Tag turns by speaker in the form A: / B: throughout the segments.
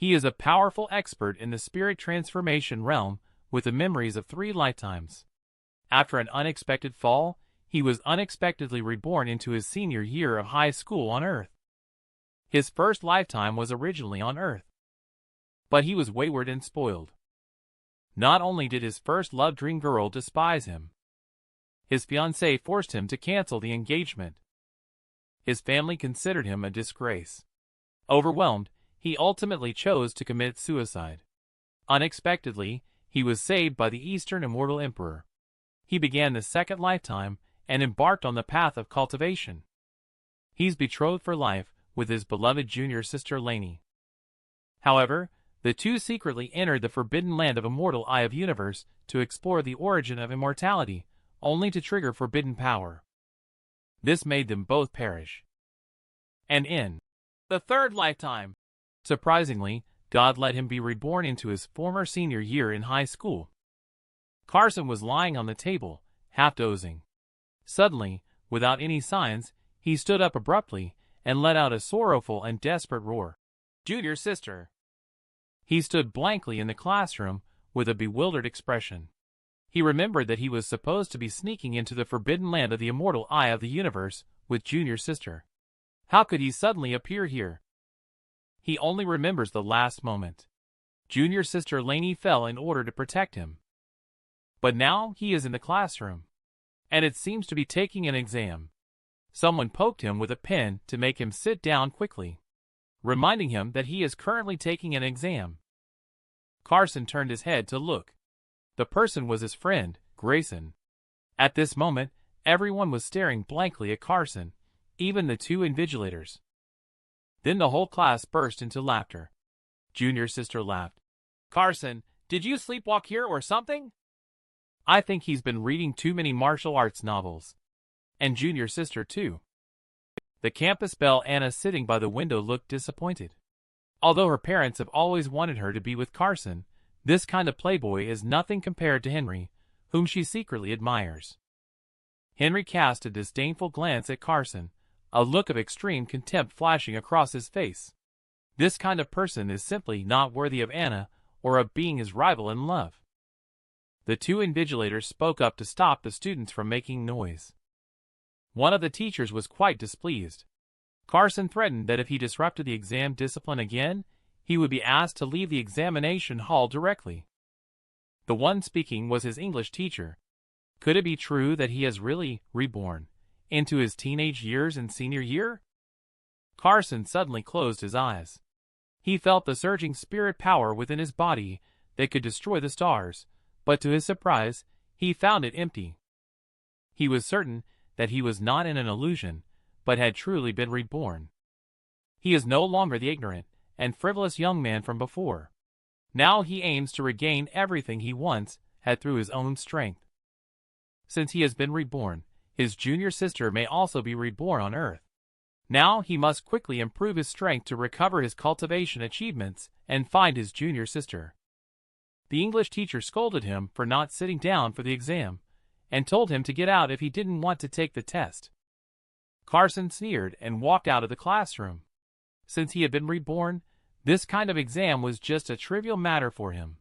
A: He is a powerful expert in the spirit transformation realm with the memories of 3 lifetimes. After an unexpected fall, he was unexpectedly reborn into his senior year of high school on Earth. His first lifetime was originally on Earth, but he was wayward and spoiled. Not only did his first love dream girl despise him, his fiancée forced him to cancel the engagement. His family considered him a disgrace. Overwhelmed, he ultimately chose to commit suicide. Unexpectedly, he was saved by the Eastern Immortal Emperor. He began the second lifetime and embarked on the path of cultivation. He's betrothed for life with his beloved junior sister Lainey. However, the two secretly entered the forbidden land of Immortal Eye of Universe to explore the origin of immortality, only to trigger forbidden power. This made them both perish. And in the third lifetime, surprisingly, God let him be reborn into his former senior year in high school. Carson was lying on the table, half dozing. Suddenly, without any signs, he stood up abruptly and let out a sorrowful and desperate roar. "Junior sister!" He stood blankly in the classroom with a bewildered expression. He remembered that he was supposed to be sneaking into the forbidden land of the Immortal Eye of the Universe with junior sister. How could he suddenly appear here? He only remembers the last moment. Junior sister Lainey fell in order to protect him. But now he is in the classroom, and it seems to be taking an exam. Someone poked him with a pen to make him sit down quickly, reminding him that he is currently taking an exam. Carson turned his head to look. The person was his friend, Grayson. At this moment, everyone was staring blankly at Carson, even the 2 invigilators. Then the whole class burst into laughter. Junior sister laughed. "Carson, did you sleepwalk here or something?" "I think he's been reading too many martial arts novels." And junior sister too. The campus belle Anna sitting by the window looked disappointed. Although her parents have always wanted her to be with Carson, this kind of playboy is nothing compared to Henry, whom she secretly admires. Henry cast a disdainful glance at Carson, a look of extreme contempt flashing across his face. This kind of person is simply not worthy of Anna or of being his rival in love. The 2 invigilators spoke up to stop the students from making noise. One of the teachers was quite displeased. Carson threatened that if he disrupted the exam discipline again, he would be asked to leave the examination hall directly. The one speaking was his English teacher. Could it be true that he has really reborn into his teenage years in senior year? Carson suddenly closed his eyes. He felt the surging spirit power within his body that could destroy the stars, but to his surprise, he found it empty. He was certain that he was not in an illusion, but had truly been reborn. He is no longer the ignorant and frivolous young man from before. Now he aims to regain everything he once had through his own strength. Since he has been reborn, his junior sister may also be reborn on Earth. Now he must quickly improve his strength to recover his cultivation achievements and find his junior sister. The English teacher scolded him for not sitting down for the exam, and told him to get out if he didn't want to take the test. Carson sneered and walked out of the classroom. Since he had been reborn, this kind of exam was just a trivial matter for him.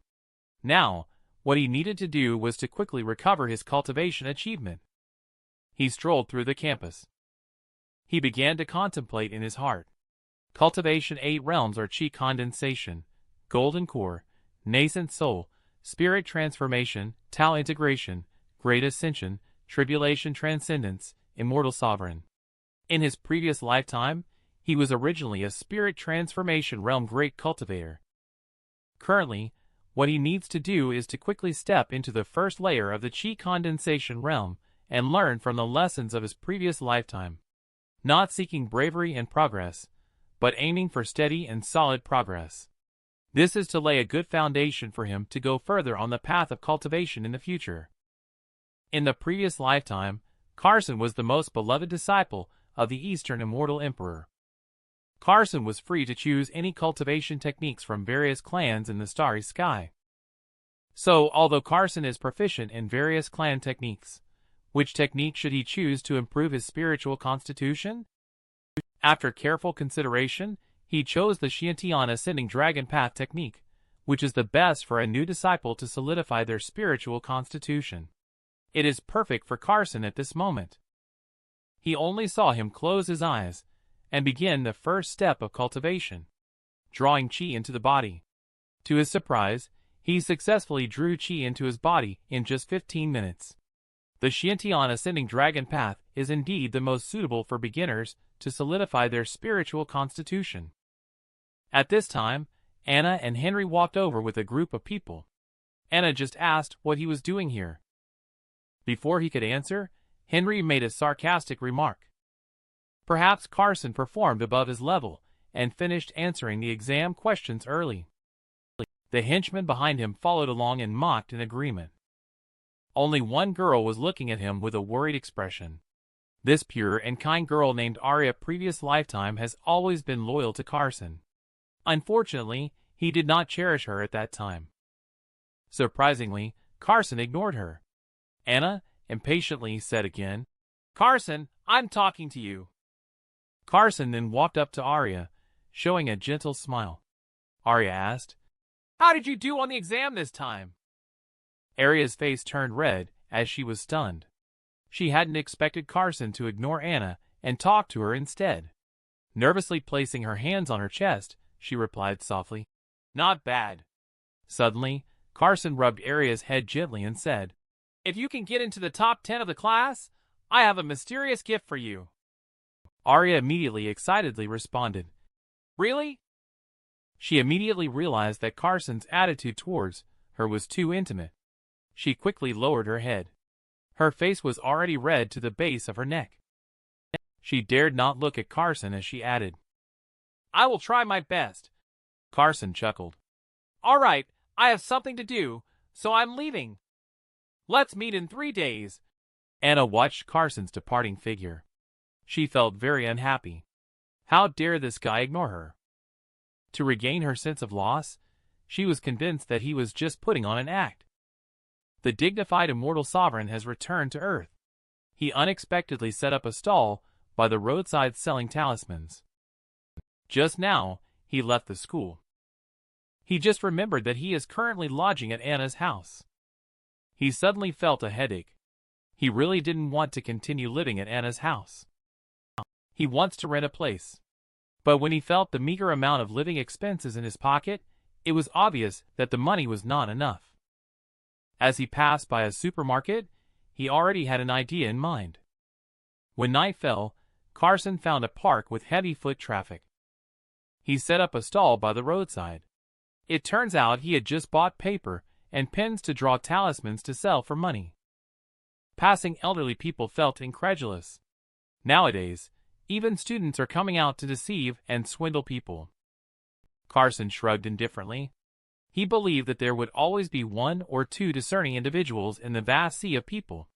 A: Now, what he needed to do was to quickly recover his cultivation achievement. He strolled through the campus. He began to contemplate in his heart. Cultivation 8 realms are chi condensation, golden core, nascent soul, spirit transformation, Tao integration, great ascension, tribulation transcendence, immortal sovereign. In his previous lifetime, he was originally a spirit transformation realm great cultivator. Currently, what he needs to do is to quickly step into the first layer of the chi condensation realm and learn from the lessons of his previous lifetime. Not seeking bravery and progress, but aiming for steady and solid progress. This is to lay a good foundation for him to go further on the path of cultivation in the future. In the previous lifetime, Carson was the most beloved disciple of the Eastern Immortal Emperor. Carson was free to choose any cultivation techniques from various clans in the starry sky. So, although Carson is proficient in various clan techniques, which technique should he choose to improve his spiritual constitution? After careful consideration, He chose the Xiantian Ascending Dragon Path technique, which is the best for a new disciple to solidify their spiritual constitution. It is perfect for Carson at this moment. He only saw him close his eyes and begin the first step of cultivation, drawing qi into the body. To his surprise, he successfully drew qi into his body in just 15 minutes. The Xiantian Ascending Dragon Path is indeed the most suitable for beginners to solidify their spiritual constitution. At this time, Anna and Henry walked over with a group of people. Anna just asked what he was doing here. Before he could answer, Henry made a sarcastic remark. Perhaps Carson performed above his level and finished answering the exam questions early. The henchman behind him followed along and mocked in agreement. Only one girl was looking at him with a worried expression. This pure and kind girl named Arya previous lifetime has always been loyal to Carson. Unfortunately, he did not cherish her at that time. Surprisingly, Carson ignored her. Anna impatiently said again, "Carson, I'm talking to you." Carson then walked up to Arya, showing a gentle smile. Arya asked, "How did you do on the exam this time?" Arya's face turned red as she was stunned. She hadn't expected Carson to ignore Anna and talk to her instead. Nervously placing her hands on her chest, she replied softly, "Not bad." Suddenly, Carson rubbed Arya's head gently and said, "If you can get into the top 10 of the class, I have a mysterious gift for you." Arya immediately excitedly responded, "Really?" She immediately realized that Carson's attitude towards her was too intimate. She quickly lowered her head. Her face was already red to the base of her neck. She dared not look at Carson as she added, "I will try my best." Carson chuckled. "All right, I have something to do, so I'm leaving. Let's meet in 3 days." Anna watched Carson's departing figure. She felt very unhappy. How dare this guy ignore her? To regain her sense of loss, she was convinced that he was just putting on an act. The dignified immortal sovereign has returned to Earth. He unexpectedly set up a stall by the roadside selling talismans. Just now, he left the school. He just remembered that he is currently lodging at Anna's house. He suddenly felt a headache. He really didn't want to continue living at Anna's house. He wants to rent a place. But when he felt the meager amount of living expenses in his pocket, it was obvious that the money was not enough. As he passed by a supermarket, he already had an idea in mind. When night fell, Carson found a park with heavy foot traffic. He set up a stall by the roadside. It turns out he had just bought paper and pens to draw talismans to sell for money. Passing elderly people felt incredulous. Nowadays, even students are coming out to deceive and swindle people. Carson shrugged indifferently. He believed that there would always be 1 or 2 discerning individuals in the vast sea of people.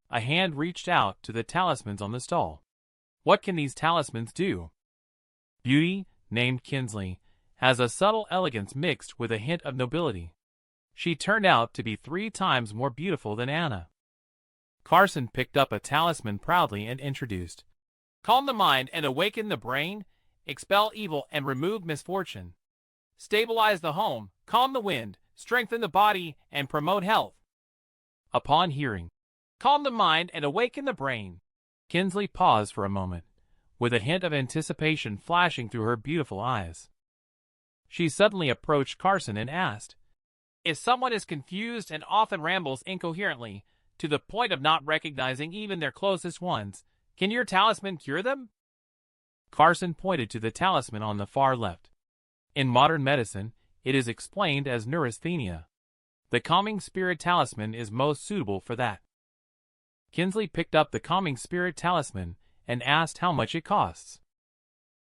A: A hand reached out to the talismans on the stall. What can these talismans do? Beauty, named Kinsley, has a subtle elegance mixed with a hint of nobility. She turned out to be 3 times more beautiful than Anna. Carson picked up a talisman proudly and introduced, "Calm the mind and awaken the brain, expel evil and remove misfortune. Stabilize the home, calm the wind, strengthen the body, and promote health." Upon hearing, "Calm the mind and awaken the brain," Kinsley paused for a moment, with a hint of anticipation flashing through her beautiful eyes. She suddenly approached Carson and asked, "If someone is confused and often rambles incoherently, to the point of not recognizing even their closest ones, can your talisman cure them?" Carson pointed to the talisman on the far left. In modern medicine, it is explained as neurasthenia. The Calming Spirit Talisman is most suitable for that. Kinsley picked up the Calming Spirit Talisman and asked how much it costs.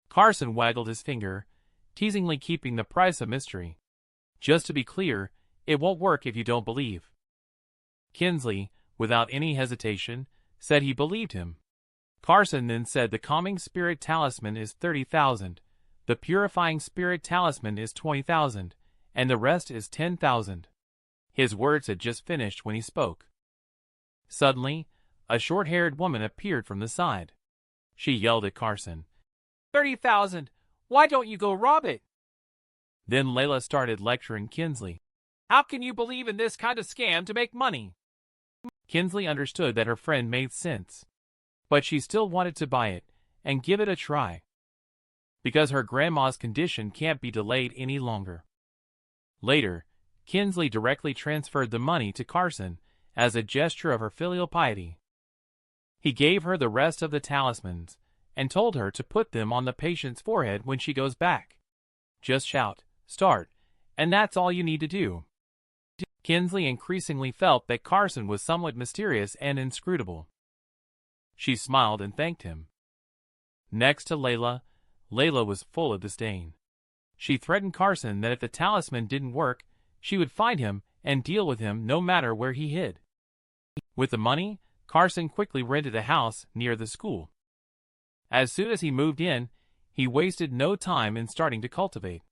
A: Carson waggled his finger, teasingly keeping the price a mystery. "Just to be clear, it won't work if you don't believe." Kinsley, without any hesitation, said he believed him. Carson then said the Calming Spirit Talisman is 30,000. The Purifying Spirit Talisman is 20,000, and the rest is 10,000. His words had just finished when he spoke. Suddenly, a short-haired woman appeared from the side. She yelled at Carson, 30,000! Why don't you go rob it? Then Layla started lecturing Kinsley. How can you believe in this kind of scam to make money? Kinsley understood that her friend made sense, but she still wanted to buy it and give it a try, because her grandma's condition can't be delayed any longer. Later, Kinsley directly transferred the money to Carson as a gesture of her filial piety. He gave her the rest of the talismans and told her to put them on the patient's forehead when she goes back. Just shout, "Start," and that's all you need to do. Kinsley increasingly felt that Carson was somewhat mysterious and inscrutable. She smiled and thanked him. Next to Layla, Layla was full of disdain. She threatened Carson that if the talisman didn't work, she would find him and deal with him no matter where he hid. With the money, Carson quickly rented a house near the school. As soon as he moved in, he wasted no time in starting to cultivate.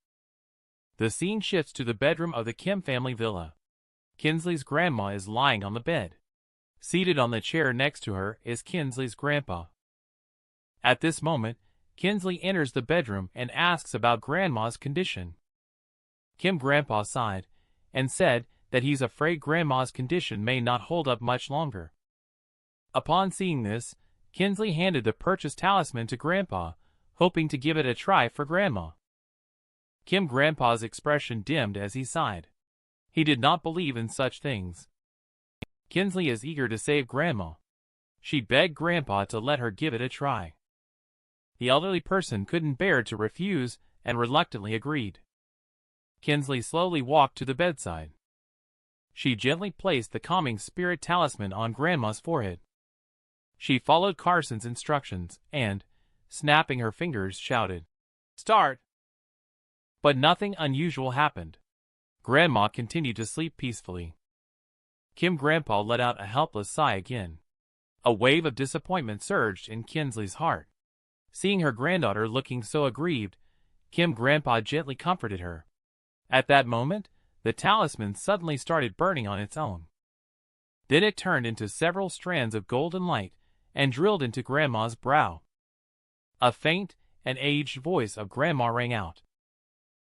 A: The scene shifts to the bedroom of the Kim family villa. Kinsley's grandma is lying on the bed. Seated on the chair next to her is Kinsley's grandpa. At this moment, Kinsley enters the bedroom and asks about Grandma's condition. Kim grandpa sighed and said that he's afraid Grandma's condition may not hold up much longer. Upon seeing this, Kinsley handed the purchased talisman to Grandpa, hoping to give it a try for Grandma. Kim grandpa's expression dimmed as he sighed. He did not believe in such things. Kinsley is eager to save Grandma. She begged Grandpa to let her give it a try. The elderly person couldn't bear to refuse and reluctantly agreed. Kinsley slowly walked to the bedside. She gently placed the calming spirit talisman on Grandma's forehead. She followed Carson's instructions and, snapping her fingers, shouted, "Start!" But nothing unusual happened. Grandma continued to sleep peacefully. Kim grandpa let out a helpless sigh again. A wave of disappointment surged in Kinsley's heart. Seeing her granddaughter looking so aggrieved, Kim grandpa gently comforted her. At that moment, the talisman suddenly started burning on its own. Then it turned into several strands of golden light and drilled into Grandma's brow. A faint and aged voice of Grandma rang out.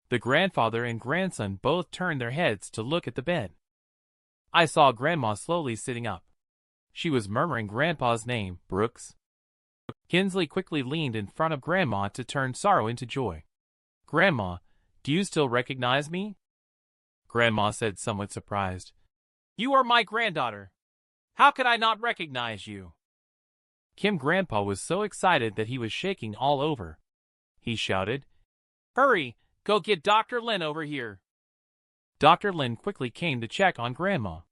A: The grandfather and grandson both turned their heads to look at the bed. I saw Grandma slowly sitting up. She was murmuring Grandpa's name, Brooks. Kinsley quickly leaned in front of Grandma to turn sorrow into joy. "Grandma, do you still recognize me?" Grandma said, somewhat surprised. "You are my granddaughter. How could I not recognize you?" Kim grandpa was so excited that he was shaking all over. He shouted, "Hurry, go get Dr. Lin over here." Dr. Lin quickly came to check on Grandma.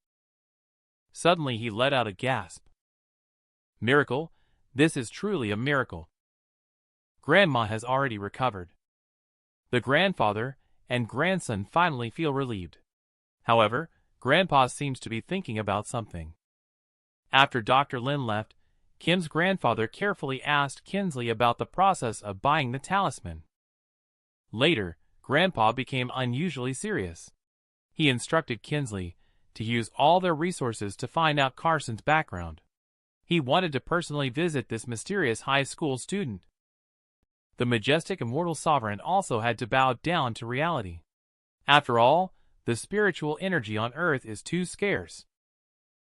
A: Suddenly he let out a gasp. "Miracle, this is truly a miracle. Grandma has already recovered." The grandfather and grandson finally feel relieved. However, Grandpa seems to be thinking about something. After Dr. Lin left, Kim's grandfather carefully asked Kinsley about the process of buying the talisman. Later, Grandpa became unusually serious. He instructed Kinsley to use all their resources to find out Carson's background. He wanted to personally visit this mysterious high school student. The majestic immortal sovereign also had to bow down to reality. After all, the spiritual energy on Earth is too scarce.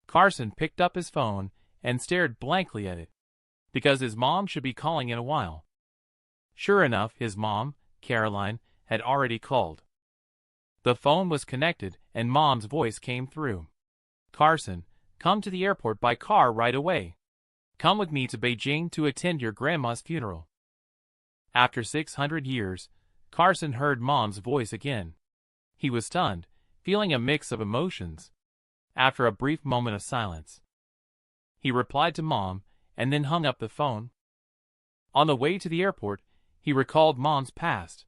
A: Carson picked up his phone and stared blankly at it, because his mom should be calling in a while. Sure enough, his mom, Caroline, had already called. The phone was connected and Mom's voice came through. "Carson, come to the airport by car right away. Come with me to Beijing to attend your grandma's funeral." After 600 years, Carson heard Mom's voice again. He was stunned, feeling a mix of emotions. After a brief moment of silence, he replied to Mom and then hung up the phone. On the way to the airport, he recalled Mom's past.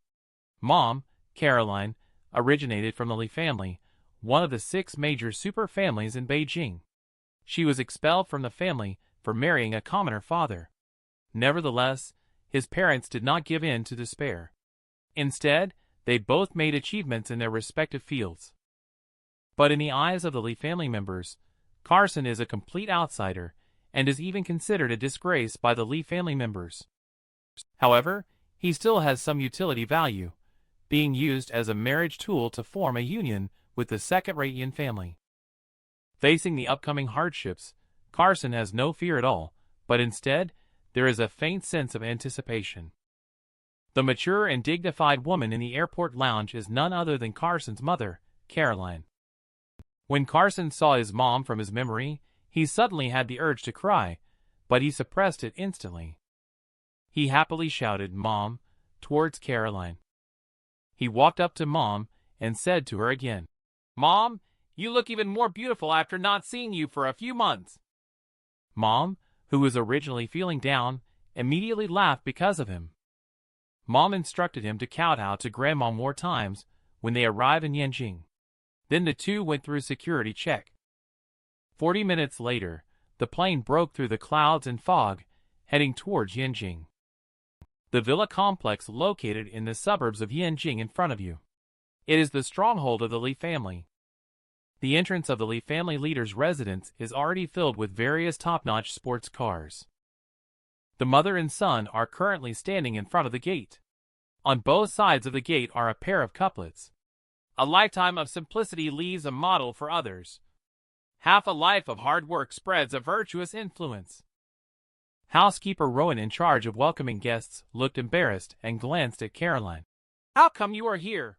A: Mom, Caroline, originated from the Li family, one of the 6 major super families in Beijing. She was expelled from the family for marrying a commoner father. Nevertheless, his parents did not give in to despair. Instead, they both made achievements in their respective fields. But in the eyes of the Li family members, Carson is a complete outsider and is even considered a disgrace by the Li family members. However, he still has some utility value, being used as a marriage tool to form a union with the second-rate Yin family. Facing the upcoming hardships, Carson has no fear at all, but instead, there is a faint sense of anticipation. The mature and dignified woman in the airport lounge is none other than Carson's mother, Caroline. When Carson saw his mom from his memory, he suddenly had the urge to cry, but he suppressed it instantly. He happily shouted, "Mom," towards Caroline. He walked up to Mom and said to her again, "Mom, you look even more beautiful after not seeing you for a few months." Mom, who was originally feeling down, immediately laughed because of him. Mom instructed him to kowtow to Grandma more times when they arrived in Yanjing. Then the two went through security check. 40 minutes later, the plane broke through the clouds and fog, heading towards Yanjing. The villa complex located in the suburbs of Yanjing in front of you. It is the stronghold of the Li family. The entrance of the Li family leader's residence is already filled with various top-notch sports cars. The mother and son are currently standing in front of the gate. On both sides of the gate are a pair of couplets. "A lifetime of simplicity leaves a model for others. Half a life of hard work spreads a virtuous influence." Housekeeper Rowan, in charge of welcoming guests, looked embarrassed and glanced at Caroline. "How come you are here?"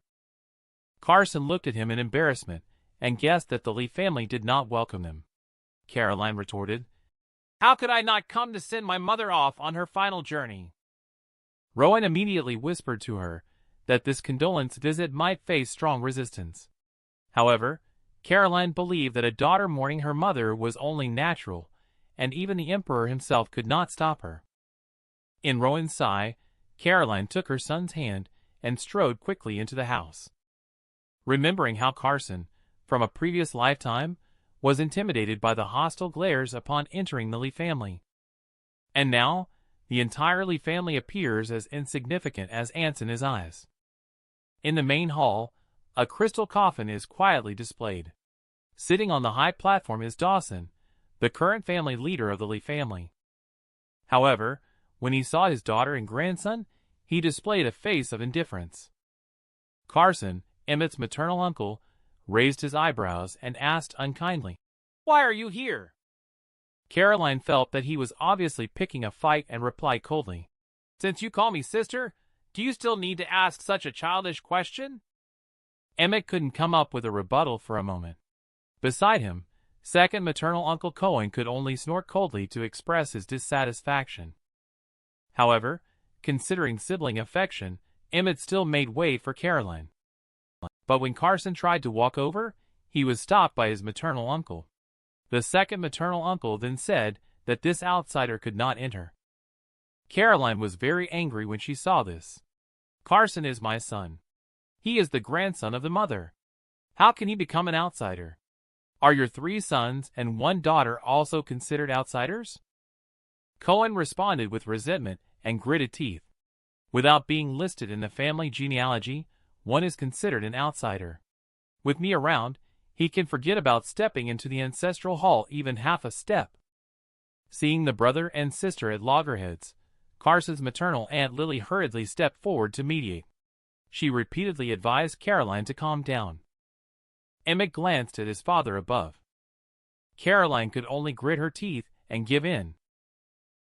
A: Carson looked at him in embarrassment and guessed that the Li family did not welcome them. Caroline retorted, "How could I not come to send my mother off on her final journey?" Rowan immediately whispered to her that this condolence visit might face strong resistance. However, Caroline believed that a daughter mourning her mother was only natural, and even the emperor himself could not stop her. In Rowan's sigh, Caroline took her son's hand and strode quickly into the house. Remembering how Carson, from a previous lifetime, was intimidated by the hostile glares upon entering the Li family. And now, the entire Li family appears as insignificant as ants in his eyes. In the main hall, a crystal coffin is quietly displayed. Sitting on the high platform is Dawson, the current family leader of the Li family. However, when he saw his daughter and grandson, he displayed a face of indifference. Carson, Emmett's maternal uncle, raised his eyebrows and asked unkindly, "Why are you here?" Caroline felt that he was obviously picking a fight and replied coldly, "Since you call me sister, do you still need to ask such a childish question?" Emmett couldn't come up with a rebuttal for a moment. Beside him, second maternal Uncle Cohen could only snort coldly to express his dissatisfaction. However, considering sibling affection, Emmett still made way for Caroline. But when Carson tried to walk over, he was stopped by his maternal uncle. The second maternal uncle then said that this outsider could not enter. Caroline was very angry when she saw this. "Carson is my son. He is the grandson of the mother. How can he become an outsider? Are your 3 sons and 1 daughter also considered outsiders?" Cohen responded with resentment and gritted teeth. "Without being listed in the family genealogy, one is considered an outsider. With me around, he can forget about stepping into the ancestral hall even half a step." Seeing the brother and sister at loggerheads, Carson's maternal Aunt Lily hurriedly stepped forward to mediate. She repeatedly advised Caroline to calm down. Emmett glanced at his father above. Caroline could only grit her teeth and give in.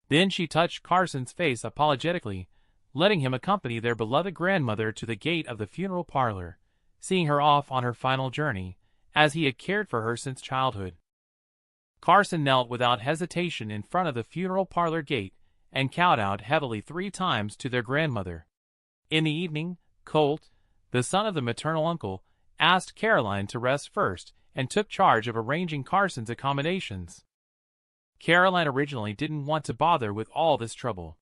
A: Then she touched Carson's face apologetically, letting him accompany their beloved grandmother to the gate of the funeral parlor, seeing her off on her final journey, as he had cared for her since childhood. Carson knelt without hesitation in front of the funeral parlor gate and kowtowed heavily 3 times to their grandmother. In the evening, Colt, the son of the maternal uncle, asked Caroline to rest first and took charge of arranging Carson's accommodations. Caroline originally didn't want to bother with all this trouble,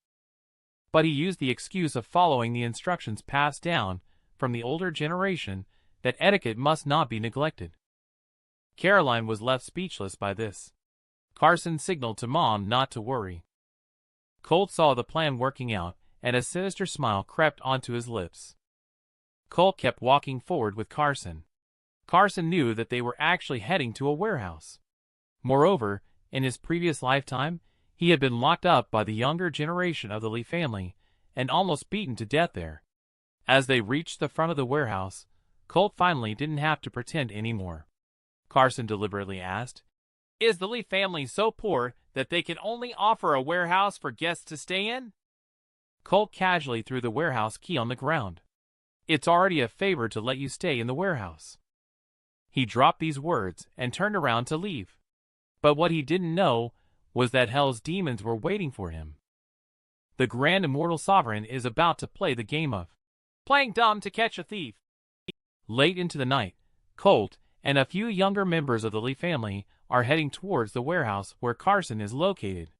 A: but he used the excuse of following the instructions passed down from the older generation that etiquette must not be neglected. Caroline was left speechless by this. Carson signaled to Mom not to worry. Colt saw the plan working out, and a sinister smile crept onto his lips. Colt kept walking forward with Carson. Carson knew that they were actually heading to a warehouse. Moreover, in his previous lifetime, he had been locked up by the younger generation of the Li family, and almost beaten to death there. As they reached the front of the warehouse, Colt finally didn't have to pretend anymore. Carson deliberately asked, "Is the Lee family so poor that they can only offer a warehouse for guests to stay in?" Colt casually threw the warehouse key on the ground. "It's already a favor to let you stay in the warehouse." He dropped these words and turned around to leave. But what he didn't know was that Hell's demons were waiting for him. The Grand Immortal Sovereign is about to play the game of playing dumb to catch a thief. Late into the night, Colt and a few younger members of the Lee family are heading towards the warehouse where Carson is located.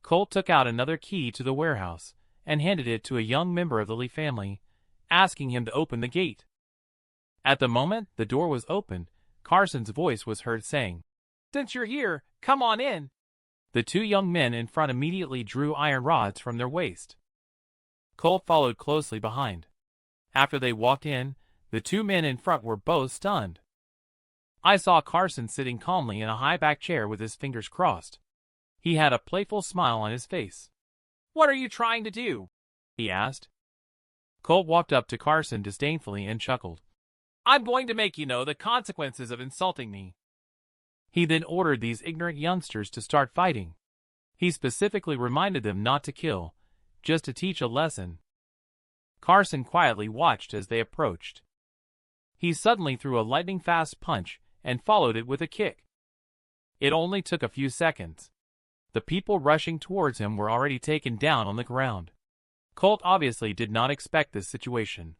A: Colt took out another key to the warehouse and handed it to a young member of the Lee family, asking him to open the gate. At the moment the door was opened, Carson's voice was heard saying, "Since you're here, come on in." The two young men in front immediately drew iron rods from their waist. Colt followed closely behind. After they walked in, the two men in front were both stunned. I saw Carson sitting calmly in a high-backed chair with his fingers crossed. He had a playful smile on his face. "What are you trying to do?" he asked. Colt walked up to Carson disdainfully and chuckled. "I'm going to make you know the consequences of insulting me." He then ordered these ignorant youngsters to start fighting. He specifically reminded them not to kill, just to teach a lesson. Carson quietly watched as they approached. He suddenly threw a lightning-fast punch and followed it with a kick. It only took a few seconds. The people rushing towards him were already taken down on the ground. Colt obviously did not expect this situation.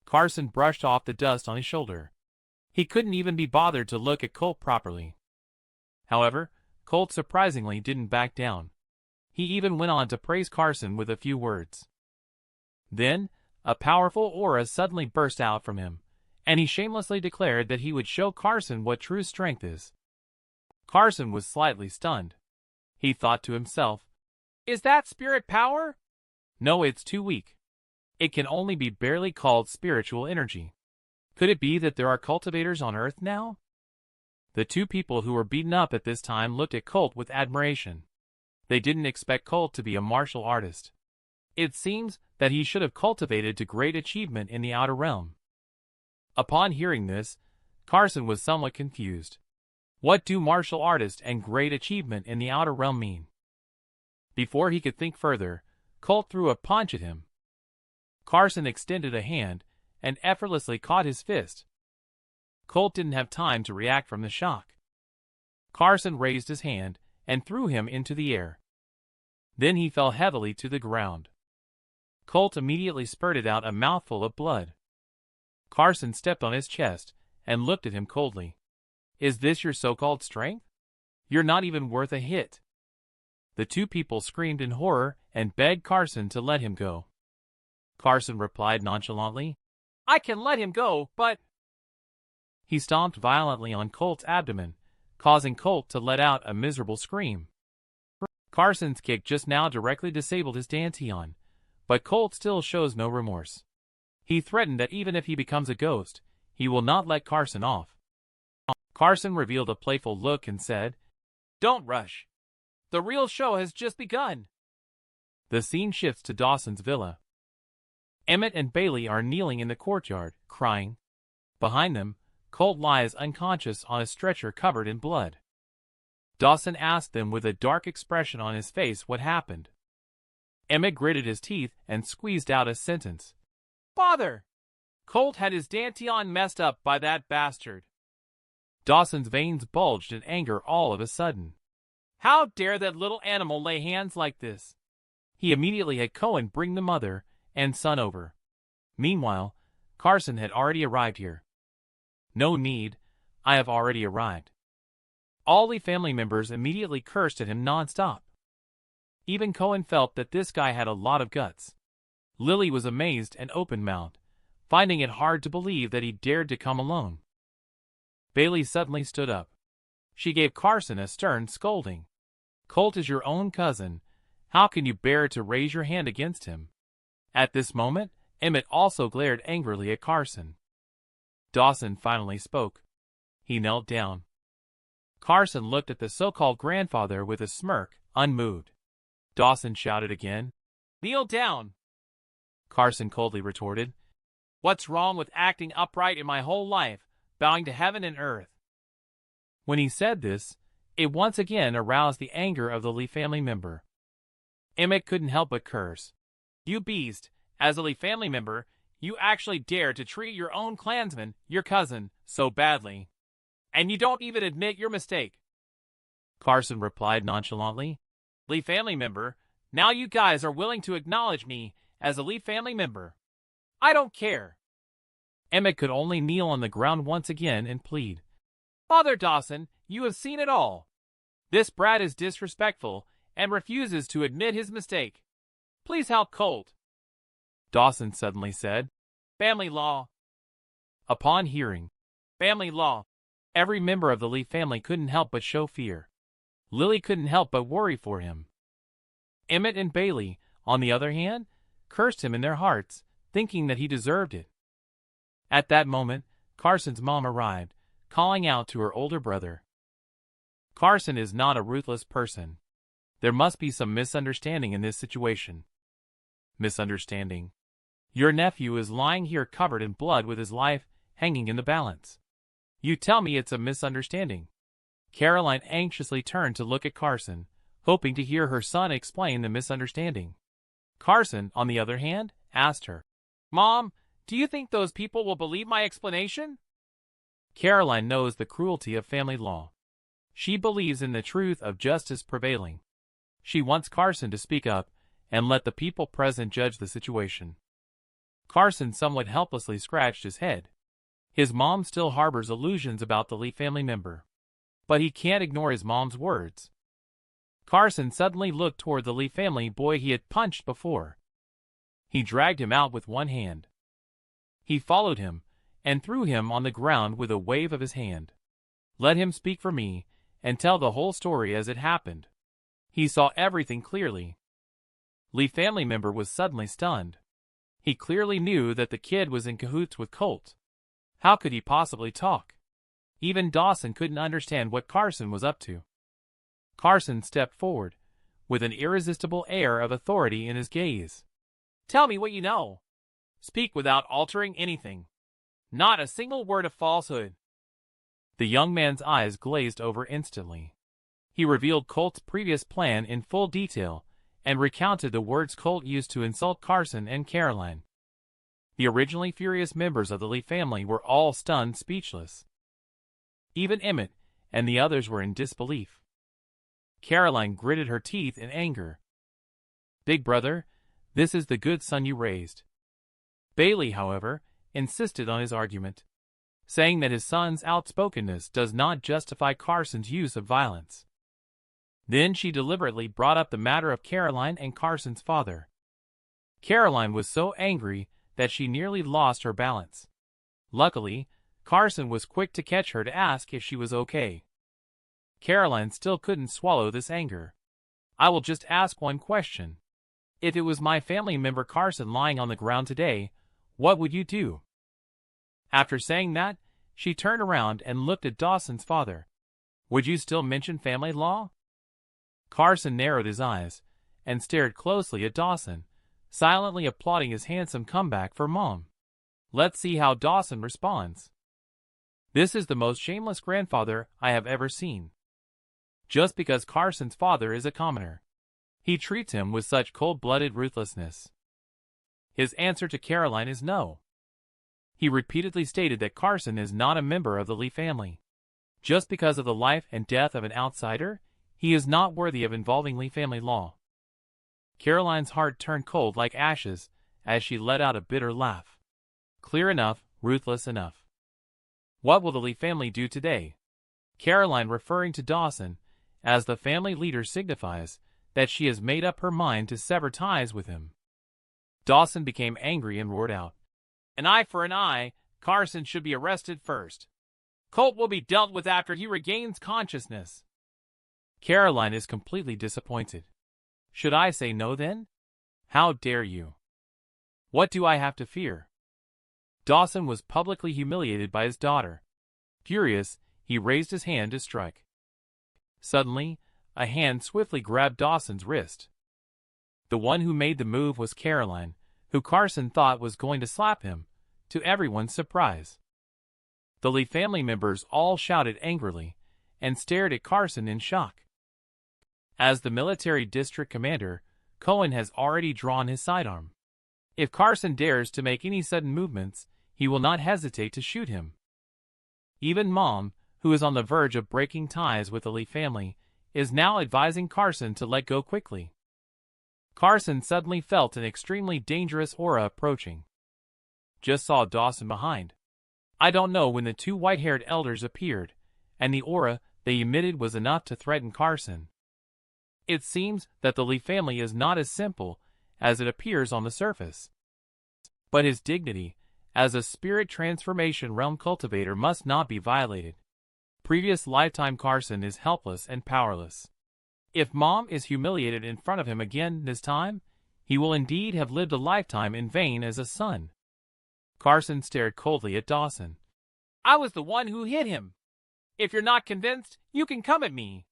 A: Carson brushed off the dust on his shoulder. He couldn't even be bothered to look at Colt properly. However, Colt surprisingly didn't back down. He even went on to praise Carson with a few words. Then, a powerful aura suddenly burst out from him, and he shamelessly declared that he would show Carson what true strength is. Carson was slightly stunned. He thought to himself, "Is that spirit power? No, it's too weak. It can only be barely called spiritual energy. Could it be that there are cultivators on Earth now?" The two people who were beaten up at this time looked at Colt with admiration. They didn't expect Colt to be a martial artist. It seems that he should have cultivated to great achievement in the outer realm. Upon hearing this, Carson was somewhat confused. What do martial artist and great achievement in the outer realm mean? Before he could think further, Colt threw a punch at him. Carson extended a hand and effortlessly caught his fist. Colt didn't have time to react from the shock. Carson raised his hand and threw him into the air. Then he fell heavily to the ground. Colt immediately spurted out a mouthful of blood. Carson stepped on his chest and looked at him coldly. "Is this your so-called strength? You're not even worth a hit." The two people screamed in horror and begged Carson to let him go. Carson replied nonchalantly, "I can let him go, but—" He stomped violently on Colt's abdomen, causing Colt to let out a miserable scream. Carson's kick just now directly disabled his dantian, but Colt still shows no remorse. He threatened that even if he becomes a ghost, he will not let Carson off. Carson revealed a playful look and said, "Don't rush. The real show has just begun." The scene shifts to Dawson's villa. Emmett and Bailey are kneeling in the courtyard, crying. Behind them, Colt lies unconscious on a stretcher covered in blood. Dawson asked them with a dark expression on his face what happened. Emmett gritted his teeth and squeezed out a sentence. "Father! Colt had his dantian messed up by that bastard." Dawson's veins bulged in anger all of a sudden. How dare that little animal lay hands like this? He immediately had Cohen bring the mother and son over. Meanwhile, Carson had already arrived here. "No need, I have already arrived." All the family members immediately cursed at him non-stop. Even Cohen felt that this guy had a lot of guts. Lily was amazed and open-mouthed, finding it hard to believe that he dared to come alone. Bailey suddenly stood up. She gave Carson a stern scolding. "Colt is your own cousin. How can you bear to raise your hand against him?" At this moment, Emmett also glared angrily at Carson. Dawson finally spoke. He knelt down. Carson looked at the so-called grandfather with a smirk, unmoved. Dawson shouted again, Kneel down, Carson coldly retorted. What's wrong with acting upright in my whole life, bowing to heaven and earth? When he said this, it once again aroused the anger of the Lee family member. Emmett couldn't help but curse. You beast, as a Lee family member, you actually dare to treat your own clansman, your cousin, so badly. And you don't even admit your mistake. Carson replied nonchalantly. Lee family member, now you guys are willing to acknowledge me as a Lee family member. I don't care. Emmett could only kneel on the ground once again and plead. Father Dawson, you have seen it all. This brat is disrespectful and refuses to admit his mistake. Please help Colt. Dawson suddenly said, Family law. Upon hearing family law, every member of the Lee family couldn't help but show fear. Lily couldn't help but worry for him. Emmett and Bailey, on the other hand, cursed him in their hearts, thinking that he deserved it. At that moment, Carson's mom arrived, calling out to her older brother. Carson is not a ruthless person. There must be some misunderstanding in this situation. Misunderstanding. Your nephew is lying here covered in blood with his life hanging in the balance. You tell me it's a misunderstanding. Caroline anxiously turned to look at Carson, hoping to hear her son explain the misunderstanding. Carson, on the other hand, asked her, Mom, do you think those people will believe my explanation? Caroline knows the cruelty of family law. She believes in the truth of justice prevailing. She wants Carson to speak up and let the people present judge the situation. Carson somewhat helplessly scratched his head. His mom still harbors illusions about the Lee family member. But he can't ignore his mom's words. Carson suddenly looked toward the Lee family boy he had punched before. He dragged him out with one hand. He followed him and threw him on the ground with a wave of his hand. Let him speak for me and tell the whole story as it happened. He saw everything clearly. Lee family member was suddenly stunned. He clearly knew that the kid was in cahoots with Colt. How could he possibly talk? Even Dawson couldn't understand what Carson was up to. Carson stepped forward, with an irresistible air of authority in his gaze. Tell me what you know. Speak without altering anything. Not a single word of falsehood. The young man's eyes glazed over instantly. He revealed Colt's previous plan in full detail and recounted the words Colt used to insult Carson and Caroline. The originally furious members of the Lee family were all stunned speechless. Even Emmett and the others were in disbelief. Caroline gritted her teeth in anger. Big brother, this is the good son you raised. Bailey, however, insisted on his argument, saying that his son's outspokenness does not justify Carson's use of violence. Then she deliberately brought up the matter of Caroline and Carson's father. Caroline was so angry that she nearly lost her balance. Luckily, Carson was quick to catch her to ask if she was okay. Caroline still couldn't swallow this anger. I will just ask one question. If it was my family member Carson lying on the ground today, what would you do? After saying that, she turned around and looked at Dawson's father. Would you still mention family law? Carson narrowed his eyes and stared closely at Dawson, silently applauding his handsome comeback for Mom. Let's see how Dawson responds. This is the most shameless grandfather I have ever seen. Just because Carson's father is a commoner, he treats him with such cold-blooded ruthlessness. His answer to Caroline is no. He repeatedly stated that Carson is not a member of the Lee family. Just because of the life and death of an outsider, he is not worthy of involving Lee family law. Caroline's heart turned cold like ashes as she let out a bitter laugh. Clear enough, ruthless enough. What will the Lee family do today? Caroline, referring to Dawson, as the family leader, signifies that she has made up her mind to sever ties with him. Dawson became angry and roared out, An eye for an eye, Carson should be arrested first. Colt will be dealt with after he regains consciousness. Caroline is completely disappointed. Should I say no then? How dare you? What do I have to fear? Dawson was publicly humiliated by his daughter. Furious, he raised his hand to strike. Suddenly, a hand swiftly grabbed Dawson's wrist. The one who made the move was Caroline, who Carson thought was going to slap him, to everyone's surprise. The Lee family members all shouted angrily and stared at Carson in shock. As the military district commander, Cohen has already drawn his sidearm. If Carson dares to make any sudden movements, he will not hesitate to shoot him. Even Mom, who is on the verge of breaking ties with the Lee family, is now advising Carson to let go quickly. Carson suddenly felt an extremely dangerous aura approaching. Just saw Dawson behind. I don't know when the two white-haired elders appeared, and the aura they emitted was enough to threaten Carson. It seems that the Lee family is not as simple as it appears on the surface. But his dignity as a spirit transformation realm cultivator must not be violated. Previous lifetime Carson is helpless and powerless. If Mom is humiliated in front of him again this time, he will indeed have lived a lifetime in vain as a son. Carson stared coldly at Dawson. I was the one who hit him. If you're not convinced, you can come at me.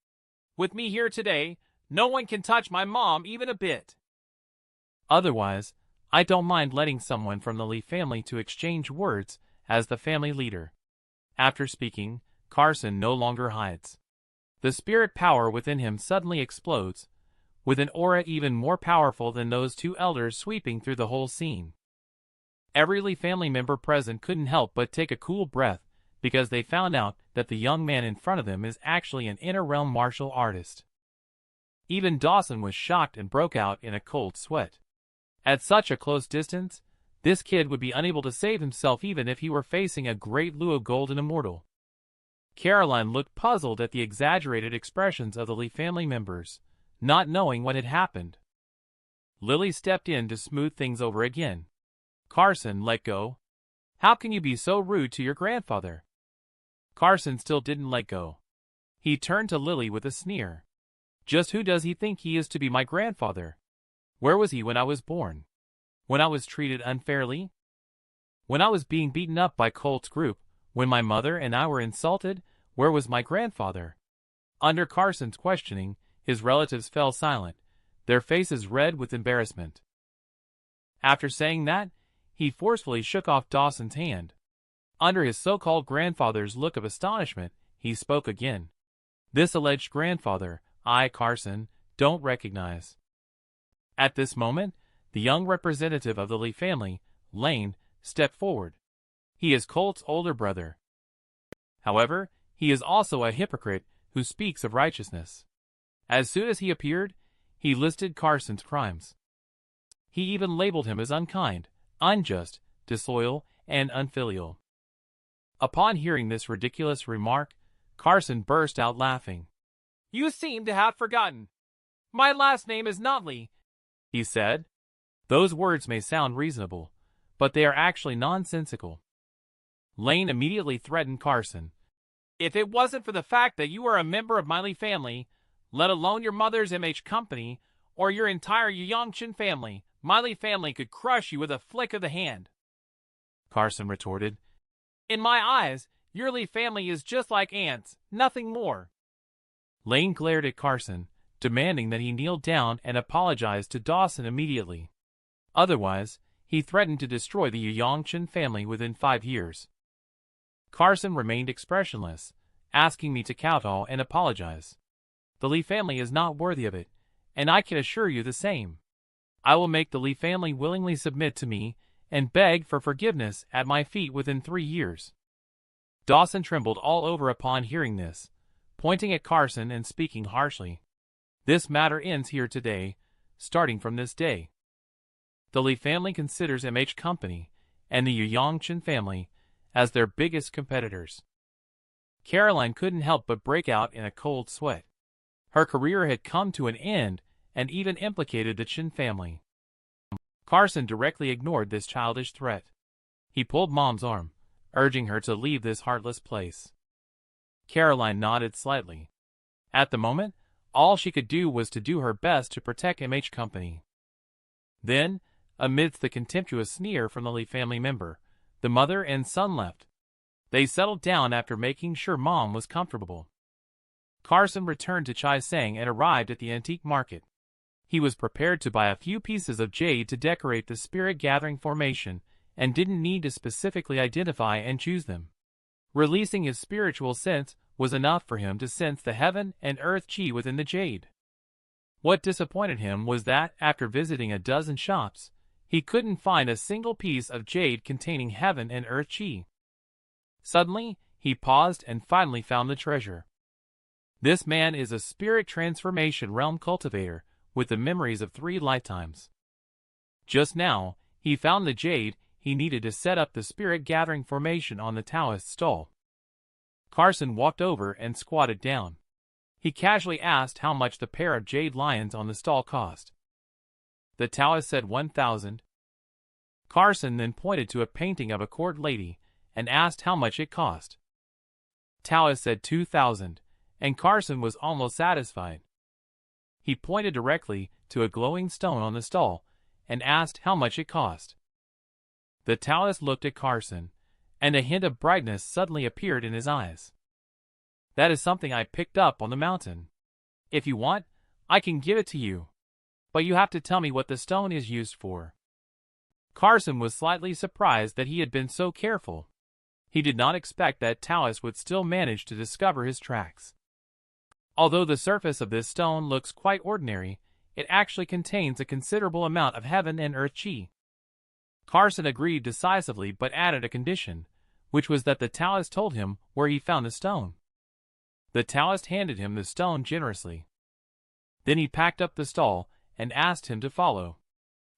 A: With me here today, no one can touch my mom even a bit. Otherwise, I don't mind letting someone from the Lee family to exchange words as the family leader. After speaking, Carson no longer hides. The spirit power within him suddenly explodes, with an aura even more powerful than those two elders sweeping through the whole scene. Every Lee family member present couldn't help but take a cool breath because they found out that the young man in front of them is actually an inner-realm martial artist. Even Dawson was shocked and broke out in a cold sweat. At such a close distance, this kid would be unable to save himself even if he were facing a great Luo Golden Immortal. Caroline looked puzzled at the exaggerated expressions of the Lee family members, not knowing what had happened. Lily stepped in to smooth things over again. Carson, let go. How can you be so rude to your grandfather? Carson still didn't let go. He turned to Lily with a sneer. Just who does he think he is to be my grandfather? Where was he when I was born? When I was treated unfairly? When I was being beaten up by Colt's group? When my mother and I were insulted? Where was my grandfather? Under Carson's questioning, his relatives fell silent, their faces red with embarrassment. After saying that, he forcefully shook off Dawson's hand. Under his so-called grandfather's look of astonishment, he spoke again. This alleged grandfather, I, Carson, don't recognize. At this moment, the young representative of the Lee family, Lane, stepped forward. He is Colt's older brother. However, he is also a hypocrite who speaks of righteousness. As soon as he appeared, he listed Carson's crimes. He even labeled him as unkind, unjust, disloyal, and unfilial. Upon hearing this ridiculous remark, Carson burst out laughing. You seem to have forgotten. My last name is not Lee, he said. Those words may sound reasonable, but they are actually nonsensical. Lane immediately threatened Carson. If it wasn't for the fact that you are a member of my Lee family, let alone your mother's MH company, or your entire Yongchen family, my Lee family could crush you with a flick of the hand. Carson retorted. In my eyes, your Lee family is just like ants, nothing more. Lane glared at Carson, demanding that he kneel down and apologize to Dawson immediately. Otherwise, he threatened to destroy the Yongchen family within 5 years. Carson remained expressionless, asking me to kowtow and apologize. The Lee family is not worthy of it, and I can assure you the same. I will make the Lee family willingly submit to me and beg for forgiveness at my feet within 3 years. Dawson trembled all over upon hearing this, pointing at Carson and speaking harshly. This matter ends here today, starting from this day. The Lee family considers MH Company and the Yongchen family as their biggest competitors. Caroline couldn't help but break out in a cold sweat. Her career had come to an end and even implicated the Chen family. Carson directly ignored this childish threat. He pulled Mom's arm, urging her to leave this heartless place. Caroline nodded slightly. At the moment, all she could do was to do her best to protect MH Company. Then, amidst the contemptuous sneer from the Lee family member, the mother and son left. They settled down after making sure Mom was comfortable. Carson returned to Chai Sang and arrived at the antique market. He was prepared to buy a few pieces of jade to decorate the spirit-gathering formation, and didn't need to specifically identify and choose them. Releasing his spiritual sense was enough for him to sense the heaven and earth chi within the jade. What disappointed him was that, after visiting a dozen shops, he couldn't find a single piece of jade containing heaven and earth chi. Suddenly, he paused and finally found the treasure. This man is a spirit transformation realm cultivator with the memories of 3 lifetimes. Just now, he found the jade he needed to set up the spirit-gathering formation on the Taoist stall. Carson walked over and squatted down. He casually asked how much the pair of jade lions on the stall cost. The Taoist said 1,000. Carson then pointed to a painting of a court lady and asked how much it cost. Taoist said 2,000, and Carson was almost satisfied. He pointed directly to a glowing stone on the stall and asked how much it cost. The Taoist looked at Carson, and a hint of brightness suddenly appeared in his eyes. That is something I picked up on the mountain. If you want, I can give it to you. But you have to tell me what the stone is used for. Carson was slightly surprised that he had been so careful. He did not expect that Taoist would still manage to discover his tracks. Although the surface of this stone looks quite ordinary, it actually contains a considerable amount of heaven and earth chi. Carson agreed decisively but added a condition, which was that the Taoist told him where he found the stone. The Taoist handed him the stone generously. Then he packed up the stall and asked him to follow.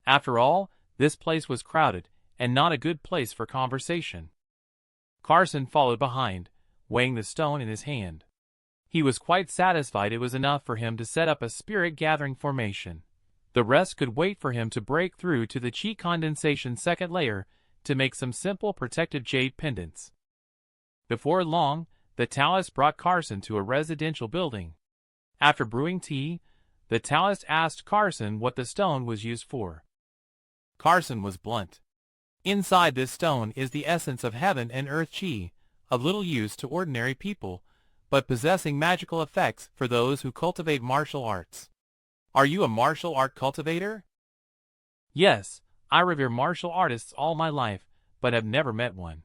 A: After all, this place was crowded and not a good place for conversation. Carson followed behind, weighing the stone in his hand. He was quite satisfied it was enough for him to set up a spirit-gathering formation. The rest could wait for him to break through to the chi condensation second layer to make some simple protective jade pendants. Before long, the Taoist brought Carson to a residential building. After brewing tea, the Taoist asked Carson what the stone was used for. Carson was blunt. Inside this stone is the essence of heaven and earth chi, of little use to ordinary people, but possessing magical effects for those who cultivate martial arts. Are you a martial art cultivator? Yes, I revere martial artists all my life, but have never met one.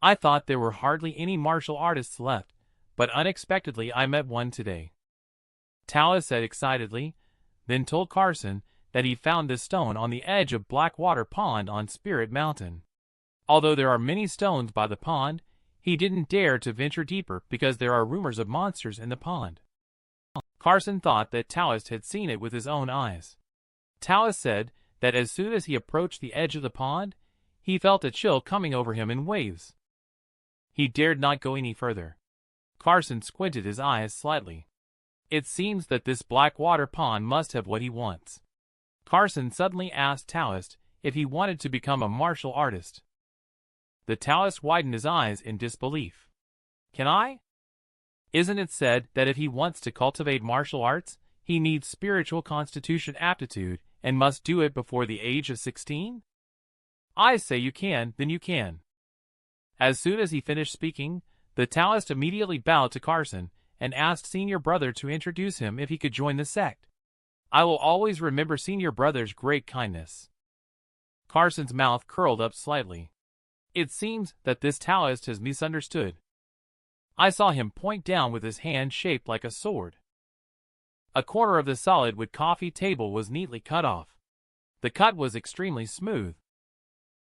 A: I thought there were hardly any martial artists left, but unexpectedly I met one today. Taoist said excitedly, then told Carson that he found this stone on the edge of Blackwater Pond on Spirit Mountain. Although there are many stones by the pond, he didn't dare to venture deeper because there are rumors of monsters in the pond. Carson thought that Taoist had seen it with his own eyes. Taoist said that as soon as he approached the edge of the pond, he felt a chill coming over him in waves. He dared not go any further. Carson squinted his eyes slightly. It seems that this Blackwater Pond must have what he wants. Carson suddenly asked Taoist if he wanted to become a martial artist. The Taoist widened his eyes in disbelief. Can I? Isn't it said that if he wants to cultivate martial arts, he needs spiritual constitution aptitude and must do it before the age of 16? I say you can, then you can. As soon as he finished speaking, the Taoist immediately bowed to Carson and asked Senior Brother to introduce him if he could join the sect. I will always remember Senior Brother's great kindness. Carson's mouth curled up slightly. It seems that this Taoist has misunderstood. I saw him point down with his hand shaped like a sword. A corner of the solid wood coffee table was neatly cut off. The cut was extremely smooth.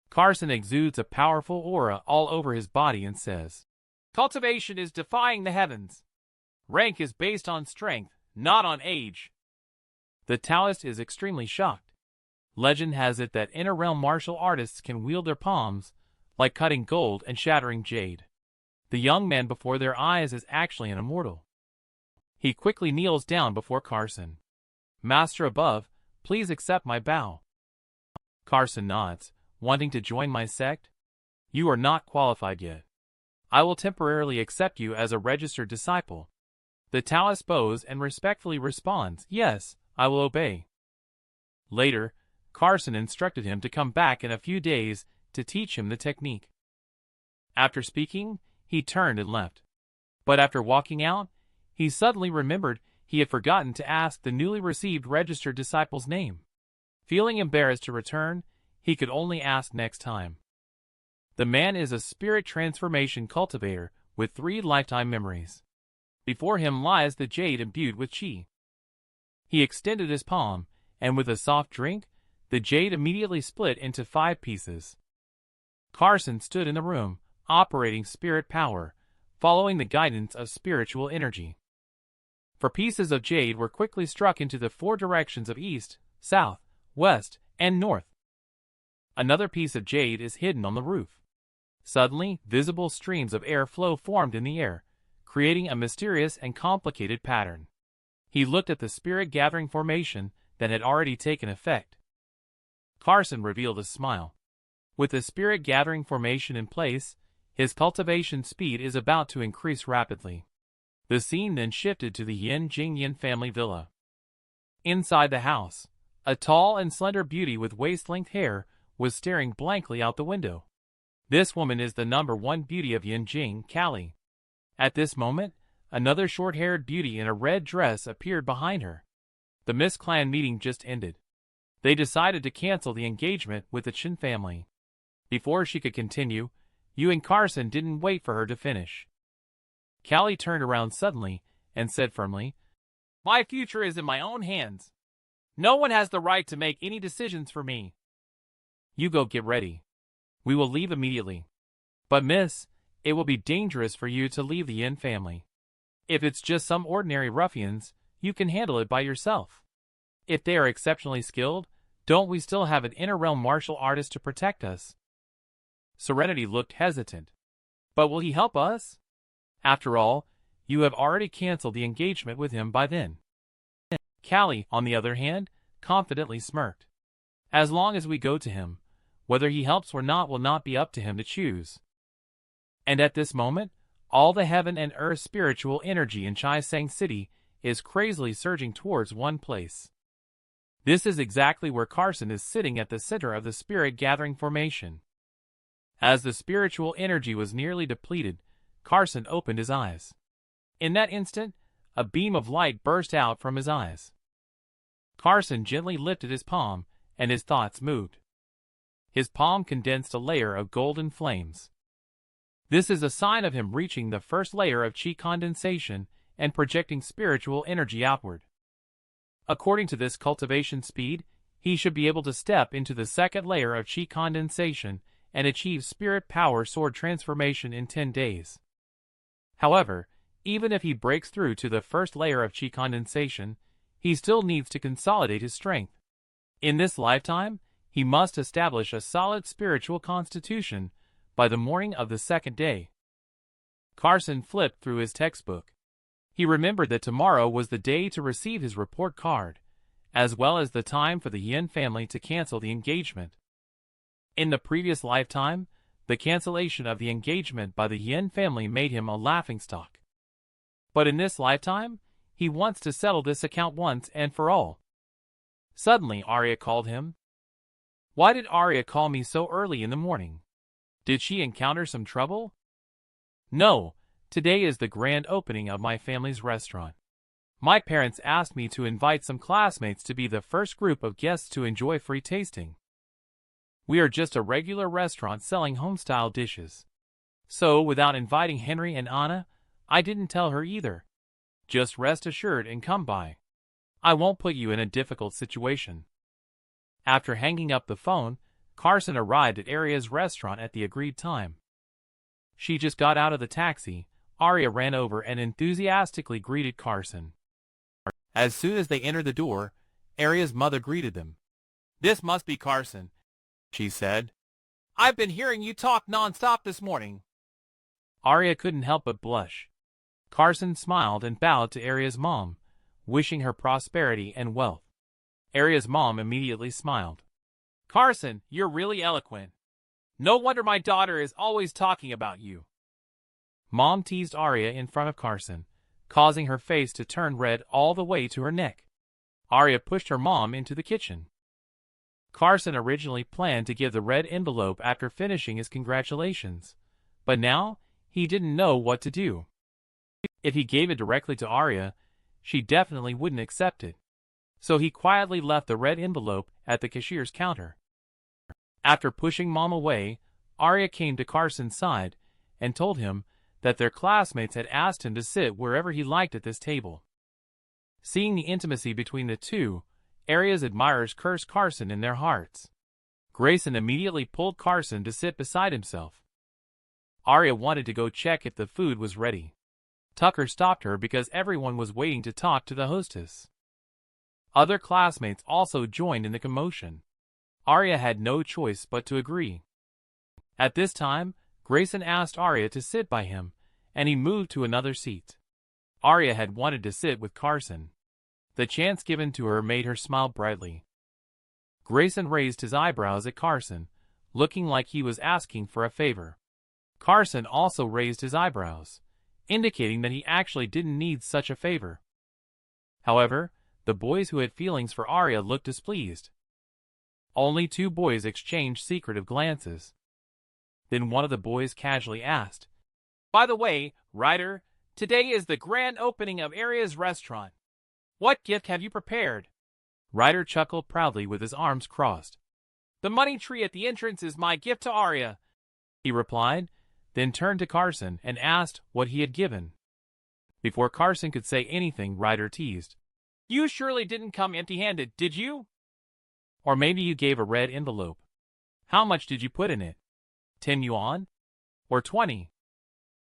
A: Carson exudes a powerful aura all over his body and says, "Cultivation is defying the heavens. Rank is based on strength, not on age." The Taoist is extremely shocked. Legend has it that inner-realm martial artists can wield their palms, like cutting gold and shattering jade. The young man before their eyes is actually an immortal. He quickly kneels down before Carson. "Master above, please accept my bow." Carson nods, wanting to join my sect. "You are not qualified yet. I will temporarily accept you as a registered disciple." The Taoist bows and respectfully responds, "Yes, I will obey." Later, Carson instructed him to come back in a few days to teach him the technique. After speaking, he turned and left. But after walking out, he suddenly remembered he had forgotten to ask the newly received registered disciple's name. Feeling embarrassed to return, he could only ask next time. The man is a spirit transformation cultivator with 3 lifetime memories. Before him lies the jade imbued with chi. He extended his palm, and with a soft drink, the jade immediately split into 5 pieces. Carson stood in the room, operating spirit power, following the guidance of spiritual energy. For pieces of jade were quickly struck into the 4 directions of east, south, west, and north. Another piece of jade is hidden on the roof. Suddenly, visible streams of air flow formed in the air, creating a mysterious and complicated pattern. He looked at the spirit gathering formation that had already taken effect. Carson revealed a smile. With the spirit gathering formation in place, his cultivation speed is about to increase rapidly. The scene then shifted to the Yin Jingyan family villa. Inside the house, a tall and slender beauty with waist-length hair was staring blankly out the window. This woman is the #1 beauty of Yinjing, Callie. At this moment, another short-haired beauty in a red dress appeared behind her. The Miss Clan meeting just ended. They decided to cancel the engagement with the Chen family. Before she could continue, Yu and Carson didn't wait for her to finish. Callie turned around suddenly and said firmly, "My future is in my own hands. No one has the right to make any decisions for me. You go get ready. We will leave immediately. But miss, it will be dangerous for you to leave the Yin family. If it's just some ordinary ruffians, you can handle it by yourself. If they are exceptionally skilled, don't we still have an inner-realm martial artist to protect us?" Serenity looked hesitant. "But will he help us? After all, you have already canceled the engagement with him by then." Callie, on the other hand, confidently smirked. "As long as we go to him, whether he helps or not will not be up to him to choose." And at this moment, all the heaven and earth spiritual energy in Chaisang City is crazily surging towards one place. This is exactly where Carson is sitting at the center of the spirit gathering formation. As the spiritual energy was nearly depleted, Carson opened his eyes. In that instant, a beam of light burst out from his eyes. Carson gently lifted his palm, and his thoughts moved. His palm condensed a layer of golden flames. This is a sign of him reaching the first layer of chi condensation and projecting spiritual energy outward. According to this cultivation speed, he should be able to step into the second layer of chi condensation and achieve spirit power sword transformation in 10 days. However, even if he breaks through to the first layer of chi condensation, he still needs to consolidate his strength. In this lifetime, he must establish a solid spiritual constitution by the morning of the second day. Carson flipped through his textbook. He remembered that tomorrow was the day to receive his report card, as well as the time for the Yin family to cancel the engagement. In the previous lifetime, the cancellation of the engagement by the Yin family made him a laughingstock. But in this lifetime, he wants to settle this account once and for all. Suddenly Arya called him. Why did Arya call me so early in the morning? Did she encounter some trouble? No, today is the grand opening of my family's restaurant. My parents asked me to invite some classmates to be the first group of guests to enjoy free tasting. We are just a regular restaurant selling home-style dishes. So, without inviting Henry and Anna, I didn't tell her either. Just rest assured and come by. I won't put you in a difficult situation. After hanging up the phone, Carson arrived at Arya's restaurant at the agreed time. She just got out of the taxi. Arya ran over and enthusiastically greeted Carson. As soon as they entered the door, Arya's mother greeted them. "This must be Carson," she said. "I've been hearing you talk non-stop this morning." Arya couldn't help but blush. Carson smiled and bowed to Arya's mom, wishing her prosperity and wealth. Arya's mom immediately smiled. "Carson, you're really eloquent. No wonder my daughter is always talking about you." Mom teased Arya in front of Carson, causing her face to turn red all the way to her neck. Arya pushed her mom into the kitchen. Carson originally planned to give the red envelope after finishing his congratulations, but now he didn't know what to do. If he gave it directly to Arya, she definitely wouldn't accept it. So he quietly left the red envelope at the cashier's counter. After pushing Mom away, Arya came to Carson's side and told him that their classmates had asked him to sit wherever he liked at this table. Seeing the intimacy between the two, Arya's admirers cursed Carson in their hearts. Grayson immediately pulled Carson to sit beside himself. Arya wanted to go check if the food was ready. Tucker stopped her because everyone was waiting to talk to the hostess. Other classmates also joined in the commotion. Arya had no choice but to agree. At this time, Grayson asked Arya to sit by him, and he moved to another seat. Arya had wanted to sit with Carson. The chance given to her made her smile brightly. Grayson raised his eyebrows at Carson, looking like he was asking for a favor. Carson also raised his eyebrows, indicating that he actually didn't need such a favor. However, the boys who had feelings for Arya looked displeased. Only two boys exchanged secretive glances. Then one of the boys casually asked, "By the way, Ryder, today is the grand opening of Arya's restaurant. What gift have you prepared?" Ryder chuckled proudly with his arms crossed. "The money tree at the entrance is my gift to Arya," he replied, then turned to Carson and asked what he had given. Before Carson could say anything, Ryder teased, "You surely didn't come empty-handed, did you? Or maybe you gave a red envelope. How much did you put in it? 10 yuan? Or 20?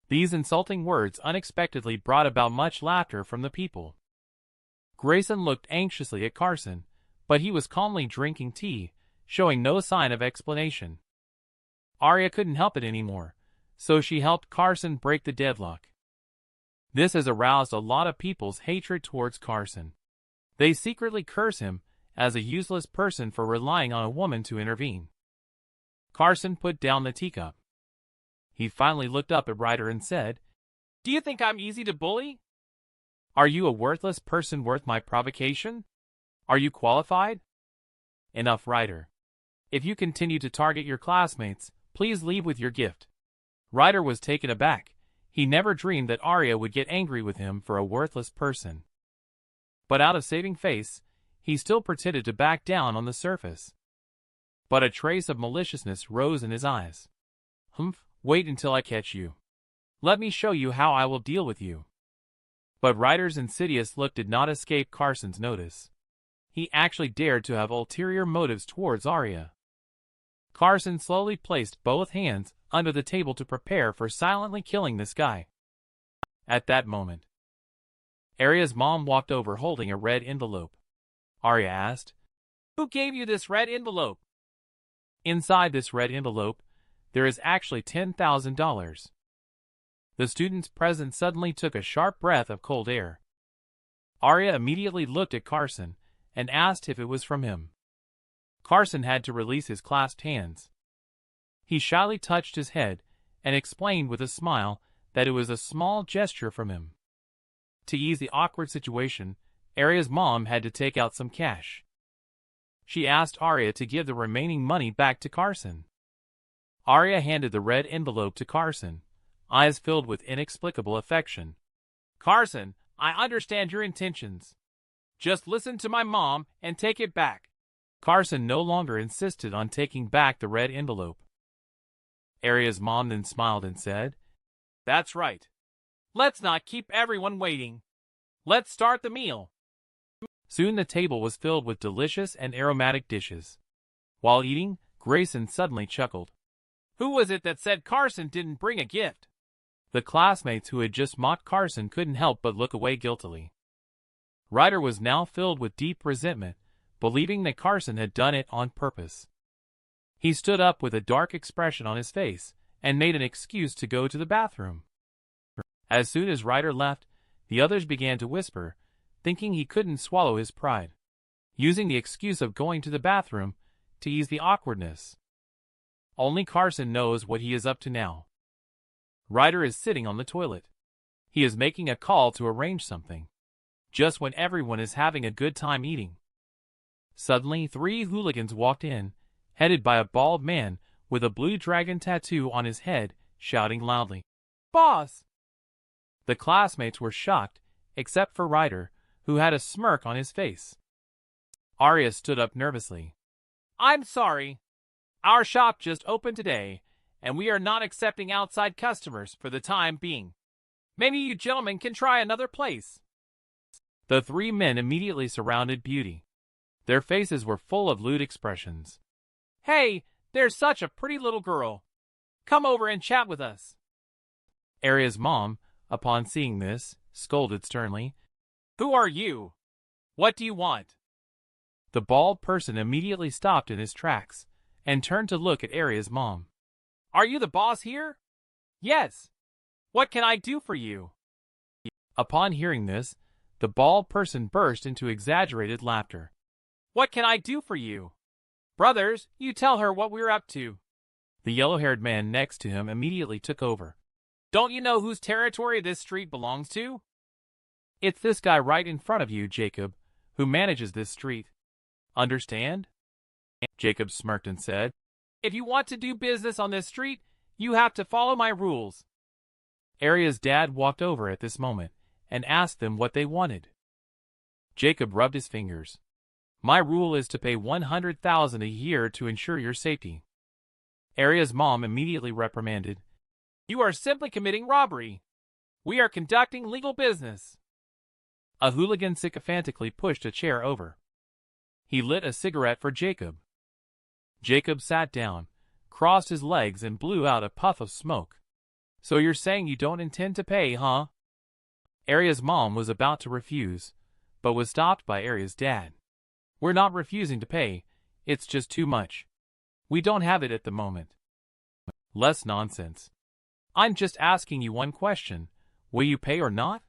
A: These insulting words unexpectedly brought about much laughter from the people. Grayson looked anxiously at Carson, but he was calmly drinking tea, showing no sign of explanation. Arya couldn't help it anymore, so she helped Carson break the deadlock. This has aroused a lot of people's hatred towards Carson. They secretly curse him as a useless person for relying on a woman to intervene. Carson put down the teacup. He finally looked up at Ryder and said, "Do you think I'm easy to bully? Are you a worthless person worth my provocation? Are you qualified?" "Enough, Ryder. If you continue to target your classmates, please leave with your gift." Ryder was taken aback. He never dreamed that Arya would get angry with him for a worthless person. But out of saving face, he still pretended to back down on the surface. But a trace of maliciousness rose in his eyes. "Humph, wait until I catch you. Let me show you how I will deal with you." But Ryder's insidious look did not escape Carson's notice. He actually dared to have ulterior motives towards Arya. Carson slowly placed both hands under the table to prepare for silently killing this guy. At that moment, Arya's mom walked over holding a red envelope. Arya asked, "Who gave you this red envelope?" "Inside this red envelope, there is actually $10,000. The students present suddenly took a sharp breath of cold air. Arya immediately looked at Carson and asked if it was from him. Carson had to release his clasped hands. He shyly touched his head and explained with a smile that it was a small gesture from him. To ease the awkward situation, Arya's mom had to take out some cash. She asked Arya to give the remaining money back to Carson. Arya handed the red envelope to Carson, eyes filled with inexplicable affection. "Carson, I understand your intentions. Just listen to my mom and take it back." Carson no longer insisted on taking back the red envelope. Arya's mom then smiled and said, "That's right. Let's not keep everyone waiting. Let's start the meal." Soon the table was filled with delicious and aromatic dishes. While eating, Grayson suddenly chuckled. "Who was it that said Carson didn't bring a gift?" The classmates who had just mocked Carson couldn't help but look away guiltily. Ryder was now filled with deep resentment, believing that Carson had done it on purpose. He stood up with a dark expression on his face and made an excuse to go to the bathroom. As soon as Ryder left, the others began to whisper, thinking he couldn't swallow his pride, using the excuse of going to the bathroom to ease the awkwardness. Only Carson knows what he is up to now. Ryder is sitting on the toilet. He is making a call to arrange something, just when everyone is having a good time eating. Suddenly, 3 hooligans walked in, headed by a bald man with a blue dragon tattoo on his head, shouting loudly, "Boss!" The classmates were shocked, except for Ryder, who had a smirk on his face. Arya stood up nervously. I'm sorry. Our shop just opened today, and we are not accepting outside customers for the time being. Maybe you gentlemen can try another place. The three men immediately surrounded Beauty. Their faces were full of lewd expressions. Hey, there's such a pretty little girl. Come over and chat with us. Arya's mom, upon seeing this, scolded sternly. Who are you? What do you want? The bald person immediately stopped in his tracks and turned to look at Arya's mom. Are you the boss here? Yes. What can I do for you? Upon hearing this, the bald person burst into exaggerated laughter. What can I do for you? Brothers, you tell her what we're up to. The yellow-haired man next to him immediately took over. Don't you know whose territory this street belongs to? It's this guy right in front of you, Jacob, who manages this street. Understand? Jacob smirked and said, If you want to do business on this street, you have to follow my rules. Arya's dad walked over at this moment and asked them what they wanted. Jacob rubbed his fingers. My rule is to pay $100,000 a year to ensure your safety. Arya's mom immediately reprimanded. You are simply committing robbery. We are conducting legal business. A hooligan sycophantically pushed a chair over. He lit a cigarette for Jacob. Jacob sat down, crossed his legs and blew out a puff of smoke. So you're saying you don't intend to pay, huh? Arya's mom was about to refuse, but was stopped by Arya's dad. We're not refusing to pay, it's just too much. We don't have it at the moment. Less nonsense. I'm just asking you one question. Will you pay or not?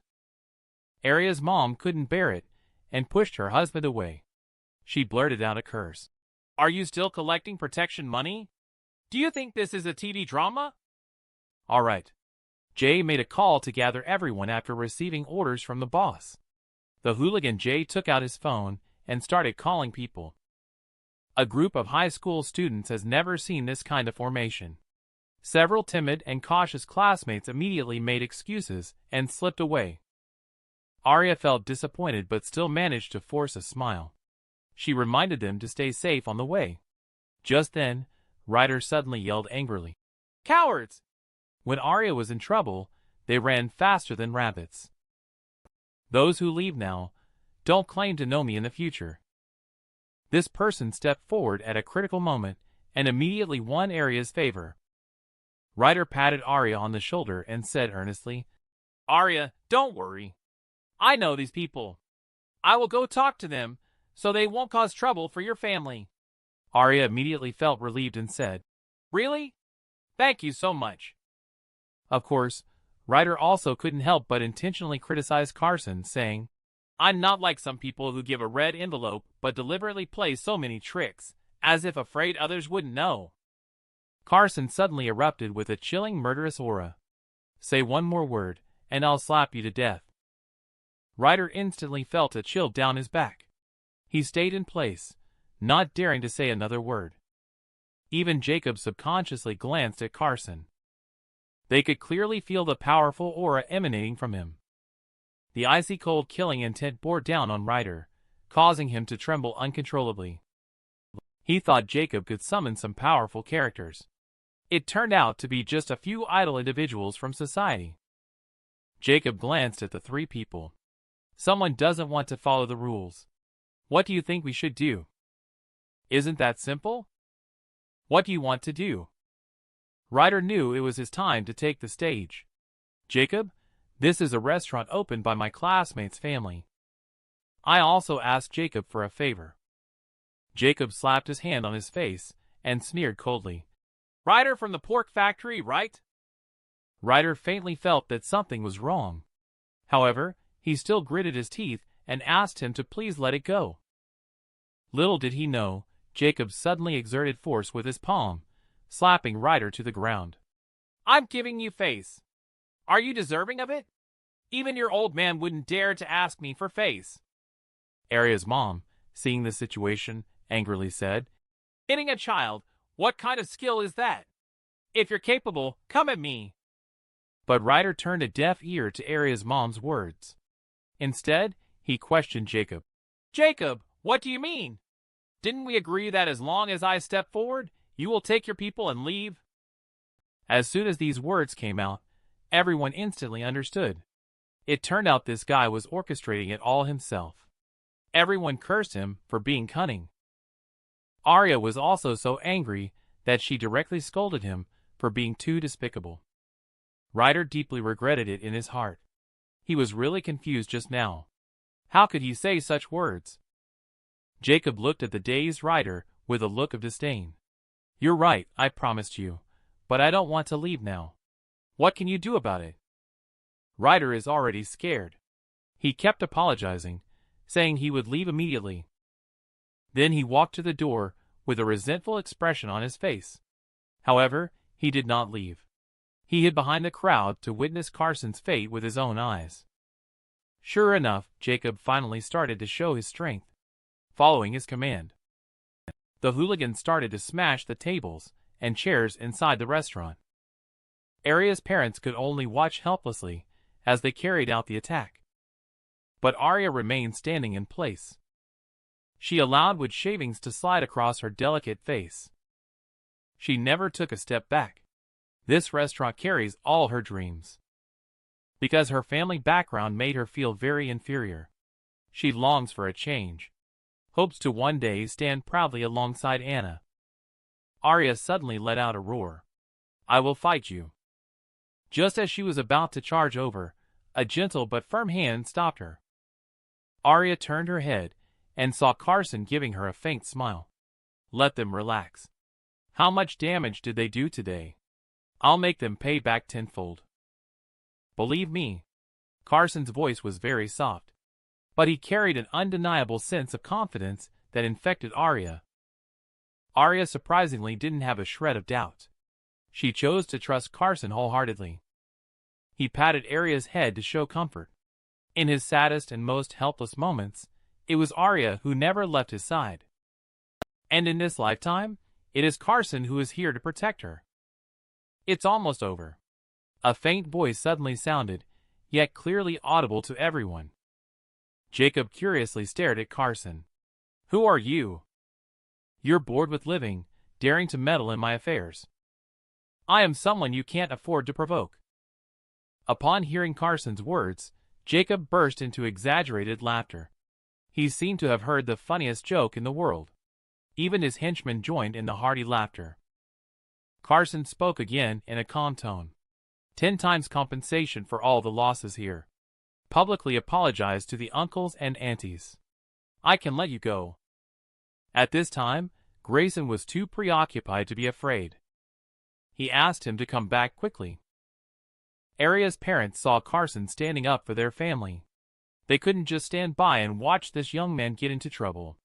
A: Arya's mom couldn't bear it and pushed her husband away. She blurted out a curse. Are you still collecting protection money? Do you think this is a TV drama? All right. Jay made a call to gather everyone after receiving orders from the boss. The hooligan Jay took out his phone and started calling people. A group of high school students has never seen this kind of formation. Several timid and cautious classmates immediately made excuses and slipped away. Arya felt disappointed but still managed to force a smile. She reminded them to stay safe on the way. Just then, Ryder suddenly yelled angrily, Cowards! When Arya was in trouble, they ran faster than rabbits. Those who leave now don't claim to know me in the future. This person stepped forward at a critical moment and immediately won Arya's favor. Ryder patted Arya on the shoulder and said earnestly, Arya, don't worry. I know these people. I will go talk to them so they won't cause trouble for your family. Arya immediately felt relieved and said, Really? Thank you so much. Of course, Ryder also couldn't help but intentionally criticize Carson, saying, I'm not like some people who give a red envelope but deliberately play so many tricks, as if afraid others wouldn't know. Carson suddenly erupted with a chilling murderous aura. Say one more word, and I'll slap you to death. Ryder instantly felt a chill down his back. He stayed in place, not daring to say another word. Even Jacob subconsciously glanced at Carson. They could clearly feel the powerful aura emanating from him. The icy-cold killing intent bore down on Ryder, causing him to tremble uncontrollably. He thought Jacob could summon some powerful characters. It turned out to be just a few idle individuals from society. Jacob glanced at the three people. Someone doesn't want to follow the rules. What do you think we should do? Isn't that simple? What do you want to do? Ryder knew it was his time to take the stage. Jacob, this is a restaurant opened by my classmate's family. I also asked Jacob for a favor. Jacob slapped his hand on his face and sneered coldly. Ryder from the pork factory, right? Ryder faintly felt that something was wrong. However, he still gritted his teeth and asked him to please let it go. Little did he know, Jacob suddenly exerted force with his palm, slapping Ryder to the ground. I'm giving you face. Are you deserving of it? Even your old man wouldn't dare to ask me for face. Arya's mom, seeing the situation, angrily said, Hitting a child, what kind of skill is that? If you're capable, come at me. But Ryder turned a deaf ear to Arya's mom's words. Instead, he questioned Jacob. Jacob, what do you mean? Didn't we agree that as long as I step forward, you will take your people and leave? As soon as these words came out, everyone instantly understood. It turned out this guy was orchestrating it all himself. Everyone cursed him for being cunning. Arya was also so angry that she directly scolded him for being too despicable. Ryder deeply regretted it in his heart. He was really confused just now. How could he say such words? Jacob looked at the dazed Ryder with a look of disdain. You're right, I promised you, but I don't want to leave now. What can you do about it? Ryder is already scared. He kept apologizing, saying he would leave immediately. Then he walked to the door with a resentful expression on his face. However, he did not leave. He hid behind the crowd to witness Carson's fate with his own eyes. Sure enough, Jacob finally started to show his strength. Following his command, the hooligans started to smash the tables and chairs inside the restaurant. Arya's parents could only watch helplessly as they carried out the attack. But Arya remained standing in place. She allowed wood shavings to slide across her delicate face. She never took a step back. This restaurant carries all her dreams. Because her family background made her feel very inferior. She longs for a change. Hopes to one day stand proudly alongside Anna. Arya suddenly let out a roar. I will fight you. Just as she was about to charge over, a gentle but firm hand stopped her. Arya turned her head and saw Carson giving her a faint smile. Let them relax. How much damage did they do today? I'll make them pay back tenfold. Believe me. Carson's voice was very soft, but he carried an undeniable sense of confidence that infected Arya. Arya surprisingly didn't have a shred of doubt. She chose to trust Carson wholeheartedly. He patted Arya's head to show comfort. In his saddest and most helpless moments, it was Arya who never left his side. And in this lifetime, it is Carson who is here to protect her. It's almost over. A faint voice suddenly sounded, yet clearly audible to everyone. Jacob curiously stared at Carson. Who are you? You're bored with living, daring to meddle in my affairs. I am someone you can't afford to provoke. Upon hearing Carson's words, Jacob burst into exaggerated laughter. He seemed to have heard the funniest joke in the world. Even his henchmen joined in the hearty laughter. Carson spoke again in a calm tone. 10 times compensation for all the losses here. Publicly apologize to the uncles and aunties. I can let you go. At this time, Grayson was too preoccupied to be afraid. He asked him to come back quickly. Arya's parents saw Carson standing up for their family. They couldn't just stand by and watch this young man get into trouble.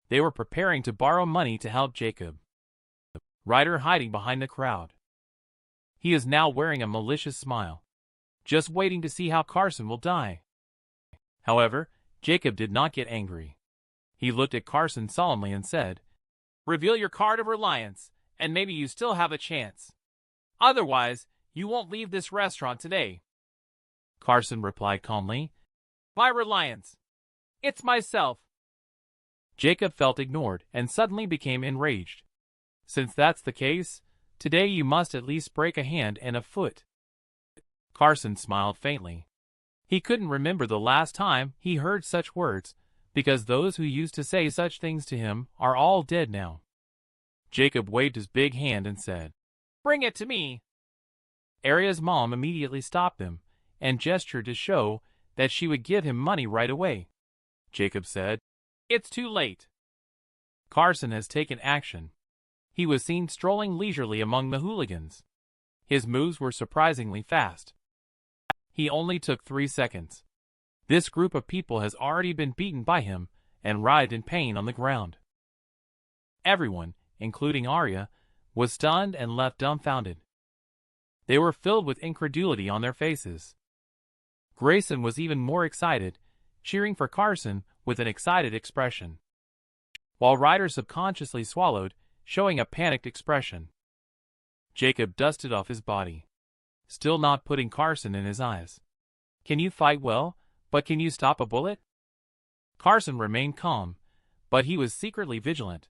A: They were preparing to borrow money to help Jacob. Ryder hiding behind the crowd. He is now wearing a malicious smile, just waiting to see how Carson will die. However, Jacob did not get angry. He looked at Carson solemnly and said, Reveal your card of reliance, and maybe you still have a chance. Otherwise, you won't leave this restaurant today. Carson replied calmly, My reliance. It's myself. Jacob felt ignored and suddenly became enraged. Since that's the case, today you must at least break a hand and a foot. Carson smiled faintly. He couldn't remember the last time he heard such words, because those who used to say such things to him are all dead now. Jacob waved his big hand and said, Bring it to me. Arya's mom immediately stopped them and gestured to show that she would give him money right away. Jacob said, It's too late. Carson has taken action. He was seen strolling leisurely among the hooligans. His moves were surprisingly fast. He only took 3 seconds. This group of people has already been beaten by him and writhed in pain on the ground. Everyone, including Arya, was stunned and left dumbfounded. They were filled with incredulity on their faces. Grayson was even more excited, cheering for Carson with an excited expression, while Ryder subconsciously swallowed, showing a panicked expression. Jacob dusted off his body, still not putting Carson in his eyes. Can you fight well, but can you stop a bullet? Carson remained calm, but he was secretly vigilant.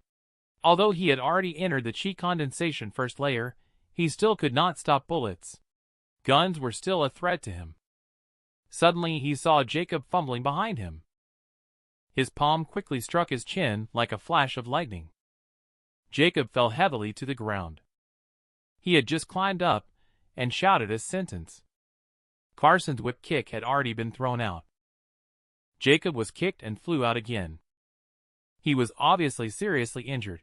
A: Although he had already entered the chi condensation first layer, he still could not stop bullets. Guns were still a threat to him. Suddenly he saw Jacob fumbling behind him. His palm quickly struck his chin like a flash of lightning. Jacob fell heavily to the ground. He had just climbed up and shouted his sentence. Carson's whip kick had already been thrown out. Jacob was kicked and flew out again. He was obviously seriously injured,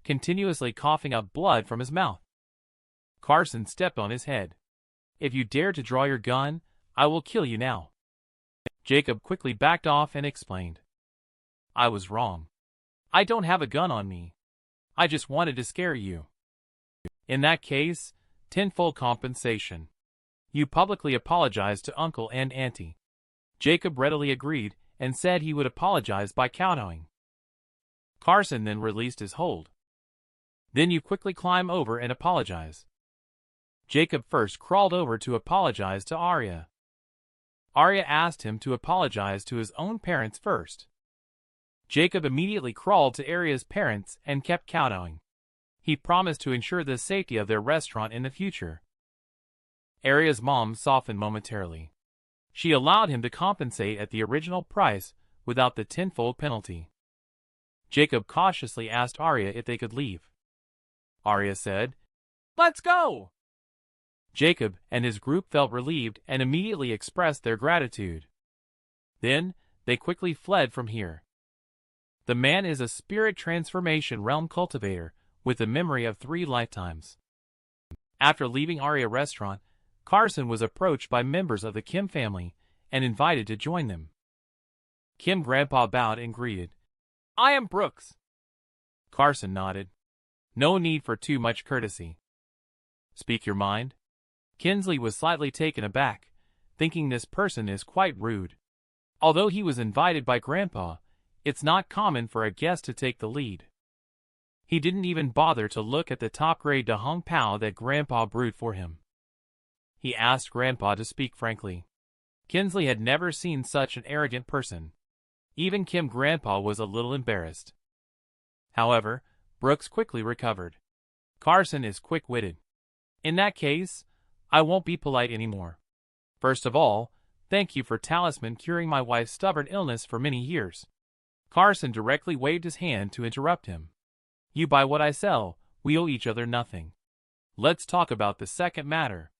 A: continuously coughing up blood from his mouth. Carson stepped on his head. "If you dare to draw your gun, I will kill you now." Jacob quickly backed off and explained. "I was wrong. I don't have a gun on me. I just wanted to scare you." "In that case, tenfold compensation. You publicly apologize to Uncle and Auntie." Jacob readily agreed and said he would apologize by kowtowing. Carson then released his hold. "Then you quickly climb over and apologize." Jacob first crawled over to apologize to Arya. Arya asked him to apologize to his own parents first. Jacob immediately crawled to Arya's parents and kept kowtowing. He promised to ensure the safety of their restaurant in the future. Arya's mom softened momentarily. She allowed him to compensate at the original price without the tenfold penalty. Jacob cautiously asked Arya if they could leave. Arya said, "Let's go!" Jacob and his group felt relieved and immediately expressed their gratitude. Then, they quickly fled from here. The man is a spirit transformation realm cultivator with a memory of 3 lifetimes. After leaving Arya restaurant, Carson was approached by members of the Kim family and invited to join them. Kim grandpa bowed and greeted. "I am Brooks." Carson nodded. No need for too much courtesy. "Speak your mind?" Kinsley was slightly taken aback, thinking this person is quite rude. Although he was invited by Grandpa, it's not common for a guest to take the lead. He didn't even bother to look at the top-grade Da Hong Pao that Grandpa brewed for him. He asked Grandpa to speak frankly. Kinsley had never seen such an arrogant person. Even Kim Grandpa was a little embarrassed. However, Brooks quickly recovered. "Carson is quick-witted. In that case, I won't be polite anymore. First of all, thank you for talisman curing my wife's stubborn illness for many years." Carson directly waved his hand to interrupt him. "You buy what I sell, we owe each other nothing. Let's talk about the second matter.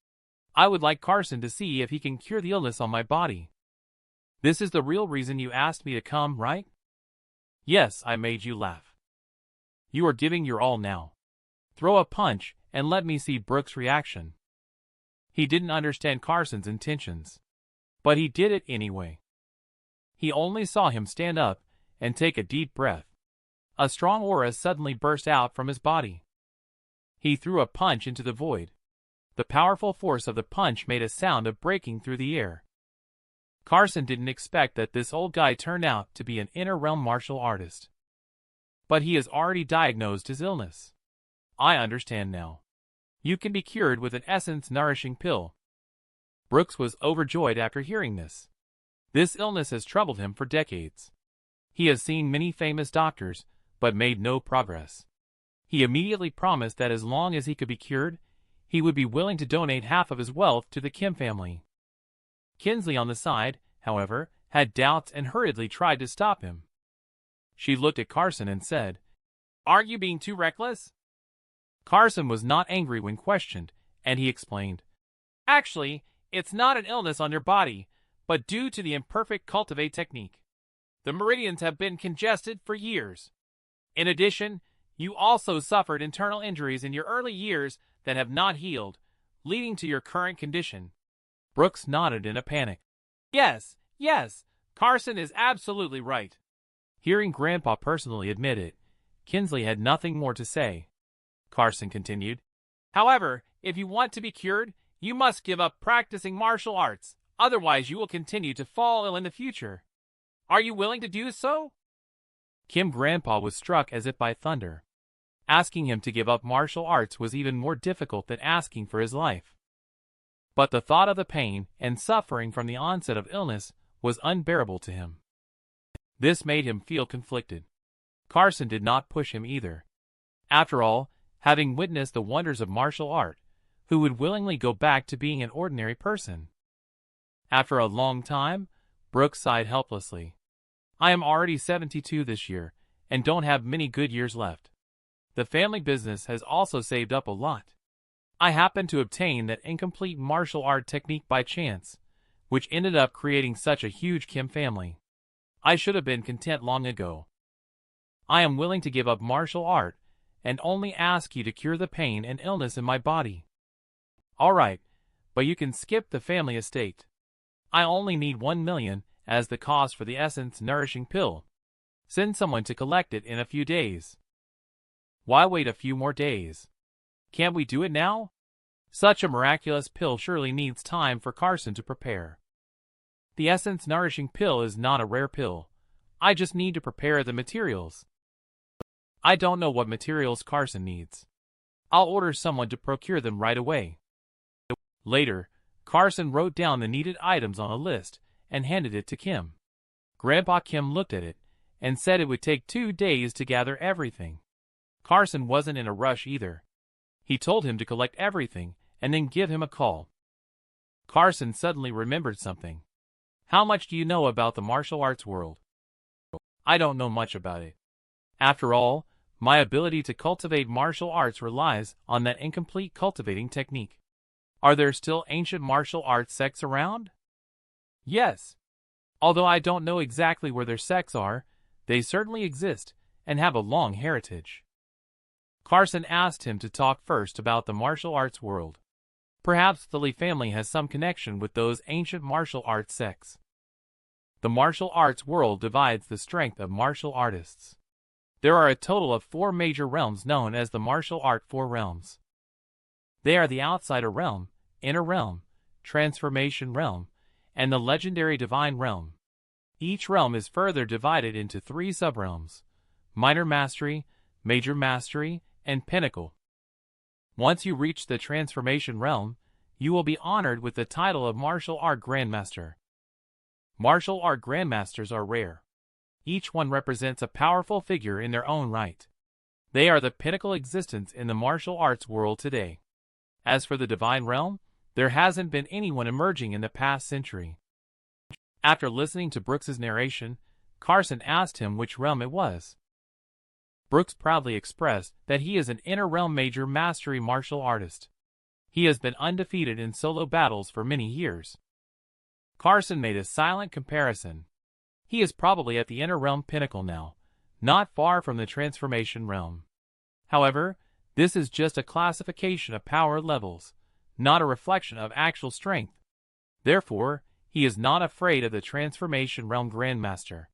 A: I would like Carson to see if he can cure the illness on my body. This is the real reason you asked me to come, right?" "Yes, I made you laugh. You are giving your all now. Throw a punch and let me see Brooks' reaction." He didn't understand Carson's intentions, but he did it anyway. He only saw him stand up and take a deep breath. A strong aura suddenly burst out from his body. He threw a punch into the void. The powerful force of the punch made a sound of breaking through the air. Carson didn't expect that this old guy turned out to be an inner-realm martial artist. But he has already diagnosed his illness. "I understand now. You can be cured with an essence-nourishing pill." Brooks was overjoyed after hearing this. This illness has troubled him for decades. He has seen many famous doctors, but made no progress. He immediately promised that as long as he could be cured, he would be willing to donate half of his wealth to the Kim family. Kinsley on the side, however, had doubts and hurriedly tried to stop him. She looked at Carson and said, "Aren't you being too reckless?" Carson was not angry when questioned, and he explained, "Actually, it's not an illness on your body, but due to the imperfect cultivate technique. The meridians have been congested for years. In addition, you also suffered internal injuries in your early years that have not healed, leading to your current condition." Brooks nodded in a panic. Yes, Carson is absolutely right." Hearing Grandpa personally admit it, Kinsley had nothing more to say. Carson continued, "However, if you want to be cured, you must give up practicing martial arts, otherwise you will continue to fall ill in the future. Are you willing to do so?" Kim Grandpa was struck as if by thunder. Asking him to give up martial arts was even more difficult than asking for his life. But the thought of the pain and suffering from the onset of illness was unbearable to him. This made him feel conflicted. Carson did not push him either. After all, having witnessed the wonders of martial art, who would willingly go back to being an ordinary person? After a long time, Brooks sighed helplessly. I am already 72 this year, and don't have many good years left. The family business has also saved up a lot. I happened to obtain that incomplete martial art technique by chance, which ended up creating such a huge Kim family. I should have been content long ago. I am willing to give up martial art, and only ask you to cure the pain and illness in my body. All right, but you can skip the family estate. I only need 1 million as the cost for the essence nourishing pill. Send someone to collect it in a few days. Why wait a few more days? Can't we do it now? Such a miraculous pill surely needs time for Carson to prepare. The essence nourishing pill is not a rare pill. I just need to prepare the materials. I don't know what materials Carson needs. I'll order someone to procure them right away. Later, Carson wrote down the needed items on a list and handed it to Kim. Grandpa Kim looked at it and said it would take 2 days to gather everything. Carson wasn't in a rush either. He told him to collect everything and then give him a call. Carson suddenly remembered something. How much do you know about the martial arts world? I don't know much about it. After all, my ability to cultivate martial arts relies on that incomplete cultivating technique. Are there still ancient martial arts sects around? Yes. Although I don't know exactly where their sects are, they certainly exist and have a long heritage. Carson asked him to talk first about the martial arts world. Perhaps the Lee family has some connection with those ancient martial arts sects. The martial arts world divides the strength of martial artists. There are a total of 4 major realms known as the martial art 4 realms. They are the outsider realm, inner realm, transformation realm, and the legendary divine realm. Each realm is further divided into 3 subrealms: minor mastery, major mastery, and pinnacle. Once you reach the transformation realm, you will be honored with the title of martial art grandmaster. Martial art grandmasters are rare. Each one represents a powerful figure in their own right. They are the pinnacle existence in the martial arts world today. As for the divine realm, there hasn't been anyone emerging in the past century. After listening to Brooks's narration, Carson asked him which realm it was. Brooks proudly expressed that he is an inner realm major mastery martial artist. He has been undefeated in solo battles for many years. Carson made a silent comparison. He is probably at the inner realm pinnacle now, not far from the transformation realm. However, this is just a classification of power levels, not a reflection of actual strength. Therefore, he is not afraid of the transformation realm grandmaster.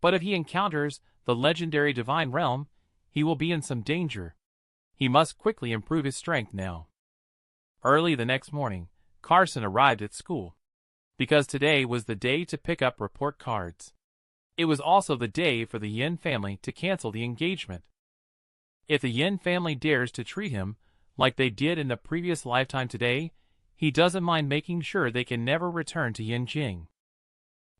A: But if he encounters the legendary divine realm, he will be in some danger. He must quickly improve his strength now. Early the next morning, Carson arrived at school. Because today was the day to pick up report cards. It was also the day for the Yin family to cancel the engagement. If the Yin family dares to treat him like they did in the previous lifetime today, he doesn't mind making sure they can never return to Yinjing.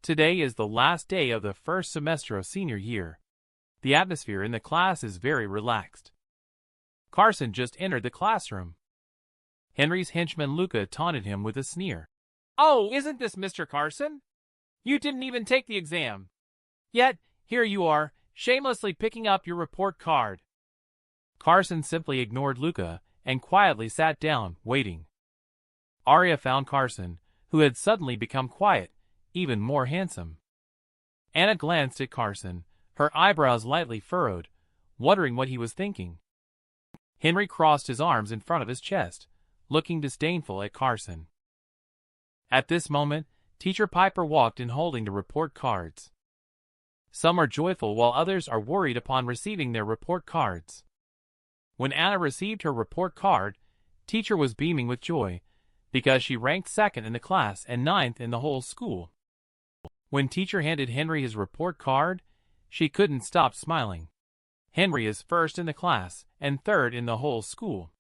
A: Today is the last day of the first semester of senior year. The atmosphere in the class is very relaxed. Carson just entered the classroom. Henry's henchman Luca taunted him with a sneer. "Oh, isn't this Mr. Carson? You didn't even take the exam. Yet, here you are, shamelessly picking up your report card." Carson simply ignored Luca and quietly sat down, waiting. Arya found Carson, who had suddenly become quiet, even more handsome. Anna glanced at Carson, her eyebrows lightly furrowed, wondering what he was thinking. Henry crossed his arms in front of his chest, looking disdainful at Carson. At this moment, Teacher Piper walked in holding the report cards. Some are joyful while others are worried upon receiving their report cards. When Anna received her report card, Teacher was beaming with joy, because she ranked 2nd in the class and 9th in the whole school. When Teacher handed Henry his report card, she couldn't stop smiling. Henry is 1st in the class and 3rd in the whole school.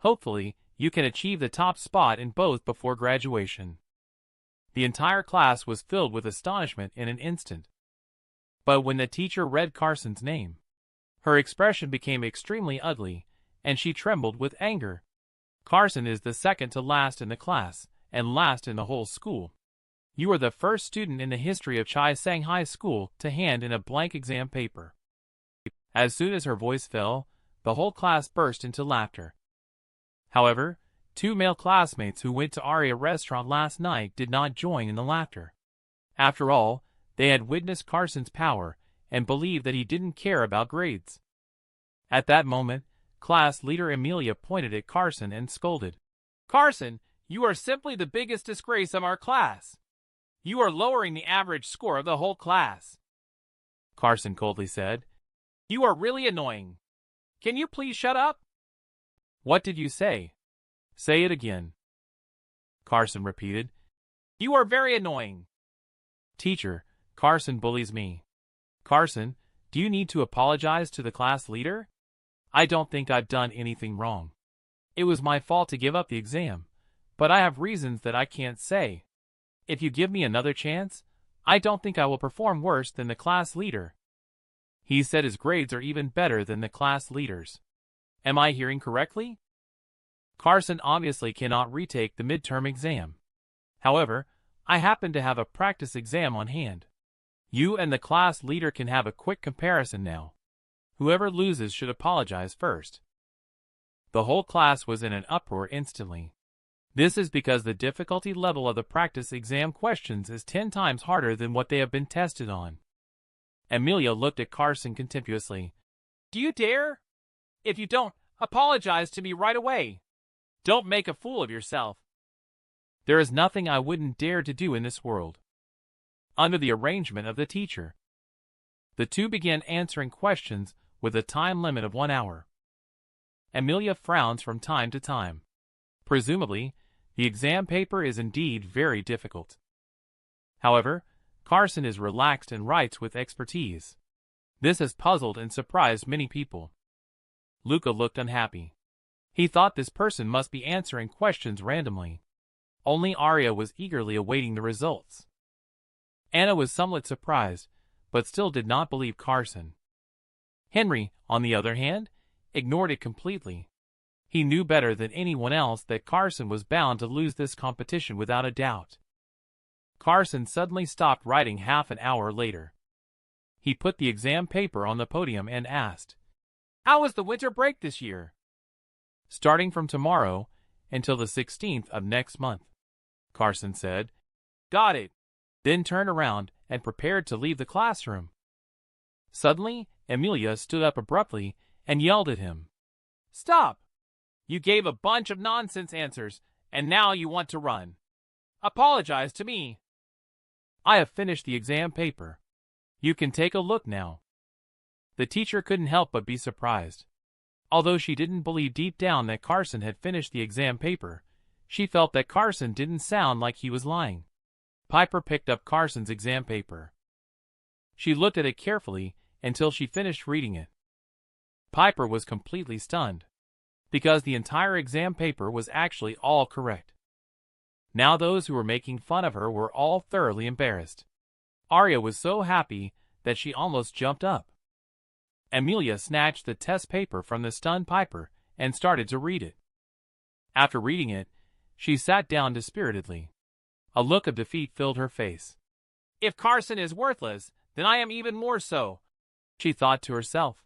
A: Hopefully, you can achieve the top spot in both before graduation. The entire class was filled with astonishment in an instant. But when the teacher read Carson's name, her expression became extremely ugly, and she trembled with anger. Carson is the second to last in the class, and last in the whole school. You are the first student in the history of Chaisang High School to hand in a blank exam paper. As soon as her voice fell, the whole class burst into laughter. However, 2 male classmates who went to Aria restaurant last night did not join in the laughter. After all, they had witnessed Carson's power and believed that he didn't care about grades. At that moment, class leader Amelia pointed at Carson and scolded. "Carson, you are simply the biggest disgrace of our class. You are lowering the average score of the whole class." Carson coldly said, "You are really annoying. Can you please shut up?" "What did you say? Say it again." Carson repeated. "You are very annoying." "Teacher, Carson bullies me." "Carson, do you need to apologize to the class leader?" "I don't think I've done anything wrong. It was my fault to give up the exam, but I have reasons that I can't say. If you give me another chance, I don't think I will perform worse than the class leader." He said his grades are even better than the class leader's. Am I hearing correctly? Carson obviously cannot retake the midterm exam. However, I happen to have a practice exam on hand. You and the class leader can have a quick comparison now. Whoever loses should apologize first. The whole class was in an uproar instantly. This is because the difficulty level of the practice exam questions is 10 times harder than what they have been tested on. Amelia looked at Carson contemptuously. "Do you dare? If you don't, apologize to me right away. Don't make a fool of yourself." "There is nothing I wouldn't dare to do in this world." Under the arrangement of the teacher, the two began answering questions with a time limit of 1 hour. Amelia frowns from time to time. Presumably, the exam paper is indeed very difficult. However, Carson is relaxed and writes with expertise. This has puzzled and surprised many people. Luca looked unhappy. He thought this person must be answering questions randomly. Only Arya was eagerly awaiting the results. Anna was somewhat surprised, but still did not believe Carson. Henry, on the other hand, ignored it completely. He knew better than anyone else that Carson was bound to lose this competition without a doubt. Carson suddenly stopped writing half an hour later. He put the exam paper on the podium and asked, "How was the winter break this year?" "Starting from tomorrow until the 16th of next month," Carson said. "Got it," then turned around and prepared to leave the classroom. Suddenly, Amelia stood up abruptly and yelled at him. "Stop! You gave a bunch of nonsense answers, and now you want to run. Apologize to me." "I have finished the exam paper. You can take a look now." The teacher couldn't help but be surprised. Although she didn't believe deep down that Carson had finished the exam paper, she felt that Carson didn't sound like he was lying. Piper picked up Carson's exam paper. She looked at it carefully until she finished reading it. Piper was completely stunned, because the entire exam paper was actually all correct. Now those who were making fun of her were all thoroughly embarrassed. Arya was so happy that she almost jumped up. Amelia snatched the test paper from the stunned Piper and started to read it. After reading it, she sat down dispiritedly. A look of defeat filled her face. "If Carson is worthless, then I am even more so," she thought to herself.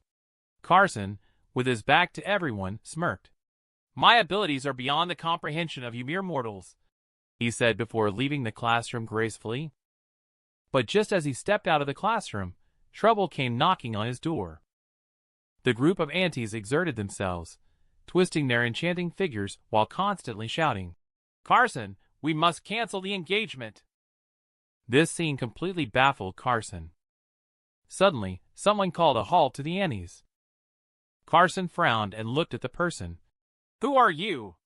A: Carson, with his back to everyone, smirked. "My abilities are beyond the comprehension of you mere mortals," he said before leaving the classroom gracefully. But just as he stepped out of the classroom, trouble came knocking on his door. The group of aunties exerted themselves, twisting their enchanting figures while constantly shouting, "Carson, we must cancel the engagement." This scene completely baffled Carson. Suddenly, someone called a halt to the aunties. Carson frowned and looked at the person. "Who are you?"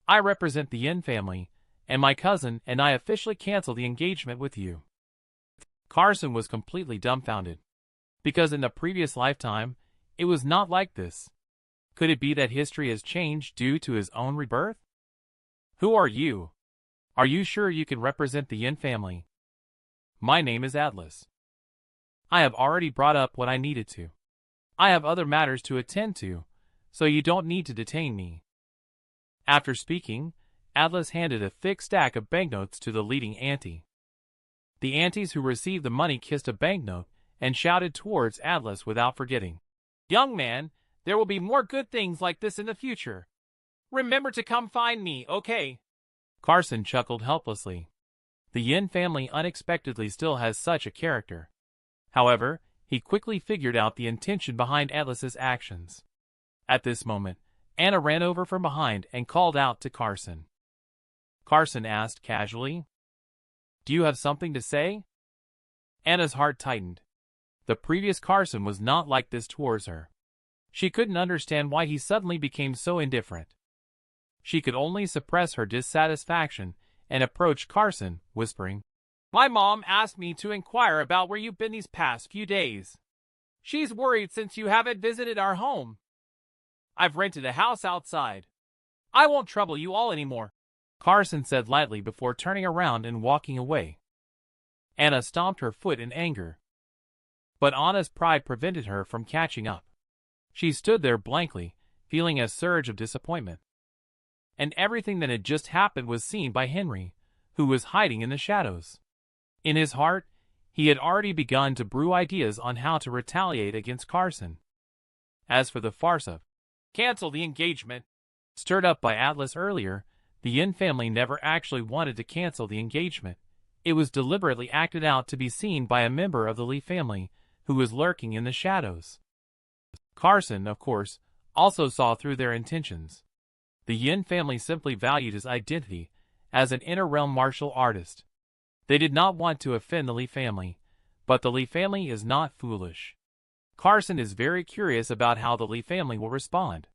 A: "I represent the Yin family, and my cousin and I officially cancel the engagement with you." Carson was completely dumbfounded, because in the previous lifetime, it was not like this. Could it be that history has changed due to his own rebirth? "Who are you? Are you sure you can represent the Yin family?" "My name is Atlas." I have already brought up what I needed to. I have other matters to attend to, so you don't need to detain me." After speaking, Atlas handed a thick stack of banknotes to the leading auntie. The aunties who received the money kissed a banknote and shouted towards Atlas without forgetting, "Young man, there will be more good things like this in the future. Remember to come find me, okay?" Carson chuckled helplessly. The Yin family unexpectedly still has such a character. However, he quickly figured out the intention behind Atlas's actions. At this moment, Anna ran over from behind and called out to Carson. Carson asked casually, "Do you have something to say?" Anna's heart tightened. The previous Carson was not like this towards her. She couldn't understand why he suddenly became so indifferent. She could only suppress her dissatisfaction and approach Carson, whispering, "My mom asked me to inquire about where you've been these past few days. She's worried since you haven't visited our home. I've rented a house outside. I won't trouble you all anymore," Carson said lightly before turning around and walking away. Anna stomped her foot in anger. But Anna's pride prevented her from catching up. She stood there blankly, feeling a surge of disappointment. And everything that had just happened was seen by Henry, who was hiding in the shadows. In his heart, he had already begun to brew ideas on how to retaliate against Carson. As for the farce of "cancel the engagement," stirred up by Atlas earlier, the Yin family never actually wanted to cancel the engagement. It was deliberately acted out to be seen by a member of the Lee family who was lurking in the shadows. Carson, of course, also saw through their intentions. The Yin family simply valued his identity as an inner-realm martial artist. They did not want to offend the Lee family, but the Lee family is not foolish. Carson is very curious about how the Lee family will respond.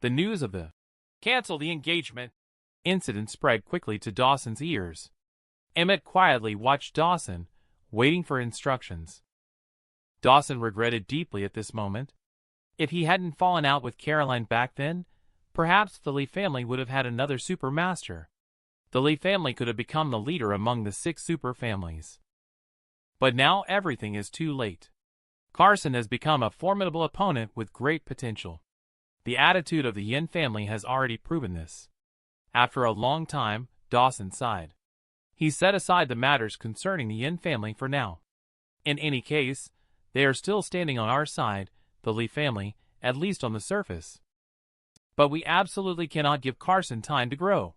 A: The news of the "cancel the engagement" incident spread quickly to Dawson's ears. Emmett quietly watched Dawson, waiting for instructions. Dawson regretted deeply at this moment. If he hadn't fallen out with Caroline back then, perhaps the Lee family would have had another super master. The Lee family could have become the leader among the 6 super families. But now everything is too late. Carson has become a formidable opponent with great potential. The attitude of the Yin family has already proven this. After a long time, Dawson sighed. He set aside the matters concerning the Yin family for now. In any case, they are still standing on our side, the Lee family, at least on the surface. But we absolutely cannot give Carson time to grow.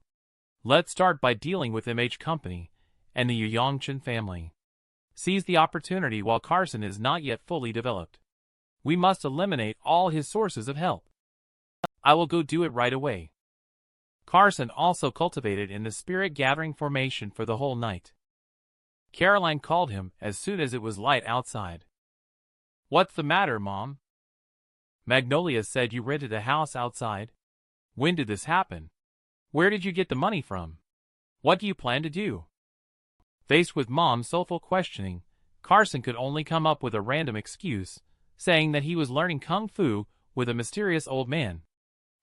A: Let's start by dealing with MH Company and the Yongchen family. Seize the opportunity while Carson is not yet fully developed. We must eliminate all his sources of help. I will go do it right away. Carson also cultivated in the spirit-gathering formation for the whole night. Caroline called him as soon as it was light outside. "What's the matter, Mom?" "Magnolia said you rented a house outside. When did this happen? Where did you get the money from? What do you plan to do?" Faced with Mom's soulful questioning, Carson could only come up with a random excuse, saying that he was learning kung fu with a mysterious old man.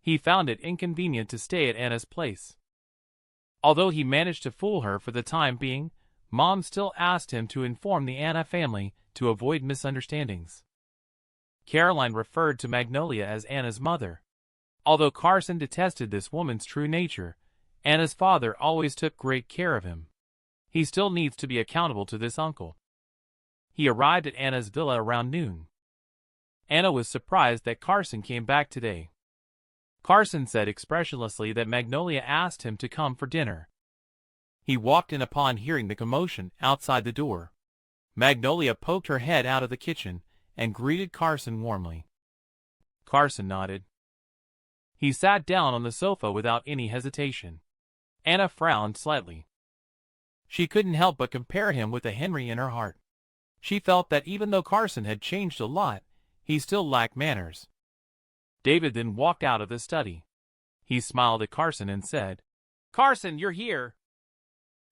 A: He found it inconvenient to stay at Anna's place. Although he managed to fool her for the time being, Mom still asked him to inform the Anna family to avoid misunderstandings. Caroline referred to Magnolia as Anna's mother. Although Carson detested this woman's true nature, Anna's father always took great care of him. He still needs to be accountable to this uncle. He arrived at Anna's villa around noon. Anna was surprised that Carson came back today. Carson said expressionlessly that Magnolia asked him to come for dinner. He walked in upon hearing the commotion outside the door. Magnolia poked her head out of the kitchen and greeted Carson warmly. Carson nodded. He sat down on the sofa without any hesitation. Anna frowned slightly. She couldn't help but compare him with the Henry in her heart. She felt that even though Carson had changed a lot, he still lacked manners. David then walked out of the study. He smiled at Carson and said, "Carson, you're here."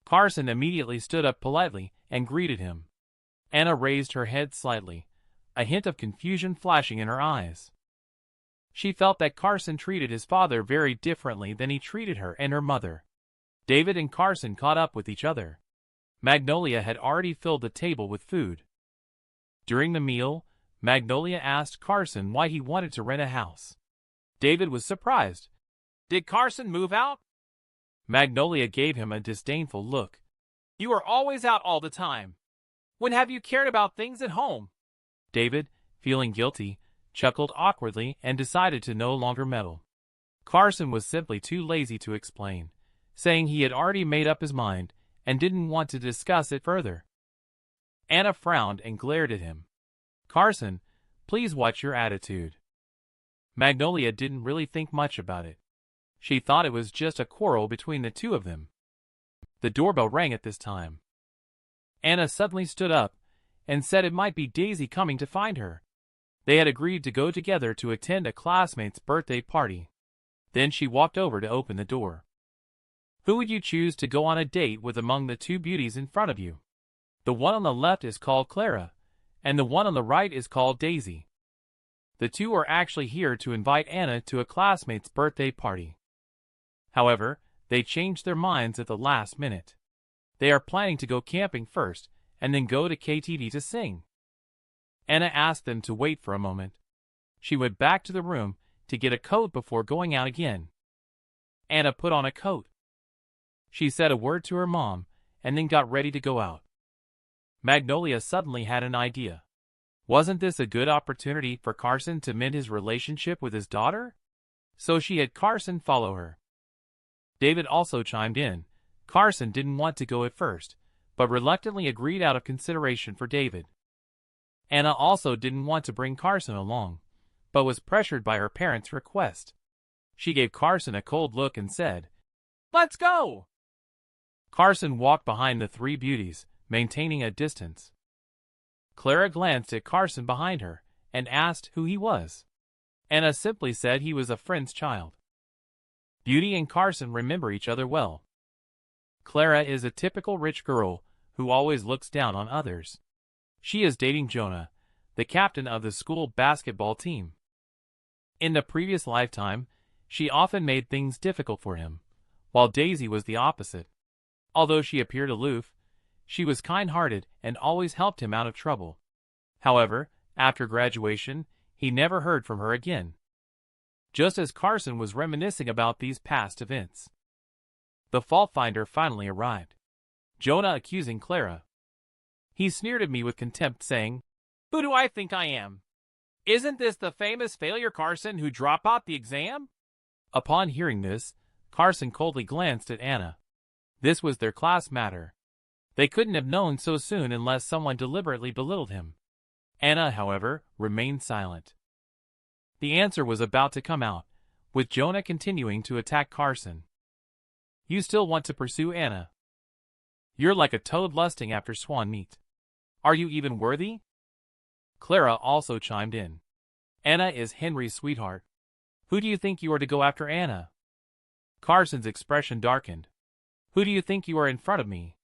A: Carson immediately stood up politely and greeted him. Anna raised her head slightly, a hint of confusion flashing in her eyes. She felt that Carson treated his father very differently than he treated her and her mother. David and Carson caught up with each other. Magnolia had already filled the table with food. During the meal, Magnolia asked Carson why he wanted to rent a house. David was surprised. "Did Carson move out?" Magnolia gave him a disdainful look. "You are always out all the time. When have you cared about things at home?" David, feeling guilty, chuckled awkwardly and decided to no longer meddle. Carson was simply too lazy to explain, saying he had already made up his mind and didn't want to discuss it further. Anna frowned and glared at him. "Carson, please watch your attitude." Magnolia didn't really think much about it. She thought it was just a quarrel between the two of them. The doorbell rang at this time. Anna suddenly stood up and said it might be Daisy coming to find her. They had agreed to go together to attend a classmate's birthday party. Then she walked over to open the door. "Who would you choose to go on a date with among the two beauties in front of you? The one on the left is called Clara, and the one on the right is called Daisy. The two are actually here to invite Anna to a classmate's birthday party. However, they changed their minds at the last minute. They are planning to go camping first, and then go to KTV to sing." Anna asked them to wait for a moment. She went back to the room to get a coat before going out again. Anna put on a coat. She said a word to her mom, and then got ready to go out. Magnolia suddenly had an idea. Wasn't this a good opportunity for Carson to mend his relationship with his daughter? So she had Carson follow her. David also chimed in. Carson didn't want to go at first, but reluctantly agreed out of consideration for David. Anna also didn't want to bring Carson along, but was pressured by her parents' request. She gave Carson a cold look and said, "Let's go!" Carson walked behind the three beauties, maintaining a distance. Clara glanced at Carson behind her and asked who he was. Anna simply said he was a friend's child. Beauty and Carson remember each other well. Clara is a typical rich girl who always looks down on others. She is dating Jonah, the captain of the school basketball team. In the previous lifetime, she often made things difficult for him, while Daisy was the opposite. Although she appeared aloof, she was kind-hearted and always helped him out of trouble. However, after graduation, he never heard from her again. Just as Carson was reminiscing about these past events, the fault finder finally arrived. Jonah accusing Clara. He sneered at me with contempt, saying, "Who do I think I am? Isn't this the famous failure Carson who dropped out the exam?" Upon hearing this, Carson coldly glanced at Anna. This was their class matter. They couldn't have known so soon unless someone deliberately belittled him. Anna, however, remained silent. The answer was about to come out, with Jonah continuing to attack Carson. "You still want to pursue Anna? You're like a toad lusting after swan meat. Are you even worthy?" Clara also chimed in. "Anna is Henry's sweetheart. Who do you think you are to go after Anna?" Carson's expression darkened. "Who do you think you are in front of me?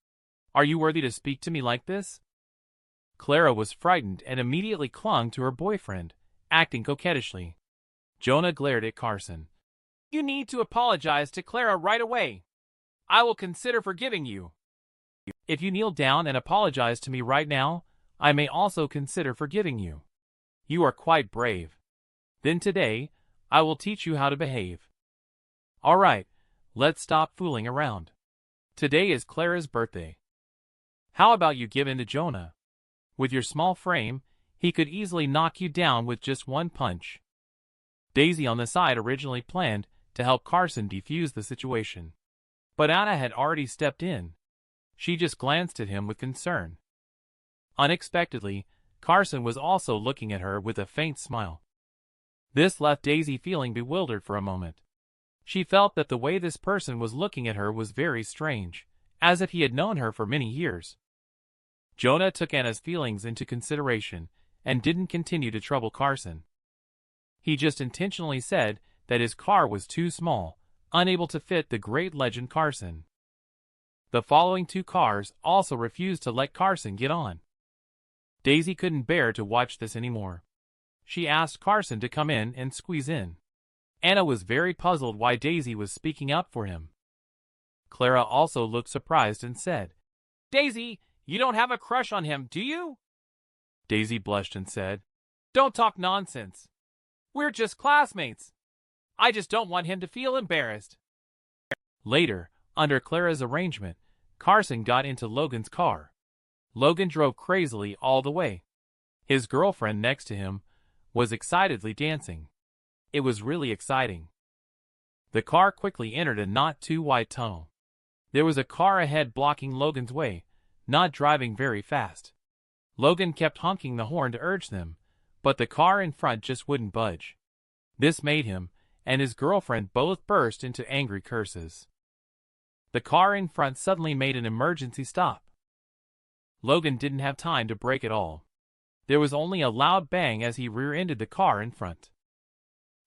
A: Are you worthy to speak to me like this?" Clara was frightened and immediately clung to her boyfriend, acting coquettishly. Jonah glared at Carson. "You need to apologize to Clara right away. I will consider forgiving you. If you kneel down and apologize to me right now, I may also consider forgiving you. You are quite brave. Then today, I will teach you how to behave. All right, let's stop fooling around. Today is Clara's birthday. How about you give in to Jonah? With your small frame, he could easily knock you down with just one punch." Daisy on the side originally planned to help Carson defuse the situation, but Anna had already stepped in. She just glanced at him with concern. Unexpectedly, Carson was also looking at her with a faint smile. This left Daisy feeling bewildered for a moment. She felt that the way this person was looking at her was very strange, as if he had known her for many years. Jonah took Anna's feelings into consideration and didn't continue to trouble Carson. He just intentionally said that his car was too small, unable to fit the great legend Carson. The following two cars also refused to let Carson get on. Daisy couldn't bear to watch this anymore. She asked Carson to come in and squeeze in. Anna was very puzzled why Daisy was speaking up for him. Clara also looked surprised and said, "Daisy, you don't have a crush on him, do you?" Daisy blushed and said, "Don't talk nonsense. We're just classmates. I just don't want him to feel embarrassed." Later, under Clara's arrangement, Carson got into Logan's car. Logan drove crazily all the way. His girlfriend next to him was excitedly dancing. It was really exciting. The car quickly entered a not-too-wide tunnel. There was a car ahead blocking Logan's way, not driving very fast. Logan kept honking the horn to urge them, but the car in front just wouldn't budge. This made him and his girlfriend both burst into angry curses. The car in front suddenly made an emergency stop. Logan didn't have time to brake at all. There was only a loud bang as he rear-ended the car in front.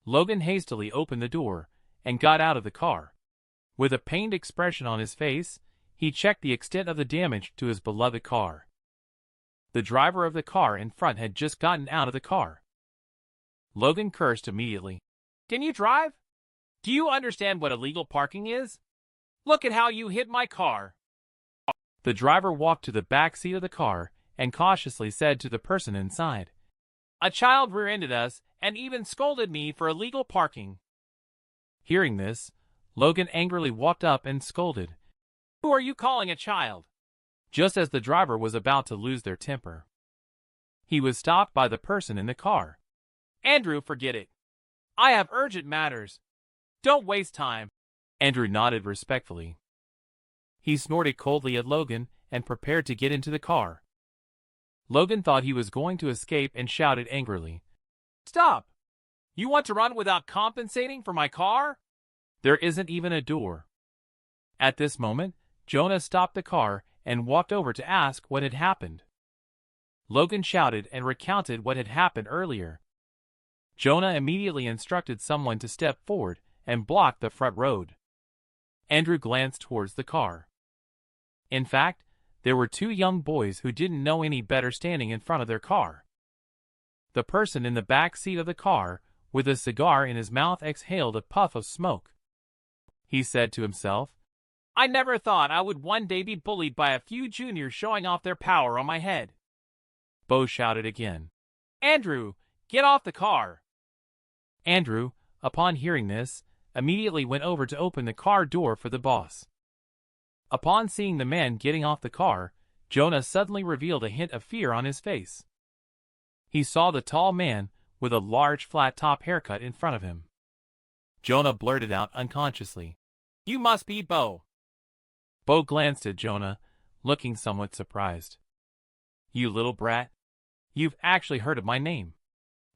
A: Logan hastily opened the door and got out of the car. With a pained expression on his face, he checked the extent of the damage to his beloved car. The driver of the car in front had just gotten out of the car. Logan cursed immediately. "Can you drive? Do you understand what illegal parking is? Look at how you hit my car." The driver walked to the back seat of the car and cautiously said to the person inside, "A child rear-ended us and even scolded me for illegal parking." Hearing this, Logan angrily walked up and scolded, "Who are you calling a child?" Just as the driver was about to lose their temper, he was stopped by the person in the car. "Andrew, forget it. I have urgent matters. Don't waste time." Andrew nodded respectfully. He snorted coldly at Logan and prepared to get into the car. Logan thought he was going to escape and shouted angrily, "Stop! You want to run without compensating for my car? There isn't even a door." At this moment, Jonah stopped the car and walked over to ask what had happened. Logan shouted and recounted what had happened earlier. Jonah immediately instructed someone to step forward and block the front road. Andrew glanced towards the car. In fact, there were two young boys who didn't know any better standing in front of their car. The person in the back seat of the car, with a cigar in his mouth, exhaled a puff of smoke. He said to himself, "I never thought I would one day be bullied by a few juniors showing off their power on my head." Bo shouted again, "Andrew, get off the car." Andrew, upon hearing this, immediately went over to open the car door for the boss. Upon seeing the man getting off the car, Jonah suddenly revealed a hint of fear on his face. He saw the tall man with a large flat-top haircut in front of him. Jonah blurted out unconsciously, "You must be Bo." Bo glanced at Jonah, looking somewhat surprised. "You little brat. You've actually heard of my name.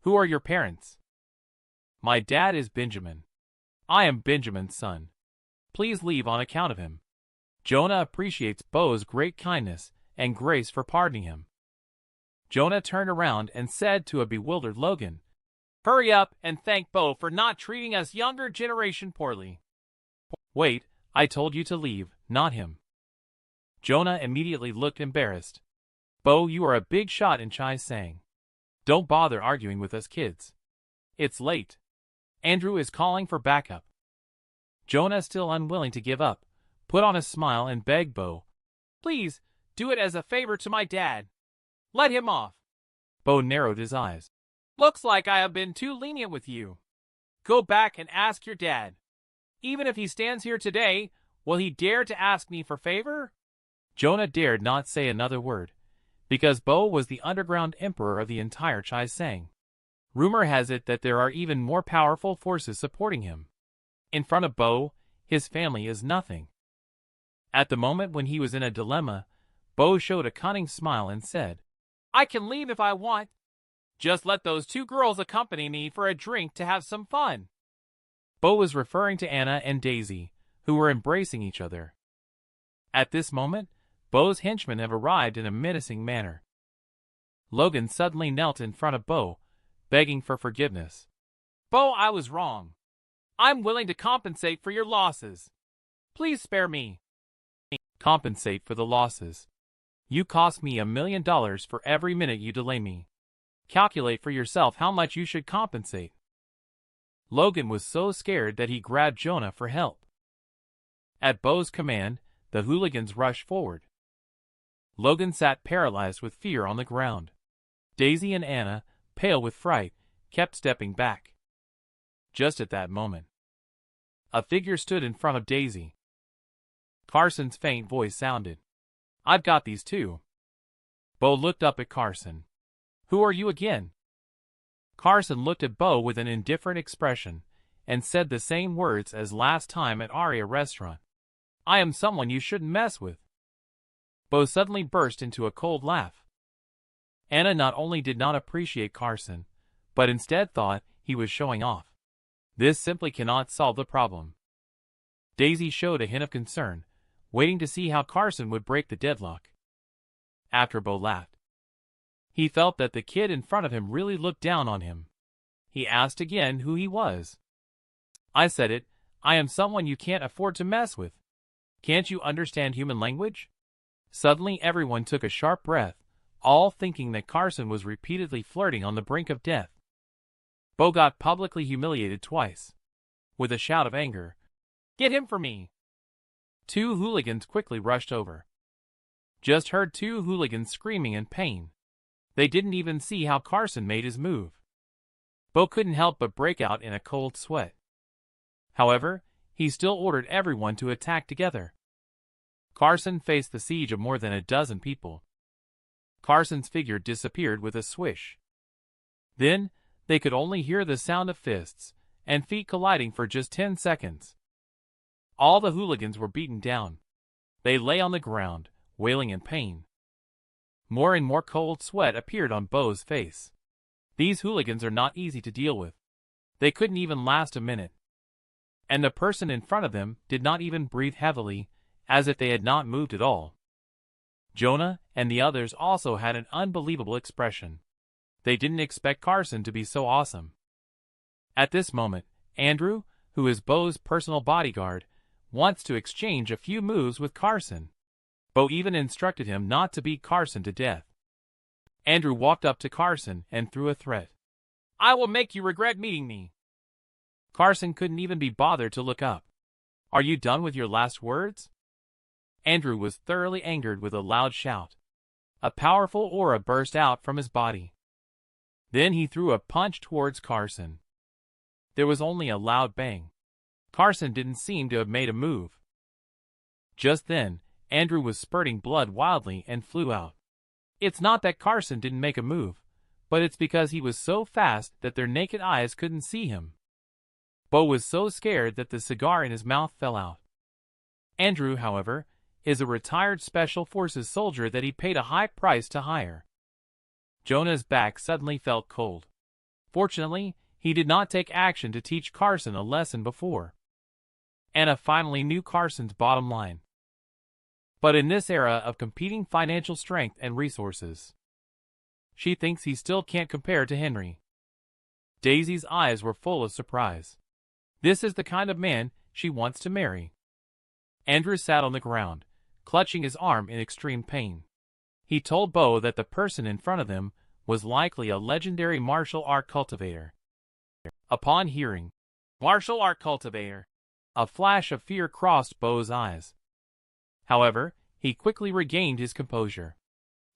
A: Who are your parents?" "My dad is Benjamin. I am Benjamin's son. Please leave on account of him." Jonah appreciates Bo's great kindness and grace for pardoning him. Jonah turned around and said to a bewildered Logan, "Hurry up and thank Bo for not treating us younger generation poorly." "Wait, I told you to leave, not him." Jonah immediately looked embarrassed. "Bo, you are a big shot in Chai Sang. Don't bother arguing with us kids. It's late. Andrew is calling for backup." Jonah, still unwilling to give up, put on a smile and begged Bo, "Please, do it as a favor to my dad. Let him off." Bo narrowed his eyes. "Looks like I have been too lenient with you. Go back and ask your dad. Even if he stands here today, will he dare to ask me for favor?" Jonah dared not say another word, because Bo was the underground emperor of the entire Chai Sang. Rumor has it that there are even more powerful forces supporting him. In front of Bo, his family is nothing. At the moment when he was in a dilemma, Bo showed a cunning smile and said, "I can leave if I want. Just let those two girls accompany me for a drink to have some fun." Bo was referring to Anna and Daisy, who were embracing each other. At this moment, Bo's henchmen have arrived in a menacing manner. Logan suddenly knelt in front of Bo, begging for forgiveness. "Bo, I was wrong. I'm willing to compensate for your losses. Please spare me." "Compensate for the losses? You cost me $1 million for every minute you delay me. Calculate for yourself how much you should compensate." Logan was so scared that he grabbed Jonah for help. At Bo's command, the hooligans rushed forward. Logan sat paralyzed with fear on the ground. Daisy and Anna, pale with fright, kept stepping back. Just at that moment, a figure stood in front of Daisy. Carson's faint voice sounded. "I've got these too." Bo looked up at Carson. "Who are you again?" Carson looked at Bo with an indifferent expression, and said the same words as last time at Aria restaurant. "I am someone you shouldn't mess with." Bo suddenly burst into a cold laugh. Anna not only did not appreciate Carson, but instead thought he was showing off. This simply cannot solve the problem. Daisy showed a hint of concern, waiting to see how Carson would break the deadlock. After Bo laughed, he felt that the kid in front of him really looked down on him. He asked again who he was. "I said it, I am someone you can't afford to mess with. Can't you understand human language?" Suddenly everyone took a sharp breath, all thinking that Carson was repeatedly flirting on the brink of death. Bo got publicly humiliated twice. With a shout of anger, "Get him for me!" Two hooligans quickly rushed over. Just heard two hooligans screaming in pain. They didn't even see how Carson made his move. Bo couldn't help but break out in a cold sweat. However, he still ordered everyone to attack together. Carson faced the siege of more than a dozen people. Carson's figure disappeared with a swish. Then, they could only hear the sound of fists and feet colliding for just 10 seconds. All the hooligans were beaten down. They lay on the ground, wailing in pain. More and more cold sweat appeared on Bo's face. These hooligans are not easy to deal with. They couldn't even last a minute. And the person in front of them did not even breathe heavily, as if they had not moved at all. Jonah and the others also had an unbelievable expression. They didn't expect Carson to be so awesome. At this moment, Andrew, who is Bo's personal bodyguard, wants to exchange a few moves with Carson. Bo even instructed him not to beat Carson to death. Andrew walked up to Carson and threw a threat. "I will make you regret meeting me." Carson couldn't even be bothered to look up. "Are you done with your last words?" Andrew was thoroughly angered with a loud shout. A powerful aura burst out from his body. Then he threw a punch towards Carson. There was only a loud bang. Carson didn't seem to have made a move. Just then, Andrew was spurting blood wildly and flew out. It's not that Carson didn't make a move, but it's because he was so fast that their naked eyes couldn't see him. Bo was so scared that the cigar in his mouth fell out. Andrew, however, is a retired Special Forces soldier that he paid a high price to hire. Jonah's back suddenly felt cold. Fortunately, he did not take action to teach Carson a lesson before. Anna finally knew Carson's bottom line. But in this era of competing financial strength and resources, she thinks he still can't compare to Henry. Daisy's eyes were full of surprise. This is the kind of man she wants to marry. Andrew sat on the ground, clutching his arm in extreme pain. He told Bo that the person in front of them was likely a legendary martial art cultivator. Upon hearing, "martial art cultivator," a flash of fear crossed Bo's eyes. However, he quickly regained his composure.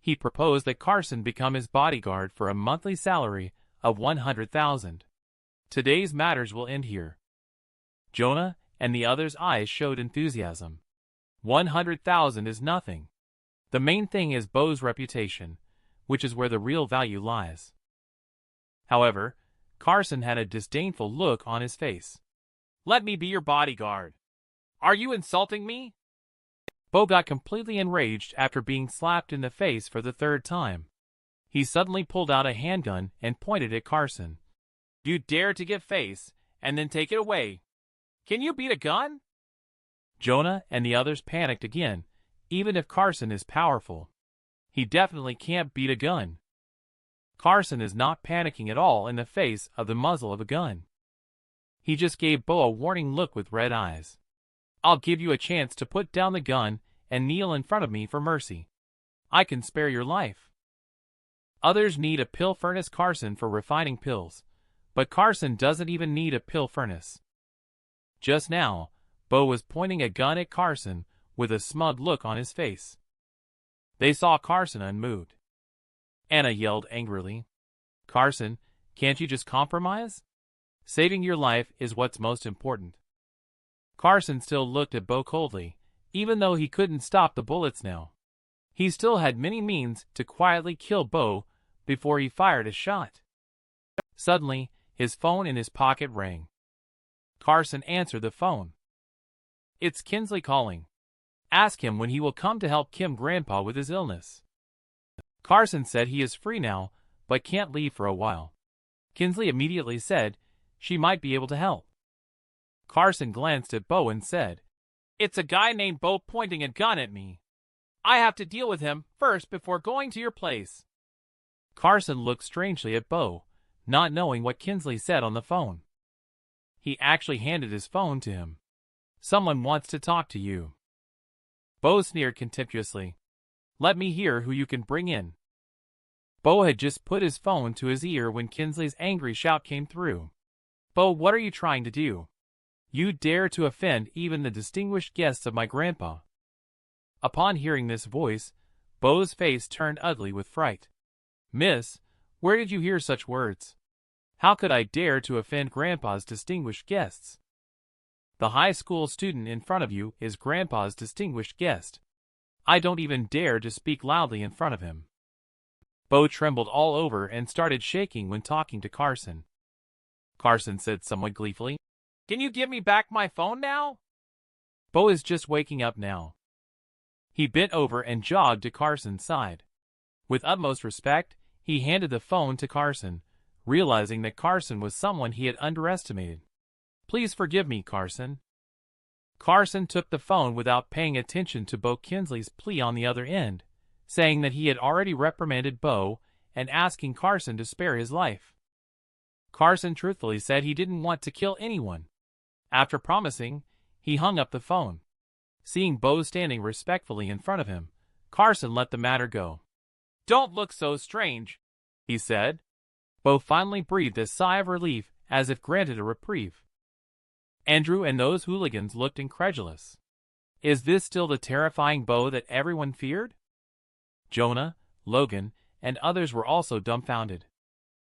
A: He proposed that Carson become his bodyguard for a monthly salary of 100,000. Today's matters will end here. Jonah and the others' eyes showed enthusiasm. 100,000 is nothing. The main thing is Bo's reputation, which is where the real value lies. However, Carson had a disdainful look on his face. "Let me be your bodyguard. Are you insulting me?" Bo got completely enraged after being slapped in the face for the third time. He suddenly pulled out a handgun and pointed at Carson. "You dare to give face, and then take it away. Can you beat a gun?" Jonah and the others panicked again. Even if Carson is powerful, he definitely can't beat a gun. Carson is not panicking at all in the face of the muzzle of a gun. He just gave Bo a warning look with red eyes. "I'll give you a chance to put down the gun and kneel in front of me for mercy. I can spare your life." Others need a pill furnace Carson for refining pills, but Carson doesn't even need a pill furnace. Just now, Bo was pointing a gun at Carson with a smug look on his face. They saw Carson unmoved. Anna yelled angrily. Carson, can't you just compromise? Saving your life is what's most important. Carson still looked at Bo coldly, even though he couldn't stop the bullets now. He still had many means to quietly kill Bo before he fired a shot. Suddenly, his phone in his pocket rang. Carson answered the phone. It's Kinsley calling. Ask him when he will come to help Kim Grandpa with his illness. Carson said he is free now, but can't leave for a while. Kinsley immediately said she might be able to help. Carson glanced at Bo and said, It's a guy named Bo pointing a gun at me. I have to deal with him first before going to your place. Carson looked strangely at Bo, not knowing what Kinsley said on the phone. He actually handed his phone to him. Someone wants to talk to you. Bo sneered contemptuously. Let me hear who you can bring in. Bo had just put his phone to his ear when Kinsley's angry shout came through. Bo, what are you trying to do? You dare to offend even the distinguished guests of my grandpa. Upon hearing this voice, Bo's face turned ugly with fright. Miss, where did you hear such words? How could I dare to offend Grandpa's distinguished guests? The high school student in front of you is Grandpa's distinguished guest. I don't even dare to speak loudly in front of him. Bo trembled all over and started shaking when talking to Carson. Carson said somewhat gleefully, Can you give me back my phone now? Bo is just waking up now. He bent over and jogged to Carson's side. With utmost respect, he handed the phone to Carson, realizing that Carson was someone he had underestimated. Please forgive me, Carson. Carson took the phone without paying attention to Bo Kinsley's plea on the other end, saying that he had already reprimanded Bo and asking Carson to spare his life. Carson truthfully said he didn't want to kill anyone. After promising, he hung up the phone. Seeing Bo standing respectfully in front of him, Carson let the matter go. Don't look so strange, he said. Bo finally breathed a sigh of relief as if granted a reprieve. Andrew and those hooligans looked incredulous. Is this still the terrifying Bo that everyone feared? Jonah, Logan, and others were also dumbfounded.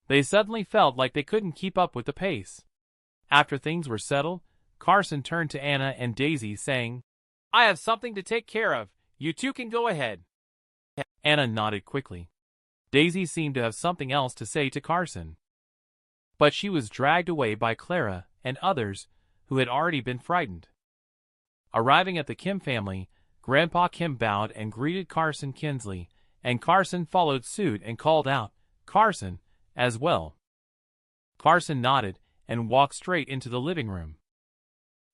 A: They suddenly felt like they couldn't keep up with the pace. After things were settled, Carson turned to Anna and Daisy saying, I have something to take care of. You two can go ahead. Anna nodded quickly. Daisy seemed to have something else to say to Carson. But she was dragged away by Clara and others who had already been frightened. Arriving at the Kim family, Grandpa Kim bowed and greeted Carson Kinsley, and Carson followed suit and called out, Carson, as well. Carson nodded and walked straight into the living room.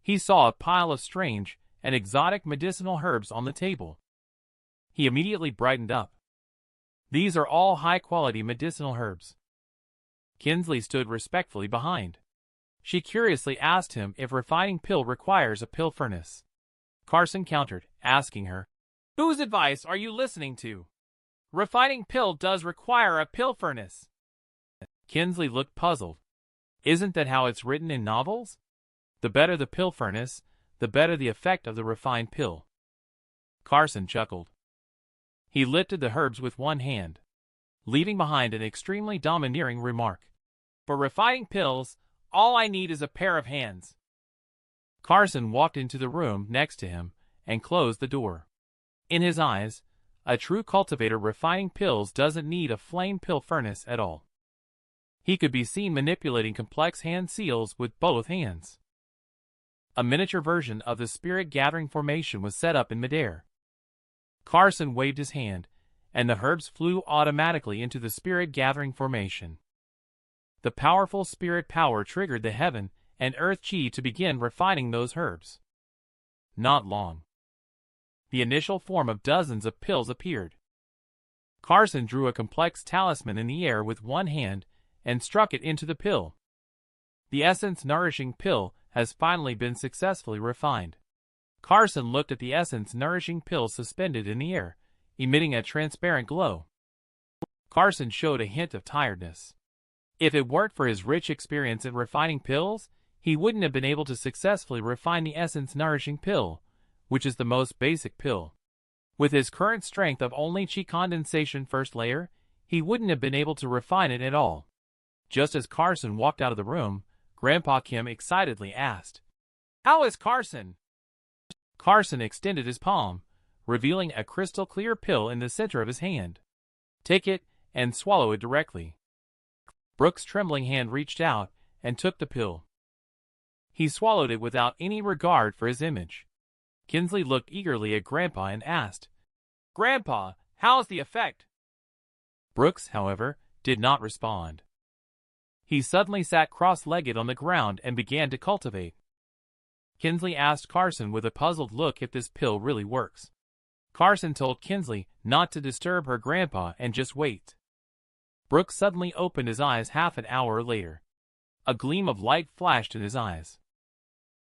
A: He saw a pile of strange and exotic medicinal herbs on the table. He immediately brightened up. These are all high-quality medicinal herbs. Kinsley stood respectfully behind. She curiously asked him if refining pill requires a pill furnace. Carson countered, asking her, Whose advice are you listening to? Refining pill does require a pill furnace. Kinsley looked puzzled. Isn't that how it's written in novels? The better the pill furnace, the better the effect of the refined pill. Carson chuckled. He lifted the herbs with one hand, leaving behind an extremely domineering remark. For refining pills, all I need is a pair of hands. Carson walked into the room next to him and closed the door. In his eyes, a true cultivator refining pills doesn't need a flame pill furnace at all. He could be seen manipulating complex hand seals with both hands. A miniature version of the spirit gathering formation was set up in midair. Carson waved his hand, and the herbs flew automatically into the spirit gathering formation. The powerful spirit power triggered the heaven and earth chi to begin refining those herbs. Not long. The initial form of dozens of pills appeared. Carson drew a complex talisman in the air with one hand and struck it into the pill. The essence nourishing pill has finally been successfully refined. Carson looked at the essence nourishing pill suspended in the air, emitting a transparent glow. Carson showed a hint of tiredness. If it weren't for his rich experience in refining pills, he wouldn't have been able to successfully refine the essence nourishing pill, which is the most basic pill. With his current strength of only chi condensation first layer, he wouldn't have been able to refine it at all. Just as Carson walked out of the room, Grandpa Kim excitedly asked, "How is Carson?" Carson extended his palm, revealing a crystal-clear pill in the center of his hand. "Take it and swallow it directly." Brooks' trembling hand reached out and took the pill. He swallowed it without any regard for his image. Kinsley looked eagerly at Grandpa and asked, "Grandpa, how's the effect?" Brooks, however, did not respond. He suddenly sat cross-legged on the ground and began to cultivate. Kinsley asked Carson with a puzzled look if this pill really works. Carson told Kinsley not to disturb her grandpa and just wait. Brooks suddenly opened his eyes half an hour later. A gleam of light flashed in his eyes.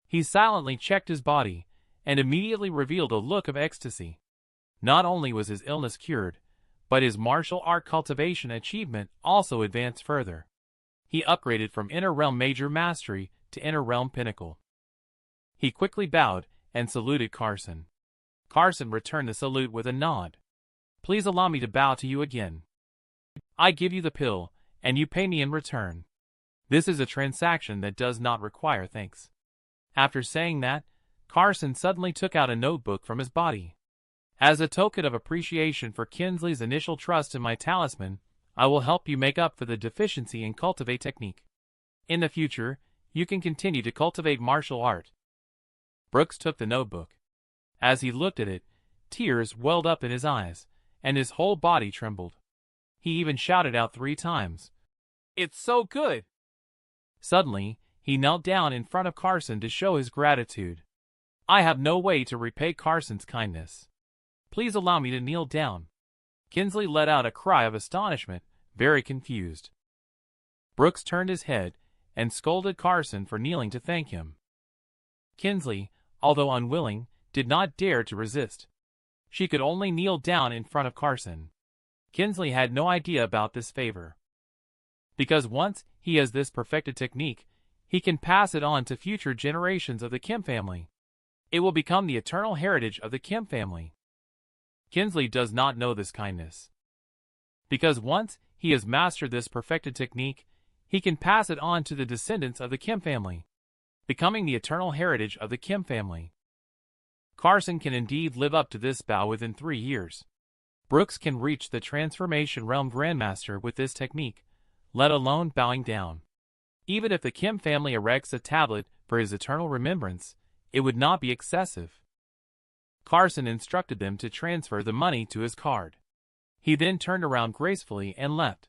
A: He silently checked his body and immediately revealed a look of ecstasy. Not only was his illness cured, but his martial art cultivation achievement also advanced further. He upgraded from Inner Realm Major Mastery to Inner Realm Pinnacle. He quickly bowed and saluted Carson. Carson returned the salute with a nod. "Please allow me to bow to you again. I give you the pill, and you pay me in return. This is a transaction that does not require thanks." After saying that, Carson suddenly took out a notebook from his body. "As a token of appreciation for Kinsley's initial trust in my talisman, I will help you make up for the deficiency in cultivate technique. In the future, you can continue to cultivate martial art." Brooks took the notebook. As he looked at it, tears welled up in his eyes, and his whole body trembled. He even shouted out 3 times, "It's so good!" Suddenly, he knelt down in front of Carson to show his gratitude. "I have no way to repay Carson's kindness. Please allow me to kneel down." Kinsley let out a cry of astonishment, very confused. Brooks turned his head and scolded Carson for kneeling to thank him. Kinsley, although unwilling, did not dare to resist. She could only kneel down in front of Carson. Kinsley had no idea about this favor. Because once he has this perfected technique, he can pass it on to future generations of the Kim family. It will become the eternal heritage of the Kim family. Kinsley does not know this kindness. Because once he has mastered this perfected technique, he can pass it on to the descendants of the Kim family, becoming the eternal heritage of the Kim family. Carson can indeed live up to this vow within 3 years. Brooks can reach the Transformation Realm Grandmaster with this technique, let alone bowing down. Even if the Kim family erects a tablet for his eternal remembrance, it would not be excessive. Carson instructed them to transfer the money to his card. He then turned around gracefully and left.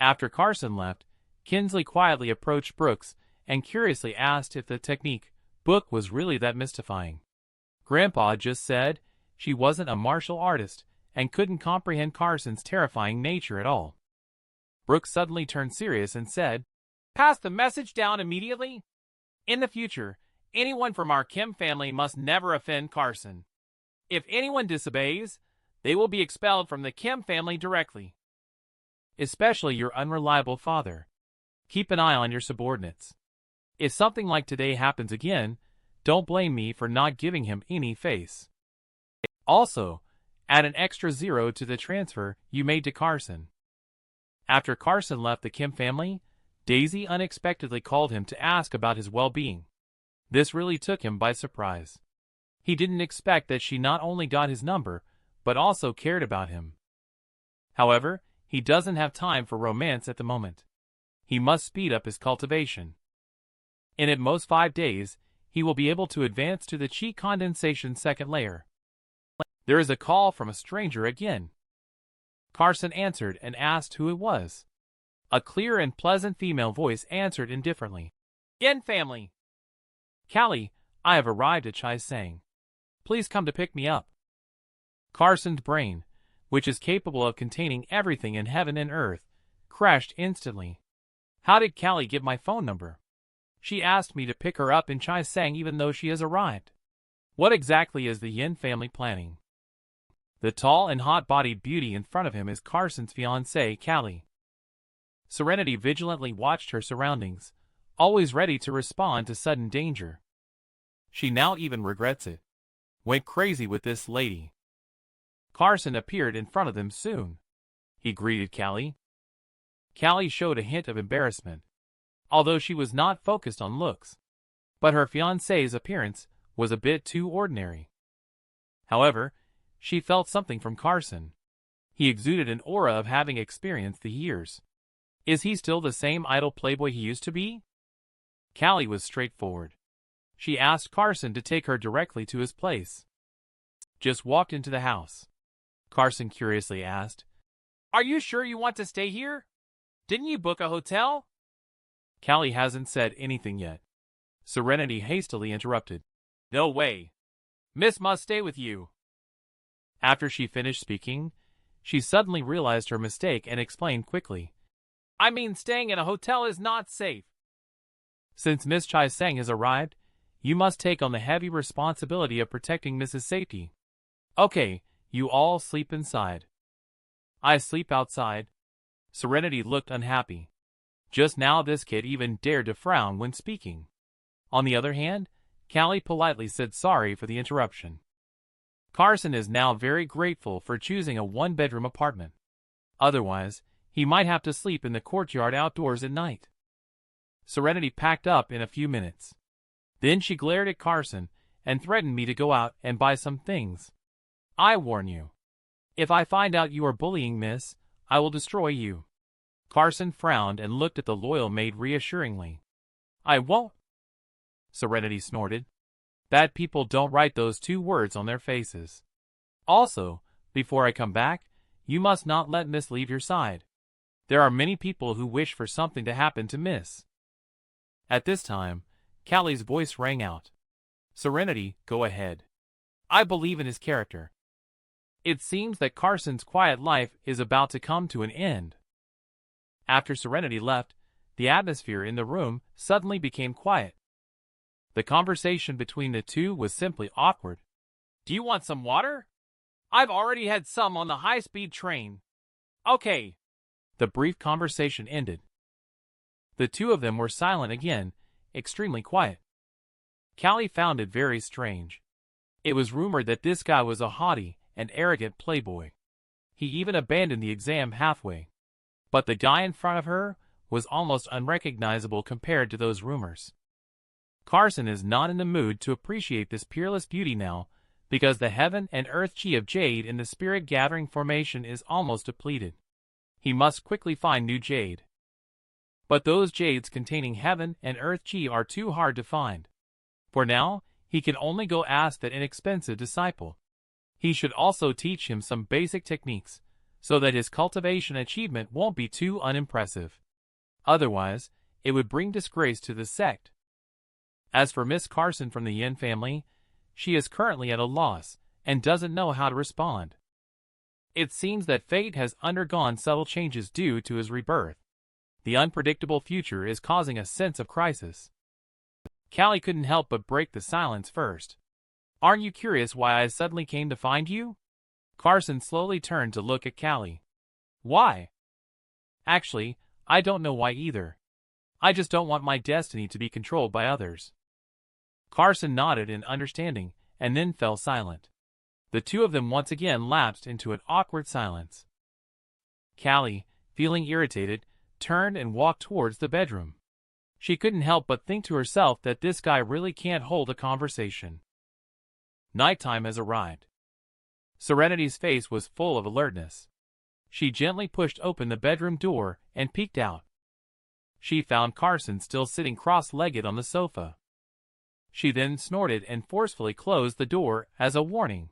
A: After Carson left, Kinsley quietly approached Brooks and curiously asked if the technique book was really that mystifying. Grandpa just said she wasn't a martial artist and couldn't comprehend Carson's terrifying nature at all. Brooks suddenly turned serious and said, "Pass the message down immediately. In the future, anyone from our Kim family must never offend Carson. If anyone disobeys, they will be expelled from the Kim family directly. Especially your unreliable father. Keep an eye on your subordinates. If something like today happens again, don't blame me for not giving him any face. Also, add an extra 0 to the transfer you made to Carson." After Carson left the Kim family, Daisy unexpectedly called him to ask about his well-being. This really took him by surprise. He didn't expect that she not only got his number, but also cared about him. However, he doesn't have time for romance at the moment. He must speed up his cultivation. In at most 5 days, he will be able to advance to the Chi condensation second layer. There is a call from a stranger again. Carson answered and asked who it was. A clear and pleasant female voice answered indifferently. "Yen family." "Callie, I have arrived at Chai Sang. Please come to pick me up." Carson's brain, which is capable of containing everything in heaven and earth, crashed instantly. How did Callie get my phone number? She asked me to pick her up in Chai Sang even though she has arrived. What exactly is the Yin family planning? The tall and hot-bodied beauty in front of him is Carson's fiancée, Callie. Serenity vigilantly watched her surroundings, always ready to respond to sudden danger. She now even regrets it. Went crazy with this lady. Carson appeared in front of them soon. he greeted Callie. Callie showed a hint of embarrassment, although she was not focused on looks. But her fiancé's appearance was a bit too ordinary. However, she felt something from Carson. He exuded an aura of having experienced the years. Is he still the same idle playboy he used to be? Callie was straightforward. She asked Carson to take her directly to his place. Just walked into the house. Carson curiously asked, "Are you sure you want to stay here? Didn't you book a hotel?" Callie hasn't said anything yet. Serenity hastily interrupted. "No way. Miss must stay with you." After she finished speaking, she suddenly realized her mistake and explained quickly. "I mean, staying in a hotel is not safe. Since Miss Chai-sang has arrived, you must take on the heavy responsibility of protecting Mrs. Safety. Okay, you all sleep inside. I sleep outside." Serenity looked unhappy. Just now this kid even dared to frown when speaking. On the other hand, Callie politely said sorry for the interruption. Carson is now very grateful for choosing a one-bedroom apartment. Otherwise, he might have to sleep in the courtyard outdoors at night. Serenity packed up in a few minutes. Then she glared at Carson and threatened me to go out and buy some things. "I warn you. If I find out you are bullying Miss, I will destroy you." Carson frowned and looked at the loyal maid reassuringly. "I won't," Serenity snorted. "Bad people don't write those two words on their faces. Also, before I come back, you must not let Miss leave your side. There are many people who wish for something to happen to Miss." At this time, Callie's voice rang out. "Serenity, go ahead. I believe in his character." It seems that Carson's quiet life is about to come to an end. After Serenity left, the atmosphere in the room suddenly became quiet. The conversation between the two was simply awkward. "Do you want some water? I've already had some on the high-speed train." "Okay." The brief conversation ended. The two of them were silent again, extremely quiet. Callie found it very strange. It was rumored that this guy was a haughty and arrogant playboy. He even abandoned the exam halfway. But the guy in front of her was almost unrecognizable compared to those rumors. Carson is not in the mood to appreciate this peerless beauty now, because the heaven and earth chi of jade in the spirit gathering formation is almost depleted. He must quickly find new jade. But those jades containing heaven and earth chi are too hard to find. For now, he can only go ask that inexpensive disciple. He should also teach him some basic techniques, so that his cultivation achievement won't be too unimpressive. Otherwise, it would bring disgrace to the sect. As for Miss Carson from the Yin family, she is currently at a loss and doesn't know how to respond. It seems that fate has undergone subtle changes due to his rebirth. The unpredictable future is causing a sense of crisis. Callie couldn't help but break the silence first. "Aren't you curious why I suddenly came to find you?" Carson slowly turned to look at Callie. "Why?" "Actually, I don't know why either. I just don't want my destiny to be controlled by others." Carson nodded in understanding and then fell silent. The two of them once again lapsed into an awkward silence. Callie, feeling irritated, turned and walked towards the bedroom. She couldn't help but think to herself that this guy really can't hold a conversation. Nighttime has arrived. Serenity's face was full of alertness. She gently pushed open the bedroom door and peeked out. She found Carson still sitting cross-legged on the sofa. She then snorted and forcefully closed the door as a warning.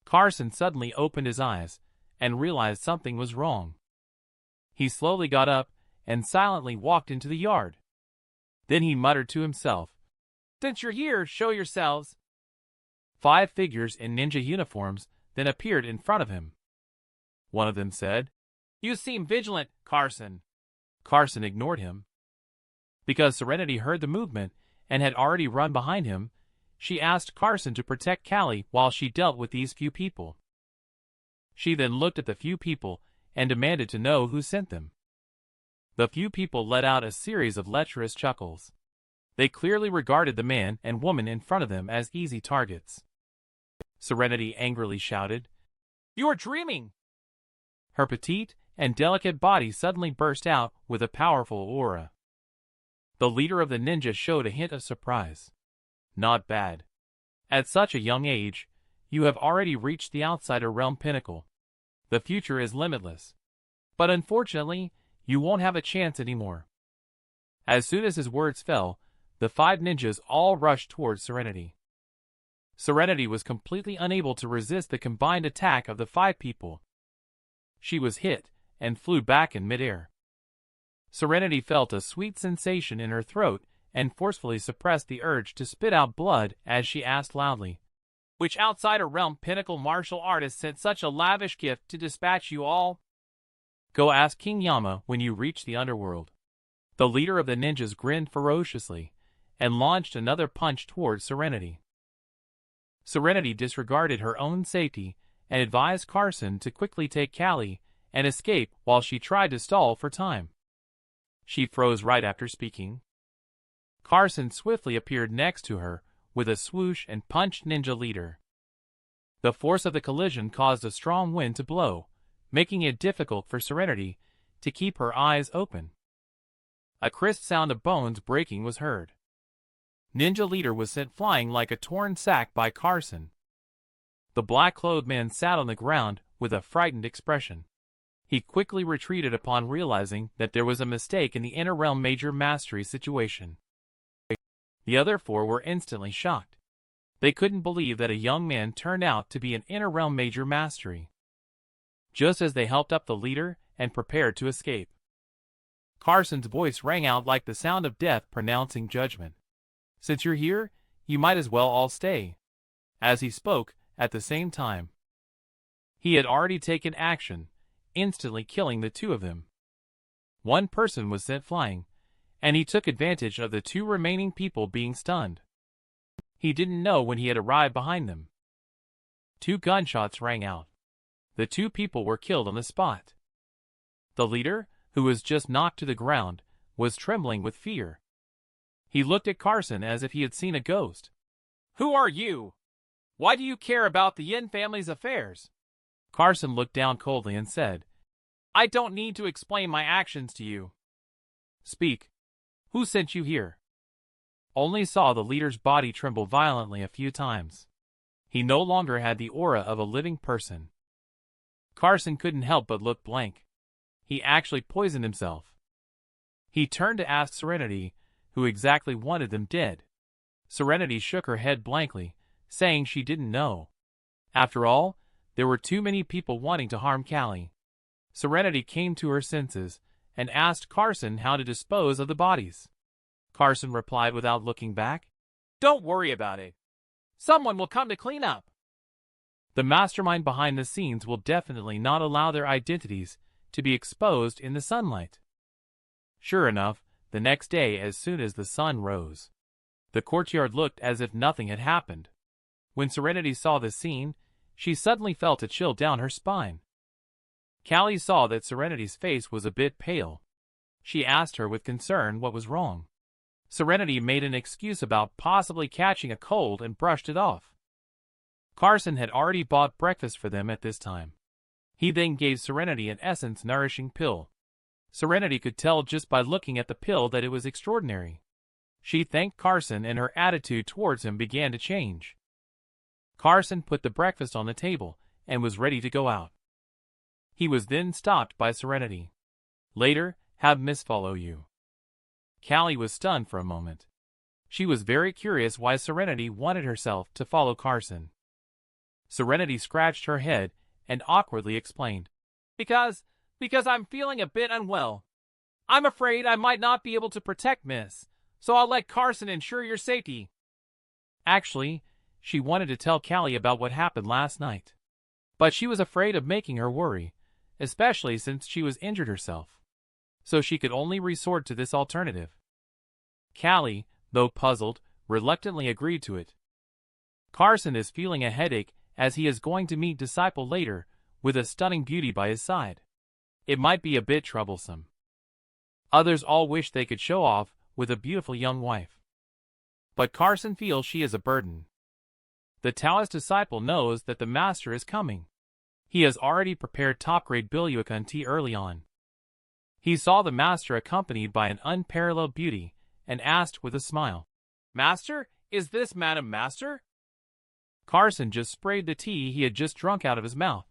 A: Carson suddenly opened his eyes and realized something was wrong. He slowly got up and silently walked into the yard. Then he muttered to himself, "Since you're here, show yourselves." 5 figures in ninja uniforms then appeared in front of him. One of them said, "You seem vigilant, Carson." Carson ignored him. Because Serenity heard the movement and had already run behind him, she asked Carson to protect Callie while she dealt with these few people. She then looked at the few people and demanded to know who sent them. The few people let out a series of lecherous chuckles. They clearly regarded the man and woman in front of them as easy targets. Serenity angrily shouted, "You are dreaming!" Her petite and delicate body suddenly burst out with a powerful aura. The leader of the ninjas showed a hint of surprise. Not bad. At such a young age, you have already reached the outsider realm pinnacle. The future is limitless. But unfortunately, you won't have a chance anymore. As soon as his words fell, the 5 ninjas all rushed towards Serenity. Serenity was completely unable to resist the combined attack of the 5 people. She was hit and flew back in midair. Serenity felt a sweet sensation in her throat and forcefully suppressed the urge to spit out blood as she asked loudly, "Which outsider realm pinnacle martial artist sent such a lavish gift to dispatch you all? Go ask King Yama when you reach the underworld." The leader of the ninjas grinned ferociously and launched another punch towards Serenity. Serenity disregarded her own safety and advised Carson to quickly take Callie and escape while she tried to stall for time. She froze right after speaking. Carson swiftly appeared next to her with a swoosh and punched Ninja Leader. The force of the collision caused a strong wind to blow, making it difficult for Serenity to keep her eyes open. A crisp sound of bones breaking was heard. Ninja Leader was sent flying like a torn sack by Carson. The black-clothed man sat on the ground with a frightened expression. He quickly retreated upon realizing that there was a mistake in the Inner Realm Major Mastery situation. The other 4 were instantly shocked. They couldn't believe that a young man turned out to be an Inner Realm Major Mastery. Just as they helped up the leader and prepared to escape, Carson's voice rang out like the sound of death pronouncing judgment. "Since you're here, you might as well all stay." As he spoke, at the same time, he had already taken action, instantly killing the 2 of them. 1 person was sent flying, and he took advantage of the 2 remaining people being stunned. He didn't know when he had arrived behind them. 2 gunshots rang out. The 2 people were killed on the spot. The leader, who was just knocked to the ground, was trembling with fear. He looked at Carson as if he had seen a ghost. "Who are you? Why do you care about the Yin family's affairs?" Carson looked down coldly and said, "I don't need to explain my actions to you." "Speak. Who sent you here?" Only saw the leader's body tremble violently a few times. He no longer had the aura of a living person. Carson couldn't help but look blank. He actually poisoned himself. He turned to ask Serenity who exactly wanted them dead. Serenity shook her head blankly, saying she didn't know. After all, there were too many people wanting to harm Callie. Serenity came to her senses and asked Carson how to dispose of the bodies. Carson replied without looking back, "Don't worry about it. Someone will come to clean up." The mastermind behind the scenes will definitely not allow their identities to be exposed in the sunlight. Sure enough, the next day as soon as the sun rose, the courtyard looked as if nothing had happened. When Serenity saw the scene, she suddenly felt a chill down her spine. Callie saw that Serenity's face was a bit pale. She asked her with concern what was wrong. Serenity made an excuse about possibly catching a cold and brushed it off. Carson had already bought breakfast for them at this time. He then gave Serenity an essence-nourishing pill. Serenity could tell just by looking at the pill that it was extraordinary. She thanked Carson and her attitude towards him began to change. Carson put the breakfast on the table and was ready to go out. He was then stopped by Serenity. "Later, have Miss follow you." Callie was stunned for a moment. She was very curious why Serenity wanted herself to follow Carson. Serenity scratched her head and awkwardly explained, Because I'm feeling a bit unwell. I'm afraid I might not be able to protect Miss, so I'll let Carson ensure your safety." Actually, she wanted to tell Callie about what happened last night. But she was afraid of making her worry, especially since she was injured herself. So she could only resort to this alternative. Callie, though puzzled, reluctantly agreed to it. Carson is feeling a headache as he is going to meet Disciple later with a stunning beauty by his side. It might be a bit troublesome. Others all wish they could show off with a beautiful young wife. But Carson feels she is a burden. The Taoist disciple knows that the master is coming. He has already prepared top-grade Billionaire tea early on. He saw the master accompanied by an unparalleled beauty, and asked with a smile, "Master, is this Madam Master?" Carson just sprayed the tea he had just drunk out of his mouth.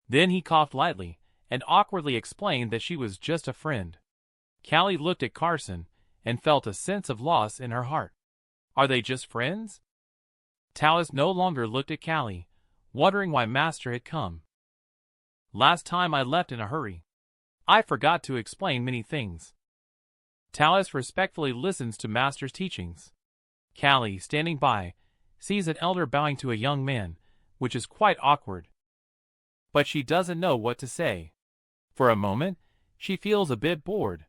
A: Then he coughed lightly, and awkwardly explained that she was just a friend. Callie looked at Carson, and felt a sense of loss in her heart. Are they just friends? Talis no longer looked at Callie, wondering why Master had come. Last time I left in a hurry. I forgot to explain many things. Talis respectfully listens to Master's teachings. Callie, standing by, sees an elder bowing to a young man, which is quite awkward. But she doesn't know what to say. For a moment, she feels a bit bored.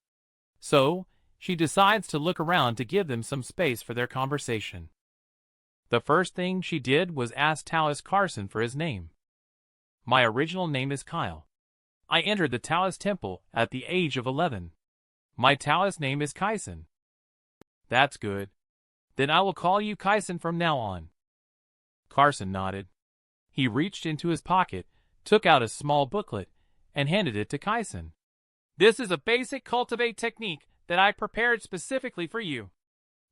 A: So, she decides to look around to give them some space for their conversation. The first thing she did was ask Talis Carson for his name. My original name is Kyle. I entered the Talis Temple at the age of 11. My Talis name is Kyson. That's good. Then I will call you Kyson from now on. Carson nodded. He reached into his pocket, took out a small booklet, and handed it to Kyson. This is a basic cultivate technique that I prepared specifically for you.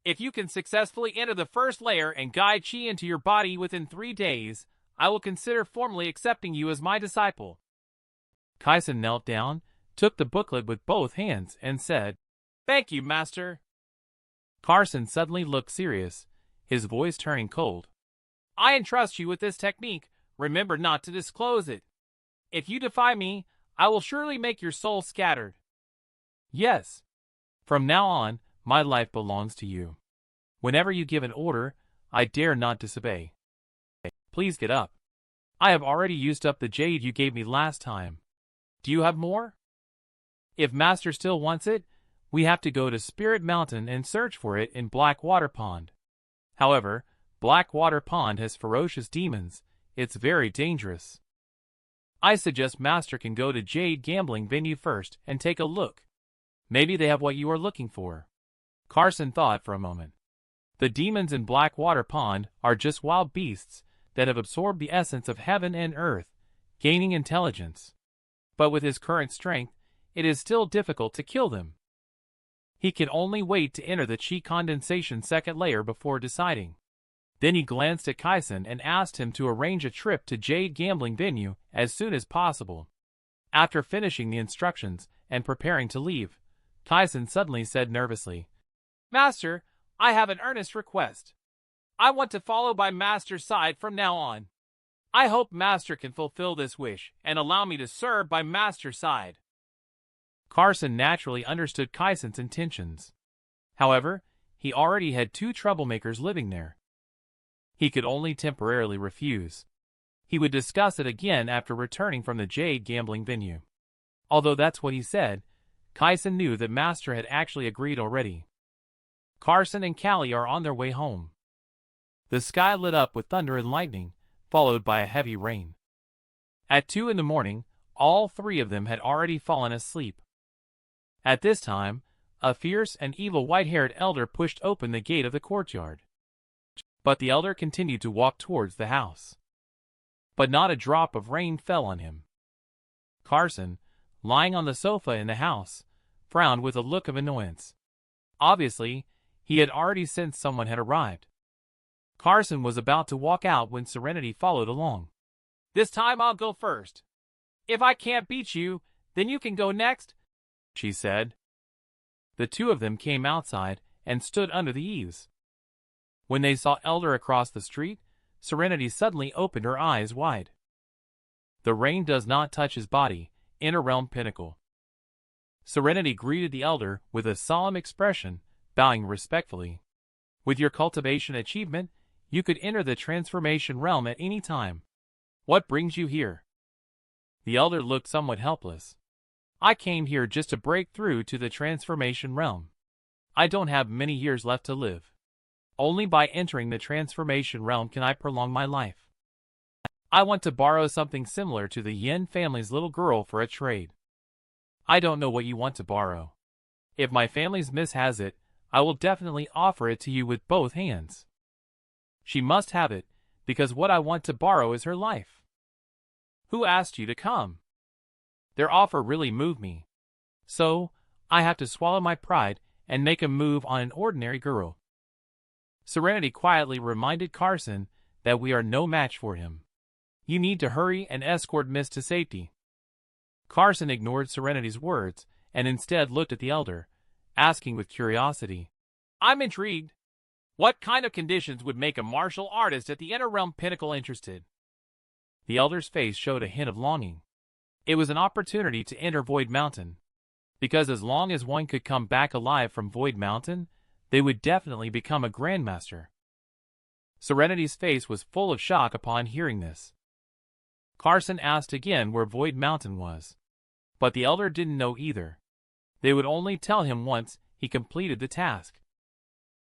A: If you can successfully enter the first layer and guide chi into your body within 3 days, I will consider formally accepting you as my disciple. Kyson knelt down, took the booklet with both hands, and said, "Thank you, Master." Carson suddenly looked serious, his voice turning cold. I entrust you with this technique. Remember not to disclose it. If you defy me, I will surely make your soul scattered. Yes. From now on, my life belongs to you. Whenever you give an order, I dare not disobey. Please get up. I have already used up the jade you gave me last time. Do you have more? If Master still wants it, we have to go to Spirit Mountain and search for it in Blackwater Pond. However, Blackwater Pond has ferocious demons. It's very dangerous. I suggest Master can go to Jade Gambling Venue first and take a look. Maybe they have what you are looking for. Carson thought for a moment. The demons in Blackwater Pond are just wild beasts that have absorbed the essence of heaven and earth, gaining intelligence. But with his current strength, it is still difficult to kill them. He can only wait to enter the chi condensation second layer before deciding. Then he glanced at Kyson and asked him to arrange a trip to Jade Gambling Venue as soon as possible. After finishing the instructions and preparing to leave, Kyson suddenly said nervously, Master, I have an earnest request. I want to follow by Master's side from now on. I hope Master can fulfill this wish and allow me to serve by Master's side. Carson naturally understood Kyson's intentions. However, he already had 2 troublemakers living there. He could only temporarily refuse. He would discuss it again after returning from the Jade Gambling Venue. Although that's what he said, Kyson knew that Master had actually agreed already. Carson and Callie are on their way home. The sky lit up with thunder and lightning, followed by a heavy rain. At 2 in the morning, all 3 of them had already fallen asleep. At this time, a fierce and evil white-haired elder pushed open the gate of the courtyard. But the elder continued to walk towards the house. But not a drop of rain fell on him. Carson, lying on the sofa in the house, frowned with a look of annoyance. Obviously, he had already sensed someone had arrived. Carson was about to walk out when Serenity followed along. This time I'll go first. If I can't beat you, then you can go next, she said. The 2 of them came outside and stood under the eaves. When they saw Elder across the street, Serenity suddenly opened her eyes wide. The rain does not touch his body, Inner Realm Pinnacle. Serenity greeted the Elder with a solemn expression, bowing respectfully. With your cultivation achievement, you could enter the transformation realm at any time. What brings you here? The Elder looked somewhat helpless. I came here just to break through to the transformation realm. I don't have many years left to live. Only by entering the transformation realm can I prolong my life. I want to borrow something similar to the Yin family's little girl for a trade. I don't know what you want to borrow. If my family's miss has it, I will definitely offer it to you with both hands. She must have it, because what I want to borrow is her life. Who asked you to come? Their offer really moved me. So, I have to swallow my pride and make a move on an ordinary girl. Serenity quietly reminded Carson that we are no match for him. You need to hurry and escort Miss to safety. Carson ignored Serenity's words and instead looked at the elder, asking with curiosity, I'm intrigued. What kind of conditions would make a martial artist at the Inner Realm Pinnacle interested? The elder's face showed a hint of longing. It was an opportunity to enter Void Mountain, because as long as one could come back alive from Void Mountain, they would definitely become a Grandmaster. Serenity's face was full of shock upon hearing this. Carson asked again where Void Mountain was, but the elder didn't know either. They would only tell him once he completed the task.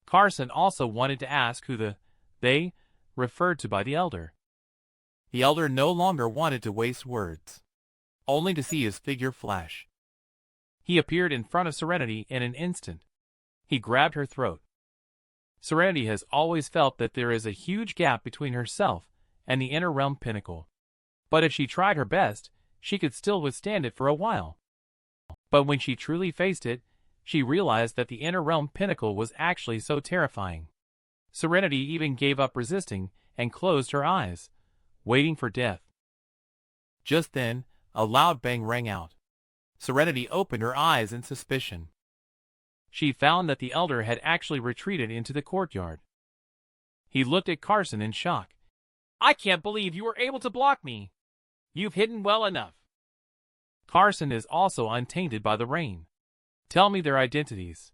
A: Carson also wanted to ask who the they referred to by the elder. The elder no longer wanted to waste words, only to see his figure flash. He appeared in front of Serenity in an instant. He grabbed her throat. Serenity has always felt that there is a huge gap between herself and the Inner Realm Pinnacle. But if she tried her best, she could still withstand it for a while. But when she truly faced it, she realized that the Inner Realm Pinnacle was actually so terrifying. Serenity even gave up resisting and closed her eyes, waiting for death. Just then, a loud bang rang out. Serenity opened her eyes in suspicion. She found that the elder had actually retreated into the courtyard. He looked at Carson in shock. I can't believe you were able to block me. You've hidden well enough. Carson is also untainted by the rain. Tell me their identities.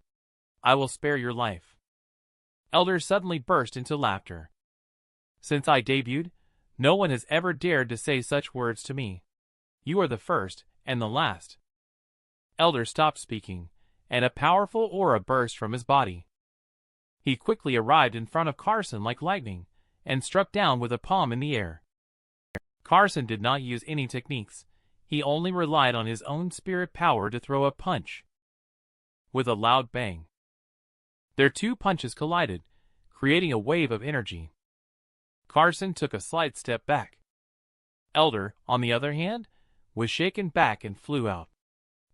A: I will spare your life. Elder suddenly burst into laughter. Since I debuted, no one has ever dared to say such words to me. You are the first and the last. Elder stopped speaking, and a powerful aura burst from his body. He quickly arrived in front of Carson like lightning, and struck down with a palm in the air. Carson did not use any techniques. He only relied on his own spirit power to throw a punch. With a loud bang, their two punches collided, creating a wave of energy. Carson took a slight step back. Elder, on the other hand, was shaken back and flew out.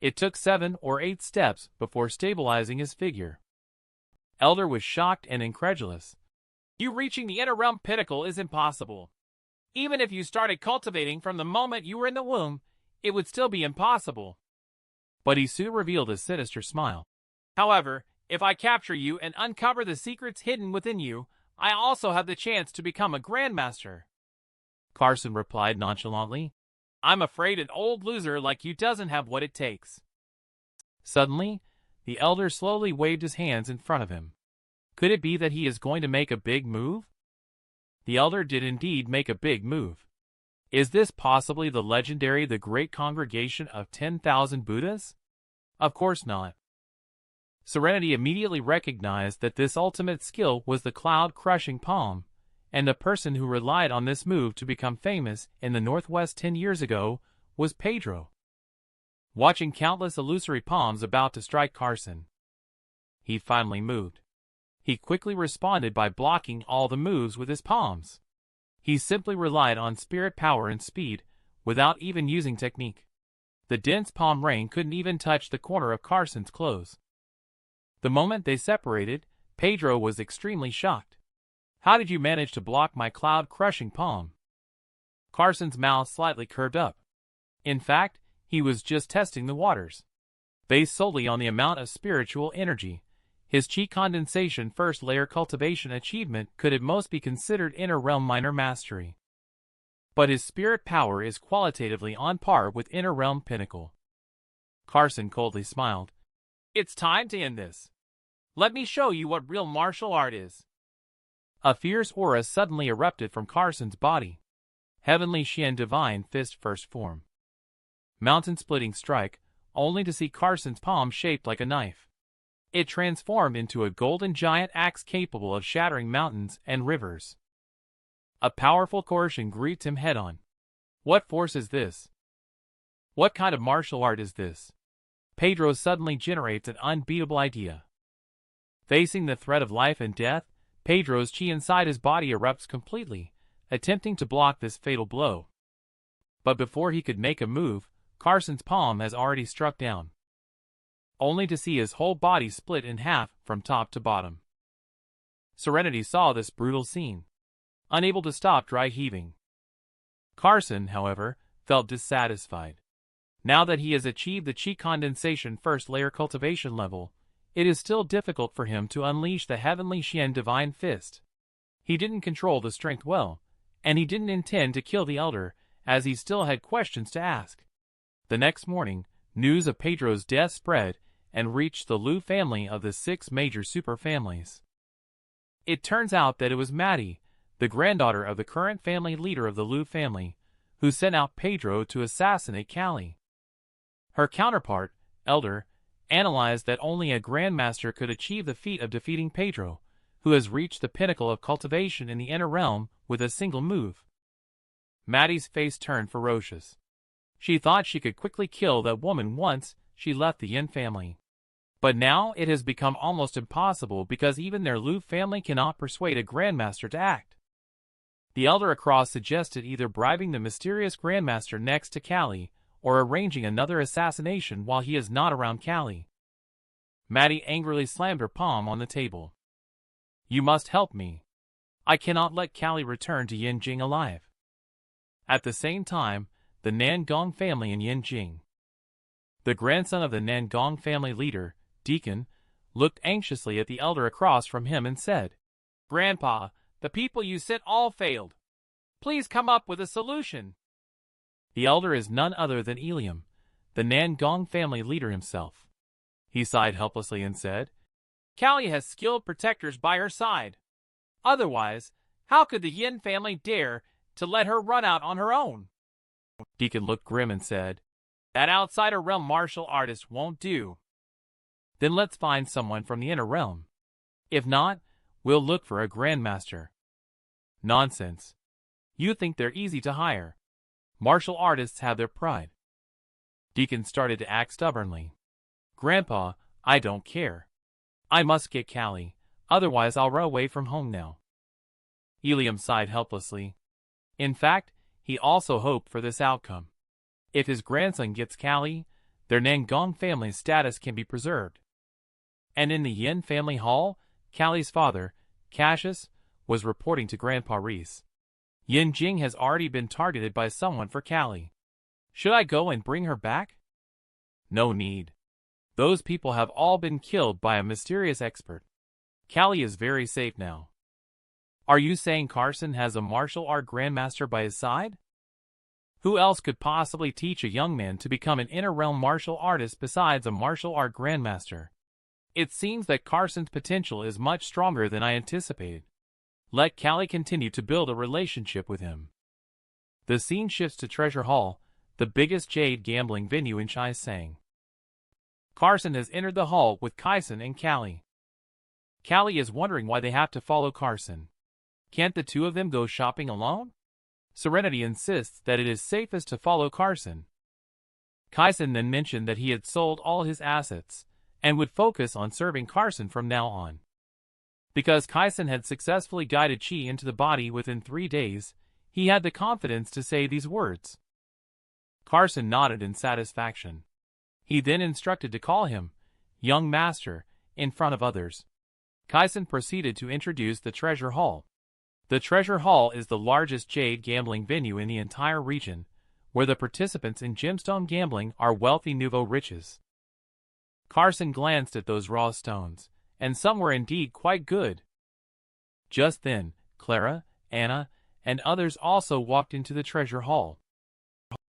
A: It took 7 or 8 steps before stabilizing his figure. Elder was shocked and incredulous. You reaching the Inner Realm Pinnacle is impossible. Even if you started cultivating from the moment you were in the womb, it would still be impossible. But he soon revealed a sinister smile. However, if I capture you and uncover the secrets hidden within you, I also have the chance to become a Grandmaster. Carson replied nonchalantly. I'm afraid an old loser like you doesn't have what it takes. Suddenly, the elder slowly waved his hands in front of him. Could it be that he is going to make a big move? The elder did indeed make a big move. Is this possibly the legendary The Great Congregation of 10,000 Buddhas? Of course not. Serenity immediately recognized that this ultimate skill was the cloud-crushing palm, and the person who relied on this move to become famous in the Northwest 10 years ago was Pedro. Watching countless illusory palms about to strike Carson, he finally moved. He quickly responded by blocking all the moves with his palms. He simply relied on spirit power and speed, without even using technique. The dense palm rain couldn't even touch the corner of Carson's clothes. The moment they separated, Pedro was extremely shocked. How did you manage to block my cloud-crushing palm? Carson's mouth slightly curved up. In fact, he was just testing the waters. Based solely on the amount of spiritual energy, his chi condensation first layer cultivation achievement could at most be considered Inner Realm minor mastery. But his spirit power is qualitatively on par with Inner Realm pinnacle. Carson coldly smiled. It's time to end this. Let me show you what real martial art is. A fierce aura suddenly erupted from Carson's body. Heavenly Xian Divine Fist First Form. Mountain-splitting strike, only to see Carson's palm shaped like a knife. It transformed into a golden giant axe capable of shattering mountains and rivers. A powerful coercion greets him head-on. What force is this? What kind of martial art is this? Pedro suddenly generates an unbeatable idea. Facing the threat of life and death, Pedro's chi inside his body erupts completely, attempting to block this fatal blow. But before he could make a move, Carson's palm has already struck down, only to see his whole body split in half from top to bottom. Serenity saw this brutal scene, unable to stop dry heaving. Carson, however, felt dissatisfied. Now that he has achieved the chi condensation first layer cultivation level, it is still difficult for him to unleash the heavenly Xian divine fist. He didn't control the strength well, and he didn't intend to kill the elder, as he still had questions to ask. The next morning, news of Pedro's death spread and reached the Liu family of the 6 major superfamilies. It turns out that it was Maddie, the granddaughter of the current family leader of the Liu family, who sent out Pedro to assassinate Callie. Her counterpart, Elder, analyzed that only a grandmaster could achieve the feat of defeating Pedro, who has reached the pinnacle of cultivation in the inner realm with a single move. Maddie's face turned ferocious. She thought she could quickly kill that woman once she left the Yin family. But now it has become almost impossible because even their Liu family cannot persuade a grandmaster to act. The elder across suggested either bribing the mysterious grandmaster next to Callie or arranging another assassination while he is not around Callie. Maddie angrily slammed her palm on the table. "You must help me. I cannot let Callie return to Yinjing alive." At the same time, the Nangong family in Yinjing. The grandson of the Nangong family leader, Deacon, looked anxiously at the elder across from him and said, "Grandpa, the people you sent all failed. Please come up with a solution." The elder is none other than Eliam, the Nangong family leader himself. He sighed helplessly and said, "Callie has skilled protectors by her side. Otherwise, how could the Yin family dare to let her run out on her own?" Deacon looked grim and said, "That outsider realm martial artist won't do. Then let's find someone from the inner realm. If not, we'll look for a grandmaster." "Nonsense. You think they're easy to hire. Martial artists have their pride." Deacon started to act stubbornly. "Grandpa, I don't care. I must get Callie, otherwise I'll run away from home now." Eliam sighed helplessly. In fact, he also hoped for this outcome. If his grandson gets Callie, their Nangong family's status can be preserved. And in the Yin family hall, Callie's father, Cassius, was reporting to Grandpa Reese. "Yinjing has already been targeted by someone for Callie. Should I go and bring her back?" "No need. Those people have all been killed by a mysterious expert. Callie is very safe now." "Are you saying Carson has a martial art grandmaster by his side? Who else could possibly teach a young man to become an inner realm martial artist besides a martial art grandmaster? It seems that Carson's potential is much stronger than I anticipated. Let Callie continue to build a relationship with him." The scene shifts to Treasure Hall, the biggest jade gambling venue in Chaisang. Carson has entered the hall with Kaisen and Callie. Callie is wondering why they have to follow Carson. Can't the two of them go shopping alone? Serenity insists that it is safest to follow Carson. Kaisen then mentioned that he had sold all his assets and would focus on serving Carson from now on. Because Kaisen had successfully guided Chi into the body within 3 days, he had the confidence to say these words. Carson nodded in satisfaction. He then instructed to call him young master in front of others. Kaisen proceeded to introduce the Treasure Hall. The Treasure Hall is the largest jade gambling venue in the entire region, where the participants in gemstone gambling are wealthy nouveau riches. Carson glanced at those raw stones, and some were indeed quite good. Just then, Clara, Anna, and others also walked into the Treasure Hall.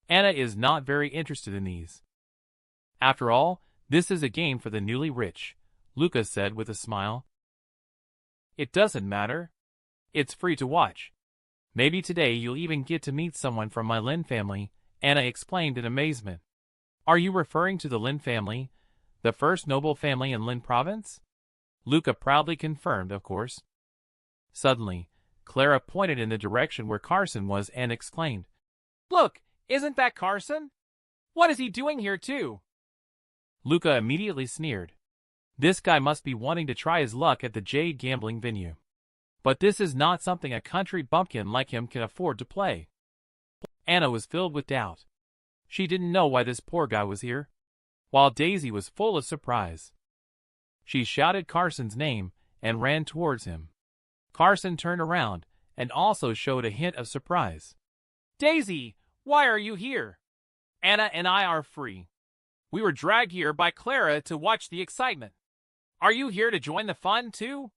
A: Anna is not very interested in these. "After all, this is a game for the newly rich," Lucas said with a smile. "It doesn't matter. It's free to watch. Maybe today you'll even get to meet someone from my Lin family," Anna explained in amazement. "Are you referring to the Lin family, the first noble family in Lin province?" Luca proudly confirmed, of course. Suddenly, Clara pointed in the direction where Carson was and exclaimed, "Look, isn't that Carson? What is he doing here too?" Luca immediately sneered. This guy must be wanting to try his luck at the jade gambling venue. But this is not something a country bumpkin like him can afford to play. Anna was filled with doubt. She didn't know why this poor guy was here, while Daisy was full of surprise. She shouted Carson's name and ran towards him. Carson turned around and also showed a hint of surprise. "Daisy, why are you here? Anna and I are free. We were dragged here by Clara to watch the excitement. Are you here to join the fun too?"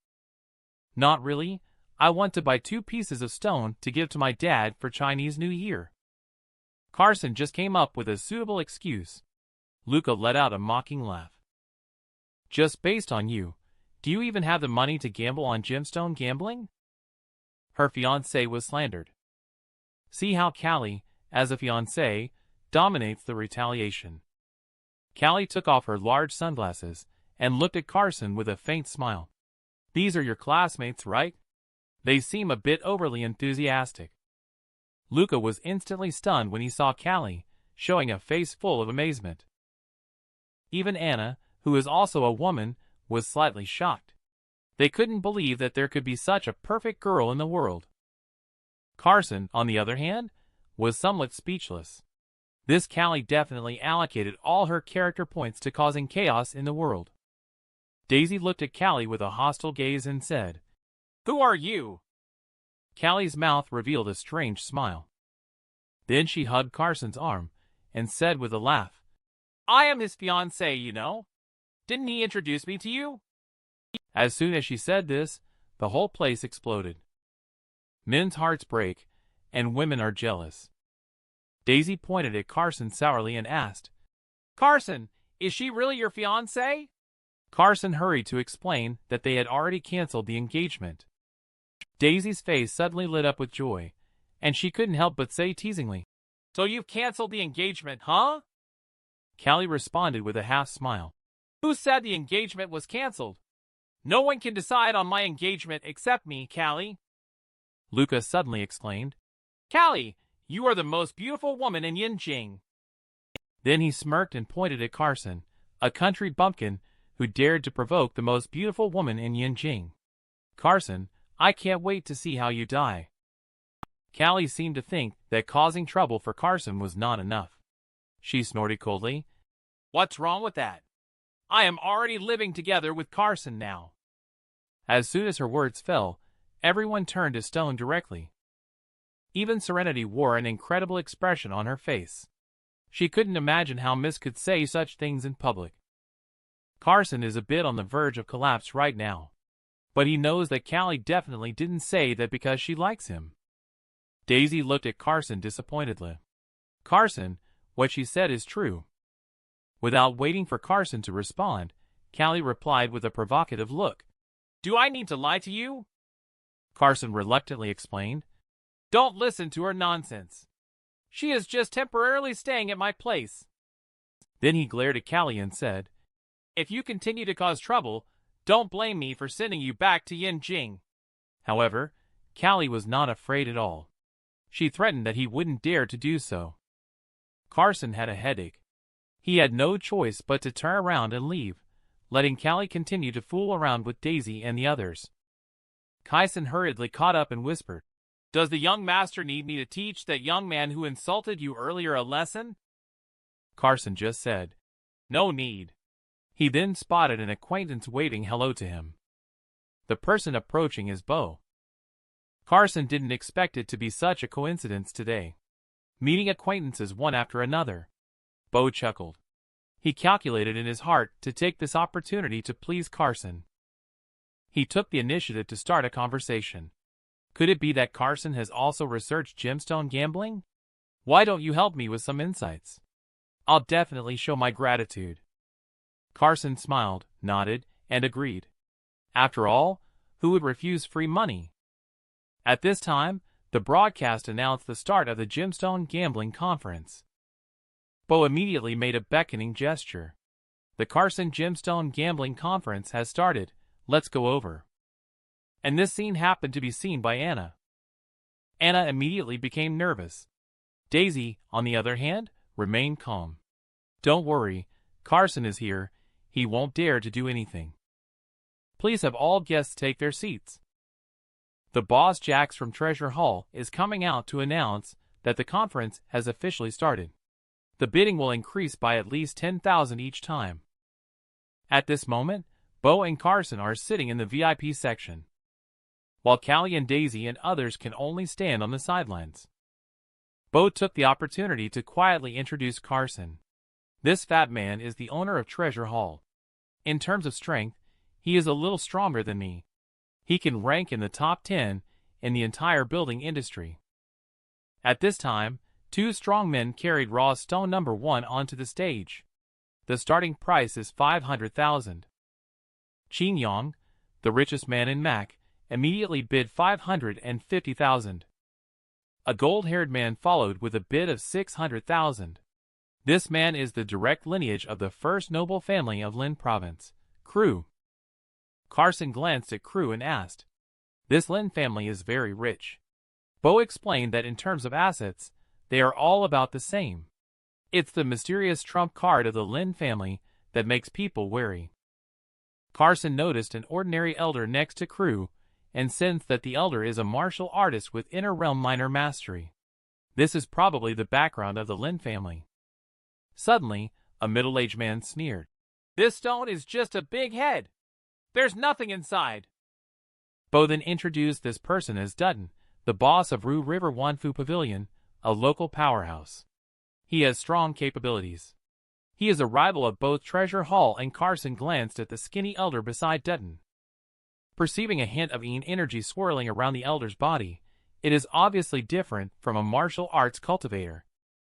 A: "Not really. I want to buy 2 pieces of stone to give to my dad for Chinese New Year." Carson just came up with a suitable excuse. Luca let out a mocking laugh. "Just based on you, do you even have the money to gamble on gemstone gambling?" Her fiancé was slandered. See how Callie, as a fiancé, dominates the retaliation. Callie took off her large sunglasses and looked at Carson with a faint smile. "These are your classmates, right? They seem a bit overly enthusiastic." Luca was instantly stunned when he saw Callie, showing a face full of amazement. Even Anna, who is also a woman, was slightly shocked. They couldn't believe that there could be such a perfect girl in the world. Carson, on the other hand, was somewhat speechless. This Callie definitely allocated all her character points to causing chaos in the world. Daisy looked at Callie with a hostile gaze and said, "Who are you?" Callie's mouth revealed a strange smile. Then she hugged Carson's arm and said with a laugh, "I am his fiancée, you know. Didn't he introduce me to you?" As soon as she said this, the whole place exploded. Men's hearts break, and women are jealous. Daisy pointed at Carson sourly and asked, "Carson, is she really your fiancée?" Carson hurried to explain that they had already canceled the engagement. Daisy's face suddenly lit up with joy, and she couldn't help but say teasingly, "So you've canceled the engagement, huh?" Callie responded with a half smile. "Who said the engagement was canceled? No one can decide on my engagement except me, Callie." Luca suddenly exclaimed, "Callie, you are the most beautiful woman in Yinjing." Then he smirked and pointed at Carson, a country bumpkin who dared to provoke the most beautiful woman in Yinjing. "Carson, I can't wait to see how you die." Callie seemed to think that causing trouble for Carson was not enough. She snorted coldly, "What's wrong with that? I am already living together with Carson now." As soon as her words fell, everyone turned to stone directly. Even Serenity wore an incredible expression on her face. She couldn't imagine how Miss could say such things in public. Carson is a bit on the verge of collapse right now, but he knows that Callie definitely didn't say that because she likes him. Daisy looked at Carson disappointedly. "Carson, what she said is true." Without waiting for Carson to respond, Callie replied with a provocative look. "Do I need to lie to you?" Carson reluctantly explained, "Don't listen to her nonsense. She is just temporarily staying at my place." Then he glared at Callie and said, "If you continue to cause trouble, don't blame me for sending you back to Yinjing." However, Callie was not afraid at all. She threatened that he wouldn't dare to do so. Carson had a headache. He had no choice but to turn around and leave, letting Callie continue to fool around with Daisy and the others. Kyson hurriedly caught up and whispered, "Does the young master need me to teach that young man who insulted you earlier a lesson?" Carson just said, "No need." He then spotted an acquaintance waving hello to him. The person approaching is Bo. Carson didn't expect it to be such a coincidence today. Meeting acquaintances one after another. Bo chuckled. He calculated in his heart to take this opportunity to please Carson. He took the initiative to start a conversation. Could it be that Carson has also researched gemstone gambling? Why don't you help me with some insights? I'll definitely show my gratitude. Carson smiled, nodded, and agreed. After all, who would refuse free money? At this time, the broadcast announced the start of the Gemstone Gambling Conference. Bo immediately made a beckoning gesture. "The Carson Gemstone Gambling Conference has started, let's go over." And this scene happened to be seen by Anna. Anna immediately became nervous. Daisy, on the other hand, remained calm. "Don't worry, Carson is here, he won't dare to do anything. Please have all guests take their seats. The boss Jax from Treasure Hall is coming out to announce that the conference has officially started. The bidding will increase by at least 10,000 each time. At this moment, Bo and Carson are sitting in the VIP section, while Callie and Daisy and others can only stand on the sidelines. Bo took the opportunity to quietly introduce Carson. This fat man is the owner of Treasure Hall. In terms of strength, he is a little stronger than me. He can rank in the top 10 in the entire building industry. At this time, two strong men carried raw stone number 1 onto the stage. The starting price is 500,000. Chin Yong, the richest man in Mac, immediately bid 550,000. A gold-haired man followed with a bid of 600,000. This man is the direct lineage of the first noble family of Lin Province, Crew. Carson glanced at Crew and asked, "This Lin family is very rich." Bo explained that in terms of assets, they are all about the same. It's the mysterious trump card of the Lin family that makes people wary. Carson noticed an ordinary elder next to Crew and sensed that the elder is a martial artist with inner realm minor mastery. This is probably the background of the Lin family. Suddenly, a middle-aged man sneered, "This stone is just a big head. There's nothing inside." Bo then introduced this person as Dutton, the boss of Ru River Wanfu Pavilion, a local powerhouse. He has strong capabilities. He is a rival of both Treasure Hall, and Carson glanced at the skinny elder beside Dutton. Perceiving a hint of Yin energy swirling around the elder's body, it is obviously different from a martial arts cultivator.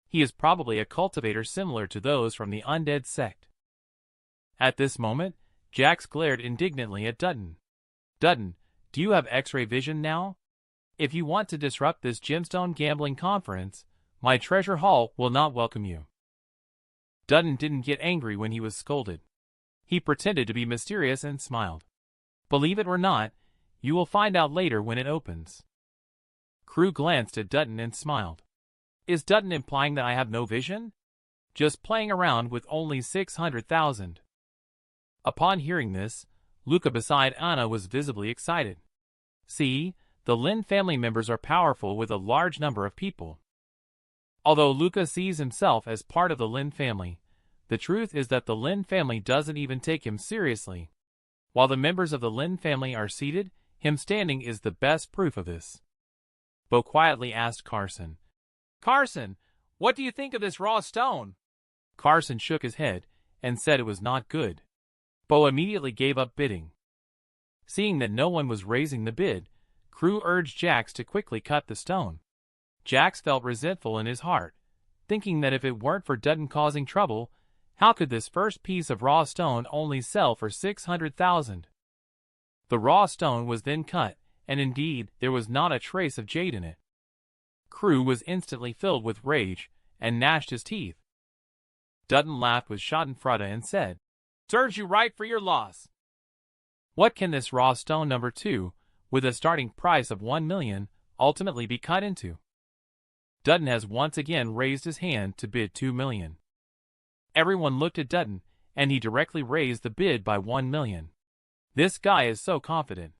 A: He is probably a cultivator similar to those from the undead sect. At this moment, Jax glared indignantly at Dutton. "Dutton, do you have X-ray vision now? If you want to disrupt this gemstone gambling conference, my Treasure Hall will not welcome you." Dutton didn't get angry when he was scolded. He pretended to be mysterious and smiled. "Believe it or not, you will find out later when it opens." Crew glanced at Dutton and smiled. Is Dutton implying that I have no vision? Just playing around with only 600,000. Upon hearing this, Luca beside Anna was visibly excited. See, the Lin family members are powerful with a large number of people. Although Luca sees himself as part of the Lin family, the truth is that the Lin family doesn't even take him seriously. While the members of the Lin family are seated, him standing is the best proof of this. Bo quietly asked Carson, "Carson, what do you think of this raw stone?" Carson shook his head and said it was not good. Bo immediately gave up bidding. Seeing that no one was raising the bid, Crew urged Jax to quickly cut the stone. Jax felt resentful in his heart, thinking that if it weren't for Dutton causing trouble, how could this first piece of raw stone only sell for 600,000? The raw stone was then cut, and indeed there was not a trace of jade in it. Crew was instantly filled with rage and gnashed his teeth. Dutton laughed with schadenfreude and said, "Serves you right for your loss. What can this raw stone number 2, with a starting price of 1 million, ultimately be cut into?" Dutton has once again raised his hand to bid 2 million. Everyone looked at Dutton, and he directly raised the bid by 1 million. This guy is so confident.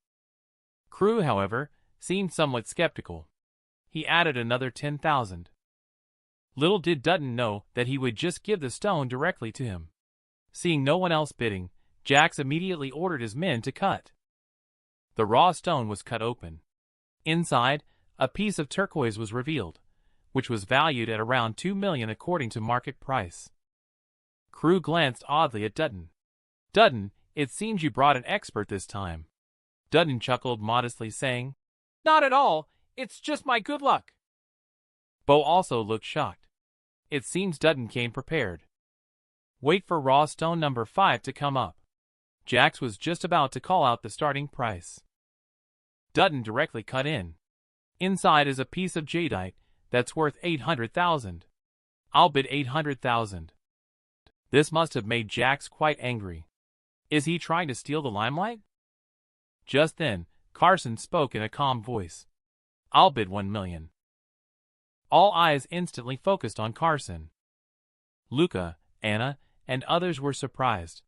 A: Crew, however, seemed somewhat skeptical. He added another 10,000. Little did Dutton know that he would just give the stone directly to him. Seeing no one else bidding, Jax immediately ordered his men to cut. The raw stone was cut open. Inside, a piece of turquoise was revealed, which was valued at around 2 million according to market price. Crew glanced oddly at Dutton. "Dutton, it seems you brought an expert this time." Dutton chuckled modestly, saying, "Not at all, it's just my good luck." Bo also looked shocked. It seems Dutton came prepared. Wait for raw stone number 5 to come up. Jax was just about to call out the starting price. Dutton directly cut in. Inside is a piece of jadeite that's worth 800,000. I'll bid 800,000. This must have made Jax quite angry. Is he trying to steal the limelight? Just then, Carson spoke in a calm voice. "I'll bid 1 million. All eyes instantly focused on Carson. Luca, Anna, and others were surprised.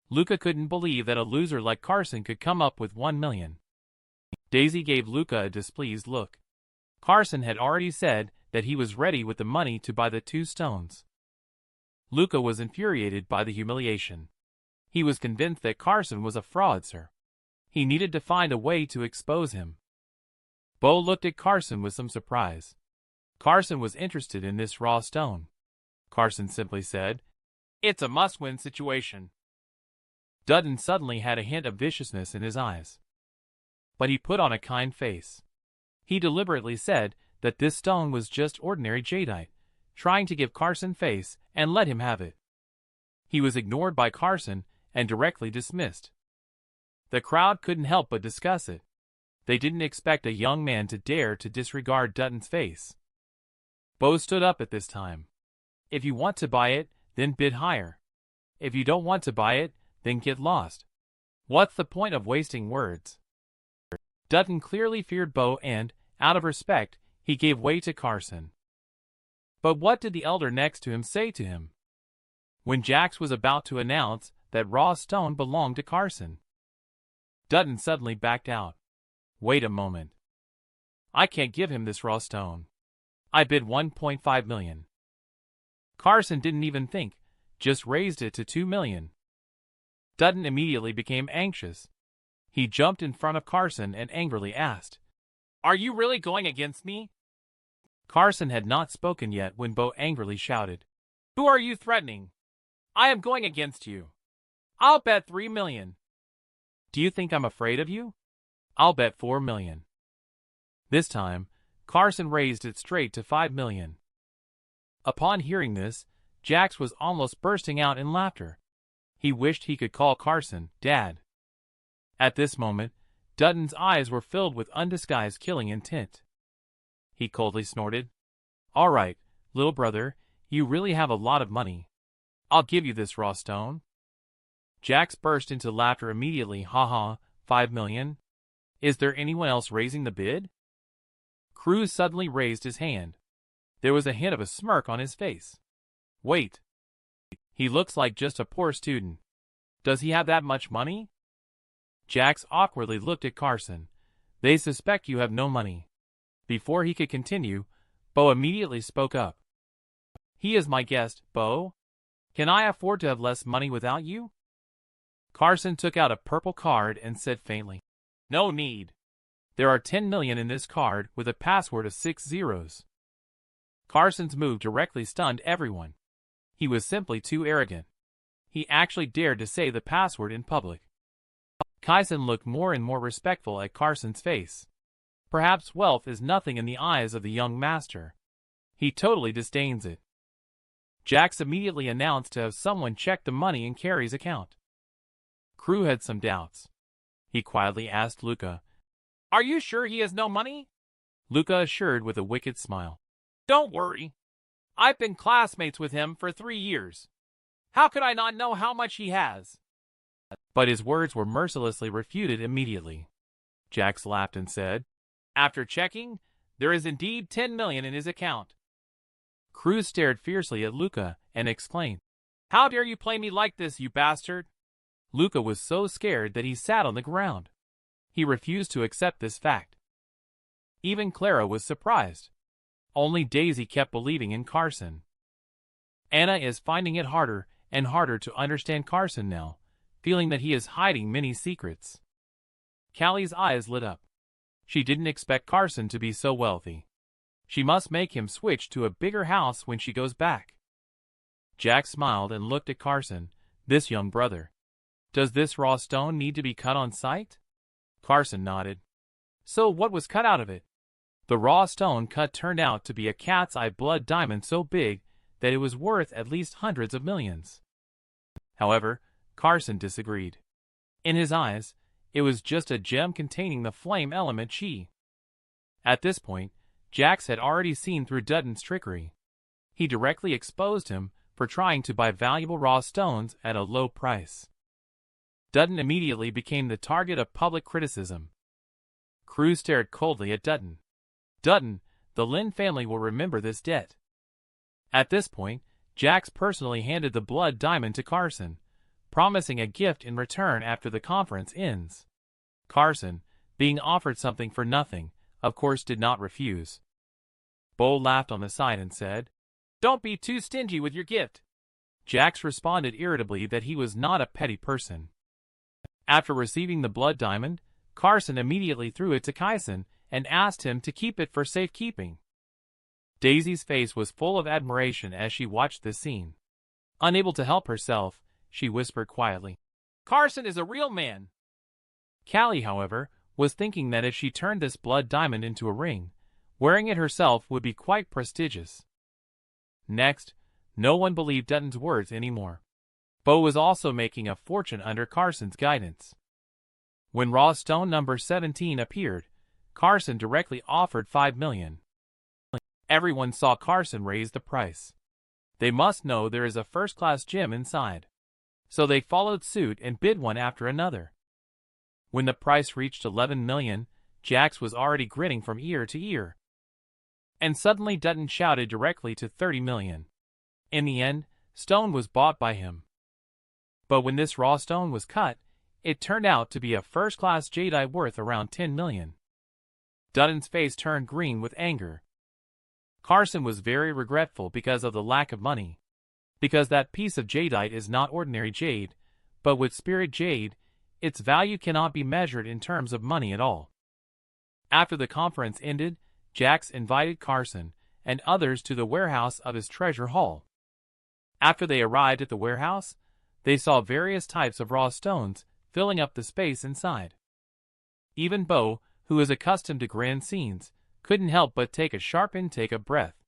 A: Luca couldn't believe that a loser like Carson could come up with 1 million. Daisy gave Luca a displeased look. Carson had already said that he was ready with the money to buy the 2 stones. Luca was infuriated by the humiliation. He was convinced that Carson was a fraudster. He needed to find a way to expose him. Bo looked at Carson with some surprise. Carson was interested in this raw stone. Carson simply said, "It's a must-win situation." Dutton suddenly had a hint of viciousness in his eyes. But he put on a kind face. He deliberately said that this stone was just ordinary jadeite, trying to give Carson face and let him have it. He was ignored by Carson and directly dismissed. The crowd couldn't help but discuss it. They didn't expect a young man to dare to disregard Dutton's face. Bo stood up at this time. "If you want to buy it, then bid higher. If you don't want to buy it, then get lost. What's the point of wasting words?" Dutton clearly feared Bo and, out of respect, he gave way to Carson. But what did the elder next to him say to him? When Jax was about to announce that raw stone belonged to Carson, Dutton suddenly backed out. "Wait a moment. I can't give him this raw stone. I bid 1.5 million. Carson didn't even think, just raised it to 2 million. Dutton immediately became anxious. He jumped in front of Carson and angrily asked, "Are you really going against me?" Carson had not spoken yet when Bo angrily shouted, "Who are you threatening? I am going against you. I'll bet 3 million. Do you think I'm afraid of you? I'll bet 4 million. This time, Carson raised it straight to 5 million. Upon hearing this, Jax was almost bursting out in laughter. He wished he could call Carson Dad. At this moment, Dutton's eyes were filled with undisguised killing intent. He coldly snorted, "All right, little brother, you really have a lot of money. I'll give you this raw stone." Jax burst into laughter immediately. "Ha, 5 million? Is there anyone else raising the bid?" Cruz suddenly raised his hand. There was a hint of a smirk on his face. "Wait. He looks like just a poor student. Does he have that much money?" Jax awkwardly looked at Carson. "They suspect you have no money." Before he could continue, Bo immediately spoke up. "He is my guest, Bo. Can I afford to have less money without you?" Carson took out a purple card and said faintly, "No need. There are 10 million in this card with a password of 6 zeros. Carson's move directly stunned everyone. He was simply too arrogant. He actually dared to say the password in public. Kaisen looked more and more respectful at Carson's face. Perhaps wealth is nothing in the eyes of the young master. He totally disdains it. Jax immediately announced to have someone check the money in Carrie's account. Crew had some doubts. He quietly asked Luca, "Are you sure he has no money?" Luca assured with a wicked smile, "Don't worry. I've been classmates with him for 3 years. How could I not know how much he has?" But his words were mercilessly refuted immediately. Jax laughed and said, "After checking, there is indeed 10 million in his account." Cruz stared fiercely at Luca and exclaimed, "How dare you play me like this, you bastard?" Luca was so scared that he sat on the ground. He refused to accept this fact. Even Clara was surprised. Only Daisy kept believing in Carson. Anna is finding it harder and harder to understand Carson now, feeling that he is hiding many secrets. Callie's eyes lit up. She didn't expect Carson to be so wealthy. She must make him switch to a bigger house when she goes back. Jack smiled and looked at Carson, this young brother. "Does this raw stone need to be cut on sight?" Carson nodded. "So what was cut out of it?" The raw stone cut turned out to be a cat's eye blood diamond so big that it was worth at least hundreds of millions. However, Carson disagreed. In his eyes, it was just a gem containing the flame element chi. At this point, Jax had already seen through Dutton's trickery. He directly exposed him for trying to buy valuable raw stones at a low price. Dutton immediately became the target of public criticism. Cruz stared coldly at Dutton. "Dutton, the Lin family will remember this debt." At this point, Jax personally handed the blood diamond to Carson, promising a gift in return after the conference ends. Carson, being offered something for nothing, of course did not refuse. Bo laughed on the side and said, "Don't be too stingy with your gift." Jax responded irritably that he was not a petty person. After receiving the blood diamond, Carson immediately threw it to Kaisen and asked him to keep it for safekeeping. Daisy's face was full of admiration as she watched this scene. Unable to help herself, she whispered quietly, "Carson is a real man." Callie, however, was thinking that if she turned this blood diamond into a ring, wearing it herself would be quite prestigious. Next, no one believed Dutton's words anymore. Bo was also making a fortune under Carson's guidance. When raw stone number 17 appeared, Carson directly offered $5 million. Everyone saw Carson raise the price. They must know there is a first-class gem inside. So they followed suit and bid one after another. When the price reached $11 million, Jax was already grinning from ear to ear. And suddenly Dutton shouted directly to $30 million. In the end, stone was bought by him. But when this raw stone was cut, it turned out to be a first-class jadeite worth around $10 million. Dutton's face turned green with anger. Carson was very regretful because of the lack of money. Because that piece of jadeite is not ordinary jade, but with spirit jade, its value cannot be measured in terms of money at all. After the conference ended, Jax invited Carson and others to the warehouse of his treasure haul. After they arrived at the warehouse, they saw various types of raw stones filling up the space inside. Even Bo, who is accustomed to grand scenes, couldn't help but take a sharp intake of breath.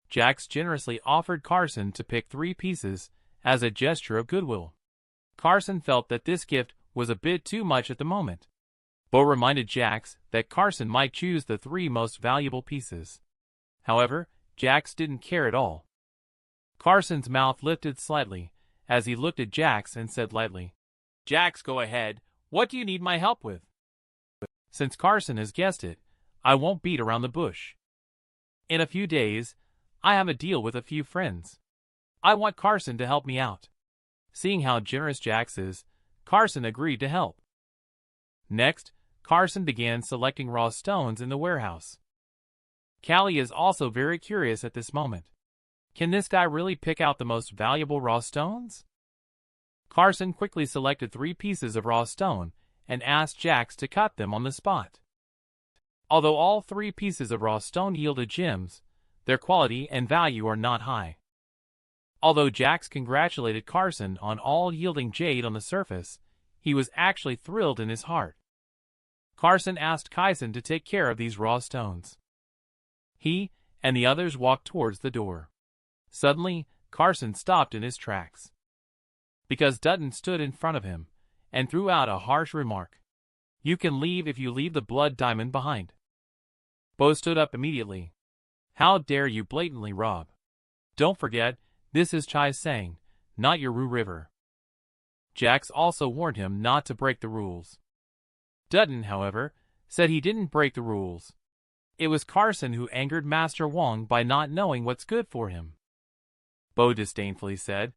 A: Jax generously offered Carson to pick 3 pieces as a gesture of goodwill. Carson felt that this gift was a bit too much at the moment. Bo reminded Jax that Carson might choose the 3 most valuable pieces. However, Jax didn't care at all. Carson's mouth lifted slightly as he looked at Jax and said lightly, "Jax, go ahead. What do you need my help with?" Since Carson has guessed it, I won't beat around the bush. In a few days, I have a deal with a few friends. I want Carson to help me out. Seeing how generous Jax is, Carson agreed to help. Next, Carson began selecting raw stones in the warehouse. Callie is also very curious at this moment. Can this guy really pick out the most valuable raw stones? Carson quickly selected 3 pieces of raw stone and asked Jax to cut them on the spot. Although all 3 pieces of raw stone yielded gems, their quality and value are not high. Although Jax congratulated Carson on all yielding jade on the surface, he was actually thrilled in his heart. Carson asked Kaisen to take care of these raw stones. He and the others walked towards the door. Suddenly, Carson stopped in his tracks. Because Dutton stood in front of him and threw out a harsh remark. "You can leave if you leave the blood diamond behind." Bo stood up immediately. "How dare you blatantly rob? Don't forget, this is Chai's saying, not your Ru River." Jax also warned him not to break the rules. Dutton, however, said he didn't break the rules. It was Carson who angered Master Wong by not knowing what's good for him. Bo disdainfully said,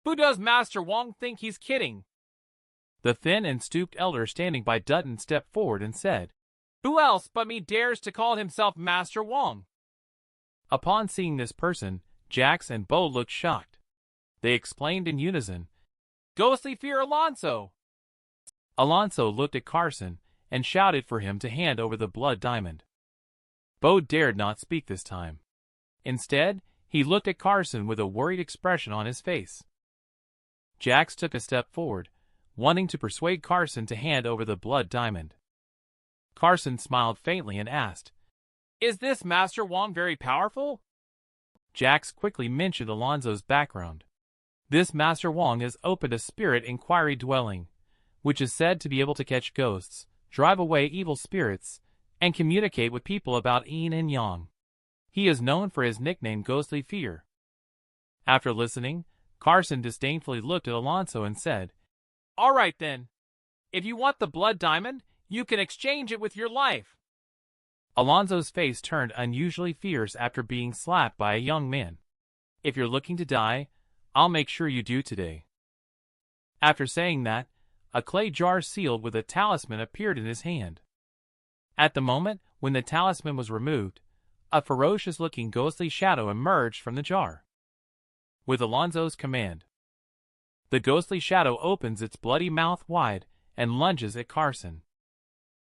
A: "Who does Master Wong think he's kidding?" The thin and stooped elder standing by Dutton stepped forward and said, "Who else but me dares to call himself Master Wong?" Upon seeing this person, Jax and Bo looked shocked. They explained in unison, "Ghostly Fear Alonso!" Alonso looked at Carson and shouted for him to hand over the blood diamond. Bo dared not speak this time. Instead, he looked at Carson with a worried expression on his face. Jax took a step forward, wanting to persuade Carson to hand over the blood diamond. Carson smiled faintly and asked, "Is this Master Wong very powerful?" Jax quickly mentioned Alonso's background. This Master Wong has opened a spirit inquiry dwelling, which is said to be able to catch ghosts, drive away evil spirits, and communicate with people about yin and yang. He is known for his nickname Ghostly Fear. After listening, Carson disdainfully looked at Alonso and said, "All right then. If you want the blood diamond, you can exchange it with your life." Alonso's face turned unusually fierce after being slapped by a young man. "If you're looking to die, I'll make sure you do today." After saying that, a clay jar sealed with a talisman appeared in his hand. At the moment when the talisman was removed, A ferocious-looking ghostly shadow emerged from the jar. With Alonso's command, the ghostly shadow opens its bloody mouth wide and lunges at Carson.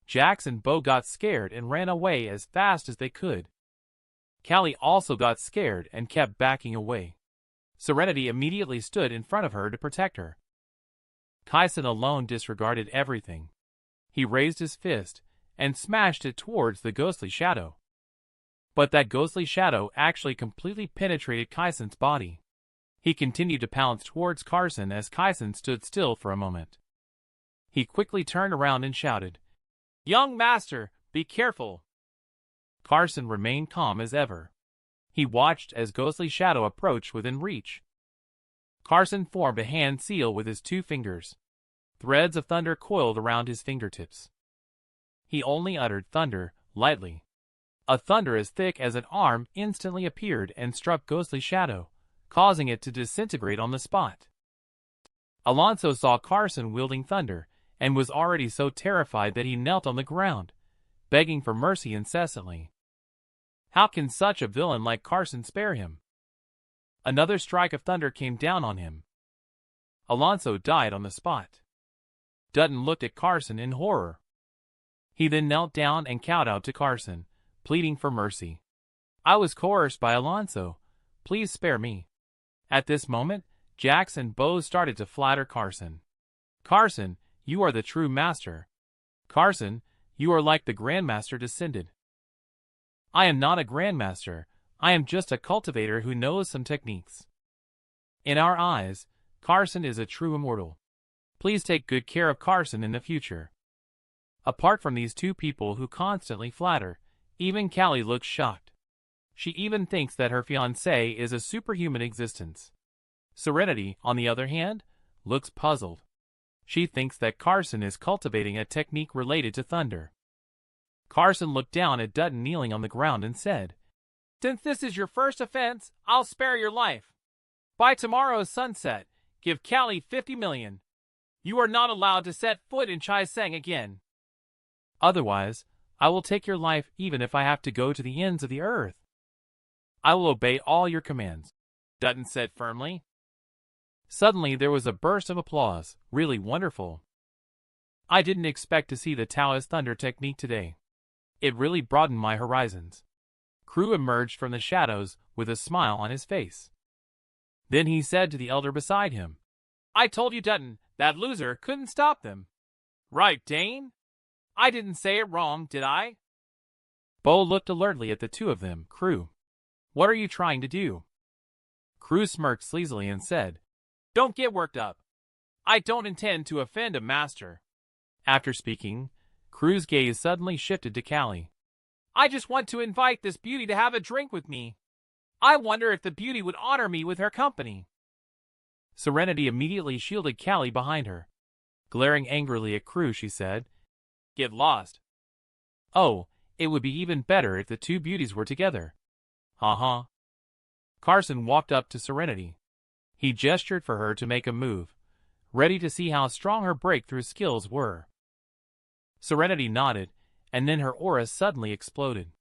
A: Jax and Bo got scared and ran away as fast as they could. Callie also got scared and kept backing away. Serenity immediately stood in front of her to protect her. Kaisen alone disregarded everything. He raised his fist and smashed it towards the ghostly shadow. But that ghostly shadow actually completely penetrated Kaisen's body. He continued to pounce towards Carson as Kaisen stood still for a moment. He quickly turned around and shouted, "Young master, be careful!" Carson remained calm as ever. He watched as ghostly shadow approached within reach. Carson formed a hand seal with his 2 fingers. Threads of thunder coiled around his fingertips. He only uttered thunder, lightly. A thunder as thick as an arm instantly appeared and struck ghostly shadow, causing it to disintegrate on the spot. Alonso saw Carson wielding thunder, and was already so terrified that he knelt on the ground, begging for mercy incessantly. How can such a villain like Carson spare him? Another strike of thunder came down on him. Alonso died on the spot. Dutton looked at Carson in horror. He then knelt down and kowtowed to Carson, pleading for mercy. "I was coerced by Alonso. Please spare me." At this moment, Jax and Bo started to flatter Carson. "Carson, you are the true master. Carson, you are like the Grandmaster descended." "I am not a Grandmaster. I am just a cultivator who knows some techniques." "In our eyes, Carson is a true immortal. Please take good care of Carson in the future." Apart from these 2 people who constantly flatter, even Callie looks shocked. She even thinks that her fiancé is a superhuman existence. Serenity, on the other hand, looks puzzled. She thinks that Carson is cultivating a technique related to thunder. Carson looked down at Dutton kneeling on the ground and said, "Since this is your first offense, I'll spare your life. By tomorrow's sunset, give Callie 50 million. You are not allowed to set foot in Chaiseng again. Otherwise, I will take your life even if I have to go to the ends of the earth." "I will obey all your commands," Dutton said firmly. Suddenly there was a burst of applause, really wonderful. I didn't expect to see the Taoist thunder technique today. It really broadened my horizons. Crew emerged from the shadows with a smile on his face. Then he said to the elder beside him, "I told you, Dutton, that loser couldn't stop them." "Right, Dane? I didn't say it wrong, did I?" Bo looked alertly at the 2 of them. "Crew, what are you trying to do?" Crew smirked sleazily and said, "Don't get worked up. I don't intend to offend a master." After speaking, Crew's gaze suddenly shifted to Callie. "I just want to invite this beauty to have a drink with me. I wonder if the beauty would honor me with her company." Serenity immediately shielded Callie behind her. Glaring angrily at Crew, she said, "Get lost." "Oh, it would be even better if the 2 beauties were together." "Uh-huh." Carson walked up to Serenity. He gestured for her to make a move, ready to see how strong her breakthrough skills were. Serenity nodded, and then her aura suddenly exploded.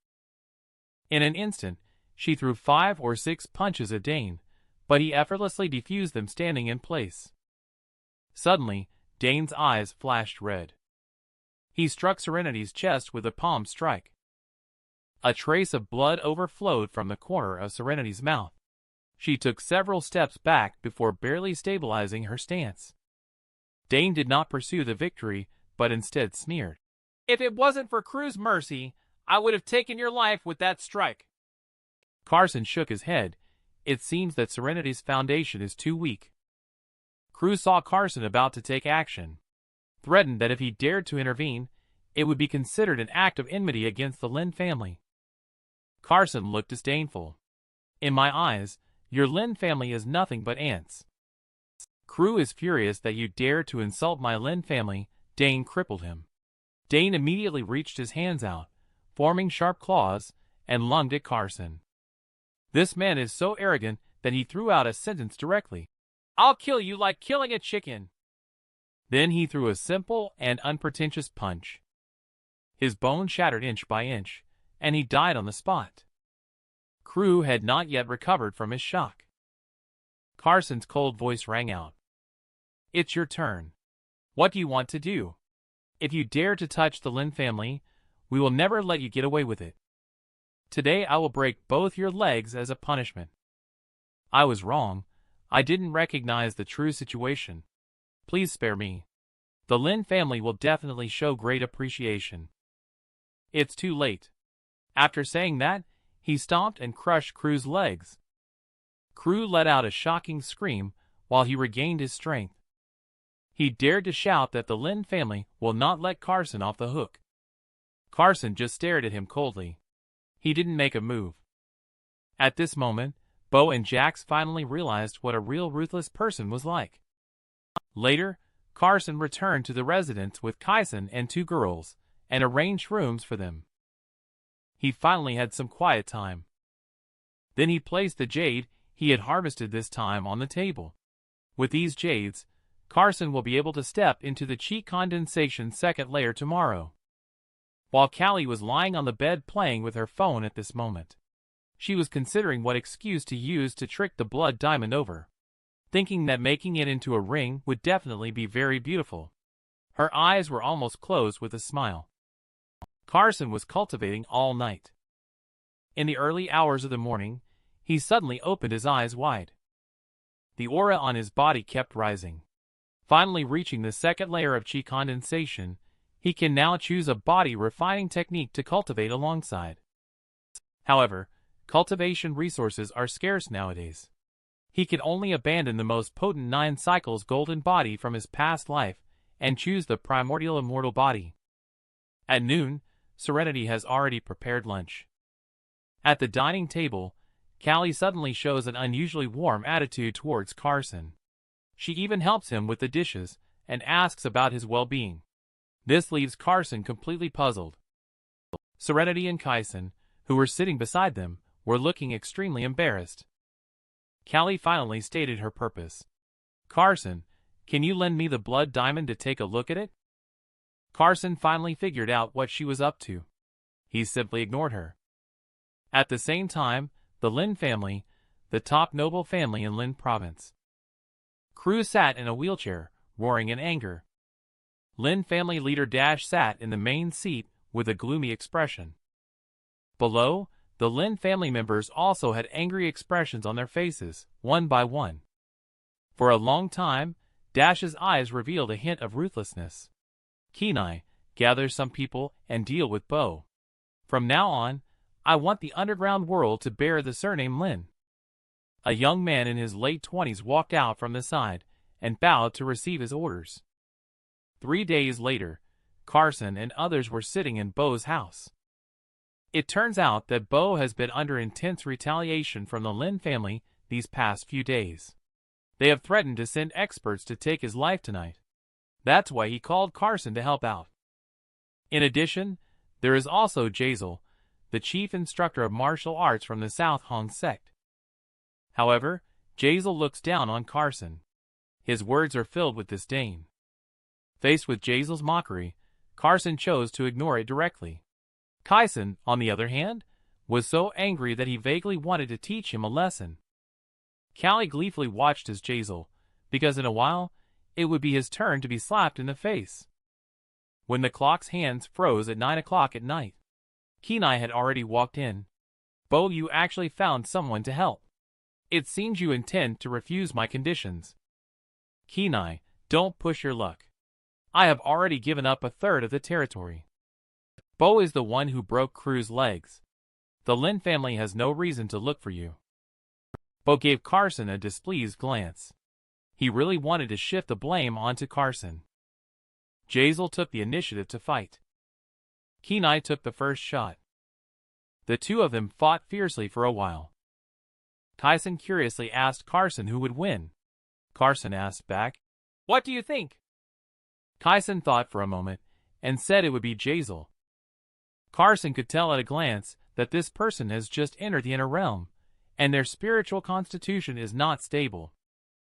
A: In an instant, she threw 5 or 6 punches at Dane, but he effortlessly defused them standing in place. Suddenly, Dane's eyes flashed red. He struck Serenity's chest with a palm strike. A trace of blood overflowed from the corner of Serenity's mouth. She took several steps back before barely stabilizing her stance. Dane did not pursue the victory, but instead sneered, "If it wasn't for Crew's mercy, I would have taken your life with that strike." Carson shook his head. It seems that Serenity's foundation is too weak. Crew saw Carson about to take action, threatened that if he dared to intervene, it would be considered an act of enmity against the Lin family. Carson looked disdainful. "In my eyes, your Lin family is nothing but ants." "Crew is furious that you dare to insult my Lin family," Dane crippled him. Dane immediately reached his hands out, forming sharp claws, and lunged at Carson. This man is so arrogant that he threw out a sentence directly. "I'll kill you like killing a chicken." Then he threw a simple and unpretentious punch. His bone shattered inch by inch, and he died on the spot. Crew had not yet recovered from his shock. Carson's cold voice rang out. "It's your turn. What do you want to do? If you dare to touch the Lin family, we will never let you get away with it. Today I will break both your legs as a punishment." "I was wrong. I didn't recognize the true situation. Please spare me. The Lin family will definitely show great appreciation." "It's too late." After saying that, he stomped and crushed Crew's legs. Crew let out a shocking scream while he regained his strength. He dared to shout that the Lin family will not let Carson off the hook. Carson just stared at him coldly. He didn't make a move. At this moment, Bo and Jax finally realized what a real ruthless person was like. Later, Carson returned to the residence with Kaisen and 2 girls, and arranged rooms for them. He finally had some quiet time. Then he placed the jade he had harvested this time on the table. With these jades, Carson will be able to step into the chi condensation second layer tomorrow. While Callie was lying on the bed playing with her phone at this moment, she was considering what excuse to use to trick the blood diamond over, thinking that making it into a ring would definitely be very beautiful. Her eyes were almost closed with a smile. Carson was cultivating all night. In the early hours of the morning, he suddenly opened his eyes wide. The aura on his body kept rising. Finally reaching the second layer of chi condensation, he can now choose a body refining technique to cultivate alongside. However, cultivation resources are scarce nowadays. He can only abandon the most potent 9 cycles golden body from his past life and choose the primordial immortal body. At noon, Serenity has already prepared lunch. At the dining table, Callie suddenly shows an unusually warm attitude towards Carson. She even helps him with the dishes and asks about his well-being. This leaves Carson completely puzzled. Serenity and Kaisen, who were sitting beside them, were looking extremely embarrassed. Callie finally stated her purpose. "Carson, can you lend me the blood diamond to take a look at it?" Carson finally figured out what she was up to. He simply ignored her. At the same time, the Lin family, the top noble family in Lin province. Crew sat in a wheelchair, roaring in anger. Lin family leader Dash sat in the main seat with a gloomy expression. Below, the Lin family members also had angry expressions on their faces, one by one. For a long time, Dash's eyes revealed a hint of ruthlessness. "Kenai, gather some people and deal with Bo. From now on, I want the underground world to bear the surname Lin." A young man in his late 20s walked out from the side and bowed to receive his orders. 3 days later, Carson and others were sitting in Bo's house. It turns out that Bo has been under intense retaliation from the Lin family these past few days. They have threatened to send experts to take his life tonight. That's why he called Carson to help out. In addition, there is also Jazel, the chief instructor of martial arts from the South Hong sect. However, Jazel looks down on Carson. His words are filled with disdain. Faced with Jazel's mockery, Carson chose to ignore it directly. Kaisen, on the other hand, was so angry that he vaguely wanted to teach him a lesson. Callie gleefully watched as Jazel, because in a while, it would be his turn to be slapped in the face. When the clock's hands froze at 9 o'clock at night, Kenai had already walked in. "Bo, you actually found someone to help. It seems you intend to refuse my conditions." "Kenai, don't push your luck. I have already given up a third of the territory. Bo is the one who broke Crew's legs. The Lin family has no reason to look for you." Bo gave Carson a displeased glance. He really wanted to shift the blame onto Carson. Jazel took the initiative to fight. Kenai took the first shot. The two of them fought fiercely for a while. Kaisen curiously asked Carson who would win. Carson asked back, "What do you think?" Kaisen thought for a moment and said it would be Jazel. Carson could tell at a glance that this person has just entered the inner realm, and their spiritual constitution is not stable.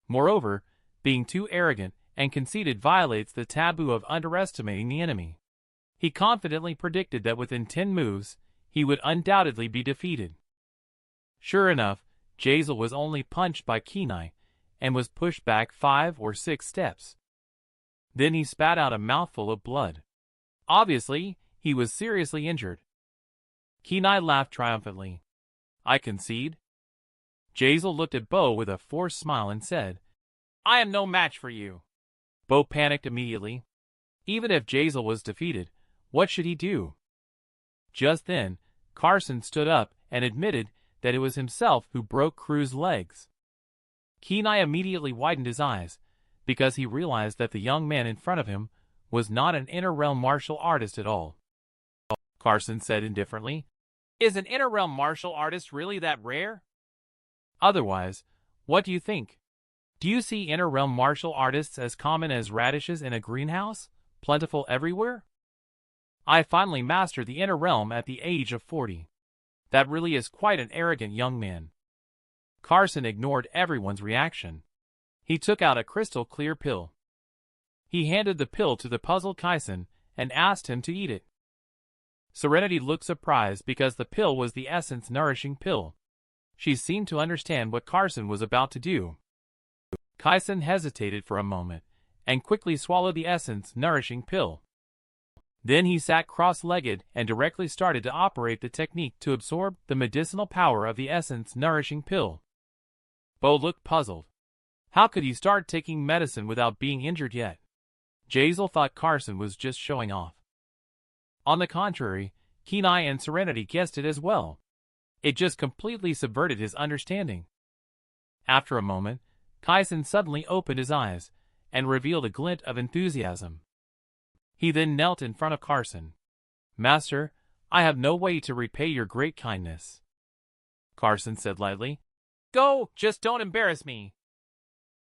A: Moreover, being too arrogant and conceited violates the taboo of underestimating the enemy. He confidently predicted that within 10 moves, he would undoubtedly be defeated. Sure enough, Jazel was only punched by Kenai and was pushed back 5 or 6 steps. Then he spat out a mouthful of blood. Obviously, he was seriously injured. Kenai laughed triumphantly. I concede. Jazel looked at Bo with a forced smile and said, I am no match for you. Bo panicked immediately. Even if Jazel was defeated, what should he do? Just then, Carson stood up and admitted that it was himself who broke Crew's legs. Kenai immediately widened his eyes, because he realized that the young man in front of him was not an inner-realm martial artist at all. Carson said indifferently, Is an inner-realm martial artist really that rare? Otherwise, what do you think? Do you see inner-realm martial artists as common as radishes in a greenhouse, plentiful everywhere? I finally mastered the inner realm at the age of 40. That really is quite an arrogant young man. Carson ignored everyone's reaction. He took out a crystal-clear pill. He handed the pill to the puzzled Kaisen and asked him to eat it. Serenity looked surprised because the pill was the essence-nourishing pill. She seemed to understand what Carson was about to do. Kaisen hesitated for a moment and quickly swallowed the essence-nourishing pill. Then he sat cross-legged and directly started to operate the technique to absorb the medicinal power of the essence-nourishing pill. Bo looked puzzled. How could he start taking medicine without being injured yet? Jazel thought Carson was just showing off. On the contrary, Kenai and Serenity guessed it as well. It just completely subverted his understanding. After a moment, Kaisen suddenly opened his eyes and revealed a glint of enthusiasm. He then knelt in front of Carson. Master, I have no way to repay your great kindness. Carson said lightly. Go, just don't embarrass me.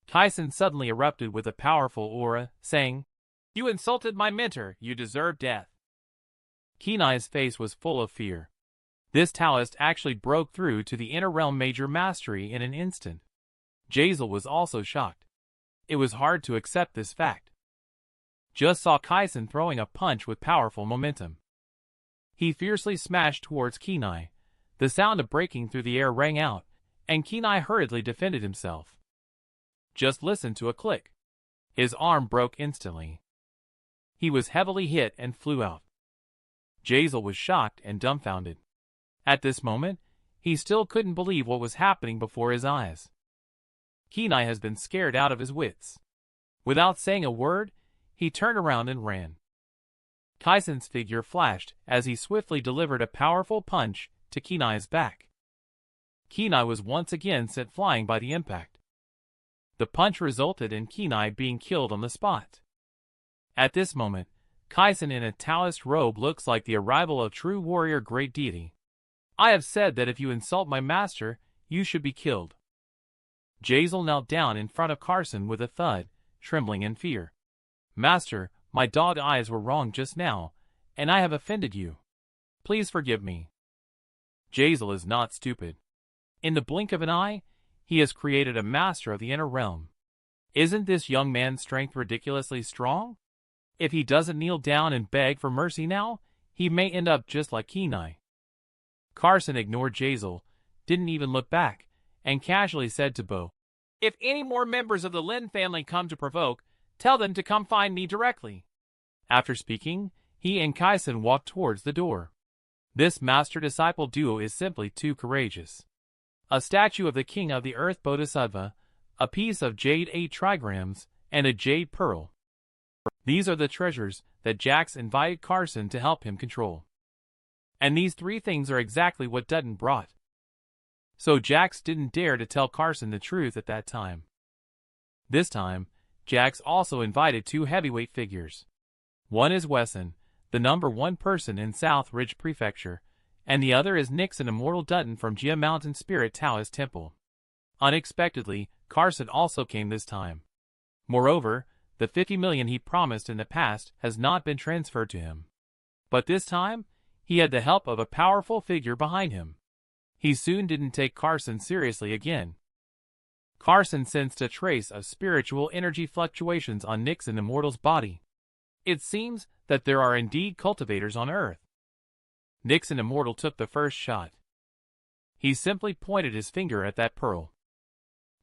A: Kaisen suddenly erupted with a powerful aura, saying, You insulted my mentor, you deserve death. Kenai's face was full of fear. This Taoist actually broke through to the inner realm major mastery in an instant. Jazel was also shocked. It was hard to accept this fact. Just saw Kaisen throwing a punch with powerful momentum. He fiercely smashed towards Kenai. The sound of breaking through the air rang out, and Kenai hurriedly defended himself. Just listen to a click. His arm broke instantly. He was heavily hit and flew out. Jazel was shocked and dumbfounded. At this moment, he still couldn't believe what was happening before his eyes. Kenai has been scared out of his wits. Without saying a word, he turned around and ran. Kaisen's figure flashed as he swiftly delivered a powerful punch to Kenai's back. Kenai was once again sent flying by the impact. The punch resulted in Kenai being killed on the spot. At this moment, Kaisen in a Taoist robe looks like the arrival of true warrior great deity. I have said that if you insult my master, you should be killed. Jazel knelt down in front of Carson with a thud, trembling in fear. Master, my dog eyes were wrong just now, and I have offended you. Please forgive me. Jazel is not stupid. In the blink of an eye, he has created a master of the inner realm. Isn't this young man's strength ridiculously strong? If he doesn't kneel down and beg for mercy now, he may end up just like Kenai. Carson ignored Jazel, didn't even look back, and casually said to Bo, If any more members of the Lin family come to provoke, tell them to come find me directly. After speaking, he and Kaisen walked towards the door. This master-disciple duo is simply too courageous. A statue of the King of the Earth Bodhisattva, a piece of jade 8 trigrams, and a jade pearl. These are the treasures that Jax invited Carson to help him control. And these 3 things are exactly what Dutton brought. So Jax didn't dare to tell Carson the truth at that time. This time, Jax also invited 2 heavyweight figures. One is Wesson, the #1 person in South Ridge Prefecture, and the other is Nixon Immortal Dutton from Jia Mountain Spirit Taoist Temple. Unexpectedly, Carson also came this time. Moreover, the 50 million he promised in the past has not been transferred to him. But this time, he had the help of a powerful figure behind him. He soon didn't take Carson seriously again. Carson sensed a trace of spiritual energy fluctuations on Nixon Immortal's body. It seems that there are indeed cultivators on Earth. Nixon Immortal took the first shot. He simply pointed his finger at that pearl.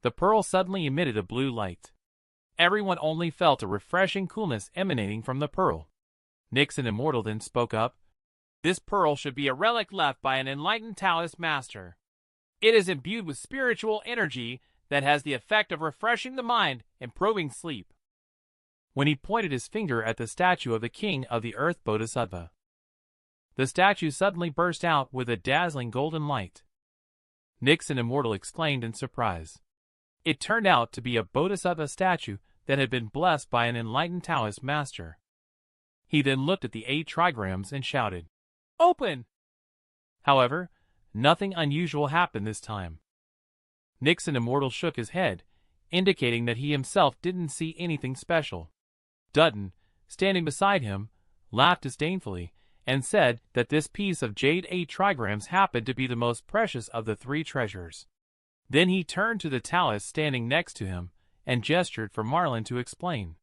A: The pearl suddenly emitted a blue light. Everyone only felt a refreshing coolness emanating from the pearl. Nixon Immortal then spoke up. This pearl should be a relic left by an enlightened Taoist master. It is imbued with spiritual energy that has the effect of refreshing the mind, improving sleep. When he pointed his finger at the statue of the king of the earth Bodhisattva, the statue suddenly burst out with a dazzling golden light. Nixon Immortal exclaimed in surprise. It turned out to be a Bodhisattva statue that had been blessed by an enlightened Taoist master. He then looked at the 8 trigrams and shouted, "Open!" However, nothing unusual happened this time. Nixon Immortal shook his head, indicating that he himself didn't see anything special. Dutton, standing beside him, laughed disdainfully and said that this piece of jade 8 trigrams happened to be the most precious of the 3 treasures. Then he turned to the Taoist standing next to him and gestured for Marlin to explain.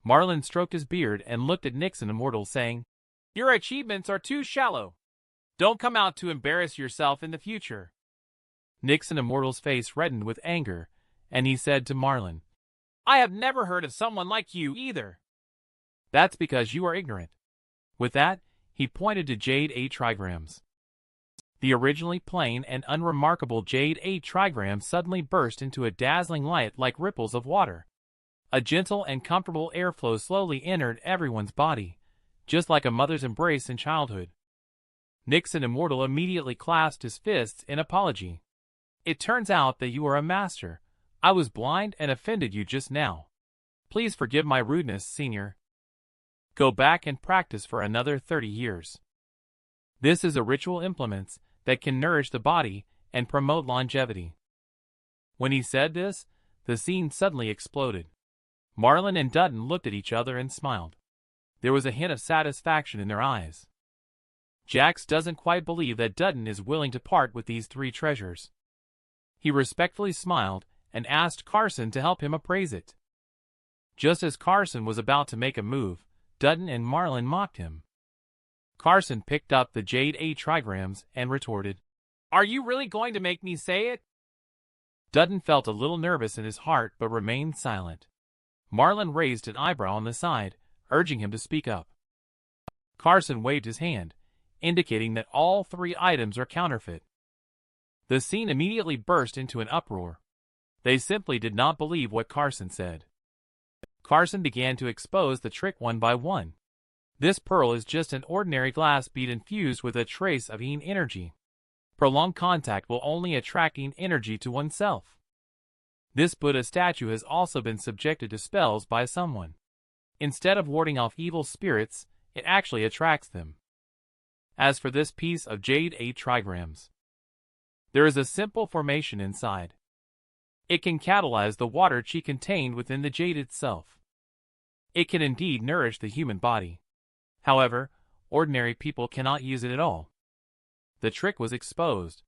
A: Marlin stroked his beard and looked at Nixon Immortal, saying, "Your achievements are too shallow. Don't come out to embarrass yourself in the future." Nixon Immortal's face reddened with anger, and he said to Marlin, "I have never heard of someone like you either." "That's because you are ignorant." With that, he pointed to jade 8 trigrams. The originally plain and unremarkable jade 8 trigrams suddenly burst into a dazzling light like ripples of water. A gentle and comfortable airflow slowly entered everyone's body, just like a mother's embrace in childhood. Nixon Immortal immediately clasped his fists in apology. "It turns out that you are a master. I was blind and offended you just now. Please forgive my rudeness, senior. Go back and practice for another 30 years. This is a ritual implements that can nourish the body and promote longevity." When he said this, the scene suddenly exploded. Marlin and Dutton looked at each other and smiled. There was a hint of satisfaction in their eyes. Jax doesn't quite believe that Dutton is willing to part with these 3 treasures. He respectfully smiled and asked Carson to help him appraise it. Just as Carson was about to make a move, Dutton and Marlin mocked him. Carson picked up the jade 8 trigrams and retorted, "Are you really going to make me say it?" Dutton felt a little nervous in his heart but remained silent. Marlin raised an eyebrow on the side, urging him to speak up. Carson waved his hand, indicating that all 3 items are counterfeit. The scene immediately burst into an uproar. They simply did not believe what Carson said. Carson began to expose the trick one by one. This pearl is just an ordinary glass bead infused with a trace of yin energy. Prolonged contact will only attract yin energy to oneself. This Buddha statue has also been subjected to spells by someone. Instead of warding off evil spirits, it actually attracts them. As for this piece of jade 8 trigrams, there is a simple formation inside. It can catalyze the water chi contained within the jade itself. It can indeed nourish the human body. However, ordinary people cannot use it at all. The trick was exposed.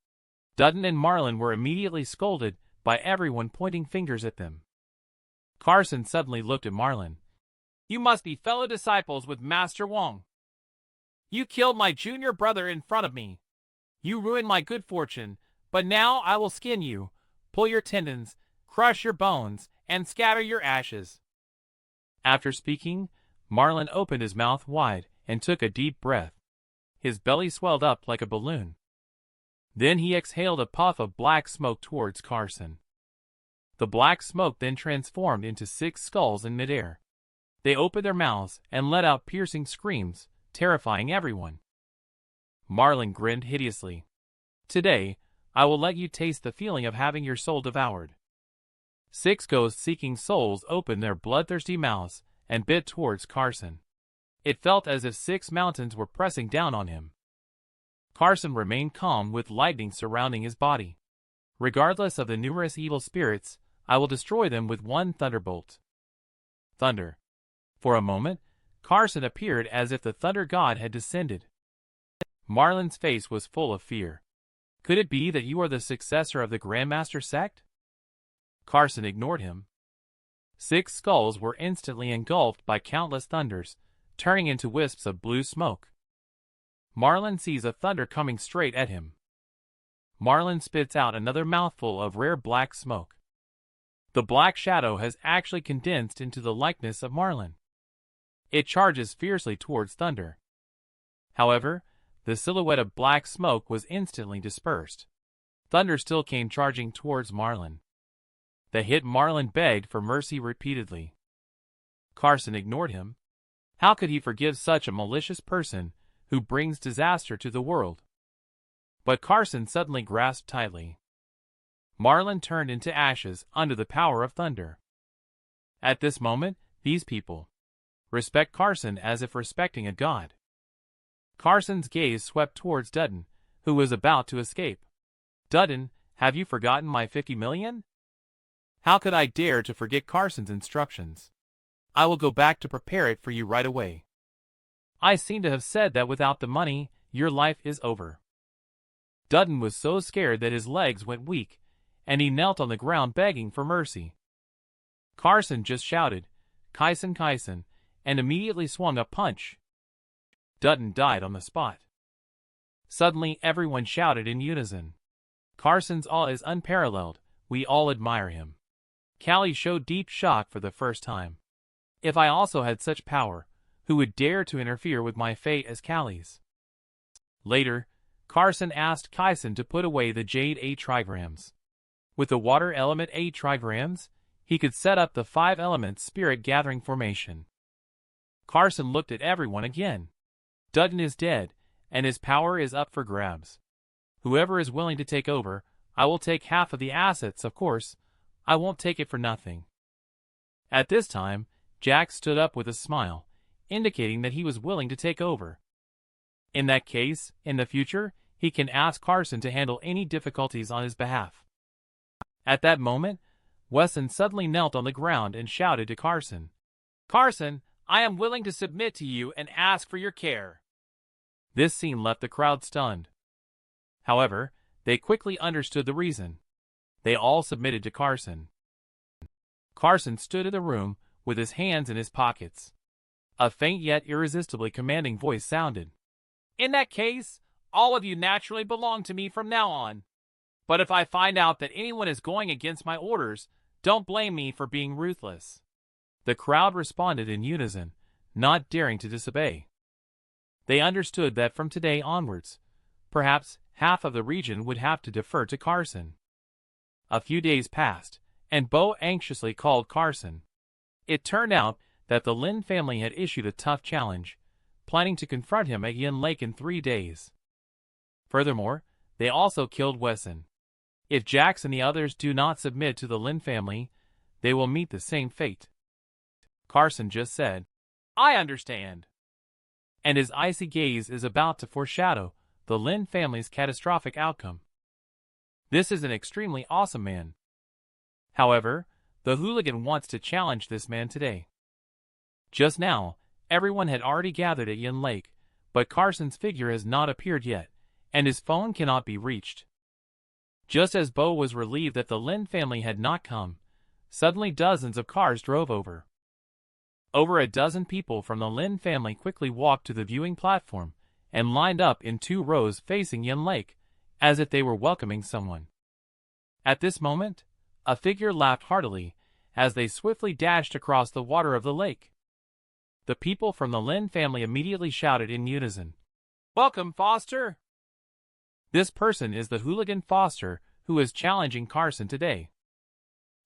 A: Dutton and Marlin were immediately scolded by everyone pointing fingers at them. Carson suddenly looked at Marlin. "You must be fellow disciples with Master Wong. You killed my junior brother in front of me. You ruined my good fortune, but now I will skin you, pull your tendons, crush your bones, and scatter your ashes." After speaking, Marlin opened his mouth wide and took a deep breath. His belly swelled up like a balloon. Then he exhaled a puff of black smoke towards Carson. The black smoke then transformed into 6 skulls in midair. They opened their mouths and let out piercing screams, terrifying everyone. Marlin grinned hideously. "Today, I will let you taste the feeling of having your soul devoured." 6 ghost-seeking souls opened their bloodthirsty mouths and bit towards Carson. It felt as if 6 mountains were pressing down on him. Carson remained calm with lightning surrounding his body. "Regardless of the numerous evil spirits, I will destroy them with one thunderbolt." Thunder. For a moment, Carson appeared as if the thunder god had descended. Marlin's face was full of fear. "Could it be that you are the successor of the Grandmaster sect?" Carson ignored him. 6 skulls were instantly engulfed by countless thunders, turning into wisps of blue smoke. Marlin sees a thunder coming straight at him. Marlin spits out another mouthful of rare black smoke. The black shadow has actually condensed into the likeness of Marlin. It charges fiercely towards Thunder. However, the silhouette of black smoke was instantly dispersed. Thunder still came charging towards Marlin. The hit Marlin begged for mercy repeatedly. Carson ignored him. How could he forgive such a malicious person who brings disaster to the world? But Carson suddenly grasped tightly. Marlin turned into ashes under the power of Thunder. At this moment, these people respect Carson as if respecting a god. Carson's gaze swept towards Dutton, who was about to escape. Dutton, have you forgotten my 50 million? How could I dare to forget Carson's instructions? I will go back to prepare it for you right away. I seem to have said that without the money, your life is over. Dutton was so scared that his legs went weak, and he knelt on the ground begging for mercy. Carson just shouted, "Kyson, Kyson," and immediately swung a punch. Dutton died on the spot. Suddenly everyone shouted in unison. Carson's awe is unparalleled, we all admire him. Callie showed deep shock for the first time. If I also had such power, who would dare to interfere with my fate as Callie's? Later, Carson asked Kyson to put away the Jade A trigrams. With the water element A trigrams, he could set up the 5-element spirit gathering formation. Carson looked at everyone again. Dutton is dead, and his power is up for grabs. Whoever is willing to take over, I will take half of the assets, of course. I won't take it for nothing. At this time, Jack stood up with a smile, indicating that he was willing to take over. In that case, in the future, he can ask Carson to handle any difficulties on his behalf. At that moment, Wesson suddenly knelt on the ground and shouted to Carson, "Carson, I am willing to submit to you and ask for your care." This scene left the crowd stunned. However, they quickly understood the reason. They all submitted to Carson. Carson stood in the room with his hands in his pockets. A faint yet irresistibly commanding voice sounded. "In that case, all of you naturally belong to me from now on. But if I find out that anyone is going against my orders, don't blame me for being ruthless." The crowd responded in unison, not daring to disobey. They understood that from today onwards, perhaps half of the region would have to defer to Carson. A few days passed, and Bo anxiously called Carson. It turned out that the Lin family had issued a tough challenge, planning to confront him at Yin Lake in 3 days. Furthermore, they also killed Wesson. If Jax and the others do not submit to the Lin family, they will meet the same fate. Carson just said, "I understand." And his icy gaze is about to foreshadow the Lin family's catastrophic outcome. This is an extremely awesome man. However, the hooligan wants to challenge this man today. Just now, everyone had already gathered at Yin Lake, but Carson's figure has not appeared yet, and his phone cannot be reached. Just as Bo was relieved that the Lin family had not come, suddenly dozens of cars drove over. Over a dozen people from the Lin family quickly walked to the viewing platform and lined up in 2 rows facing Yin Lake, as if they were welcoming someone. At this moment, a figure laughed heartily as they swiftly dashed across the water of the lake. The people from the Lin family immediately shouted in unison, "Welcome, Foster!" This person is the hooligan Foster who is challenging Carson today.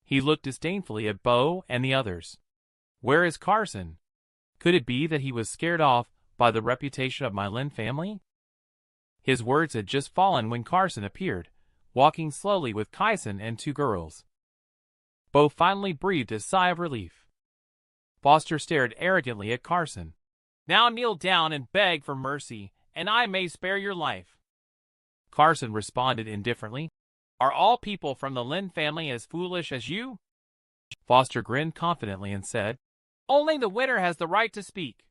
A: He looked disdainfully at Bo and the others. Where is Carson? Could it be that he was scared off by the reputation of my Lin family? His words had just fallen when Carson appeared, walking slowly with Kyson and 2 girls. Bo finally breathed a sigh of relief. Foster stared arrogantly at Carson. "Now kneel down and beg for mercy, and I may spare your life." Carson responded indifferently, "Are all people from the Lin family as foolish as you?" Foster grinned confidently and said, "Only the winner has the right to speak.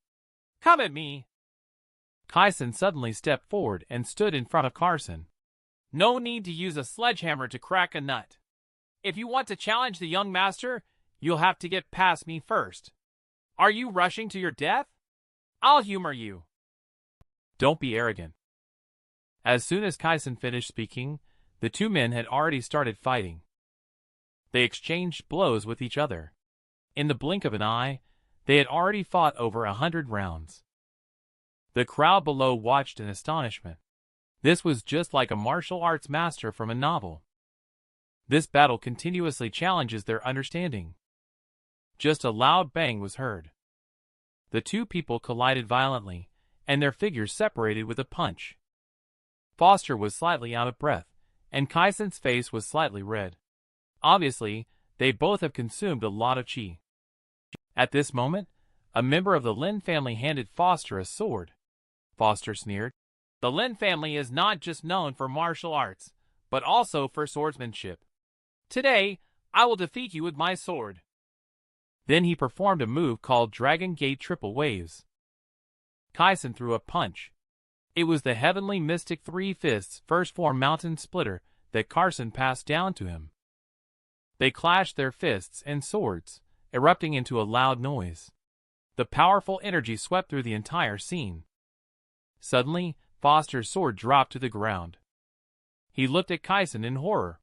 A: Come at me." Kyson suddenly stepped forward and stood in front of Carson. "No need to use a sledgehammer to crack a nut. If you want to challenge the young master, you'll have to get past me first. Are you rushing to your death? I'll humor you." "Don't be arrogant." As soon as Kyson finished speaking, The two men had already started fighting. They exchanged blows with each other. In the blink of an eye, they had already fought over 100 rounds. The crowd below watched in astonishment. This was just like a martial arts master from a novel. This battle continuously challenges their understanding. Just a loud bang was heard. The two people collided violently, and their figures separated with a punch. Foster was slightly out of breath, and Kaisen's face was slightly red. Obviously, they both have consumed a lot of chi. At this moment, a member of the Lin family handed Foster a sword. Foster sneered. The Lin family is not just known for martial arts, but also for swordsmanship. Today, I will defeat you with my sword. Then he performed a move called Dragon Gate Triple Waves. Kaisen threw a punch. It was the Heavenly Mystic Three Fists First Form Mountain Splitter that Carson passed down to him. They clashed their fists and swords, erupting into a loud noise. The powerful energy swept through the entire scene. Suddenly, Foster's sword dropped to the ground. He looked at Kaisen in horror.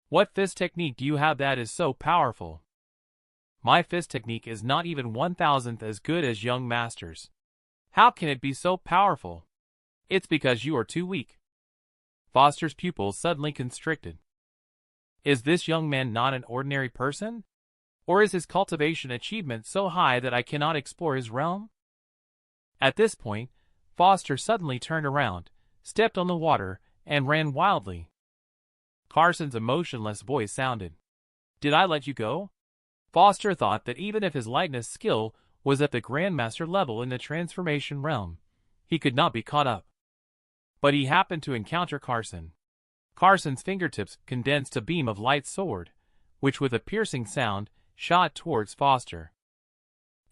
A: What fist technique do you have that is so powerful? My fist technique is not even 1,000th as good as young masters. How can it be so powerful? It's because you are too weak. Foster's pupils suddenly constricted. Is this young man not an ordinary person? Or is his cultivation achievement so high that I cannot explore his realm? At this point, Foster suddenly turned around, stepped on the water, and ran wildly. Carson's emotionless voice sounded. Did I let you go? Foster thought that even if his lightness skill was at the Grandmaster level in the transformation realm, he could not be caught up. But he happened to encounter Carson. Carson's fingertips condensed a beam of light sword, which with a piercing sound, shot towards Foster.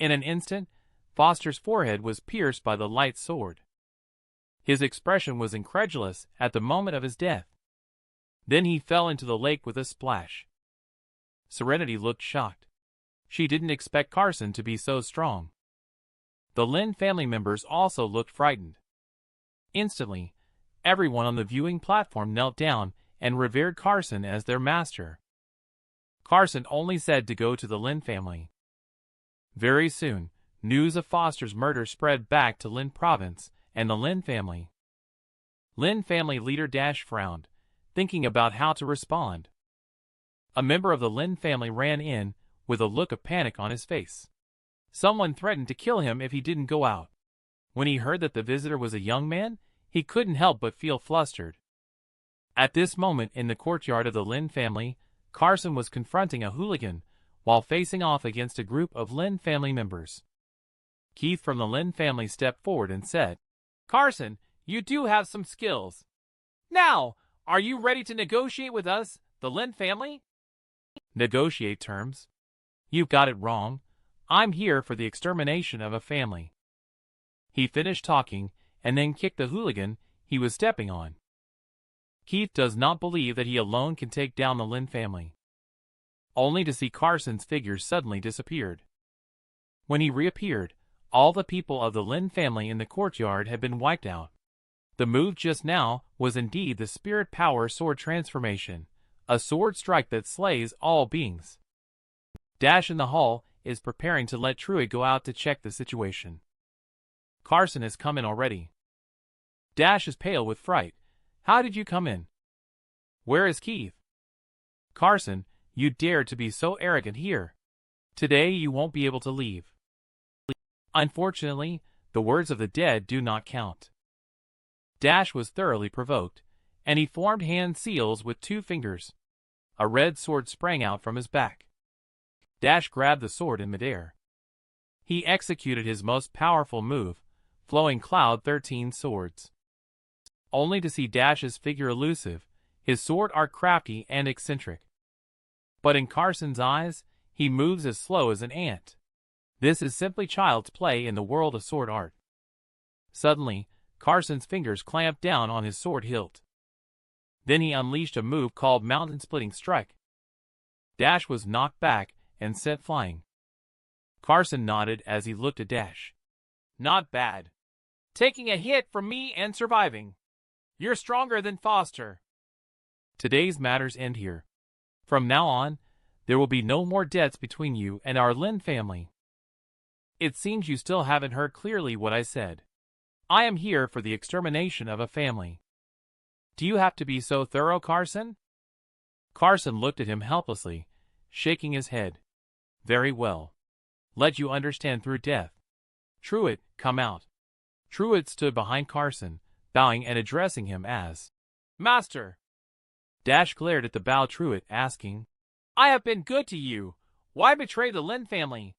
A: In an instant, Foster's forehead was pierced by the light sword. His expression was incredulous at the moment of his death. Then he fell into the lake with a splash. Serenity looked shocked. She didn't expect Carson to be so strong. The Lin family members also looked frightened. Instantly, everyone on the viewing platform knelt down and revered Carson as their master. Carson only said to go to the Lin family. Very soon, news of Foster's murder spread back to Lin province and the Lin family. Lin family leader Dash frowned, thinking about how to respond. A member of the Lin family ran in, with a look of panic on his face. Someone threatened to kill him if he didn't go out. When he heard that the visitor was a young man, he couldn't help but feel flustered. At this moment in the courtyard of the Lin family, Carson was confronting a hooligan, while facing off against a group of Lin family members. Keith from the Lin family stepped forward and said, Carson, you do have some skills. Now, are you ready to negotiate with us, the Lin family? Negotiate terms? You've got it wrong. I'm here for the extermination of a family. He finished talking, and then kicked the hooligan he was stepping on. Keith does not believe that he alone can take down the Lin family. Only to see Carson's figure suddenly disappeared. When he reappeared, all the people of the Lin family in the courtyard had been wiped out. The move just now was indeed the spirit power sword transformation, a sword strike that slays all beings. Dash in the hall is preparing to let Truid go out to check the situation. Carson has come in already. Dash is pale with fright. How did you come in? Where is Keith? Carson, you dared to be so arrogant here. Today you won't be able to leave. Unfortunately, the words of the dead do not count. Dash was thoroughly provoked, and he formed hand seals with 2 fingers. A red sword sprang out from his back. Dash grabbed the sword in midair. He executed his most powerful move, flowing Cloud 13 swords. Only to see Dash's figure elusive, his sword arc crafty and eccentric. But in Carson's eyes, he moves as slow as an ant. This is simply child's play in the world of sword art. Suddenly, Carson's fingers clamped down on his sword hilt. Then he unleashed a move called Mountain Splitting Strike. Dash was knocked back and sent flying. Carson nodded as he looked at Dash. Not bad. Taking a hit from me and surviving. You're stronger than Foster. Today's matters end here. From now on, there will be no more debts between you and our Lin family. It seems you still haven't heard clearly what I said. I am here for the extermination of a family. Do you have to be so thorough, Carson? Carson looked at him helplessly, shaking his head. Very well. Let you understand through death. Truett, come out. Truett stood behind Carson, bowing and addressing him as Master. Dash glared at the bowed Truett, asking, I have been good to you. Why betray the Lin family?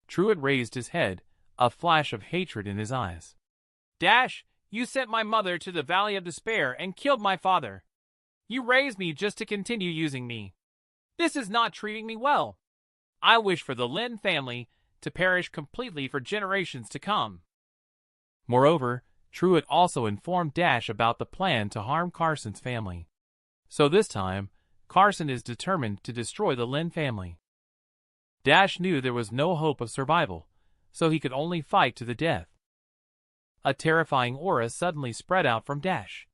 A: Truett raised his head, a flash of hatred in his eyes. Dash, you sent my mother to the Valley of Despair and killed my father. You raised me just to continue using me. This is not treating me well. I wish for the Lin family to perish completely for generations to come. Moreover, Truett also informed Dash about the plan to harm Carson's family. So this time, Carson is determined to destroy the Lin family. Dash knew there was no hope of survival, so he could only fight to the death. A terrifying aura suddenly spread out from Dash.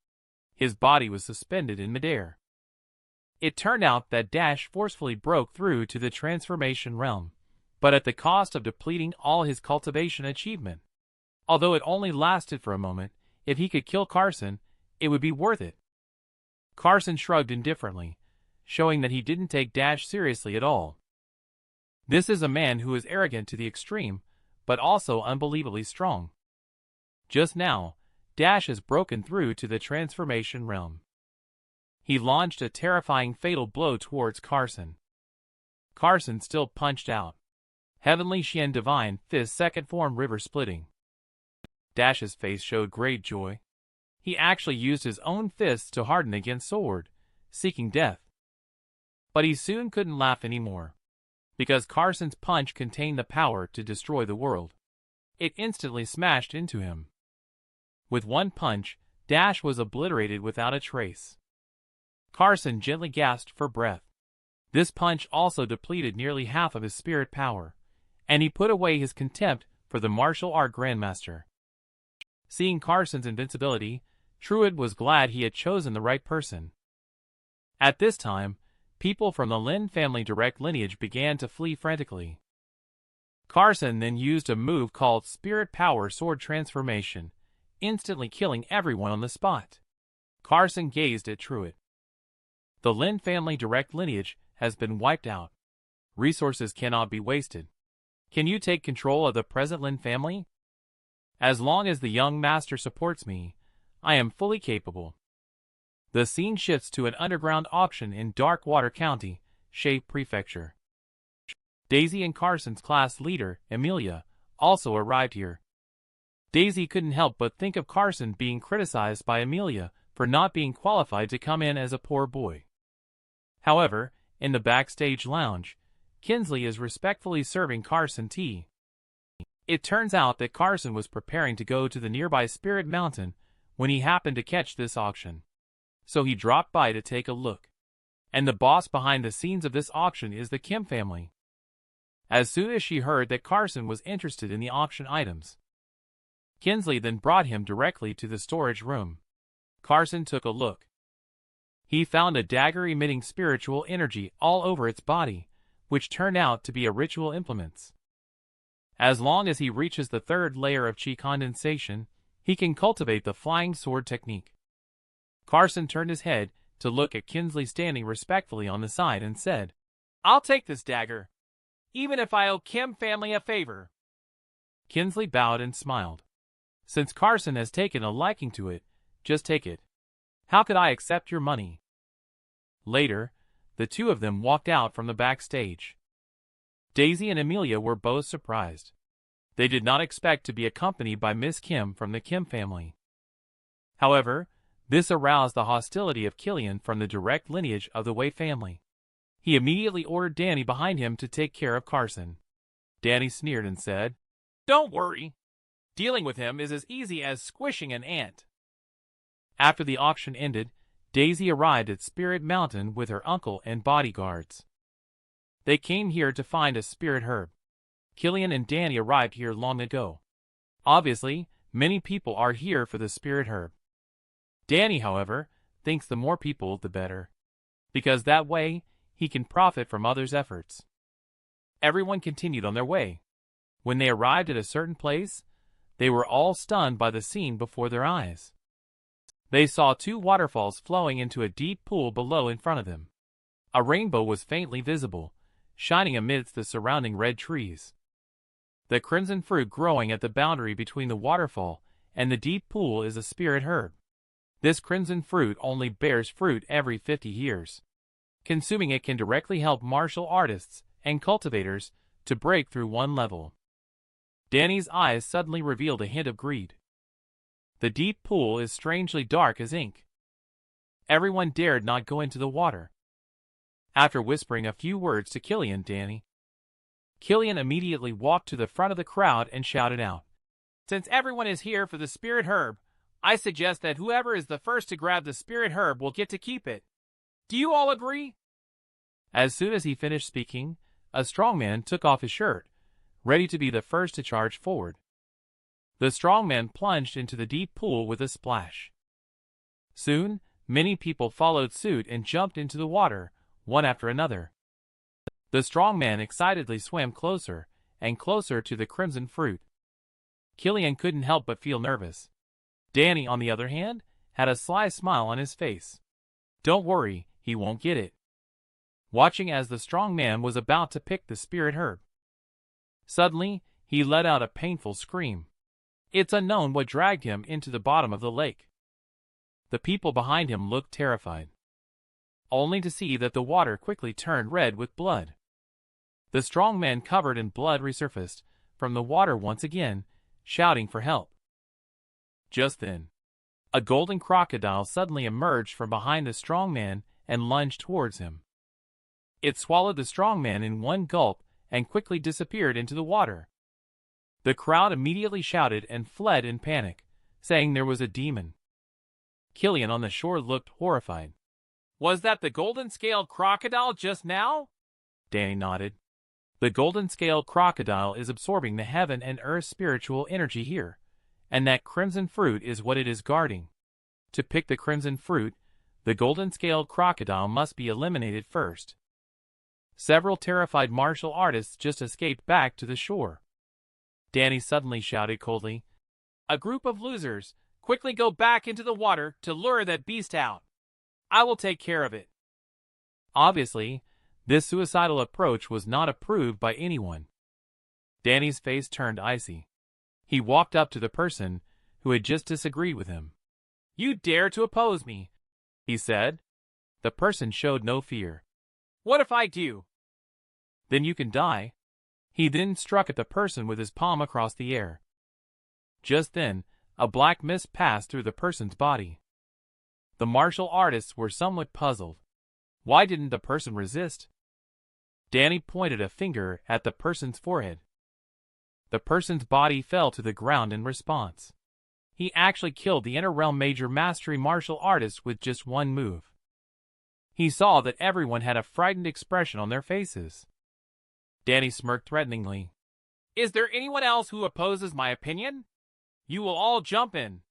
A: His body was suspended in midair. It turned out that Dash forcefully broke through to the transformation realm, but at the cost of depleting all his cultivation achievement. Although it only lasted for a moment, if he could kill Carson, it would be worth it. Carson shrugged indifferently, showing that he didn't take Dash seriously at all. This is a man who is arrogant to the extreme, but also unbelievably strong. Just now, Dash has broken through to the transformation realm. He launched a terrifying fatal blow towards Carson. Carson still punched out. Heavenly Xian Divine Fist second form river splitting. Dash's face showed great joy. He actually used his own fists to harden against sword, seeking death. But he soon couldn't laugh anymore, because Carson's punch contained the power to destroy the world. It instantly smashed into him. With one punch, Dash was obliterated without a trace. Carson gently gasped for breath. This punch also depleted nearly half of his spirit power, and he put away his contempt for the martial art grandmaster. Seeing Carson's invincibility, Truett was glad he had chosen the right person. At this time, people from the Lin family direct lineage began to flee frantically. Carson then used a move called Spirit Power Sword Transformation, instantly killing everyone on the spot. Carson gazed at Truett. The Lin family direct lineage has been wiped out. Resources cannot be wasted. Can you take control of the present Lin family? As long as the young master supports me, I am fully capable. The scene shifts to an underground auction in Darkwater County, Shay Prefecture. Daisy and Carson's class leader, Amelia, also arrived here. Daisy couldn't help but think of Carson being criticized by Amelia for not being qualified to come in as a poor boy. However, in the backstage lounge, Kinsley is respectfully serving Carson tea. It turns out that Carson was preparing to go to the nearby Spirit Mountain when he happened to catch this auction. So he dropped by to take a look. And the boss behind the scenes of this auction is the Kim family. As soon as she heard that Carson was interested in the auction items, Kinsley then brought him directly to the storage room. Carson took a look. He found a dagger emitting spiritual energy all over its body, which turned out to be a ritual implements. As long as he reaches the third layer of chi condensation, he can cultivate the flying sword technique. Carson turned his head to look at Kinsley standing respectfully on the side and said, I'll take this dagger, even if I owe Kim family a favor. Kinsley bowed and smiled. Since Carson has taken a liking to it, just take it. How could I accept your money? Later, the two of them walked out from the backstage. Daisy and Amelia were both surprised. They did not expect to be accompanied by Miss Kim from the Kim family. However, this aroused the hostility of Killian from the direct lineage of the Wei family. He immediately ordered Danny behind him to take care of Carson. Danny sneered and said, Don't worry. Dealing with him is as easy as squishing an ant. After the auction ended, Daisy arrived at Spirit Mountain with her uncle and bodyguards. They came here to find a spirit herb. Killian and Danny arrived here long ago. Obviously, many people are here for the spirit herb. Danny, however, thinks the more people, the better. Because that way, he can profit from others' efforts. Everyone continued on their way. When they arrived at a certain place, they were all stunned by the scene before their eyes. They saw two waterfalls flowing into a deep pool below in front of them. A rainbow was faintly visible, shining amidst the surrounding red trees. The crimson fruit growing at the boundary between the waterfall and the deep pool is a spirit herb. This crimson fruit only bears fruit every 50 years. Consuming it can directly help martial artists and cultivators to break through one level. Danny's eyes suddenly revealed a hint of greed. The deep pool is strangely dark as ink. Everyone dared not go into the water. After whispering a few words to Killian immediately walked to the front of the crowd and shouted out, "Since everyone is here for the spirit herb, I suggest that whoever is the first to grab the spirit herb will get to keep it. Do you all agree?" As soon as he finished speaking, a strong man took off his shirt, ready to be the first to charge forward. The strong man plunged into the deep pool with a splash. Soon, many people followed suit and jumped into the water, one after another. The strong man excitedly swam closer and closer to the crimson fruit. Killian couldn't help but feel nervous. Danny, on the other hand, had a sly smile on his face. Don't worry, he won't get it. Watching as the strong man was about to pick the spirit herb. Suddenly, he let out a painful scream. It's unknown what dragged him into the bottom of the lake. The people behind him looked terrified, only to see that the water quickly turned red with blood. The strong man covered in blood resurfaced from the water once again, shouting for help. Just then, a golden crocodile suddenly emerged from behind the strong man and lunged towards him. It swallowed the strong man in one gulp and quickly disappeared into the water. The crowd immediately shouted and fled in panic, saying there was a demon. Killian on the shore looked horrified. Was that the golden-scaled crocodile just now? Danny nodded. The golden-scaled crocodile is absorbing the heaven and earth spiritual energy here, and that crimson fruit is what it is guarding. To pick the crimson fruit, the golden-scaled crocodile must be eliminated first. Several terrified martial artists just escaped back to the shore. Danny suddenly shouted coldly, "A group of losers, quickly go back into the water to lure that beast out. I will take care of it." Obviously, this suicidal approach was not approved by anyone. Danny's face turned icy. He walked up to the person who had just disagreed with him. "You dare to oppose me," he said. The person showed no fear. "What if I do?" "Then you can die." He then struck at the person with his palm across the air. Just then, a black mist passed through the person's body. The martial artists were somewhat puzzled. Why didn't the person resist? Danny pointed a finger at the person's forehead. The person's body fell to the ground in response. He actually killed the Inner Realm Major Mastery martial artist with just one move. He saw that everyone had a frightened expression on their faces. Danny smirked threateningly. "Is there anyone else who opposes my opinion? You will all jump in.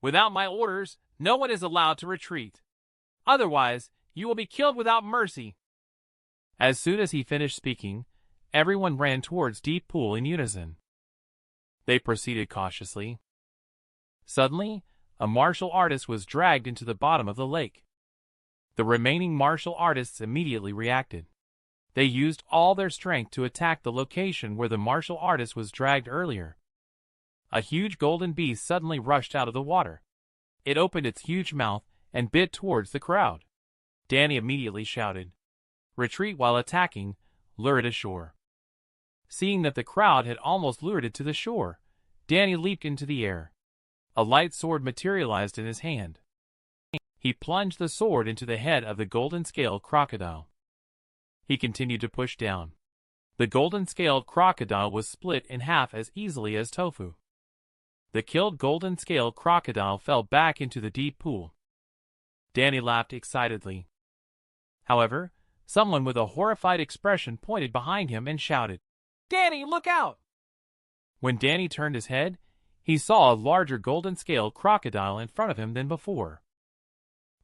A: Without my orders, no one is allowed to retreat. Otherwise, you will be killed without mercy." As soon as he finished speaking, everyone ran towards Deep Pool in unison. They proceeded cautiously. Suddenly, a martial artist was dragged into the bottom of the lake. The remaining martial artists immediately reacted. They used all their strength to attack the location where the martial artist was dragged earlier. A huge golden beast suddenly rushed out of the water. It opened its huge mouth and bit towards the crowd. Danny immediately shouted, "Retreat while attacking, lure it ashore." Seeing that the crowd had almost lured it to the shore, Danny leaped into the air. A light sword materialized in his hand. He plunged the sword into the head of the golden-scaled crocodile. He continued to push down. The golden-scaled crocodile was split in half as easily as tofu. The killed golden-scaled crocodile fell back into the deep pool. Danny laughed excitedly. However, someone with a horrified expression pointed behind him and shouted, "Danny, look out!" When Danny turned his head, he saw a larger golden-scaled crocodile in front of him than before.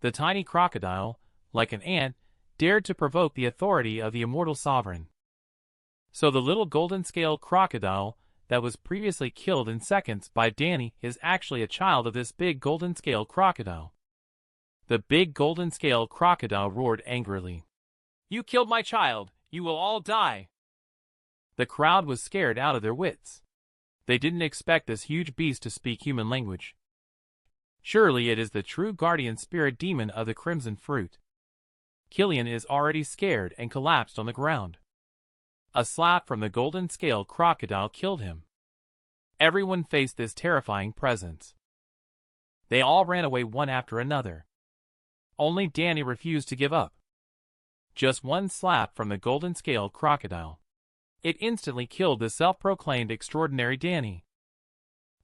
A: The tiny crocodile, like an ant, dared to provoke the authority of the immortal sovereign. So the little golden-scaled crocodile that was previously killed in seconds by Danny is actually a child of this big golden-scaled crocodile. The big golden-scaled crocodile roared angrily. "You killed my child! You will all die!" The crowd was scared out of their wits. They didn't expect this huge beast to speak human language. Surely it is the true guardian spirit demon of the crimson fruit. Killian is already scared and collapsed on the ground. A slap from the golden-scaled crocodile killed him. Everyone faced this terrifying presence. They all ran away one after another. Only Danny refused to give up. Just one slap from the golden-scaled crocodile. It instantly killed the self-proclaimed extraordinary Danny.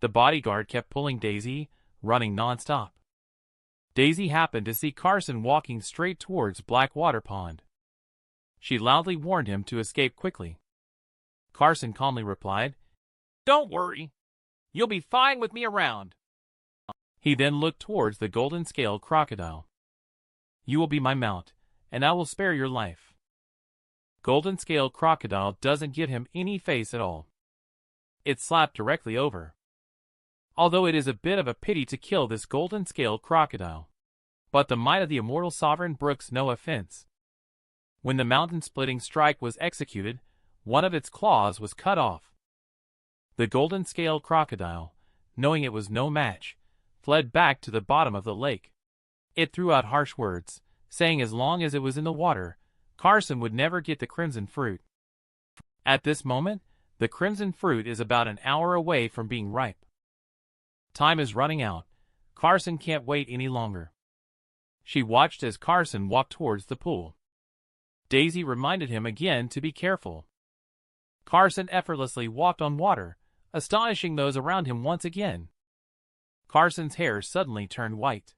A: The bodyguard kept pulling Daisy, running non-stop. Daisy happened to see Carson walking straight towards Blackwater Pond. She loudly warned him to escape quickly. Carson calmly replied, "Don't worry. You'll be fine with me around." He then looked towards the golden-scaled crocodile. "You will be my mount, and I will spare your life." Golden-scaled crocodile doesn't give him any face at all. It slapped directly over. Although it is a bit of a pity to kill this golden-scaled crocodile. But the might of the immortal sovereign brooks no offense. When the mountain-splitting strike was executed, one of its claws was cut off. The golden-scaled crocodile, knowing it was no match, fled back to the bottom of the lake. It threw out harsh words, saying as long as it was in the water, Carson would never get the crimson fruit. At this moment, the crimson fruit is about an hour away from being ripe. Time is running out. Carson can't wait any longer. She watched as Carson walked towards the pool. Daisy reminded him again to be careful. Carson effortlessly walked on water, astonishing those around him once again. Carson's hair suddenly turned white.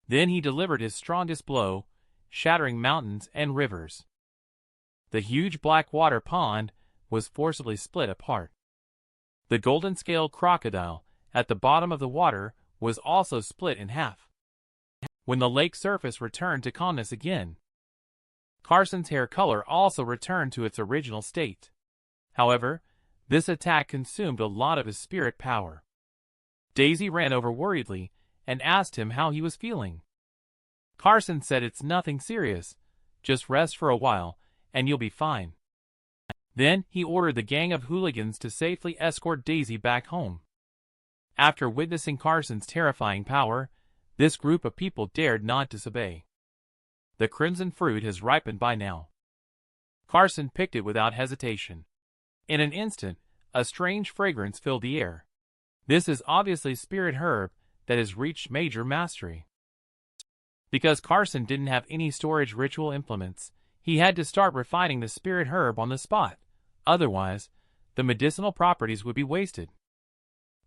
A: Then he delivered his strongest blow, shattering mountains and rivers. The huge Blackwater Pond was forcibly split apart. The golden-scaled crocodile, at the bottom of the water, was also split in half. When the lake surface returned to calmness again, Carson's hair color also returned to its original state. However, this attack consumed a lot of his spirit power. Daisy ran over worriedly and asked him how he was feeling. Carson said it's nothing serious, just rest for a while, and you'll be fine. Then he ordered the gang of hooligans to safely escort Daisy back home. After witnessing Carson's terrifying power, this group of people dared not disobey. The crimson fruit has ripened by now. Carson picked it without hesitation. In an instant, a strange fragrance filled the air. This is obviously spirit herb that has reached major mastery. Because Carson didn't have any storage ritual implements, he had to start refining the spirit herb on the spot. Otherwise, the medicinal properties would be wasted.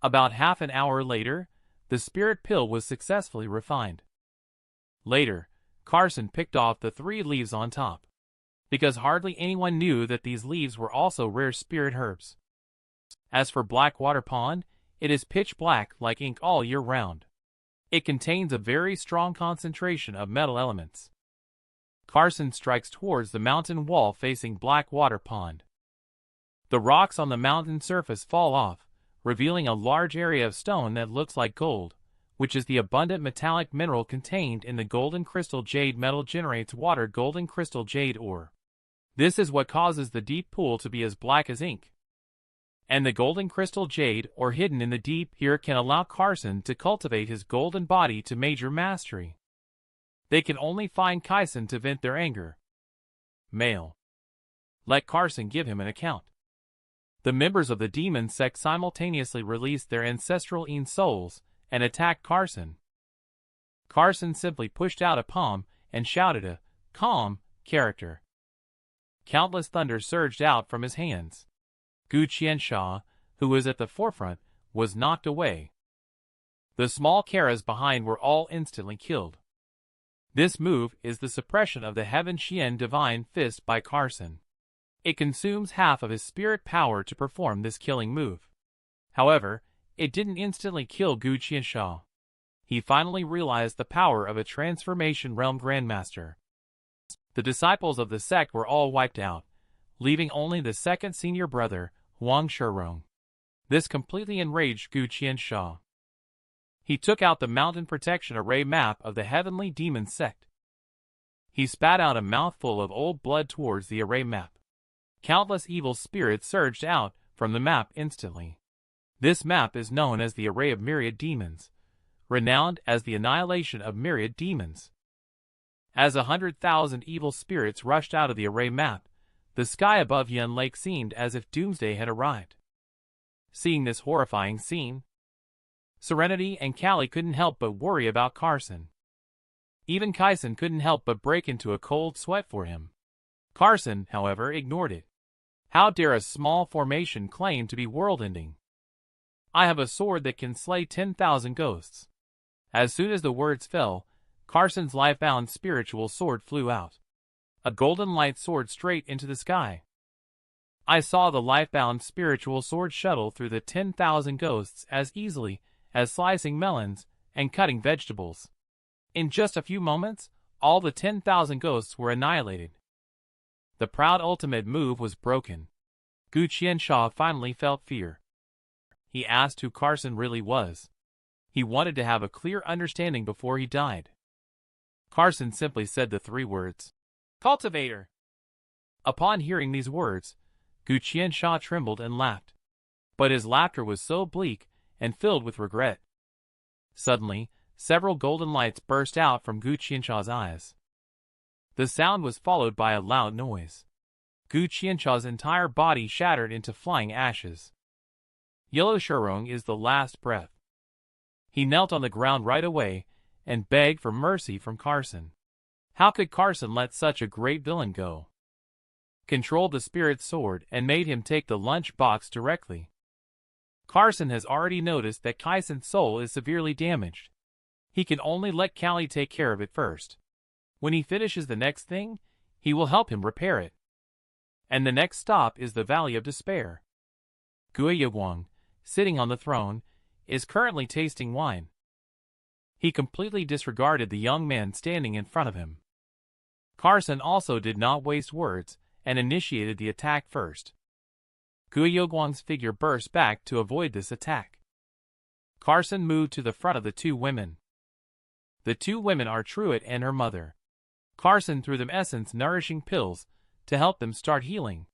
A: About half an hour later, the spirit pill was successfully refined. Later, Carson picked off the 3 leaves on top, because hardly anyone knew that these leaves were also rare spirit herbs. As for Blackwater Pond, it is pitch black like ink all year round. It contains a very strong concentration of metal elements. Carson strikes towards the mountain wall facing Blackwater Pond. The rocks on the mountain surface fall off, revealing a large area of stone that looks like gold, which is the abundant metallic mineral contained in the golden crystal jade metal generates water golden crystal jade ore. This is what causes the deep pool to be as black as ink. And the golden crystal jade ore hidden in the deep here can allow Carson to cultivate his golden body to major mastery. They can only find Kyson to vent their anger. Male. Let Carson give him an account. The members of the demon sect simultaneously released their ancestral Een souls and attacked Carson. Carson simply pushed out a palm and shouted a calm character. Countless thunder surged out from his hands. Gu Qiansha, who was at the forefront, was knocked away. The small Karas behind were all instantly killed. This move is the suppression of the Heaven Xian Divine Fist by Carson. It consumes half of his spirit power to perform this killing move. However, it didn't instantly kill Gu Qiansha. he finally realized the power of a transformation realm grandmaster. The disciples of the sect were all wiped out, leaving only the second senior brother, Wang Shirong. This completely enraged Gu Qiansha. He took out the mountain protection array map of the heavenly demon sect. He spat out a mouthful of old blood towards the array map. Countless evil spirits surged out from the map instantly. This map is known as the Array of Myriad Demons, renowned as the annihilation of myriad demons. As 100,000 evil spirits rushed out of the array map, the sky above Yun Lake seemed as if doomsday had arrived. Seeing this horrifying scene, Serenity and Callie couldn't help but worry about Carson. Even Kaisen couldn't help but break into a cold sweat for him. Carson, however, ignored it. How dare a small formation claim to be world-ending? I have a sword that can slay 10,000 ghosts. As soon as the words fell, Carson's life-bound spiritual sword flew out. A golden light soared straight into the sky. I saw the life-bound spiritual sword shuttle through the 10,000 ghosts as easily as slicing melons and cutting vegetables. In just a few moments, all the 10,000 ghosts were annihilated. The proud ultimate move was broken. Gu Qiansha finally felt fear. He asked who Carson really was. He wanted to have a clear understanding before he died. Carson simply said the 3 words, "Cultivator." Upon hearing these words, Gu Qiansha trembled and laughed. But his laughter was so bleak and filled with regret. Suddenly, several golden lights burst out from Gu Qiansha's eyes. The sound was followed by a loud noise. Gu Qiansha's entire body shattered into flying ashes. Yellow Shirong is the last breath. He knelt on the ground right away and begged for mercy from Carson. How could Carson let such a great villain go? Controlled the spirit's sword and made him take the lunch box directly. Carson has already noticed that Kaisen's soul is severely damaged. He can only let Callie take care of it first. When he finishes the next thing, he will help him repair it. And the next stop is the Valley of Despair. Gue Yiguang, sitting on the throne, is currently tasting wine. He completely disregarded the young man standing in front of him. Carson also did not waste words and initiated the attack first. Gue Yiguang's figure burst back to avoid this attack. Carson moved to the front of the 2 women. The 2 women are Truitt and her mother. Carson threw them essence-nourishing pills to help them start healing.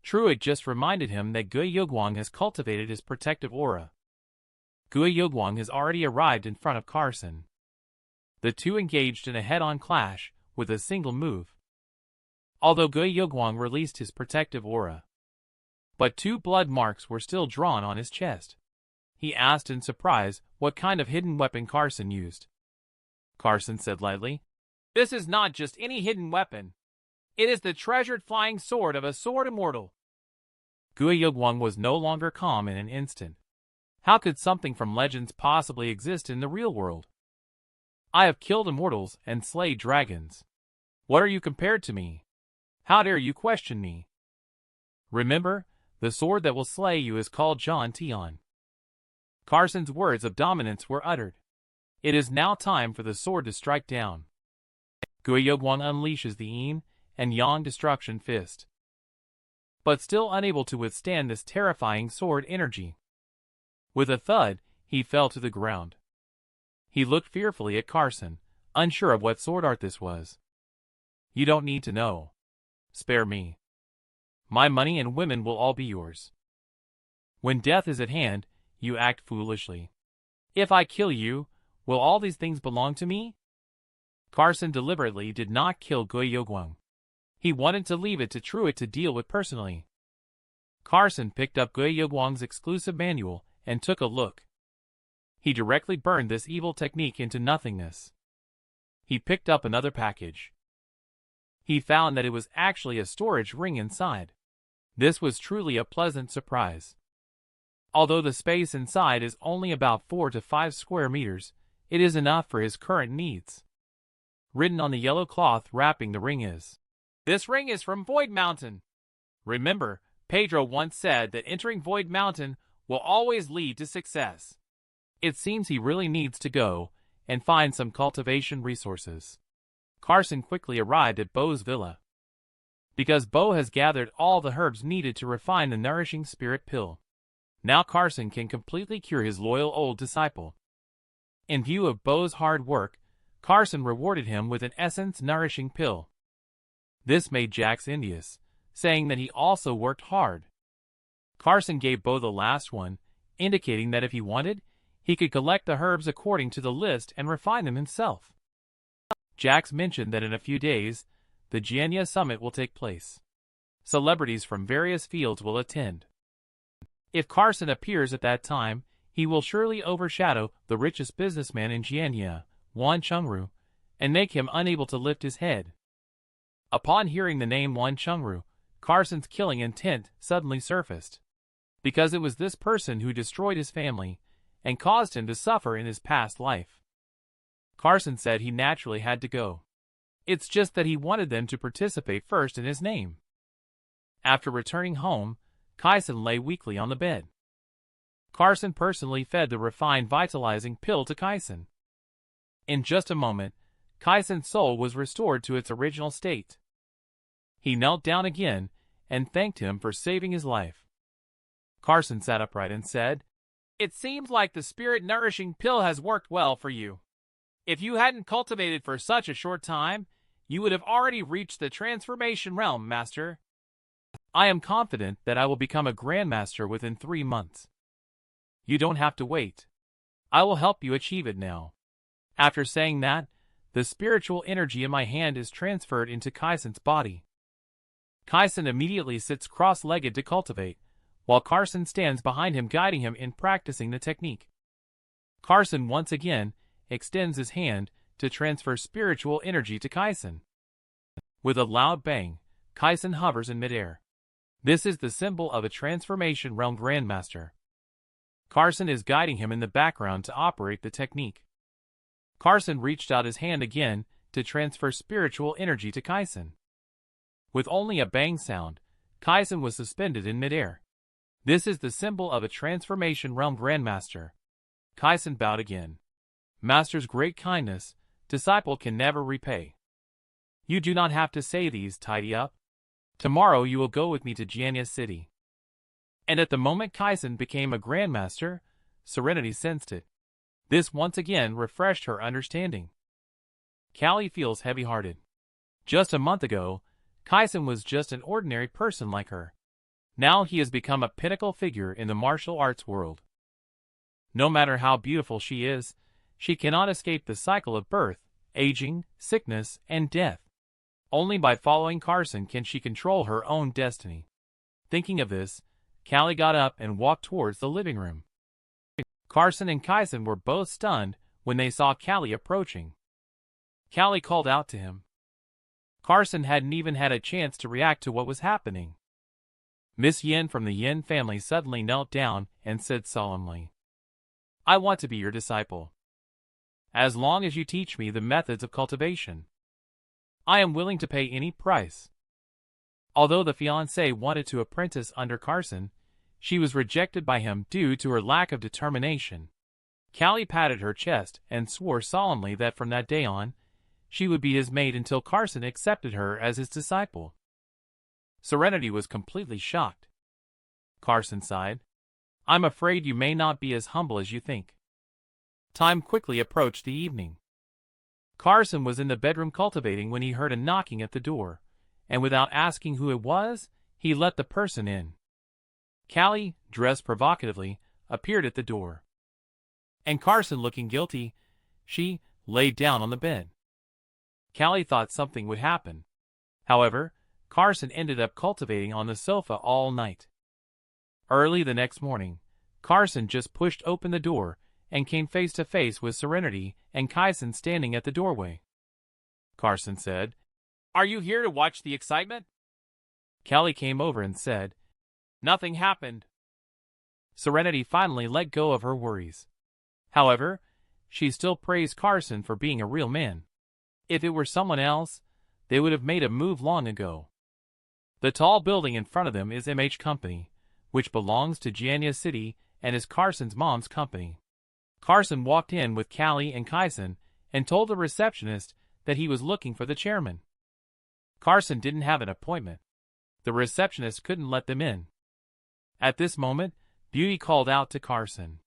A: Truitt just reminded him that Gue Yiguang has cultivated his protective aura. Gue Yiguang has already arrived in front of Carson. The 2 engaged in a head-on clash with a single move. Although Gue Yiguang released his protective aura, but 2 blood marks were still drawn on his chest. He asked in surprise what kind of hidden weapon Carson used. Carson said lightly, "This is not just any hidden weapon. It is the treasured flying sword of a sword immortal." Gue Yiguang was no longer calm in an instant. How could something from legends possibly exist in the real world? I have killed immortals and slayed dragons. What are you compared to me? How dare you question me? Remember, the sword that will slay you is called John Tion. Carson's words of dominance were uttered. It is now time for the sword to strike down. Gue Yiguang unleashes the Yin and Yang destruction fist. But still unable to withstand this terrifying sword energy. With a thud, he fell to the ground. He looked fearfully at Carson, unsure of what sword art this was. "You don't need to know. Spare me. My money and women will all be yours. When death is at hand, you act foolishly. If I kill you, will all these things belong to me?" Carson deliberately did not kill Gue Yiguang. He wanted to leave it to Truitt to deal with personally. Carson picked up Gue Yiguang's exclusive manual and took a look. He directly burned this evil technique into nothingness. He picked up another package. He found that it was actually a storage ring inside. This was truly a pleasant surprise. Although the space inside is only about 4 to 5 square meters, it is enough for his current needs. Written on the yellow cloth wrapping the ring is, "This ring is from Void Mountain." Remember, Pedro once said that entering Void Mountain will always lead to success. It seems he really needs to go and find some cultivation resources. Carson quickly arrived at Bo's villa. Because Bo has gathered all the herbs needed to refine the nourishing spirit pill. Now Carson can completely cure his loyal old disciple. In view of Bo's hard work, Carson rewarded him with an essence nourishing pill. This made Jax envious, saying that he also worked hard. Carson gave Bo the last one, indicating that if he wanted, he could collect the herbs according to the list and refine them himself. Jax mentioned that in a few days, the Jianya Summit will take place. Celebrities from various fields will attend. If Carson appears at that time, he will surely overshadow the richest businessman in Jianya, Wan Chungru, and make him unable to lift his head. Upon hearing the name Wan Chungru, Carson's killing intent suddenly surfaced. Because it was this person who destroyed his family and caused him to suffer in his past life. Carson said he naturally had to go. It's just that he wanted them to participate first in his name. After returning home, Kaisen lay weakly on the bed. Carson personally fed the refined vitalizing pill to Kaisen. In just a moment, Kaisen's soul was restored to its original state. He knelt down again and thanked him for saving his life. Carson sat upright and said, "It seems like the spirit-nourishing pill has worked well for you. If you hadn't cultivated for such a short time, you would have already reached the transformation realm, Master. I am confident that I will become a Grandmaster within 3 months. You don't have to wait. I will help you achieve it now." After saying that, the spiritual energy in my hand is transferred into Kaisen's body. Kaisen immediately sits cross-legged to cultivate, while Carson stands behind him guiding him in practicing the technique. Carson once again extends his hand to transfer spiritual energy to Kaisen. With a loud bang, Kaisen hovers in midair. This is the symbol of a transformation realm Grandmaster. Carson is guiding him in the background to operate the technique. Carson reached out his hand again to transfer spiritual energy to Kaisen. With only a bang sound, Kaisen was suspended in midair. This is the symbol of a transformation realm Grandmaster. Kaisen bowed again. Master's great kindness, disciple can never repay. You do not have to say these, tidy up. Tomorrow you will go with me to Jianya City. And at the moment Kaisen became a Grandmaster, Serenity sensed it. This once again refreshed her understanding. Callie feels heavy-hearted. Just a month ago, Kaisen was just an ordinary person like her. Now he has become a pinnacle figure in the martial arts world. No matter how beautiful she is, she cannot escape the cycle of birth, aging, sickness, and death. Only by following Carson can she control her own destiny. Thinking of this, Callie got up and walked towards the living room. Carson and Kaisen were both stunned when they saw Callie approaching. Callie called out to him. Carson hadn't even had a chance to react to what was happening. Miss Yin from the Yin family suddenly knelt down and said solemnly, "I want to be your disciple. As long as you teach me the methods of cultivation, I am willing to pay any price." Although the fiancée wanted to apprentice under Carson, she was rejected by him due to her lack of determination. Callie patted her chest and swore solemnly that from that day on, she would be his maid until Carson accepted her as his disciple. Serenity was completely shocked. Carson sighed. "I'm afraid you may not be as humble as you think." Time quickly approached the evening. Carson was in the bedroom cultivating when he heard a knocking at the door, and without asking who it was, he let the person in. Callie, dressed provocatively, appeared at the door. And Carson looking guilty, she laid down on the bed. Callie thought something would happen. However, Carson ended up cultivating on the sofa all night. Early the next morning, Carson just pushed open the door and came face to face with Serenity and Kaisen standing at the doorway. Carson said, "Are you here to watch the excitement?" Callie came over and said, "Nothing happened." Serenity finally let go of her worries. However, she still praised Carson for being a real man. If it were someone else, they would have made a move long ago. The tall building in front of them is MH Company, which belongs to Jianya City and is Carson's mom's company. Carson walked in with Callie and Kyson and told the receptionist that he was looking for the chairman. Carson didn't have an appointment. The receptionist couldn't let them in. At this moment, Beauty called out to Carson.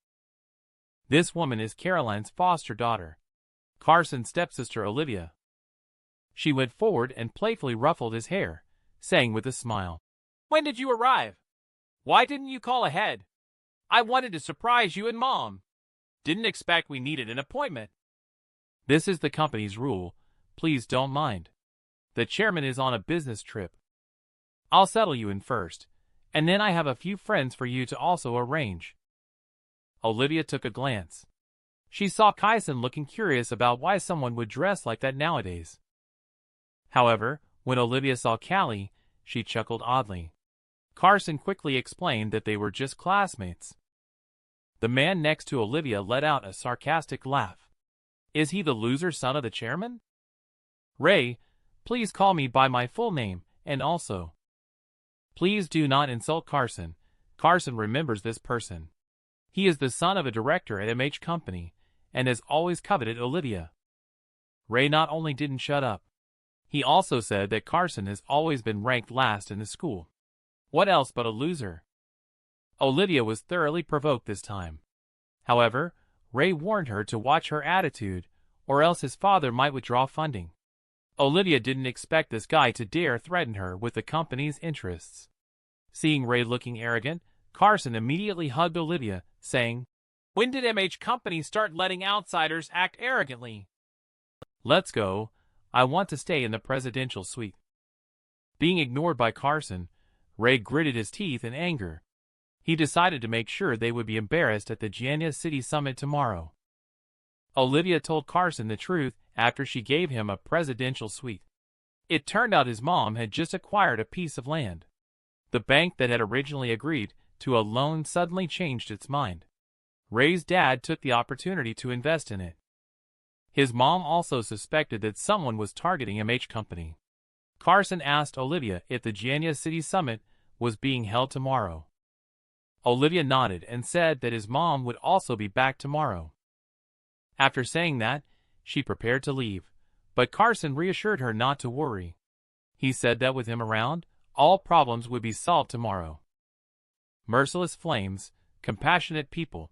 A: This woman is Caroline's foster daughter, Carson's stepsister Olivia. She went forward and playfully ruffled his hair, saying with a smile, "When did you arrive? Why didn't you call ahead? I wanted to surprise you and Mom. Didn't expect we needed an appointment." "This is the company's rule. Please don't mind. The chairman is on a business trip. I'll settle you in first, and then I have a few friends for you to also arrange." Olivia took a glance. She saw Kyson looking curious about why someone would dress like that nowadays. However, when Olivia saw Callie, she chuckled oddly. Carson quickly explained that they were just classmates. The man next to Olivia let out a sarcastic laugh. "Is he the loser son of the chairman? Ray, please call me by my full name, and also, please do not insult Carson. Carson remembers this person. He is the son of a director at MH Company, and has always coveted Olivia." Ray not only didn't shut up, he also said that Carson has always been ranked last in the school. What else but a loser? Olivia was thoroughly provoked this time. However, Ray warned her to watch her attitude, or else his father might withdraw funding. Olivia didn't expect this guy to dare threaten her with the company's interests. Seeing Ray looking arrogant, Carson immediately hugged Olivia, saying, "When did MH Company start letting outsiders act arrogantly? Let's go. I want to stay in the presidential suite." Being ignored by Carson, Ray gritted his teeth in anger. He decided to make sure they would be embarrassed at the Giannia City Summit tomorrow. Olivia told Carson the truth after she gave him a presidential suite. It turned out his mom had just acquired a piece of land. The bank that had originally agreed to a loan suddenly changed its mind. Ray's dad took the opportunity to invest in it. His mom also suspected that someone was targeting MH Company. Carson asked Olivia if the Giannia City Summit was being held tomorrow. Olivia nodded and said that his mom would also be back tomorrow. After saying that, she prepared to leave, but Carson reassured her not to worry. He said that with him around, all problems would be solved tomorrow. Merciless flames, compassionate people.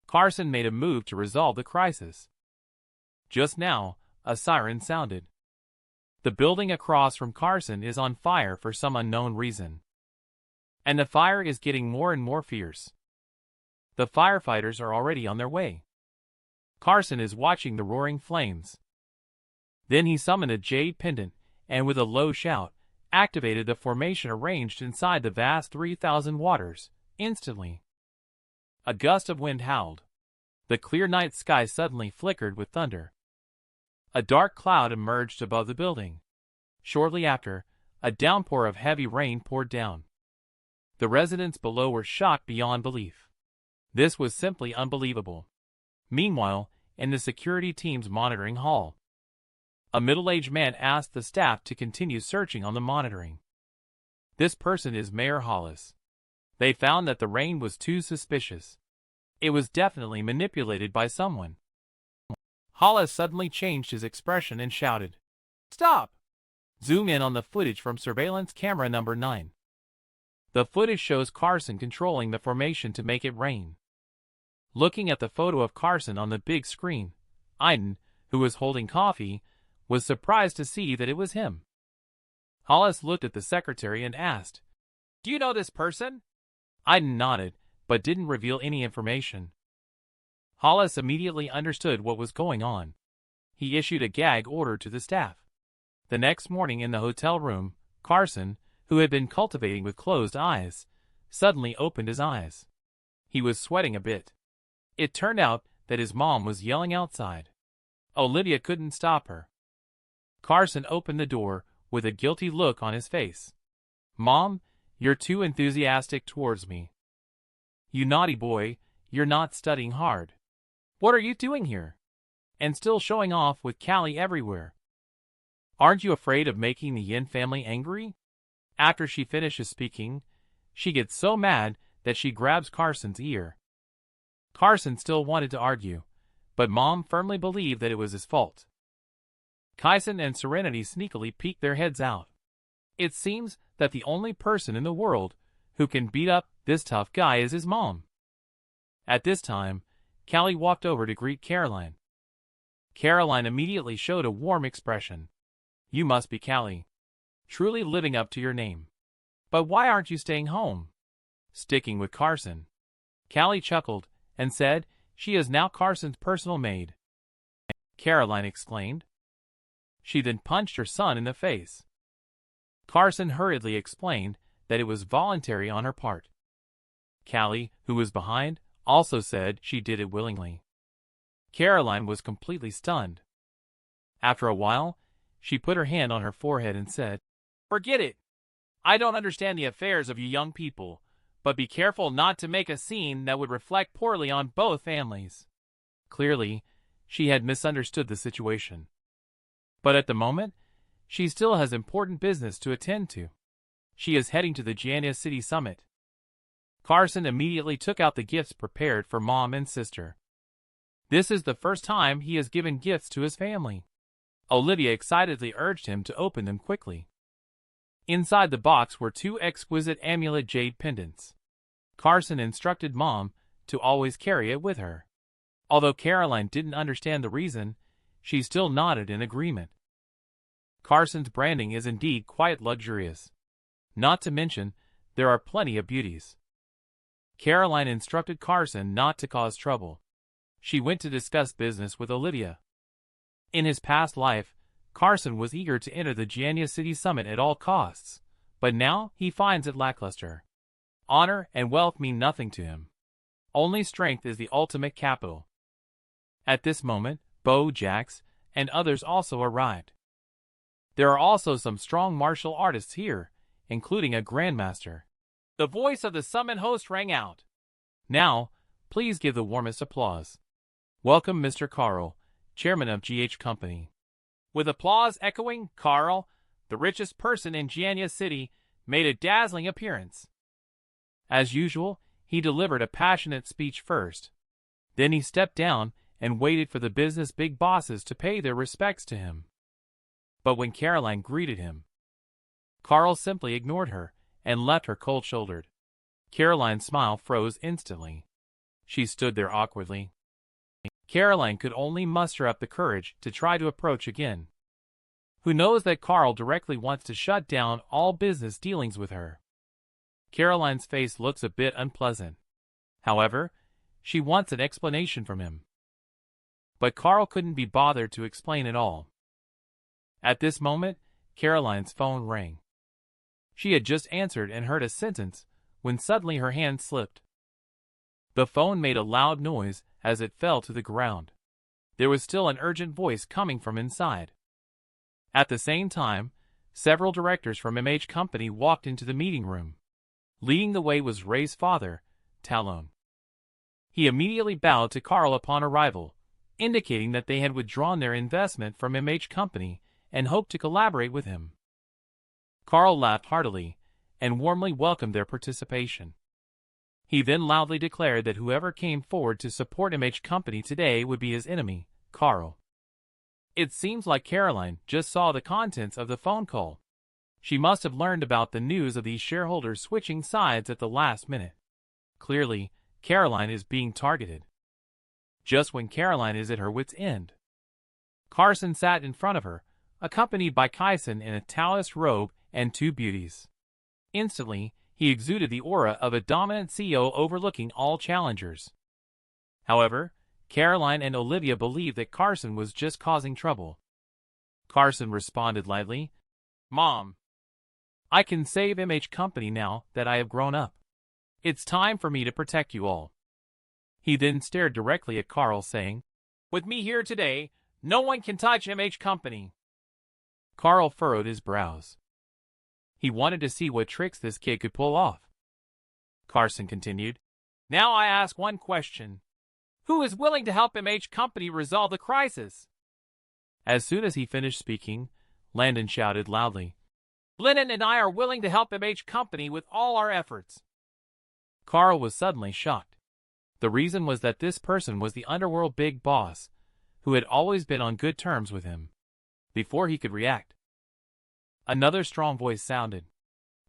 A: Carson made a move to resolve the crisis. Just now, a siren sounded. The building across from Carson is on fire for some unknown reason. And the fire is getting more and more fierce. The firefighters are already on their way. Carson is watching the roaring flames. Then he summoned a jade pendant, and with a low shout, activated the formation arranged inside the vast 3,000 waters, instantly. A gust of wind howled. The clear night sky suddenly flickered with thunder. A dark cloud emerged above the building. Shortly after, a downpour of heavy rain poured down. The residents below were shocked beyond belief. This was simply unbelievable. Meanwhile, in the security team's monitoring hall, a middle-aged man asked the staff to continue searching on the monitoring. This person is Mayor Hollis. They found that the rain was too suspicious. It was definitely manipulated by someone. Hollis suddenly changed his expression and shouted, "Stop!" Zoom in on the footage from surveillance camera number 9. The footage shows Carson controlling the formation to make it rain. Looking at the photo of Carson on the big screen, Aiden, who was holding coffee, was surprised to see that it was him. Hollis looked at the secretary and asked, "Do you know this person?" Aiden nodded, but didn't reveal any information. Hollis immediately understood what was going on. He issued a gag order to the staff. The next morning in the hotel room, Carson, who had been cultivating with closed eyes, suddenly opened his eyes. He was sweating a bit. It turned out that his mom was yelling outside. Olivia couldn't stop her. Carson opened the door with a guilty look on his face. "Mom, you're too enthusiastic towards me. You naughty boy, you're not studying hard. What are you doing here? And still showing off with Callie everywhere. Aren't you afraid of making the Yin family angry?" After she finishes speaking, she gets so mad that she grabs Carson's ear. Carson still wanted to argue, but Mom firmly believed that it was his fault. Kaisen and Serenity sneakily peeked their heads out. It seems that the only person in the world who can beat up this tough guy is his mom. At this time, Callie walked over to greet Caroline. Caroline immediately showed a warm expression. You must be Callie. Truly living up to your name. But why aren't you staying home? Sticking with Carson. Callie chuckled and said she is now Carson's personal maid. Caroline exclaimed. She then punched her son in the face. Carson hurriedly explained that it was voluntary on her part. Callie, who was behind, also said she did it willingly. Caroline was completely stunned. After a while, she put her hand on her forehead and said, Forget it. I don't understand the affairs of you young people, but be careful not to make a scene that would reflect poorly on both families. Clearly, she had misunderstood the situation. But at the moment, she still has important business to attend to. She is heading to the Giannia City Summit. Carson immediately took out the gifts prepared for Mom and sister. This is the first time he has given gifts to his family. Olivia excitedly urged him to open them quickly. Inside the box were 2 exquisite amulet jade pendants. Carson instructed Mom to always carry it with her. Although Caroline didn't understand the reason, she still nodded in agreement. Carson's branding is indeed quite luxurious. Not to mention, there are plenty of beauties. Caroline instructed Carson not to cause trouble. She went to discuss business with Olivia. In his past life, Carson was eager to enter the Giannia City Summit at all costs, but now he finds it lackluster. Honor and wealth mean nothing to him. Only strength is the ultimate capital. At this moment, Bo, Jax, and others also arrived. There are also some strong martial artists here, including a grandmaster. The voice of the summit host rang out. Now, please give the warmest applause. Welcome Mr. Carl, chairman of GH Company. With applause echoing, Carl, the richest person in Giannia City, made a dazzling appearance. As usual, he delivered a passionate speech first. Then he stepped down and waited for the business big bosses to pay their respects to him. But when Caroline greeted him, Carl simply ignored her and left her cold-shouldered. Caroline's smile froze instantly. She stood there awkwardly. Caroline could only muster up the courage to try to approach again. Who knows that Carl directly wants to shut down all business dealings with her? Caroline's face looks a bit unpleasant. However, she wants an explanation from him. But Carl couldn't be bothered to explain it all. At this moment, Caroline's phone rang. She had just answered and heard a sentence when suddenly her hand slipped. The phone made a loud noise as it fell to the ground. There was still an urgent voice coming from inside. At the same time, several directors from MH Company walked into the meeting room. Leading the way was Ray's father, Talon. He immediately bowed to Carl upon arrival, indicating that they had withdrawn their investment from MH Company and hoped to collaborate with him. Carl laughed heartily and warmly welcomed their participation. He then loudly declared that whoever came forward to support MH Company today would be his enemy, Carl. It seems like Caroline just saw the contents of the phone call. She must have learned about the news of these shareholders switching sides at the last minute. Clearly, Caroline is being targeted. Just when Caroline is at her wit's end, Carson sat in front of her, accompanied by Kaisen in a talus robe and 2 beauties. Instantly, he exuded the aura of a dominant CEO overlooking all challengers. However, Caroline and Olivia believed that Carson was just causing trouble. Carson responded lightly, "Mom, I can save MH Company now that I have grown up. It's time for me to protect you all." He then stared directly at Carl, saying, "With me here today, no one can touch MH Company." Carl furrowed his brows. He wanted to see what tricks this kid could pull off. Carson continued, "Now I ask one question. Who is willing to help MH Company resolve the crisis?" As soon as he finished speaking, Landon shouted loudly, "Lennon and I are willing to help MH Company with all our efforts." Carl was suddenly shocked. The reason was that this person was the underworld big boss, who had always been on good terms with him. Before he could react, another strong voice sounded.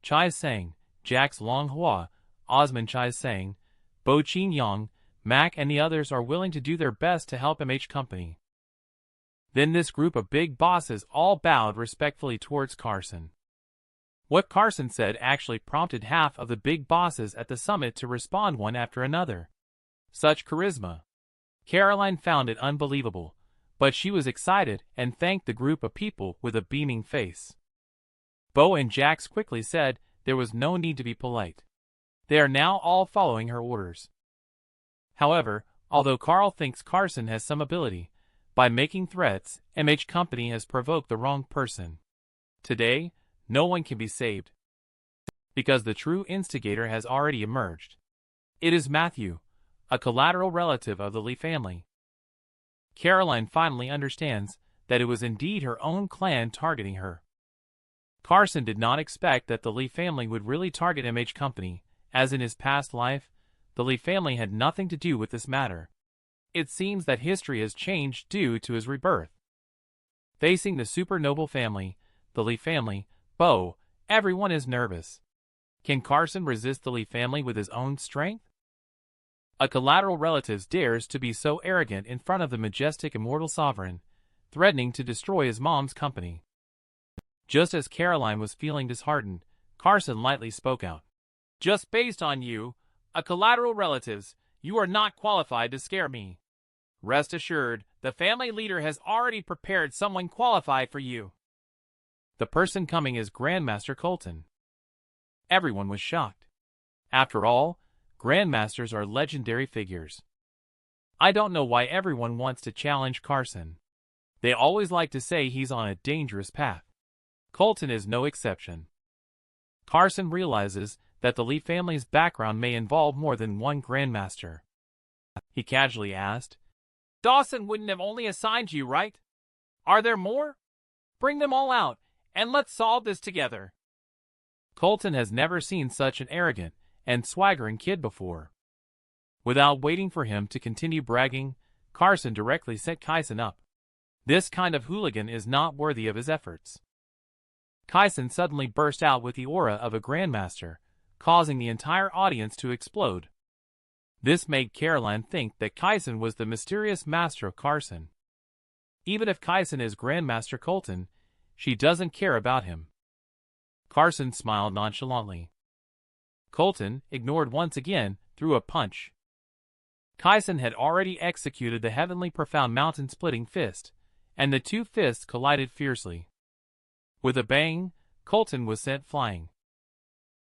A: Chai sang, Jax Longhua, Osman Chai sang, Bo Chin Yang, Mac and the others are willing to do their best to help MH Company. Then this group of big bosses all bowed respectfully towards Carson. What Carson said actually prompted half of the big bosses at the summit to respond one after another. Such charisma. Caroline found it unbelievable, but she was excited and thanked the group of people with a beaming face. Bo and Jax quickly said there was no need to be polite. They are now all following her orders. However, although Carl thinks Carson has some ability, by making threats, MH Company has provoked the wrong person. Today, no one can be saved, because the true instigator has already emerged. It is Matthew, a collateral relative of the Lee family. Caroline finally understands that it was indeed her own clan targeting her. Carson did not expect that the Lee family would really target MH Company, as in his past life, the Lee family had nothing to do with this matter. It seems that history has changed due to his rebirth. Facing the super noble family, the Lee family, Bo, everyone is nervous. Can Carson resist the Lee family with his own strength? A collateral relative dares to be so arrogant in front of the majestic immortal sovereign, threatening to destroy his mom's company. Just as Caroline was feeling disheartened, Carson lightly spoke out. Just based on you, a collateral relatives, you are not qualified to scare me. Rest assured, the family leader has already prepared someone qualified for you. The person coming is Grandmaster Colton. Everyone was shocked. After all, Grandmasters are legendary figures. I don't know why everyone wants to challenge Carson. They always like to say he's on a dangerous path. Colton is no exception. Carson realizes that the Lee family's background may involve more than one Grandmaster. He casually asked, Dawson wouldn't have only assigned you, right? Are there more? Bring them all out, and let's solve this together. Colton has never seen such an arrogant and swaggering kid before. Without waiting for him to continue bragging, Carson directly set Kaisen up. This kind of hooligan is not worthy of his efforts. Kaisen suddenly burst out with the aura of a Grandmaster, causing the entire audience to explode. This made Caroline think that Kaisen was the mysterious master of Carson. Even if Kaisen is Grandmaster Colton, she doesn't care about him. Carson smiled nonchalantly. Colton, ignored once again, threw a punch. Kaisen had already executed the heavenly profound mountain-splitting fist, and the two fists collided fiercely. With a bang, Colton was sent flying.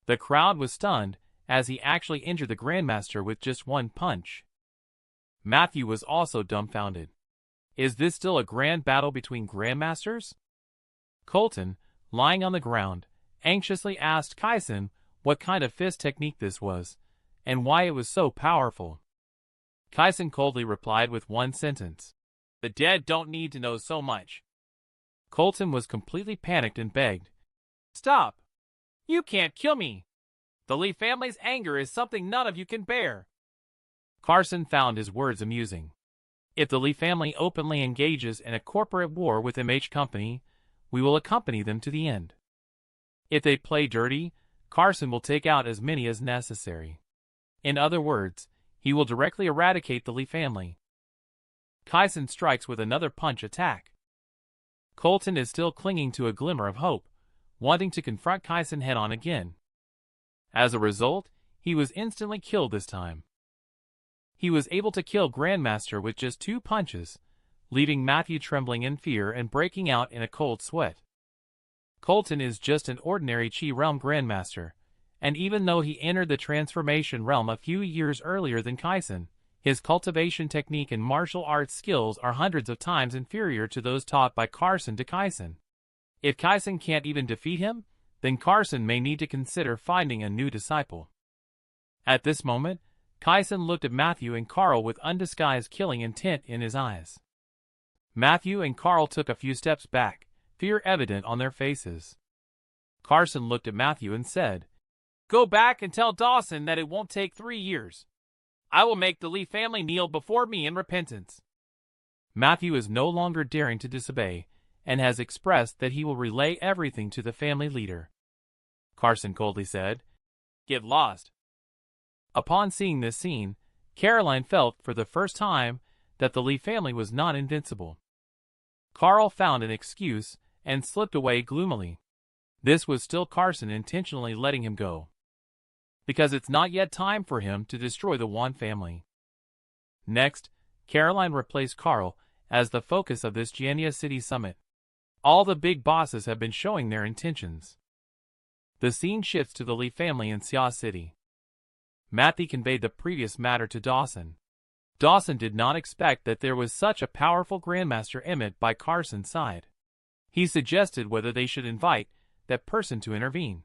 A: The crowd was stunned, as he actually injured the Grandmaster with just one punch. Matthew was also dumbfounded. Is this still a grand battle between Grandmasters? Colton, lying on the ground, anxiously asked Kaisen what kind of fist technique this was, and why it was so powerful. Kaisen coldly replied with one sentence. The dead don't need to know so much. Colton was completely panicked and begged. Stop! You can't kill me! The Lee family's anger is something none of you can bear. Carson found his words amusing. If the Lee family openly engages in a corporate war with MH Company, we will accompany them to the end. If they play dirty, Carson will take out as many as necessary. In other words, he will directly eradicate the Lee family. Kaisen strikes with another punch attack. Colton is still clinging to a glimmer of hope, wanting to confront Kaisen head-on again. As a result, he was instantly killed this time. He was able to kill Grandmaster with just 2 punches, leaving Matthew trembling in fear and breaking out in a cold sweat. Colton is just an ordinary Chi Realm Grandmaster, and even though he entered the Transformation Realm a few years earlier than Kaisen, his cultivation technique and martial arts skills are hundreds of times inferior to those taught by Carson to Kaisen. If Kaisen can't even defeat him, then Carson may need to consider finding a new disciple. At this moment, Kaisen looked at Matthew and Carl with undisguised killing intent in his eyes. Matthew and Carl took a few steps back, fear evident on their faces. Carson looked at Matthew and said, Go back and tell Dawson that it won't take 3 years. I will make the Lee family kneel before me in repentance. Matthew is no longer daring to disobey, and has expressed that he will relay everything to the family leader. Carson coldly said, "Get lost." Upon seeing this scene, Caroline felt for the first time that the Lee family was not invincible. Carl found an excuse and slipped away gloomily. This was still Carson intentionally letting him go, because it's not yet time for him to destroy the Wan family. Next, Caroline replaced Carl as the focus of this Jianya City summit. All the big bosses have been showing their intentions. The scene shifts to the Lee family in Xia City. Matthew conveyed the previous matter to Dawson. Dawson did not expect that there was such a powerful Grandmaster Emmett by Carson's side. He suggested whether they should invite that person to intervene.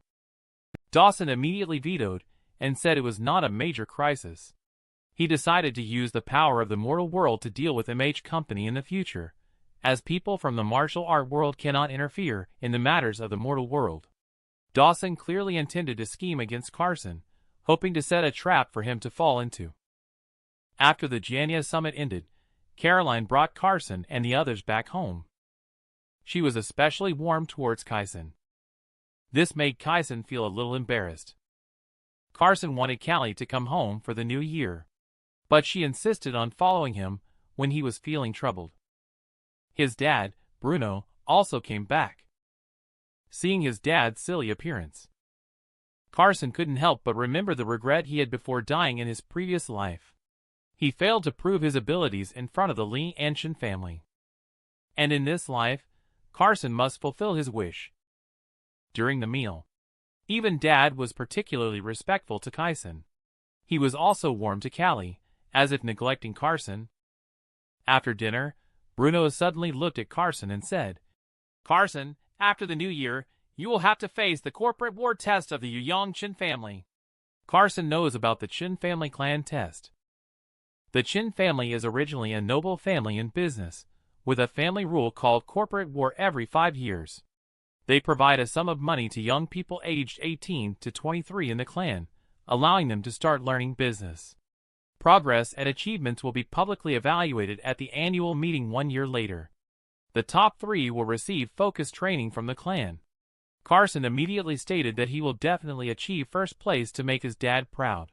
A: Dawson immediately vetoed and said it was not a major crisis. He decided to use the power of the mortal world to deal with MH Company in the future, as people from the martial art world cannot interfere in the matters of the mortal world. Dawson clearly intended to scheme against Carson, hoping to set a trap for him to fall into. After the Jianya summit ended, Caroline brought Carson and the others back home. She was especially warm towards Kaisen. This made Kaisen feel a little embarrassed. Carson wanted Callie to come home for the new year, but she insisted on following him when he was feeling troubled. His dad, Bruno, also came back. Seeing his dad's silly appearance, Carson couldn't help but remember the regret he had before dying in his previous life. He failed to prove his abilities in front of the Lee Anshin family. And in this life, Carson must fulfill his wish. During the meal, even Dad was particularly respectful to Kaisen. He was also warm to Callie, as if neglecting Carson. After dinner, Bruno suddenly looked at Carson and said, "Carson, after the new year, you will have to face the corporate war test of the Yuyang Chin family." Carson knows about the Chin family clan test. The Chin family is originally a noble family in business, with a family rule called corporate war every 5 years. They provide a sum of money to young people aged 18 to 23 in the clan, allowing them to start learning business. Progress and achievements will be publicly evaluated at the annual meeting 1 year later. The top 3 will receive focused training from the clan. Carson immediately stated that he will definitely achieve first place to make his dad proud.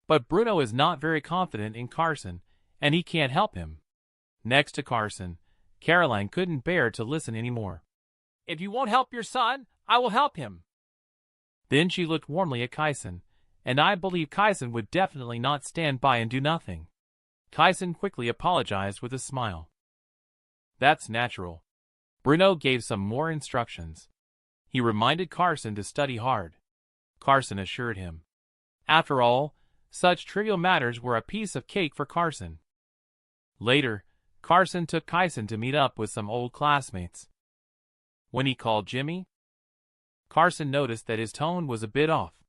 A: But Bruno is not very confident in Carson, and he can't help him. Next to Carson, Caroline couldn't bear to listen anymore. "If you won't help your son, I will help him." Then she looked warmly at Kaisen, and I believe Kaisen would definitely not stand by and do nothing. Kaisen quickly apologized with a smile. "That's natural." Bruno gave some more instructions. He reminded Carson to study hard. Carson assured him. After all, such trivial matters were a piece of cake for Carson. Later, Carson took Kaisen to meet up with some old classmates. When he called Jimmy, Carson noticed that his tone was a bit off.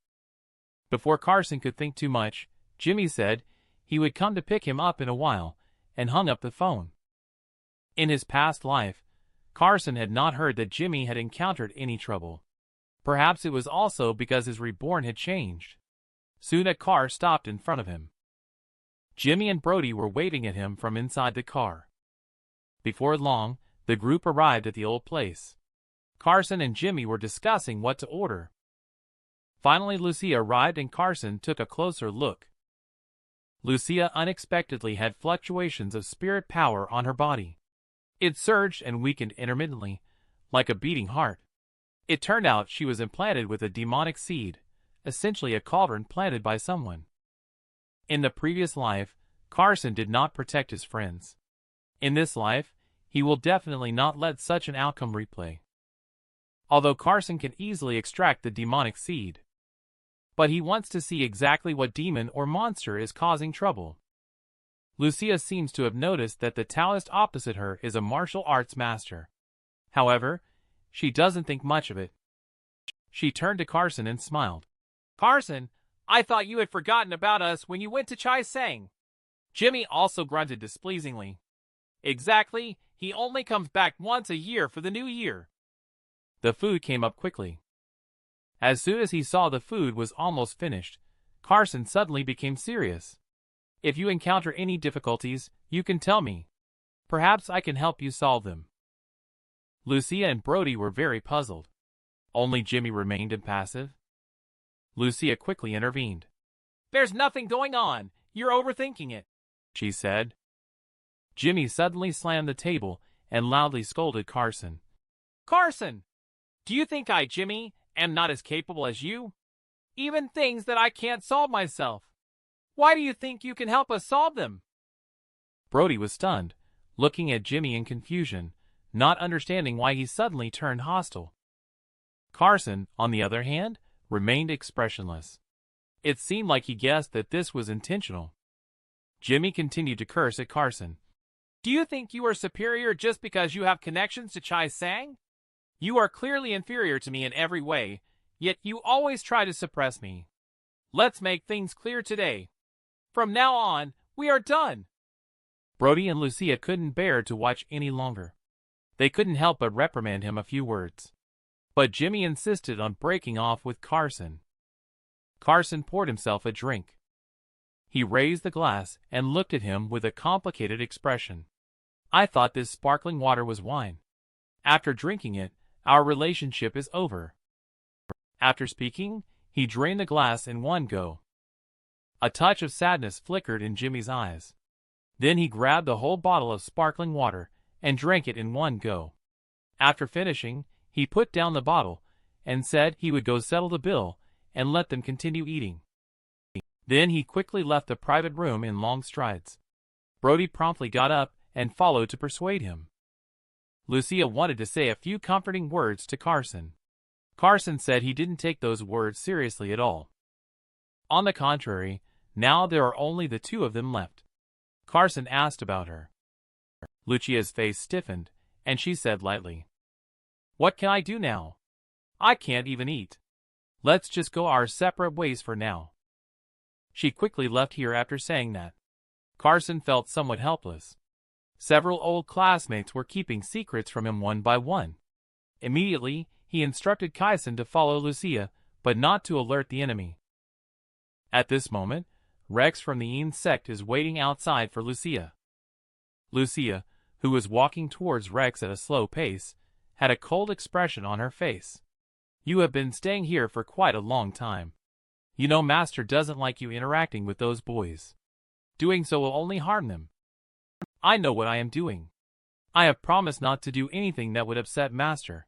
A: Before Carson could think too much, Jimmy said he would come to pick him up in a while, and hung up the phone. In his past life, Carson had not heard that Jimmy had encountered any trouble. Perhaps it was also because his reborn had changed. Soon a car stopped in front of him. Jimmy and Brody were waving at him from inside the car. Before long, the group arrived at the old place. Carson and Jimmy were discussing what to order. Finally, Lucia arrived and Carson took a closer look. Lucia unexpectedly had fluctuations of spirit power on her body. It surged and weakened intermittently, like a beating heart. It turned out she was implanted with a demonic seed, essentially a cauldron planted by someone. In the previous life, Carson did not protect his friends. In this life, he will definitely not let such an outcome replay. Although Carson can easily extract the demonic seed. But he wants to see exactly what demon or monster is causing trouble. Lucia seems to have noticed that the Taoist opposite her is a martial arts master. However, she doesn't think much of it. She turned to Carson and smiled. "Carson, I thought you had forgotten about us when you went to Chai Sang." Jimmy also grunted displeasingly. "Exactly, he only comes back once a year for the new year." The food came up quickly. As soon as he saw the food was almost finished, Carson suddenly became serious. If you encounter any difficulties, you can tell me. Perhaps I can help you solve them. Lucia and Brody were very puzzled. Only Jimmy remained impassive. Lucia quickly intervened. "There's nothing going on. You're overthinking it," she said. Jimmy suddenly slammed the table and loudly scolded Carson. "Carson! Do you think I, Jimmy, am not as capable as you? Even things that I can't solve myself. Why do you think you can help us solve them?" Brody was stunned, looking at Jimmy in confusion, not understanding why he suddenly turned hostile. Carson, on the other hand, remained expressionless. It seemed like he guessed that this was intentional. Jimmy continued to curse at Carson. "Do you think you are superior just because you have connections to Chai Sang? You are clearly inferior to me in every way, yet you always try to suppress me. Let's make things clear today. From now on, we are done." Brody and Lucia couldn't bear to watch any longer. They couldn't help but reprimand him a few words. But Jimmy insisted on breaking off with Carson. Carson poured himself a drink. He raised the glass and looked at him with a complicated expression. "I thought this sparkling water was wine. After drinking it, our relationship is over." After speaking, he drained the glass in one go. A touch of sadness flickered in Jimmy's eyes. Then he grabbed the whole bottle of sparkling water and drank it in one go. After finishing, he put down the bottle and said he would go settle the bill and let them continue eating. Then he quickly left the private room in long strides. Brody promptly got up and followed to persuade him. Lucia wanted to say a few comforting words to Carson. Carson said he didn't take those words seriously at all. On the contrary, now there are only the two of them left. Carson asked about her. Lucia's face stiffened, and she said lightly, "What can I do now? I can't even eat. Let's just go our separate ways for now." She quickly left here after saying that. Carson felt somewhat helpless. Several old classmates were keeping secrets from him one by one. Immediately, he instructed Kaisen to follow Lucia, but not to alert the enemy. At this moment, Rex from the Yin sect is waiting outside for Lucia. Lucia, who was walking towards Rex at a slow pace, had a cold expression on her face. "You have been staying here for quite a long time. You know Master doesn't like you interacting with those boys. Doing so will only harm them. I know what I am doing. I have promised not to do anything that would upset Master.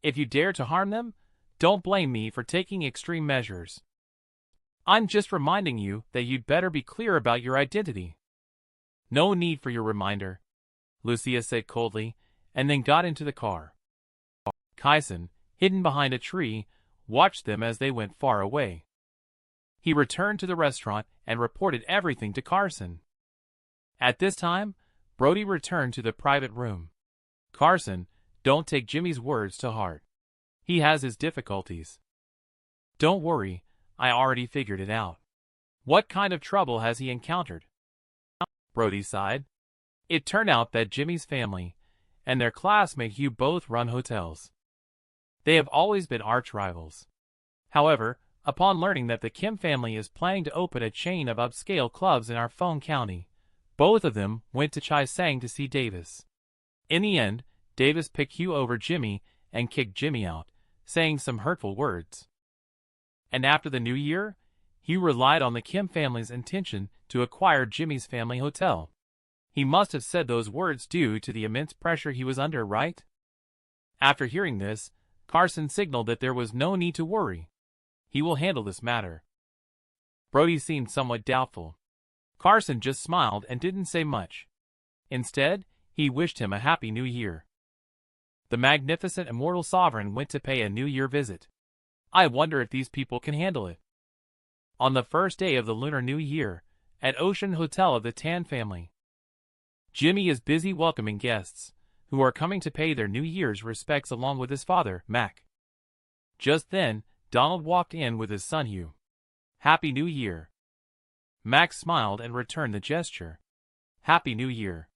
A: If you dare to harm them, don't blame me for taking extreme measures. I'm just reminding you that you'd better be clear about your identity." "No need for your reminder," Lucia said coldly, and then got into the car. Kaisen, hidden behind a tree, watched them as they went far away. He returned to the restaurant and reported everything to Carson. At this time, Brody returned to the private room. "Carson, don't take Jimmy's words to heart. He has his difficulties." "Don't worry, I already figured it out. What kind of trouble has he encountered?" Brody sighed. It turned out that Jimmy's family and their classmate Hugh both run hotels. They have always been arch rivals. However, upon learning that the Kim family is planning to open a chain of upscale clubs in our Phone County, both of them went to Chai Sang to see Davis. In the end, Davis picked Hugh over Jimmy and kicked Jimmy out, saying some hurtful words. And after the new year, Hugh relied on the Kim family's intention to acquire Jimmy's family hotel. He must have said those words due to the immense pressure he was under, right? After hearing this, Carson signaled that there was no need to worry. He will handle this matter. Brody seemed somewhat doubtful. Carson just smiled and didn't say much. Instead, he wished him a happy new year. The magnificent immortal sovereign went to pay a New Year visit. I wonder if these people can handle it. On the first day of the Lunar New Year, at Ocean Hotel of the Tan family, Jimmy is busy welcoming guests, who are coming to pay their New Year's respects along with his father, Mac. Just then, Donald walked in with his son Hugh. "Happy New Year." Max smiled and returned the gesture. "Happy New Year."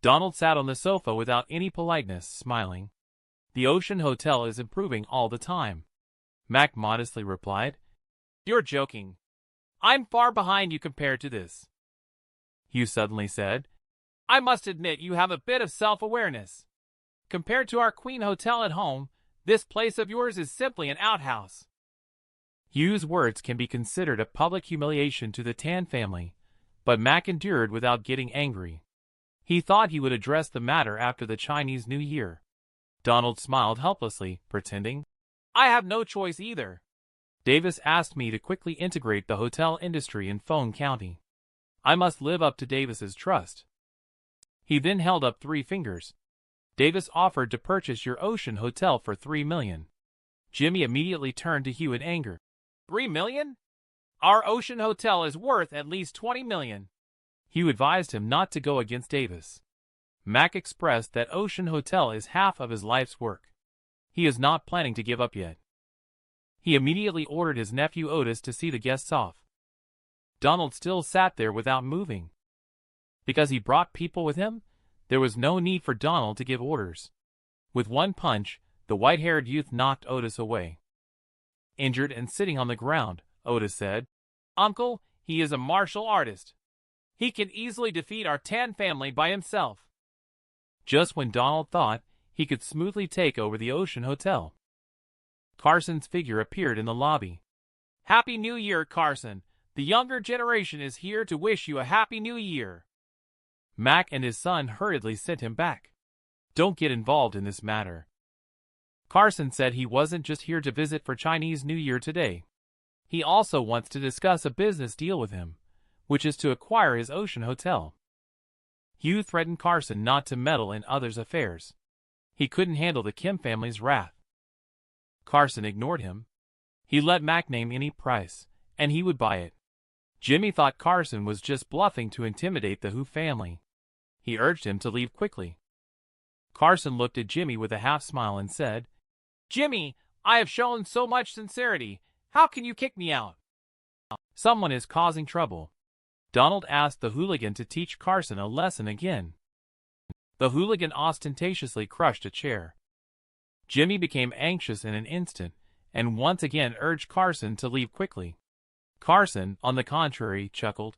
A: Donald sat on the sofa without any politeness, smiling. "The Ocean Hotel is improving all the time," Mac modestly replied. "You're joking. I'm far behind you compared to this," Hugh suddenly said. "I must admit you have a bit of self-awareness. Compared to our Queen Hotel at home, this place of yours is simply an outhouse." Hugh's words can be considered a public humiliation to the Tan family, but Mac endured without getting angry. He thought he would address the matter after the Chinese New Year. Donald smiled helplessly, pretending, "I have no choice either. Davis asked me to quickly integrate the hotel industry in Phone County. I must live up to Davis's trust." He then held up 3 fingers. "Davis offered to purchase your Ocean Hotel for $3 million. Jimmy immediately turned to Hugh in anger. $3 million? Our Ocean Hotel is worth at least $20 million. Hugh advised him not to go against Davis. Mac expressed that Ocean Hotel is half of his life's work. He is not planning to give up yet. He immediately ordered his nephew Otis to see the guests off. Donald still sat there without moving. Because he brought people with him, there was no need for Donald to give orders. With one punch, the white-haired youth knocked Otis away. Injured and sitting on the ground, Otis said, "Uncle, he is a martial artist. He can easily defeat our Tan family by himself." Just when Donald thought he could smoothly take over the Ocean Hotel, Carson's figure appeared in the lobby. "Happy New Year, Carson. The younger generation is here to wish you a Happy New Year." Mac and his son hurriedly sent him back. "Don't get involved in this matter." Carson said he wasn't just here to visit for Chinese New Year today. He also wants to discuss a business deal with him, which is to acquire his Ocean Hotel. Hugh threatened Carson not to meddle in others' affairs. He couldn't handle the Kim family's wrath. Carson ignored him. He let Mac name any price, and he would buy it. Jimmy thought Carson was just bluffing to intimidate the Hu family. He urged him to leave quickly. Carson looked at Jimmy with a half-smile and said, "Jimmy, I have shown so much sincerity. How can you kick me out?" Someone is causing trouble. Donald asked the hooligan to teach Carson a lesson again. The hooligan ostentatiously crushed a chair. Jimmy became anxious in an instant, and once again urged Carson to leave quickly. Carson, on the contrary, chuckled.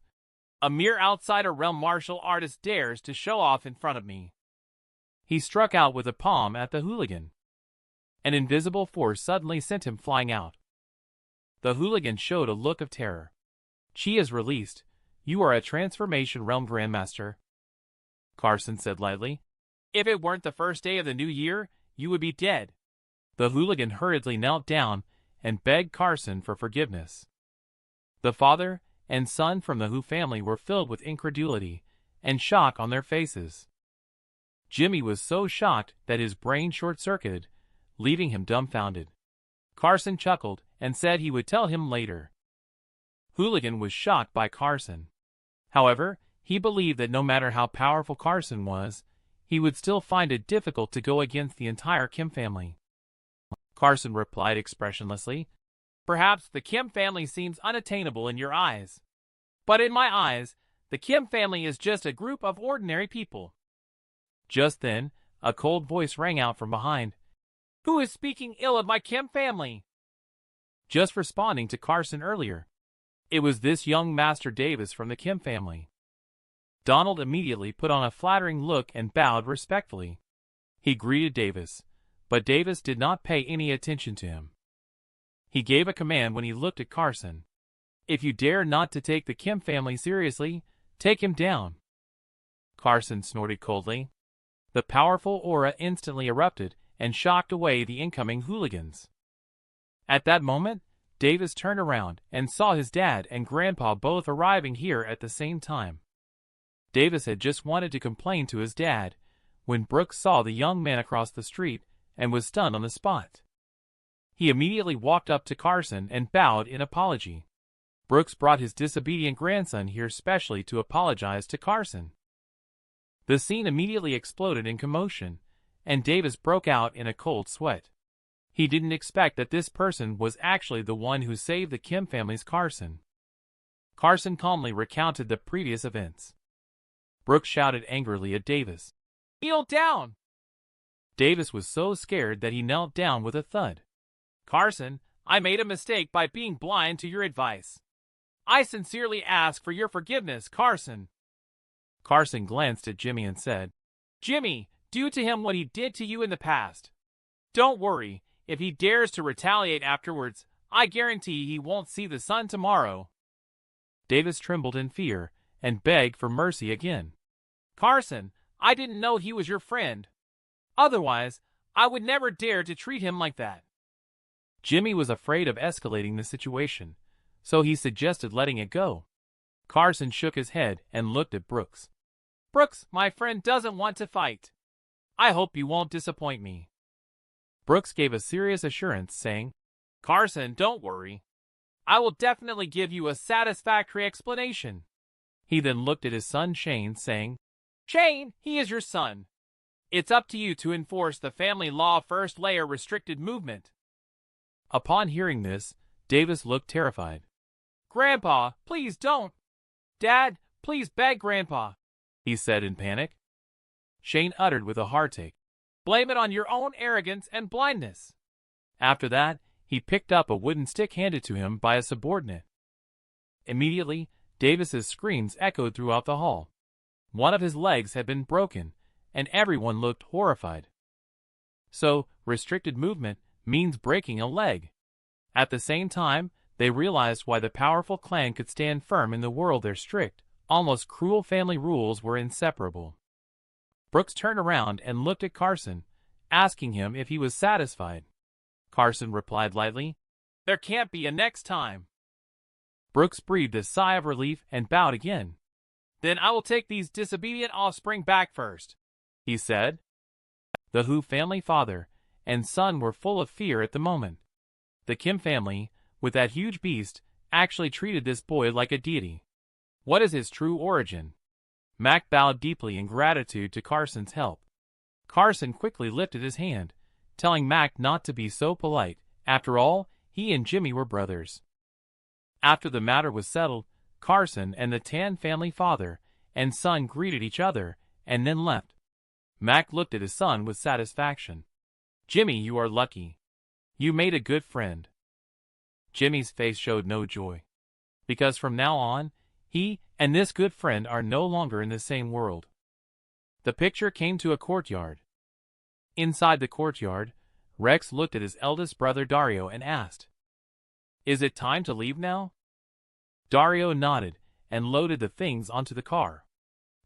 A: "A mere outsider realm martial artist dares to show off in front of me." He struck out with a palm at the hooligan. An invisible force suddenly sent him flying out. The hooligan showed a look of terror. "Chi is released. You are a Transformation Realm Grandmaster," Carson said lightly. "If it weren't the first day of the new year, you would be dead." The hooligan hurriedly knelt down and begged Carson for forgiveness. The father and son from the Hu family were filled with incredulity and shock on their faces. Jimmy was so shocked that his brain short-circuited, leaving him dumbfounded. Carson chuckled and said he would tell him later. Hooligan was shocked by Carson. However, he believed that no matter how powerful Carson was, he would still find it difficult to go against the entire Kim family. Carson replied expressionlessly, "Perhaps the Kim family seems unattainable in your eyes. But in my eyes, the Kim family is just a group of ordinary people." Just then, a cold voice rang out from behind. "Who is speaking ill of my Kim family?" Just responding to Carson earlier. It was this young Master Davis from the Kim family. Donald immediately put on a flattering look and bowed respectfully. He greeted Davis, but Davis did not pay any attention to him. He gave a command when he looked at Carson. "If you dare not to take the Kim family seriously, take him down." Carson snorted coldly. The powerful aura instantly erupted and shocked away the incoming hooligans. At that moment, Davis turned around and saw his dad and grandpa both arriving here at the same time. Davis had just wanted to complain to his dad when Brooks saw the young man across the street and was stunned on the spot. He immediately walked up to Carson and bowed in apology. Brooks brought his disobedient grandson here specially to apologize to Carson. The scene immediately exploded in commotion, and Davis broke out in a cold sweat. He didn't expect that this person was actually the one who saved the Kim family's Carson. Carson calmly recounted the previous events. Brooks shouted angrily at Davis, "Kneel down!" Davis was so scared that he knelt down with a thud. "Carson, I made a mistake by being blind to your advice. I sincerely ask for your forgiveness, Carson. Carson glanced at Jimmy and said, Jimmy, do to him what he did to you in the past. Don't worry, if he dares to retaliate afterwards, I guarantee he won't see the sun tomorrow. Davis trembled in fear and begged for mercy again. Carson, I didn't know he was your friend. Otherwise, I would never dare to treat him like that. Jimmy was afraid of escalating the situation, so he suggested letting it go. Carson shook his head and looked at Brooks. Brooks, my friend doesn't want to fight. I hope you won't disappoint me. Brooks gave a serious assurance, saying, Carson, don't worry. I will definitely give you a satisfactory explanation. He then looked at his son Shane, saying, Shane, he is your son. It's up to you to enforce the family law first layer restricted movement. Upon hearing this, Davis looked terrified. Grandpa, please don't. Dad, please beg Grandpa, he said in panic. Shane uttered with a heartache, Blame it on your own arrogance and blindness. After that, he picked up a wooden stick handed to him by a subordinate. Immediately, Davis's screams echoed throughout the hall. One of his legs had been broken, and everyone looked horrified. So, restricted movement means breaking a leg. At the same time, they realized why the powerful clan could stand firm in the world their strict, almost cruel family rules were inseparable. Brooks turned around and looked at Carson, asking him if he was satisfied. Carson replied lightly, There can't be a next time. Brooks breathed a sigh of relief and bowed again. Then I will take these disobedient offspring back first, he said. The Hu family father and son were full of fear at the moment. The Kim family, with that huge beast, actually treated this boy like a deity. What is his true origin? Mac bowed deeply in gratitude to Carson's help. Carson quickly lifted his hand, telling Mac not to be so polite. After all, he and Jimmy were brothers. After the matter was settled, Carson and the Tan family father and son greeted each other and then left. Mac looked at his son with satisfaction. Jimmy, you are lucky. You made a good friend. Jimmy's face showed no joy, because from now on, he and this good friend are no longer in the same world. The picture came to a courtyard. Inside the courtyard, Rex looked at his eldest brother Dario and asked, Is it time to leave now? Dario nodded and loaded the things onto the car.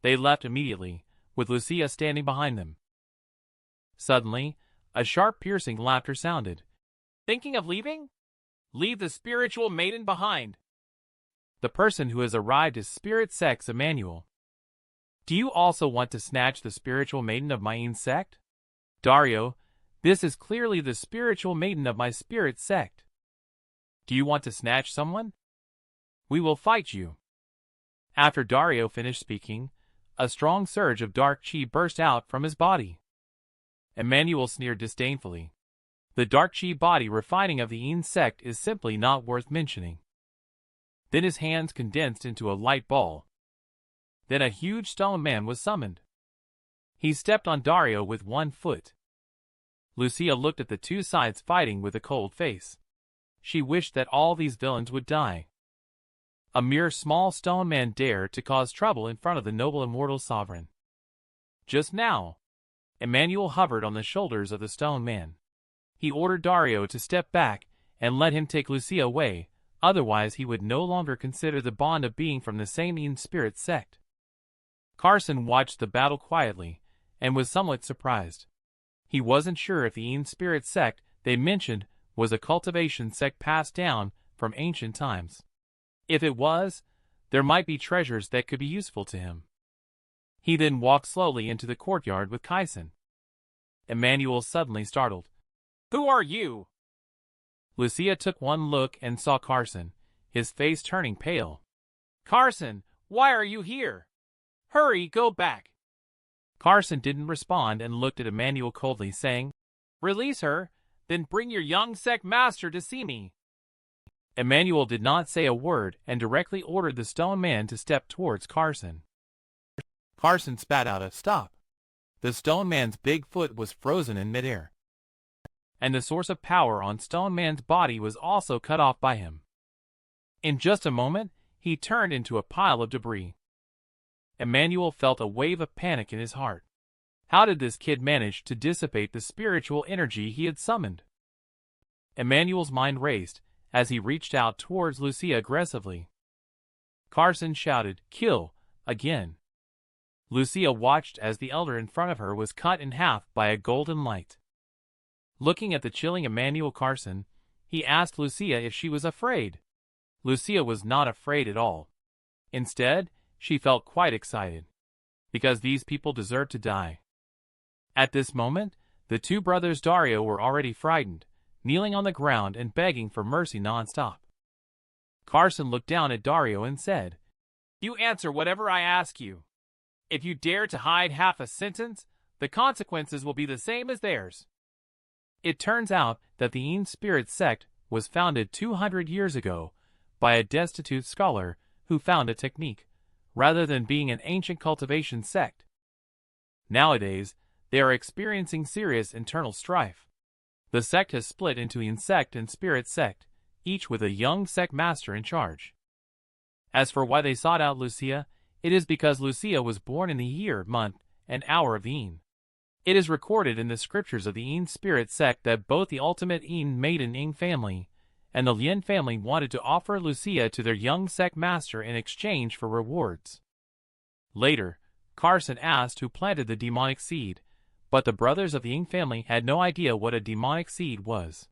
A: They left immediately, with Lucia standing behind them. Suddenly, a sharp piercing laughter sounded. Thinking of leaving? Leave the spiritual maiden behind. The person who has arrived is Spirit Sect's Emmanuel. Do you also want to snatch the spiritual maiden of my own sect? Dario, this is clearly the spiritual maiden of my spirit sect. Do you want to snatch someone? We will fight you. After Dario finished speaking, a strong surge of dark chi burst out from his body. Emmanuel sneered disdainfully. The dark chi body refining of the Een sect is simply not worth mentioning. Then his hands condensed into a light ball. Then a huge stone man was summoned. He stepped on Dario with one foot. Lucia looked at the two sides fighting with a cold face. She wished that all these villains would die. A mere small stone man dared to cause trouble in front of the noble immortal sovereign. Just now, Emmanuel hovered on the shoulders of the stone man. He ordered Dario to step back and let him take Lucia away, otherwise he would no longer consider the bond of being from the same Een spirit sect. Carson watched the battle quietly and was somewhat surprised. He wasn't sure if the Een spirit sect they mentioned was a cultivation sect passed down from ancient times. If it was, there might be treasures that could be useful to him. He then walked slowly into the courtyard with Kaisen. Emmanuel suddenly startled. Who are you? Lucia took one look and saw Carson, his face turning pale. Carson, why are you here? Hurry, go back. Carson didn't respond and looked at Emmanuel coldly, saying, Release her, then bring your young sect master to see me. Emmanuel did not say a word and directly ordered the stone man to step towards Carson. Carson spat out a stop. The stone man's big foot was frozen in midair, and the source of power on stone man's body was also cut off by him. In just a moment, he turned into a pile of debris. Emmanuel felt a wave of panic in his heart. How did this kid manage to dissipate the spiritual energy he had summoned? Emmanuel's mind raced as he reached out towards Lucia aggressively. Carson shouted, "Kill!" again. Lucia watched as the elder in front of her was cut in half by a golden light. Looking at the chilling Emmanuel Carson, he asked Lucia if she was afraid. Lucia was not afraid at all. Instead, she felt quite excited. Because these people deserved to die. At this moment, the two brothers Dario were already frightened, kneeling on the ground and begging for mercy non-stop. Carson looked down at Dario and said, "You answer whatever I ask you. If you dare to hide half a sentence, the consequences will be the same as theirs." It turns out that the Ain Spirit sect was founded 200 years ago by a destitute scholar who found a technique, rather than being an ancient cultivation sect. Nowadays, they are experiencing serious internal strife. The sect has split into Ain sect and Spirit sect, each with a young sect master in charge. As for why they sought out Lucia, it is because Lucia was born in the year, month, and hour of the Ain. It is recorded in the scriptures of the Ain Spirit sect that both the ultimate Ain maiden Ain family and the Lien family wanted to offer Lucia to their young sect master in exchange for rewards. Later, Carson asked who planted the demonic seed, but the brothers of the Ain family had no idea what a demonic seed was.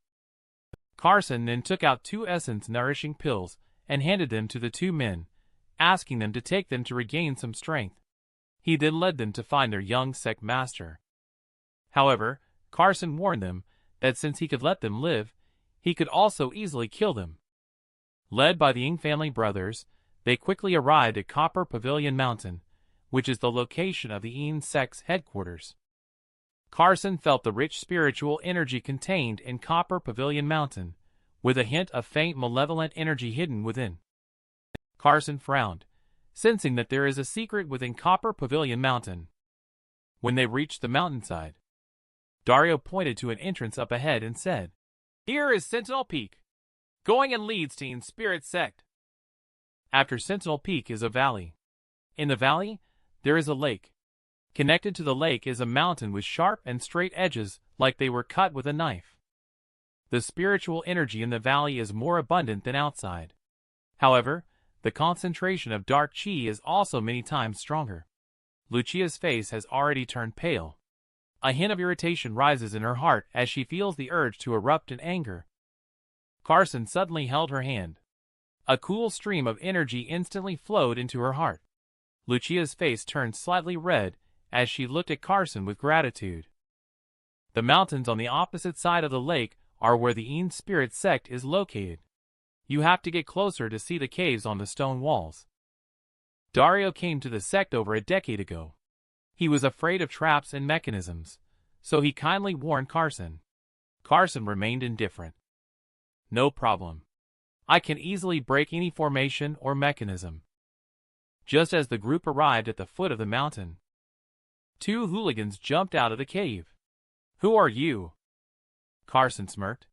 A: Carson then took out 2 essence-nourishing pills and handed them to the 2 men, asking them to take them to regain some strength. He then led them to find their young sect master. However, Carson warned them that since he could let them live, he could also easily kill them. Led by the Ain family brothers, they quickly arrived at Copper Pavilion Mountain, which is the location of the Ain sect's headquarters. Carson felt the rich spiritual energy contained in Copper Pavilion Mountain, with a hint of faint malevolent energy hidden within. Carson frowned, sensing that there is a secret within Copper Pavilion Mountain. When they reached the mountainside, Dario pointed to an entrance up ahead and said, "Here is Sentinel Peak, going and leads to Ain Spirit sect." After Sentinel Peak is a valley. In the valley, there is a lake. Connected to the lake is a mountain with sharp and straight edges like they were cut with a knife. The spiritual energy in the valley is more abundant than outside. However, the concentration of dark chi is also many times stronger. Lucia's face has already turned pale. A hint of irritation rises in her heart as she feels the urge to erupt in anger. Carson suddenly held her hand. A cool stream of energy instantly flowed into her heart. Lucia's face turned slightly red as she looked at Carson with gratitude. The mountains on the opposite side of the lake are where the Ain Spirit sect is located. You have to get closer to see the caves on the stone walls. Dario came to the sect over a decade ago. He was afraid of traps and mechanisms, so he kindly warned Carson. Carson remained indifferent. "No problem. I can easily break any formation or mechanism." Just as the group arrived at the foot of the mountain, 2 hooligans jumped out of the cave. "Who are you?" Carson smirked.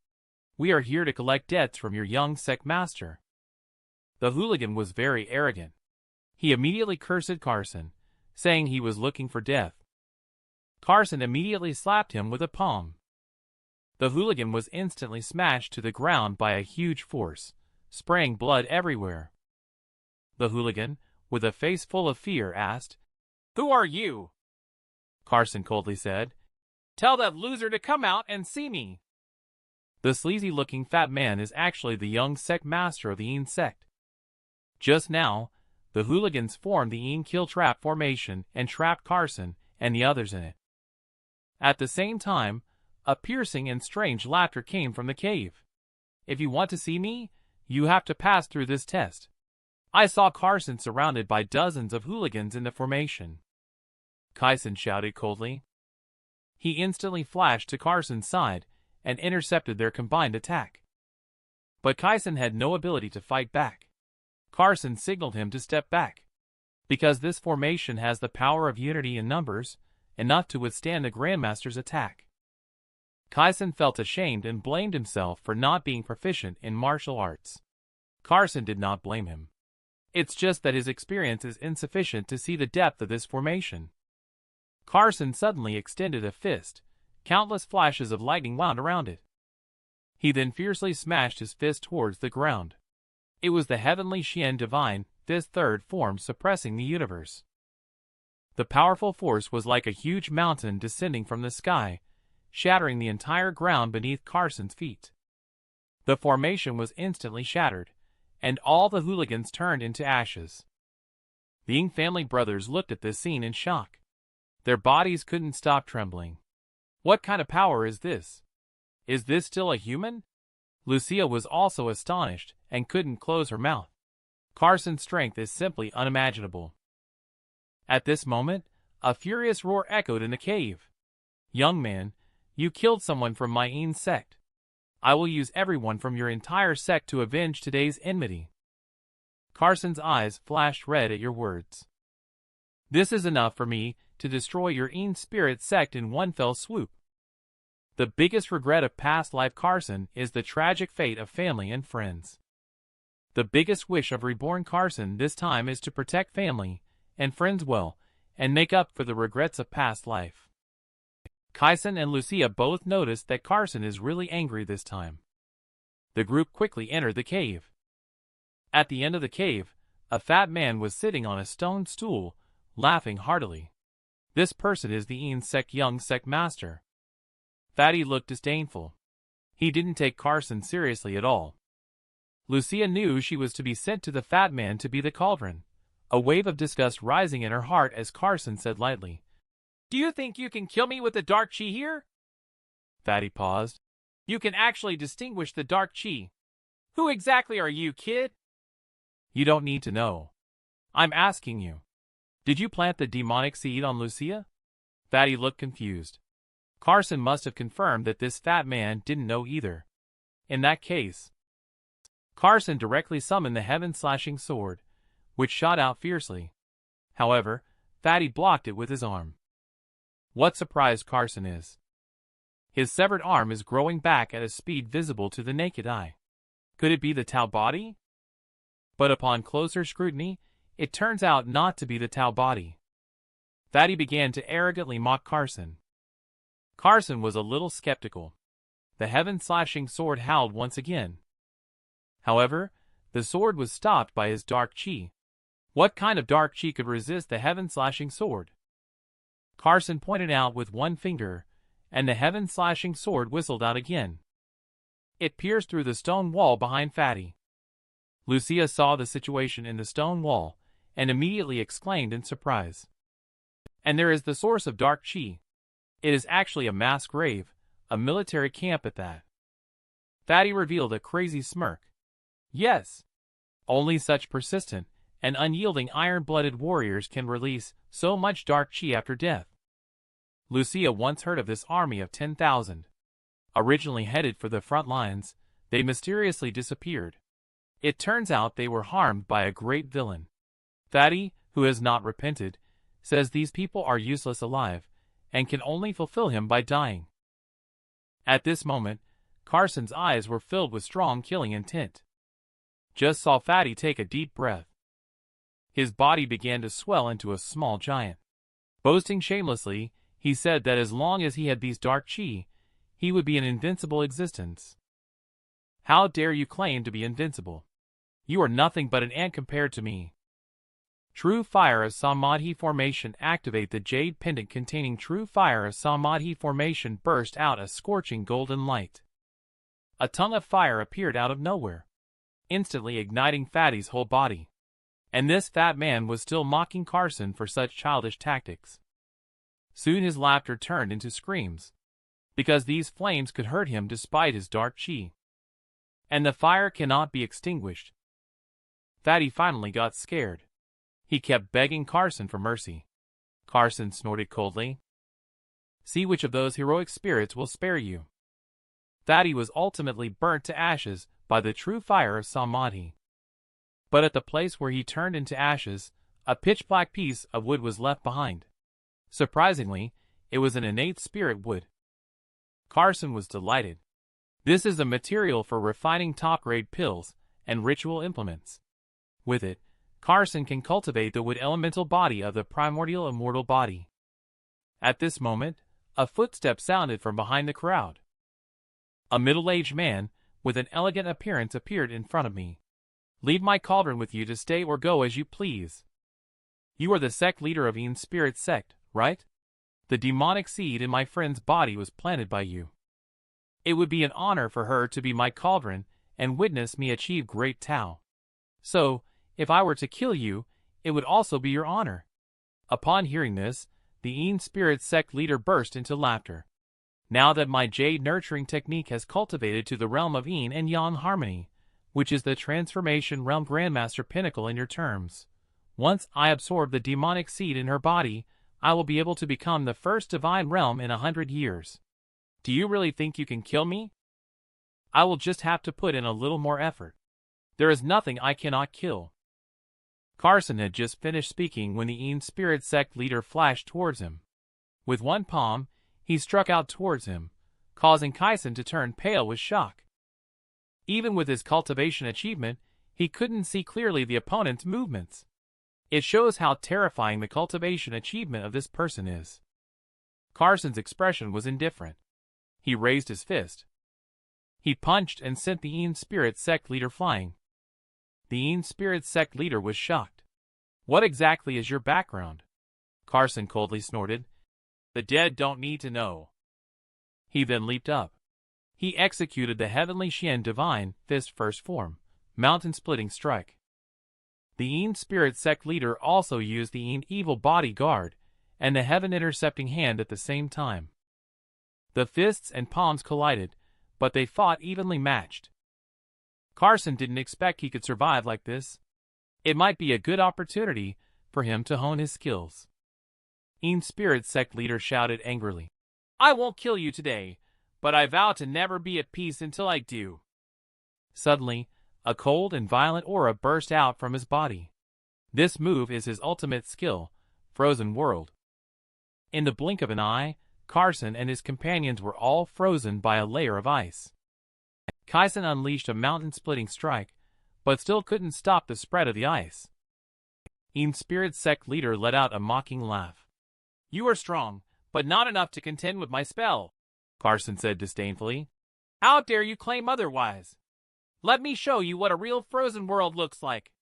A: "We are here to collect debts from your young sect master." The hooligan was very arrogant. He immediately cursed Carson, saying he was looking for death. Carson immediately slapped him with a palm. The hooligan was instantly smashed to the ground by a huge force, spraying blood everywhere. The hooligan, with a face full of fear, asked, "Who are you?" Carson coldly said, "Tell that loser to come out and see me." The sleazy-looking fat man is actually the young sect master of the Ain sect. Just now, the hooligans formed the Ain kill trap formation and trapped Carson and the others in it. At the same time, a piercing and strange laughter came from the cave. "If you want to see me, you have to pass through this test." I saw Carson surrounded by dozens of hooligans in the formation. Carson shouted coldly. He instantly flashed to Carson's side and intercepted their combined attack. But Carson had no ability to fight back. Carson signaled him to step back. Because this formation has the power of unity in numbers, enough to withstand the Grandmaster's attack. Carson felt ashamed and blamed himself for not being proficient in martial arts. Carson did not blame him. It's just that his experience is insufficient to see the depth of this formation. Carson suddenly extended a fist. Countless flashes of lightning wound around it. He then fiercely smashed his fist towards the ground. It was the heavenly Xian divine, this third form suppressing the universe. The powerful force was like a huge mountain descending from the sky, shattering the entire ground beneath Carson's feet. The formation was instantly shattered, and all the hooligans turned into ashes. The Ying family brothers looked at this scene in shock. Their bodies couldn't stop trembling. What kind of power is this? Is this still a human? Lucia was also astonished and couldn't close her mouth. Carson's strength is simply unimaginable. At this moment, a furious roar echoed in the cave. Young man, you killed someone from my Yin sect. I will use everyone from your entire sect to avenge today's enmity. Carson's eyes flashed red at your words. This is enough for me to destroy your Yin spirit sect in one fell swoop. The biggest regret of past life Carson is the tragic fate of family and friends. The biggest wish of reborn Carson this time is to protect family and friends well, and make up for the regrets of past life. Kaisen and Lucia both noticed that Carson is really angry this time. The group quickly entered the cave. At the end of the cave, a fat man was sitting on a stone stool, laughing heartily. This person is the Yin sect young sect master. Fatty looked disdainful. He didn't take Carson seriously at all. Lucia knew she was to be sent to the fat man to be the cauldron. A wave of disgust rising in her heart as Carson said lightly, "Do you think you can kill me with the dark chi here?" Fatty paused. "You can actually distinguish the dark chi. Who exactly are you, kid?" "You don't need to know. I'm asking you. Did you plant the demonic seed on Lucia?" Fatty looked confused. Carson must have confirmed that this fat man didn't know either. In that case, Carson directly summoned the heaven-slashing sword, which shot out fiercely. However, Fatty blocked it with his arm. What surprised Carson is, his severed arm is growing back at a speed visible to the naked eye. Could it be the Tao body? But upon closer scrutiny, it turns out not to be the Tao body. Fatty began to arrogantly mock Carson. Carson was a little skeptical. The heaven-slashing sword howled once again. However, the sword was stopped by his dark chi. What kind of dark chi could resist the heaven-slashing sword? Carson pointed out with one finger, and the heaven-slashing sword whistled out again. It pierced through the stone wall behind Fatty. Lucia saw the situation in the stone wall, and immediately exclaimed in surprise. And there is the source of dark chi. It is actually a mass grave, a military camp at that. Fatty revealed a crazy smirk. Yes. Only such persistent and unyielding iron-blooded warriors can release so much dark chi after death. Lucia once heard of this army of 10,000. Originally headed for the front lines, they mysteriously disappeared. It turns out they were harmed by a great villain. Fatty, who has not repented, says these people are useless alive, and can only fulfill him by dying. At this moment, Carson's eyes were filled with strong killing intent. Just saw Fatty take a deep breath. His body began to swell into a small giant. Boasting shamelessly, he said that as long as he had these dark chi, he would be an invincible existence. How dare you claim to be invincible? You are nothing but an ant compared to me. True Fire of Samadhi Formation. Activate the jade pendant containing True Fire of Samadhi Formation. Burst out a scorching golden light. A tongue of fire appeared out of nowhere, instantly igniting Fatty's whole body. And this fat man was still mocking Carson for such childish tactics. Soon his laughter turned into screams, because these flames could hurt him despite his dark chi. And the fire cannot be extinguished. Fatty finally got scared. He kept begging Carson for mercy. Carson snorted coldly. See which of those heroic spirits will spare you. Fatty was ultimately burnt to ashes by the true fire of Samadhi. But at the place where he turned into ashes, a pitch-black piece of wood was left behind. Surprisingly, it was an innate spirit wood. Carson was delighted. This is the material for refining top-grade pills and ritual implements. With it, Carson can cultivate the wood elemental body of the primordial immortal body. At this moment, a footstep sounded from behind the crowd. A middle-aged man, with an elegant appearance, appeared in front of me. "Leave my cauldron with you to stay or go as you please. You are the sect leader of Ean's spirit sect, right? The demonic seed in my friend's body was planted by you. It would be an honor for her to be my cauldron and witness me achieve great Tao. So, if I were to kill you, it would also be your honor." Upon hearing this, the Ean spirit sect leader burst into laughter. "Now that my jade nurturing technique has cultivated to the realm of Ean and Yang harmony, which is the transformation realm grandmaster pinnacle in your terms, once I absorb the demonic seed in her body, I will be able to become the first divine realm in 100 years. Do you really think you can kill me? I will just have to put in a little more effort. There is nothing I cannot kill." Carson had just finished speaking when the Ean spirit sect leader flashed towards him. With one palm, he struck out towards him, causing Kyson to turn pale with shock. Even with his cultivation achievement, he couldn't see clearly the opponent's movements. It shows how terrifying the cultivation achievement of this person is. Carson's expression was indifferent. He raised his fist. He punched and sent the Ean spirit sect leader flying. The Ean spirit sect leader was shocked. "What exactly is your background?" Carson coldly snorted. "The dead don't need to know." He then leaped up. He executed the heavenly Xian divine fist first form, mountain-splitting strike. The Ean spirit sect leader also used the Ean evil body guard and the heaven intercepting hand at the same time. The fists and palms collided, but they fought evenly matched. Carson didn't expect he could survive like this. It might be a good opportunity for him to hone his skills. Ean spirit sect leader shouted angrily, "I won't kill you today, but I vow to never be at peace until I do." Suddenly, a cold and violent aura burst out from his body. This move is his ultimate skill, Frozen World. In the blink of an eye, Carson and his companions were all frozen by a layer of ice. Kyson unleashed a mountain-splitting strike, but still couldn't stop the spread of the ice. Ean spirit sect leader let out a mocking laugh. "You are strong, but not enough to contend with my spell," Carson said disdainfully. "How dare you claim otherwise? Let me show you what a real frozen world looks like."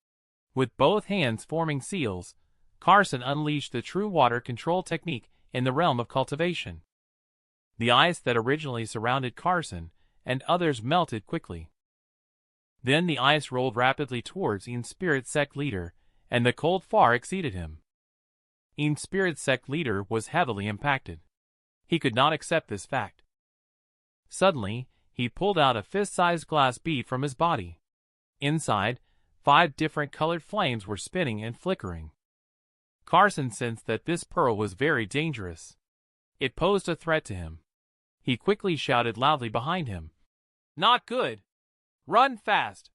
A: With both hands forming seals, Carson unleashed the true water control technique in the realm of cultivation. The ice that originally surrounded Carson and others melted quickly. Then the ice rolled rapidly towards Ean spirit sect leader, and the cold far exceeded him. Ean spirit sect leader was heavily impacted. He could not accept this fact. Suddenly, he pulled out a fist-sized glass bead from his body. Inside, 5 different colored flames were spinning and flickering. Carson sensed that this pearl was very dangerous. It posed a threat to him. He quickly shouted loudly behind him, "Not good! Run fast!"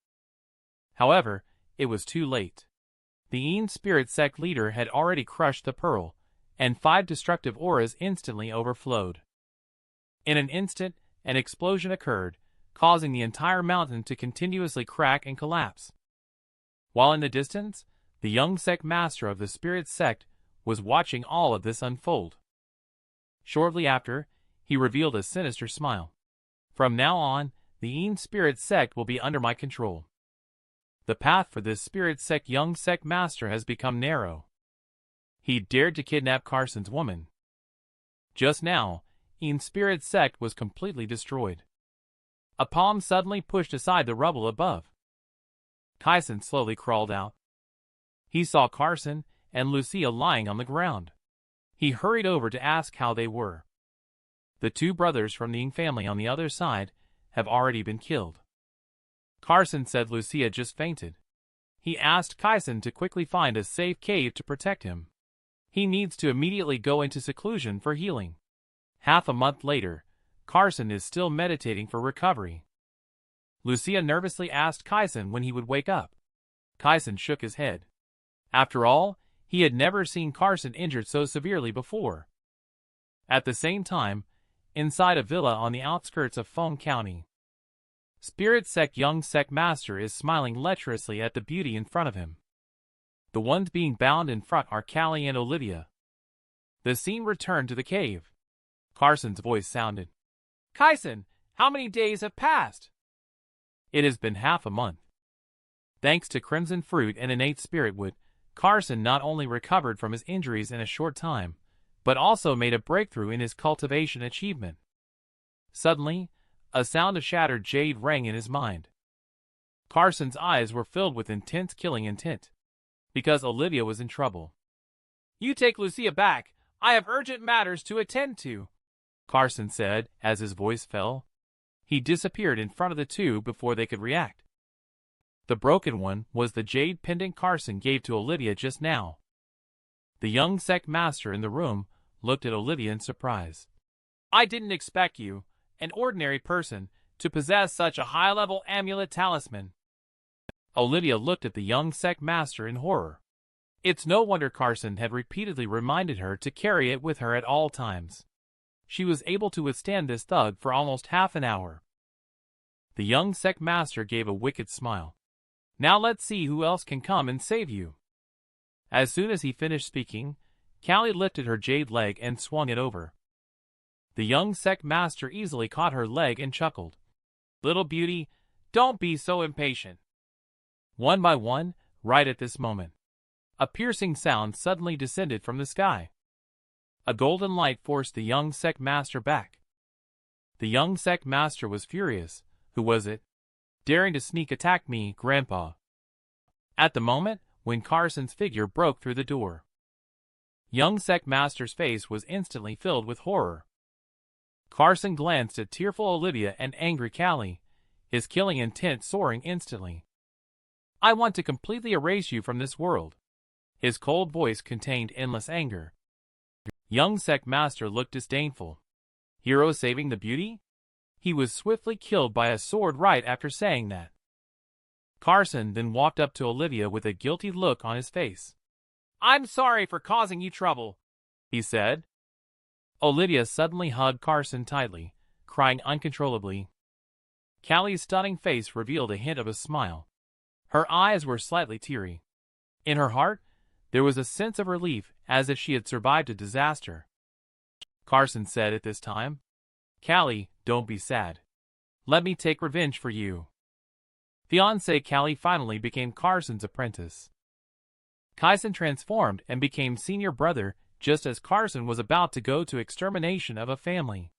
A: However, it was too late. The Ean spirit sect leader had already crushed the pearl, and 5 destructive auras instantly overflowed. In an instant, an explosion occurred, causing the entire mountain to continuously crack and collapse. While in the distance, the young sect master of the spirit sect was watching all of this unfold. Shortly after, he revealed a sinister smile. "From now on, the Ean spirit sect will be under my control. The path for this spirit sect young sect master has become narrow." He dared to kidnap Carson's woman. Just now, Ean spirit sect was completely destroyed. A palm suddenly pushed aside the rubble above. Kyson slowly crawled out. He saw Carson and Lucia lying on the ground. He hurried over to ask how they were. The 2 brothers from the Ean family on the other side have already been killed. Carson said Lucia just fainted. He asked Kyson to quickly find a safe cave to protect him. He needs to immediately go into seclusion for healing. Half a month later, Carson is still meditating for recovery. Lucia nervously asked Kyson when he would wake up. Kyson shook his head. After all, he had never seen Carson injured so severely before. At the same time, inside a villa on the outskirts of Feng County, Spirit Sect young sect master is smiling lecherously at the beauty in front of him. The ones being bound in front are Callie and Olivia. The scene returned to the cave. Carson's voice sounded. Kaisen, how many days have passed? It has been half a month. Thanks to Crimson Fruit and innate spirit wood, Carson not only recovered from his injuries in a short time, but also made a breakthrough in his cultivation achievement. Suddenly, a sound of shattered jade rang in his mind. Carson's eyes were filled with intense killing intent, because Olivia was in trouble. You take Lucia back. I have urgent matters to attend to, Carson said as his voice fell. He disappeared in front of the two before they could react. The broken one was the jade pendant Carson gave to Olivia just now. The young sect master in the room looked at Olivia in surprise. I didn't expect you, an ordinary person, to possess such a high-level amulet talisman. Olivia looked at the young sect master in horror. It's no wonder Carson had repeatedly reminded her to carry it with her at all times. She was able to withstand this thug for almost half an hour. The young sect master gave a wicked smile. Now let's see who else can come and save you. As soon as he finished speaking, Callie lifted her jade leg and swung it over. The young sect master easily caught her leg and chuckled. Little beauty, don't be so impatient. One by one, right at this moment, a piercing sound suddenly descended from the sky. A golden light forced the young sect master back. The young sect master was furious. Who was it? Daring to sneak attack me, Grandpa. At the moment when Carson's figure broke through the door, young sect master's face was instantly filled with horror. Carson glanced at tearful Olivia and angry Callie, his killing intent soaring instantly. I want to completely erase you from this world. His cold voice contained endless anger. Young sect master looked disdainful. Hero saving the beauty? He was swiftly killed by a sword right after saying that. Carson then walked up to Olivia with a guilty look on his face. I'm sorry for causing you trouble, he said. Olivia suddenly hugged Carson tightly, crying uncontrollably. Callie's stunning face revealed a hint of a smile. Her eyes were slightly teary. In her heart, there was a sense of relief as if she had survived a disaster. Carson said at this time, Callie, don't be sad. Let me take revenge for you. Fiancée Callie finally became Carson's apprentice. Kaisen transformed and became senior brother just as Carson was about to go to extermination of a family.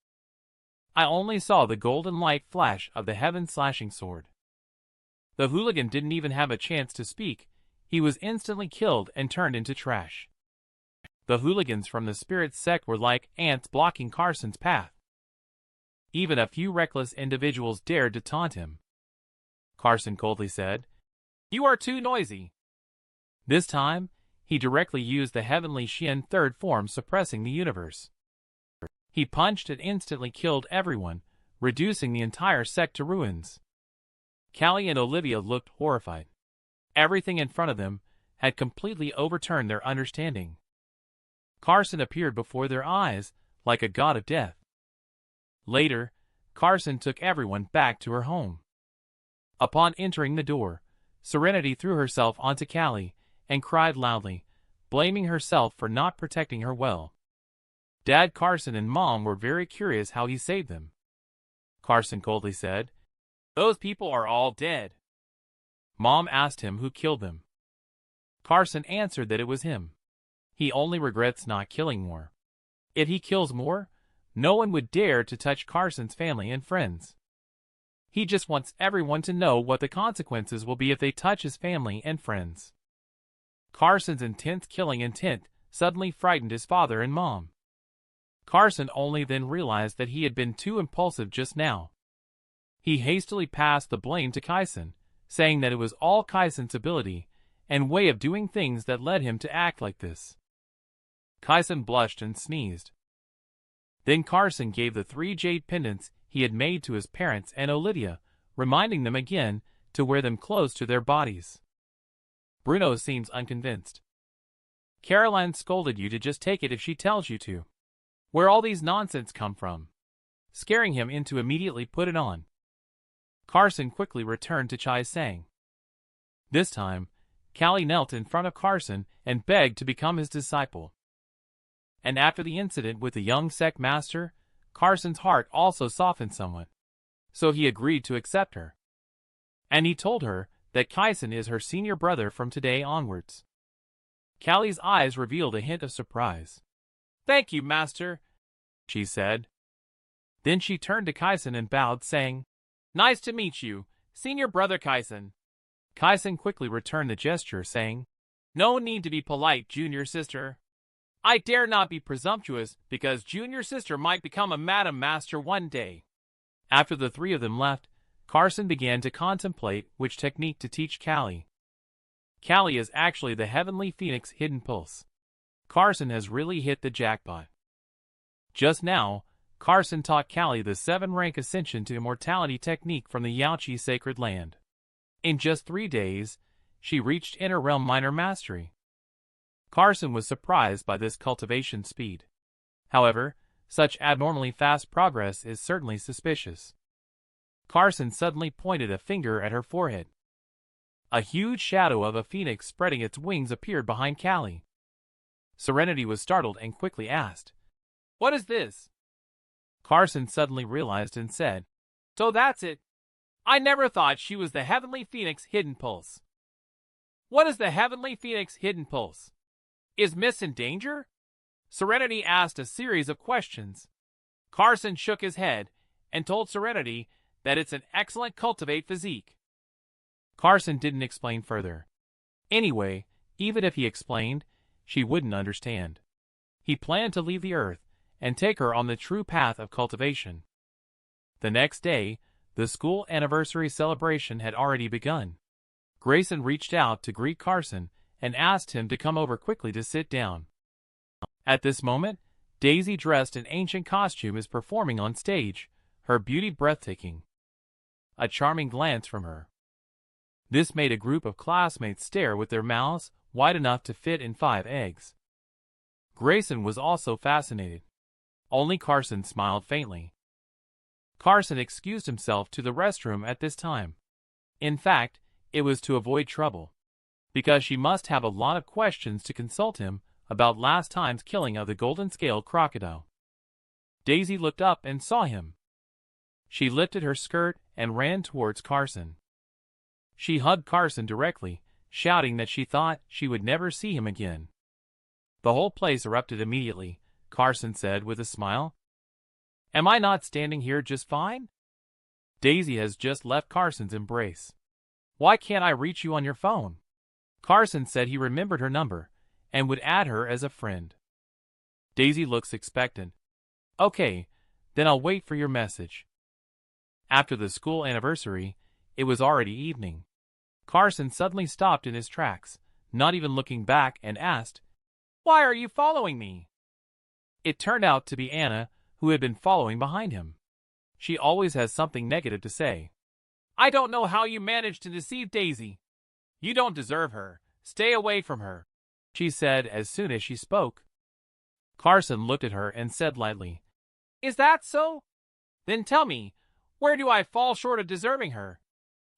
A: I only saw the golden light flash of the heaven-slashing sword. The hooligan didn't even have a chance to speak. He was instantly killed and turned into trash. The hooligans from the spirit sect were like ants blocking Carson's path. Even a few reckless individuals dared to taunt him. Carson coldly said, You are too noisy. This time, he directly used the heavenly Xian third form suppressing the universe. He punched and instantly killed everyone, reducing the entire sect to ruins. Callie and Olivia looked horrified. Everything in front of them had completely overturned their understanding. Carson appeared before their eyes like a god of death. Later, Carson took everyone back to her home. Upon entering the door, Serenity threw herself onto Callie and cried loudly, blaming herself for not protecting her well. Dad Carson and Mom were very curious how he saved them. Carson coldly said, Those people are all dead. Mom asked him who killed them. Carson answered that it was him. He only regrets not killing more. If he kills more, no one would dare to touch Carson's family and friends. He just wants everyone to know what the consequences will be if they touch his family and friends. Carson's intense killing intent suddenly frightened his father and Mom. Carson only then realized that he had been too impulsive just now. He hastily passed the blame to Kaisen, saying that it was all Kaisen's ability and way of doing things that led him to act like this. Kaisen blushed and sneezed. Then Carson gave the 3 jade pendants he had made to his parents and Olivia, reminding them again to wear them close to their bodies. Bruno seems unconvinced. Caroline scolded you to just take it if she tells you to. Where all these nonsense come from? Scaring him into immediately put it on. Carson quickly returned to Chai Sang. This time, Callie knelt in front of Carson and begged to become his disciple. And after the incident with the young sect master, Carson's heart also softened somewhat. So he agreed to accept her. And he told her that Kyson is her senior brother from today onwards. Callie's eyes revealed a hint of surprise. "Thank you, master," she said. Then she turned to Kyson and bowed, saying, "Nice to meet you, senior brother Kyson." Kyson quickly returned the gesture, saying, "No need to be polite, junior sister. I dare not be presumptuous, because junior sister might become a madam master one day." After the three of them left, Carson began to contemplate which technique to teach Callie. Callie is actually the Heavenly Phoenix Hidden Pulse. Carson has really hit the jackpot. Just now, Carson taught Callie the 7-rank ascension to immortality technique from the Yaochi Sacred Land. In just 3 days, she reached Inner Realm Minor Mastery. Carson was surprised by this cultivation speed. However, such abnormally fast progress is certainly suspicious. Carson suddenly pointed a finger at her forehead. A huge shadow of a phoenix spreading its wings appeared behind Callie. Serenity was startled and quickly asked, "What is this?" Carson suddenly realized and said, "So that's it. I never thought she was the Heavenly Phoenix Hidden Pulse." "What is the Heavenly Phoenix Hidden Pulse? Is Miss in danger?" Serenity asked a series of questions. Carson shook his head and told Serenity that it's an excellent cultivate physique. Carson didn't explain further. Anyway, even if he explained, she wouldn't understand. He planned to leave the earth and take her on the true path of cultivation. The next day, the school anniversary celebration had already begun. Grayson reached out to greet Carson and asked him to come over quickly to sit down. At this moment, Daisy, dressed in ancient costume, is performing on stage, her beauty breathtaking. A charming glance from her. This made a group of classmates stare with their mouths wide enough to fit in 5 eggs. Grayson was also fascinated. Only Carson smiled faintly. Carson excused himself to the restroom at this time. In fact, it was to avoid trouble, because she must have a lot of questions to consult him about last time's killing of the golden-scaled crocodile. Daisy looked up and saw him. She lifted her skirt and ran towards Carson. She hugged Carson directly, shouting that she thought she would never see him again. The whole place erupted immediately, Carson said with a smile. "Am I not standing here just fine?" Daisy has just left Carson's embrace. "Why can't I reach you on your phone?" Carson said he remembered her number and would add her as a friend. Daisy looks expectant. "Okay, then I'll wait for your message." After the school anniversary, it was already evening. Carson suddenly stopped in his tracks, not even looking back, and asked, "Why are you following me?" It turned out to be Anna, who had been following behind him. She always has something negative to say. "I don't know how you managed to deceive Daisy. You don't deserve her. Stay away from her," she said as soon as she spoke. Carson looked at her and said lightly, "Is that so? Then tell me, where do I fall short of deserving her?"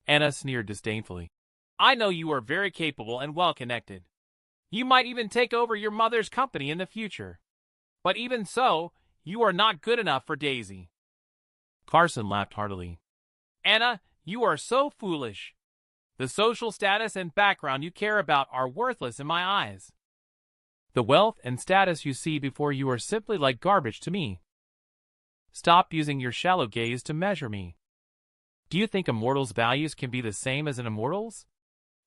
A: Anna sneered disdainfully. "I know you are very capable and well-connected. You might even take over your mother's company in the future. But even so, you are not good enough for Daisy." Carson laughed heartily. "Anna, you are so foolish. The social status and background you care about are worthless in my eyes. The wealth and status you see before you are simply like garbage to me. Stop using your shallow gaze to measure me. Do you think a mortal's values can be the same as an immortal's?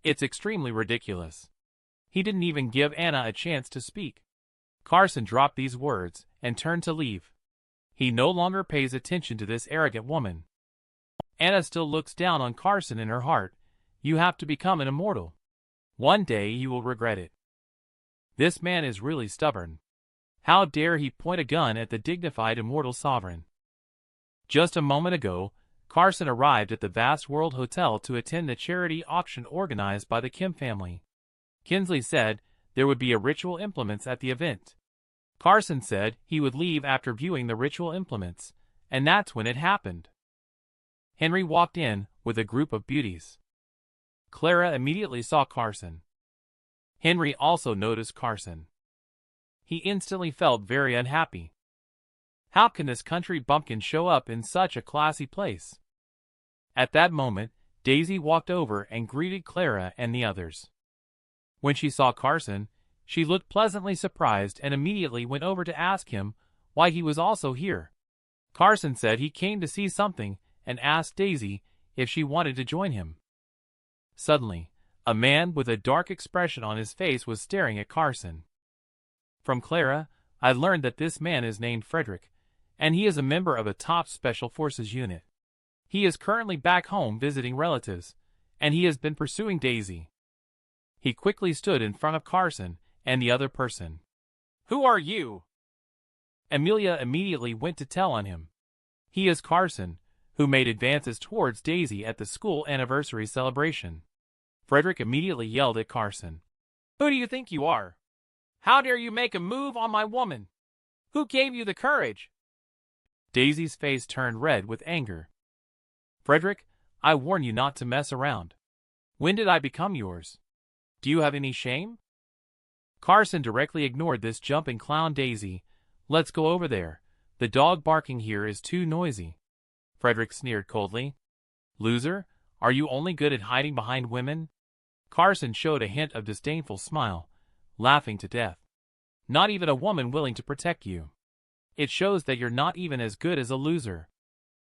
A: It's extremely ridiculous." He didn't even give Anna a chance to speak. Carson dropped these words and turned to leave. He no longer pays attention to this arrogant woman. Anna still looks down on Carson in her heart. You have to become an immortal. One day you will regret it. This man is really stubborn. How dare he point a gun at the dignified immortal sovereign? Just a moment ago, Carson arrived at the Vast World Hotel to attend the charity auction organized by the Kim family. Kinsley said there would be a ritual implements at the event. Carson said he would leave after viewing the ritual implements, and that's when it happened. Henry walked in with a group of beauties. Clara immediately saw Carson. Henry also noticed Carson. He instantly felt very unhappy. How can this country bumpkin show up in such a classy place? At that moment, Daisy walked over and greeted Clara and the others. When she saw Carson, she looked pleasantly surprised and immediately went over to ask him why he was also here. Carson said he came to see something and asked Daisy if she wanted to join him. Suddenly, a man with a dark expression on his face was staring at Carson. From Clara, I learned that this man is named Frederick, and he is a member of a top special forces unit. He is currently back home visiting relatives, and he has been pursuing Daisy. He quickly stood in front of Carson and the other person. Who are you? Amelia immediately went to tell on him. He is Carson, who made advances towards Daisy at the school anniversary celebration. Frederick immediately yelled at Carson. Who do you think you are? How dare you make a move on my woman? Who gave you the courage? Daisy's face turned red with anger. Frederick, I warn you not to mess around. When did I become yours? Do you have any shame? Carson directly ignored this jumping clown. Daisy, let's go over there. The dog barking here is too noisy. Frederick sneered coldly. Loser, are you only good at hiding behind women? Carson showed a hint of disdainful smile, laughing to death. Not even a woman willing to protect you. It shows that you're not even as good as a loser.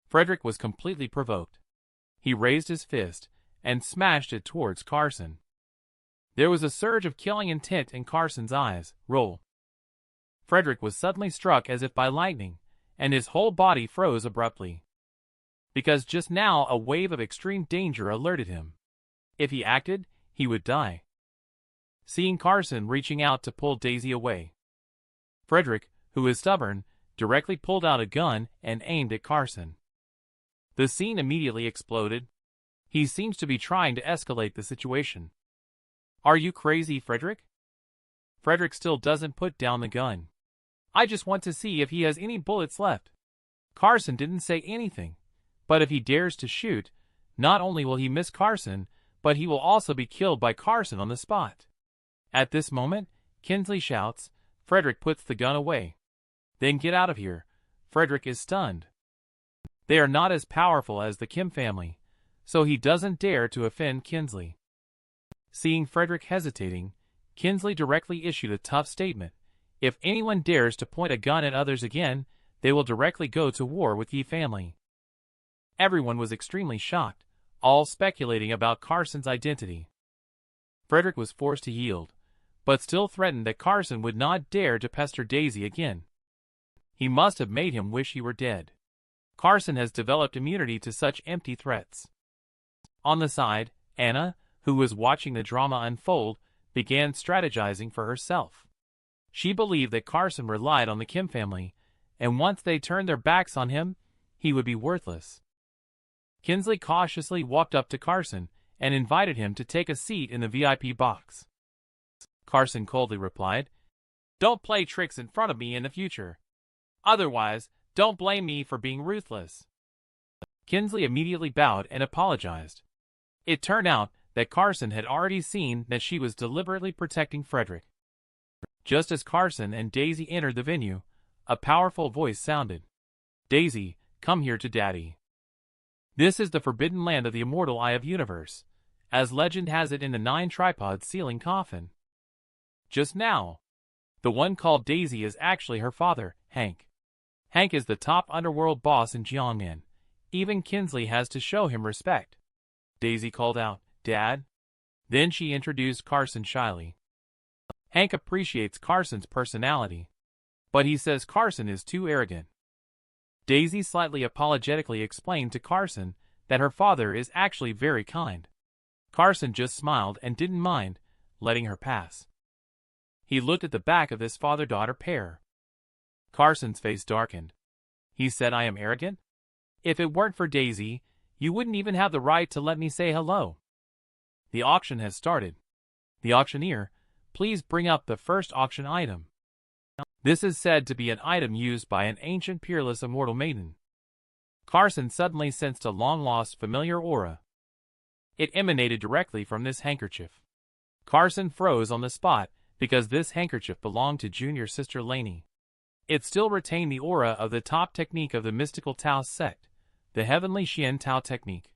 A: Frederick was completely provoked. He raised his fist and smashed it towards Carson. There was a surge of killing intent in Carson's eyes. Roll. Frederick was suddenly struck as if by lightning, and his whole body froze abruptly. Because just now a wave of extreme danger alerted him. If he acted, he would die. Seeing Carson reaching out to pull Daisy away, Frederick, who is stubborn, directly pulled out a gun and aimed at Carson. The scene immediately exploded. He seems to be trying to escalate the situation. Are you crazy, Frederick? Frederick still doesn't put down the gun. I just want to see if he has any bullets left. Carson didn't say anything, but if he dares to shoot, not only will he miss Carson, but he will also be killed by Carson on the spot. At this moment, Kinsley shouts, Frederick puts the gun away. Then get out of here. Frederick is stunned. They are not as powerful as the Kim family, so he doesn't dare to offend Kinsley. Seeing Frederick hesitating, Kinsley directly issued a tough statement. If anyone dares to point a gun at others again, they will directly go to war with Yi family. Everyone was extremely shocked, all speculating about Carson's identity. Frederick was forced to yield, but still threatened that Carson would not dare to pester Daisy again. He must have made him wish he were dead. Carson has developed immunity to such empty threats. On the side, Anna, who was watching the drama unfold, began strategizing for herself. She believed that Carson relied on the Kim family, and once they turned their backs on him, he would be worthless. Kinsley cautiously walked up to Carson and invited him to take a seat in the VIP box. Carson coldly replied, Don't play tricks in front of me in the future. Otherwise, don't blame me for being ruthless. Kinsley immediately bowed and apologized. It turned out that Carson had already seen that she was deliberately protecting Frederick. Just as Carson and Daisy entered the venue, a powerful voice sounded. Daisy, come here to Daddy. This is the forbidden land of the immortal Eye of Universe, as legend has it in the 9-tripod ceiling coffin. Just now, the one called Daisy is actually her father, Hank. Hank is the top underworld boss in Jiangnan. Even Kinsley has to show him respect. Daisy called out, Dad. Then she introduced Carson shyly. Hank appreciates Carson's personality, but he says Carson is too arrogant. Daisy slightly apologetically explained to Carson that her father is actually very kind. Carson just smiled and didn't mind letting her pass. He looked at the back of this father-daughter pair. Carson's face darkened. He said, I am arrogant? If it weren't for Daisy, you wouldn't even have the right to let me say hello. The auction has started. The auctioneer, please bring up the first auction item. This is said to be an item used by an ancient peerless immortal maiden. Carson suddenly sensed a long-lost familiar aura. It emanated directly from this handkerchief. Carson froze on the spot because this handkerchief belonged to junior sister Lainey. It still retained the aura of the top technique of the mystical Tao sect, the heavenly Xian Tao technique.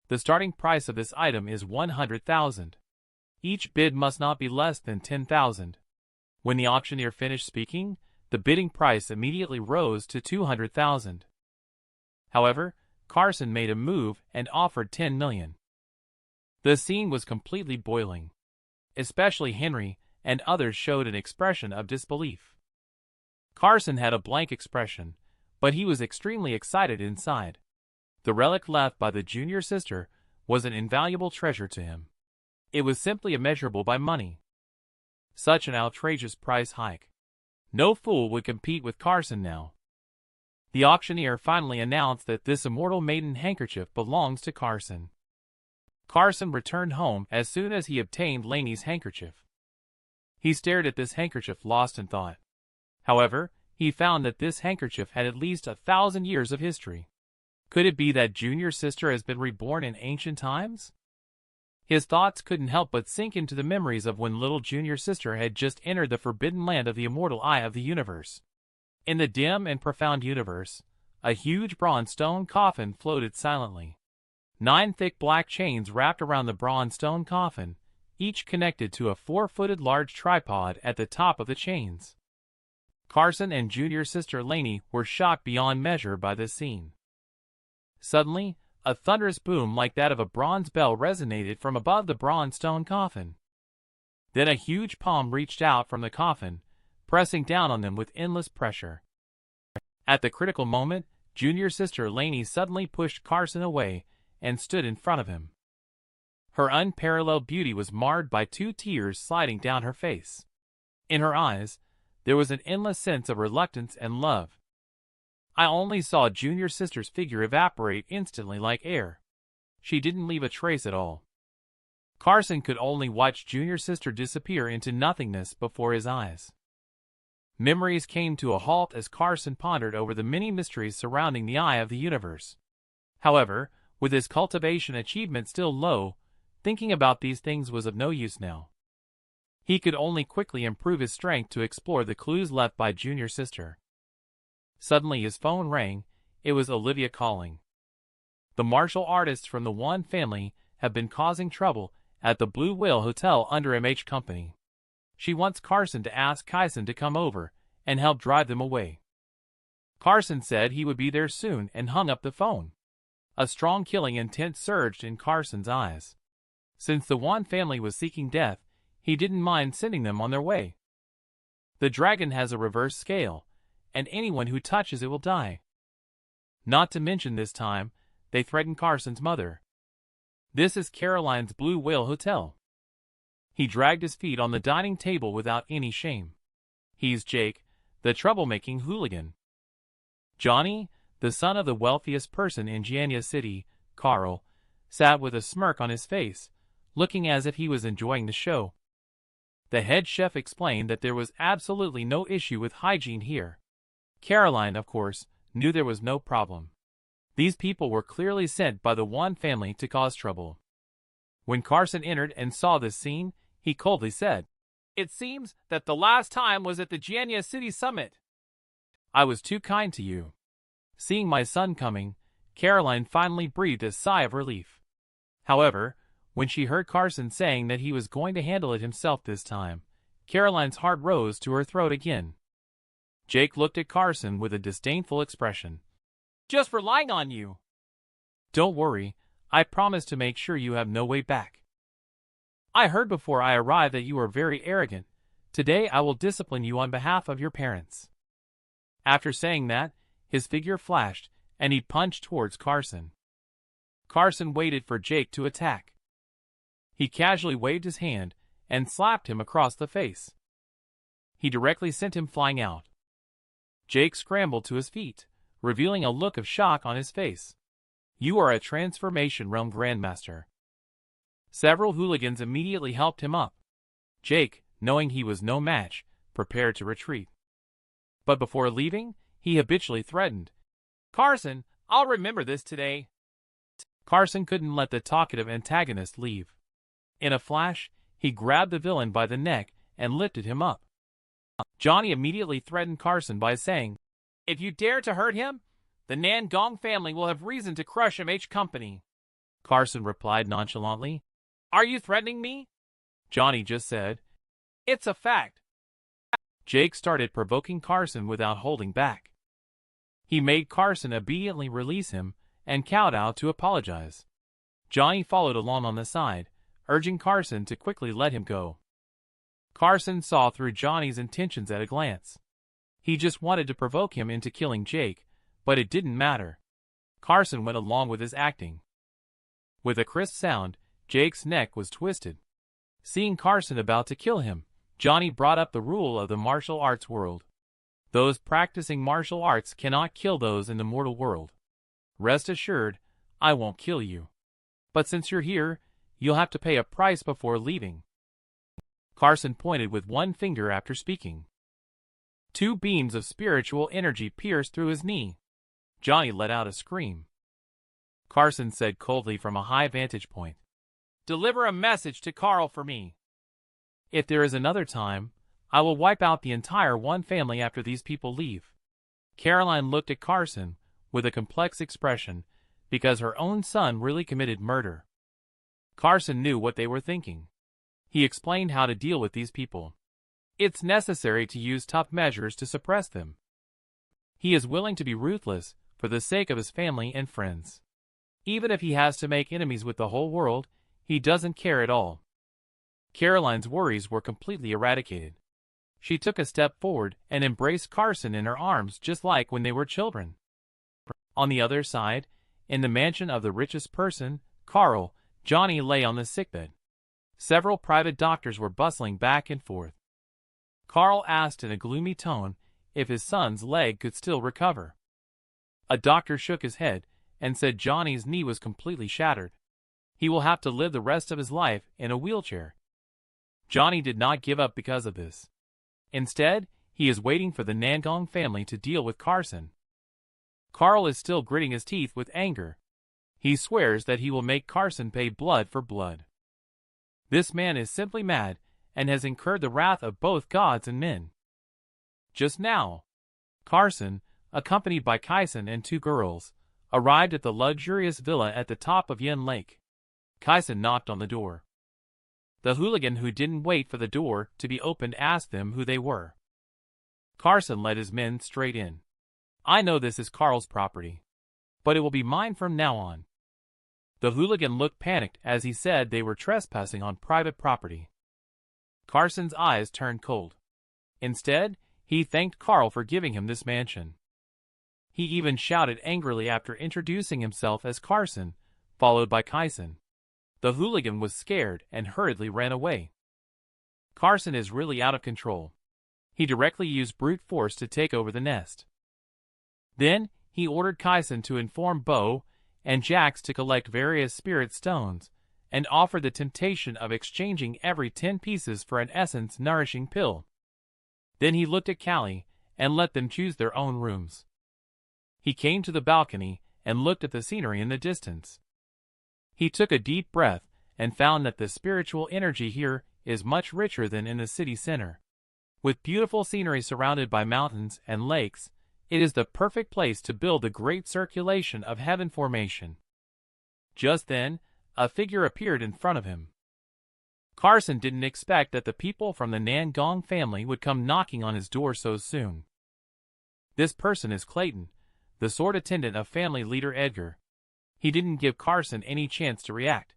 A: The starting price of this item is 100,000. Each bid must not be less than 10,000. When the auctioneer finished speaking, the bidding price immediately rose to 200,000. However, Carson made a move and offered 10 million. The scene was completely boiling. Especially Henry and others showed an expression of disbelief. Carson had a blank expression, but he was extremely excited inside. The relic left by the junior sister was an invaluable treasure to him. It was simply immeasurable by money. Such an outrageous price hike. No fool would compete with Carson now. The auctioneer finally announced that this immortal maiden handkerchief belongs to Carson. Carson returned home as soon as he obtained Lainey's handkerchief. He stared at this handkerchief lost in thought. However, he found that this handkerchief had at least 1,000 years of history. Could it be that junior sister has been reborn in ancient times? His thoughts couldn't help but sink into the memories of when little junior sister had just entered the forbidden land of the immortal eye of the universe. In the dim and profound universe, a huge bronze stone coffin floated silently. 9 thick black chains wrapped around the bronze stone coffin, each connected to a 4-footed large tripod at the top of the chains. Carson and junior sister Lainey were shocked beyond measure by this scene. Suddenly, a thunderous boom like that of a bronze bell resonated from above the bronze stone coffin. Then a huge palm reached out from the coffin, pressing down on them with endless pressure. At the critical moment, junior sister Lainey suddenly pushed Carson away and stood in front of him. Her unparalleled beauty was marred by 2 tears sliding down her face. In her eyes, there was an endless sense of reluctance and love. I only saw junior sister's figure evaporate instantly like air. She didn't leave a trace at all. Carson could only watch junior sister disappear into nothingness before his eyes. Memories came to a halt as Carson pondered over the many mysteries surrounding the eye of the universe. However, with his cultivation achievement still low, thinking about these things was of no use now. He could only quickly improve his strength to explore the clues left by junior sister. Suddenly his phone rang. It was Olivia calling. The martial artists from the Wan family have been causing trouble at the Blue Whale Hotel under MH Company. She wants Carson to ask Kyson to come over and help drive them away. Carson said he would be there soon and hung up the phone. A strong killing intent surged in Carson's eyes. Since the Wan family was seeking death, he didn't mind sending them on their way. The dragon has a reverse scale, and anyone who touches it will die. Not to mention this time, they threatened Carson's mother. This is Caroline's Blue Whale Hotel. He dragged his feet on the dining table without any shame. He's Jake, the troublemaking hooligan. Johnny, the son of the wealthiest person in Giannia City, Carl, sat with a smirk on his face, looking as if he was enjoying the show. The head chef explained that there was absolutely no issue with hygiene here. Caroline, of course, knew there was no problem. These people were clearly sent by the Wan family to cause trouble. When Carson entered and saw this scene, he coldly said, "It seems that the last time was at the Giannia City Summit. I was too kind to you." Seeing my son coming, Caroline finally breathed a sigh of relief. However, when she heard Carson saying that he was going to handle it himself this time, Caroline's heart rose to her throat again. Jake looked at Carson with a disdainful expression. "Just relying on you." "Don't worry, I promise to make sure you have no way back. I heard before I arrived that you are very arrogant. Today I will discipline you on behalf of your parents." After saying that, his figure flashed, and he punched towards Carson. Carson waited for Jake to attack. He casually waved his hand and slapped him across the face. He directly sent him flying out. Jake scrambled to his feet, revealing a look of shock on his face. "You are a Transformation Realm Grandmaster." Several hooligans immediately helped him up. Jake, knowing he was no match, prepared to retreat. But before leaving, he habitually threatened, "Carson, I'll remember this today." Carson couldn't let the talkative antagonist leave. In a flash, He grabbed the villain by the neck and lifted him up. Johnny immediately threatened Carson by saying, "If you dare to hurt him, the Nan Gong family will have reason to crush MH Company." Carson replied nonchalantly, "Are you threatening me?" Johnny just said, "It's a fact." Jake started provoking Carson without holding back. He made Carson obediently release him and kowtow to apologize. Johnny followed along on the side, urging Carson to quickly let him go. Carson saw through Johnny's intentions at a glance. He just wanted to provoke him into killing Jake, but it didn't matter. Carson went along with his acting. With a crisp sound, Jake's neck was twisted. Seeing Carson about to kill him, Johnny brought up the rule of the martial arts world. Those practicing martial arts cannot kill those in the mortal world. Rest assured, I won't kill you. But since you're here, you'll have to pay a price before leaving. Carson pointed with one finger after speaking. 2 beams of spiritual energy pierced through his knee. Johnny let out a scream. Carson said coldly from a high vantage point, "Deliver a message to Carl for me. If there is another time, I will wipe out the entire one family after these people leave." Caroline looked at Carson with a complex expression because her own son really committed murder. Carson knew what they were thinking. He explained how to deal with these people. It's necessary to use tough measures to suppress them. He is willing to be ruthless for the sake of his family and friends. Even if he has to make enemies with the whole world, he doesn't care at all. Caroline's worries were completely eradicated. She took a step forward and embraced Carson in her arms just like when they were children. On the other side, in the mansion of the richest person, Carl, Johnny lay on the sickbed. Several private doctors were bustling back and forth. Carl asked in a gloomy tone if his son's leg could still recover. A doctor shook his head and said Johnny's knee was completely shattered. He will have to live the rest of his life in a wheelchair. Johnny did not give up because of this. Instead, he is waiting for the Nangong family to deal with Carson. Carl is still gritting his teeth with anger. He swears that he will make Carson pay blood for blood. This man is simply mad and has incurred the wrath of both gods and men. Just now, Carson, accompanied by Kaisen and 2 girls, arrived at the luxurious villa at the top of Yen Lake. Kaisen knocked on the door. The hooligan who didn't wait for the door to be opened asked them who they were. Carson led his men straight in. "I know this is Carl's property, but it will be mine from now on." The hooligan looked panicked as he said they were trespassing on private property. Carson's eyes turned cold. Instead, he thanked Carl for giving him this mansion. He even shouted angrily after introducing himself as Carson, followed by Kaisen. The hooligan was scared and hurriedly ran away. Carson is really out of control. He directly used brute force to take over the nest. Then, he ordered Kaisen to inform Bo and Jax to collect various spirit stones, and offered the temptation of exchanging every 10 pieces for an essence-nourishing pill. Then he looked at Callie and let them choose their own rooms. He came to the balcony and looked at the scenery in the distance. He took a deep breath and found that the spiritual energy here is much richer than in the city center. With beautiful scenery surrounded by mountains and lakes, it is the perfect place to build the great circulation of heaven formation. Just then, a figure appeared in front of him. Carson didn't expect that the people from the Nangong family would come knocking on his door so soon. This person is Clayton, the sword attendant of family leader Edgar. He didn't give Carson any chance to react.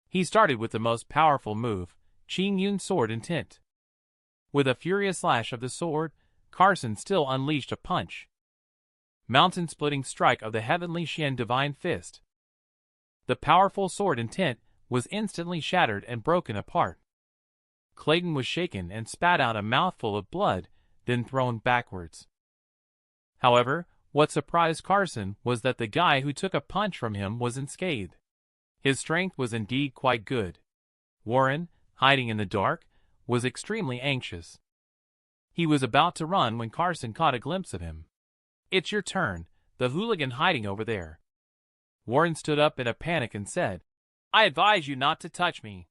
A: He started with the most powerful move, Qing Yun's sword intent. With a furious slash of the sword, Carson still unleashed a punch. Mountain-splitting strike of the heavenly Xian divine fist. The powerful sword intent was instantly shattered and broken apart. Clayton was shaken and spat out a mouthful of blood, then thrown backwards. However, what surprised Carson was that the guy who took a punch from him was unscathed. His strength was indeed quite good. Warren, hiding in the dark, was extremely anxious. He was about to run when Carson caught a glimpse of him. "It's your turn, the hooligan hiding over there." Warren stood up in a panic and said, "I advise you not to touch me.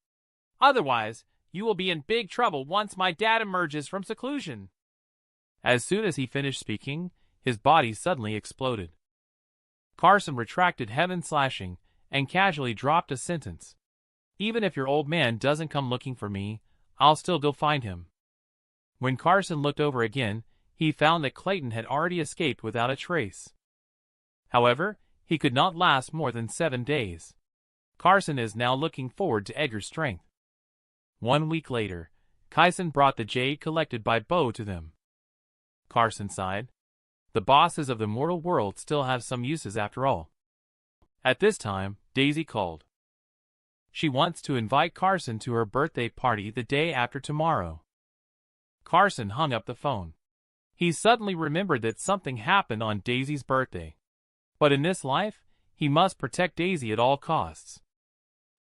A: Otherwise, you will be in big trouble once my dad emerges from seclusion. As soon as he finished speaking, his body suddenly exploded. Carson retracted heaven slashing and casually dropped a sentence. Even if your old man doesn't come looking for me, I'll still go find him. When Carson looked over again, he found that Clayton had already escaped without a trace. However, he could not last more than 7 days. Carson is now looking forward to Edgar's strength. 1 week later, Kyson brought the jade collected by Bo to them. Carson sighed. The bosses of the mortal world still have some uses after all. At this time, Daisy called. She wants to invite Carson to her birthday party the day after tomorrow. Carson hung up the phone. He suddenly remembered that something happened on Daisy's birthday. But in this life, he must protect Daisy at all costs.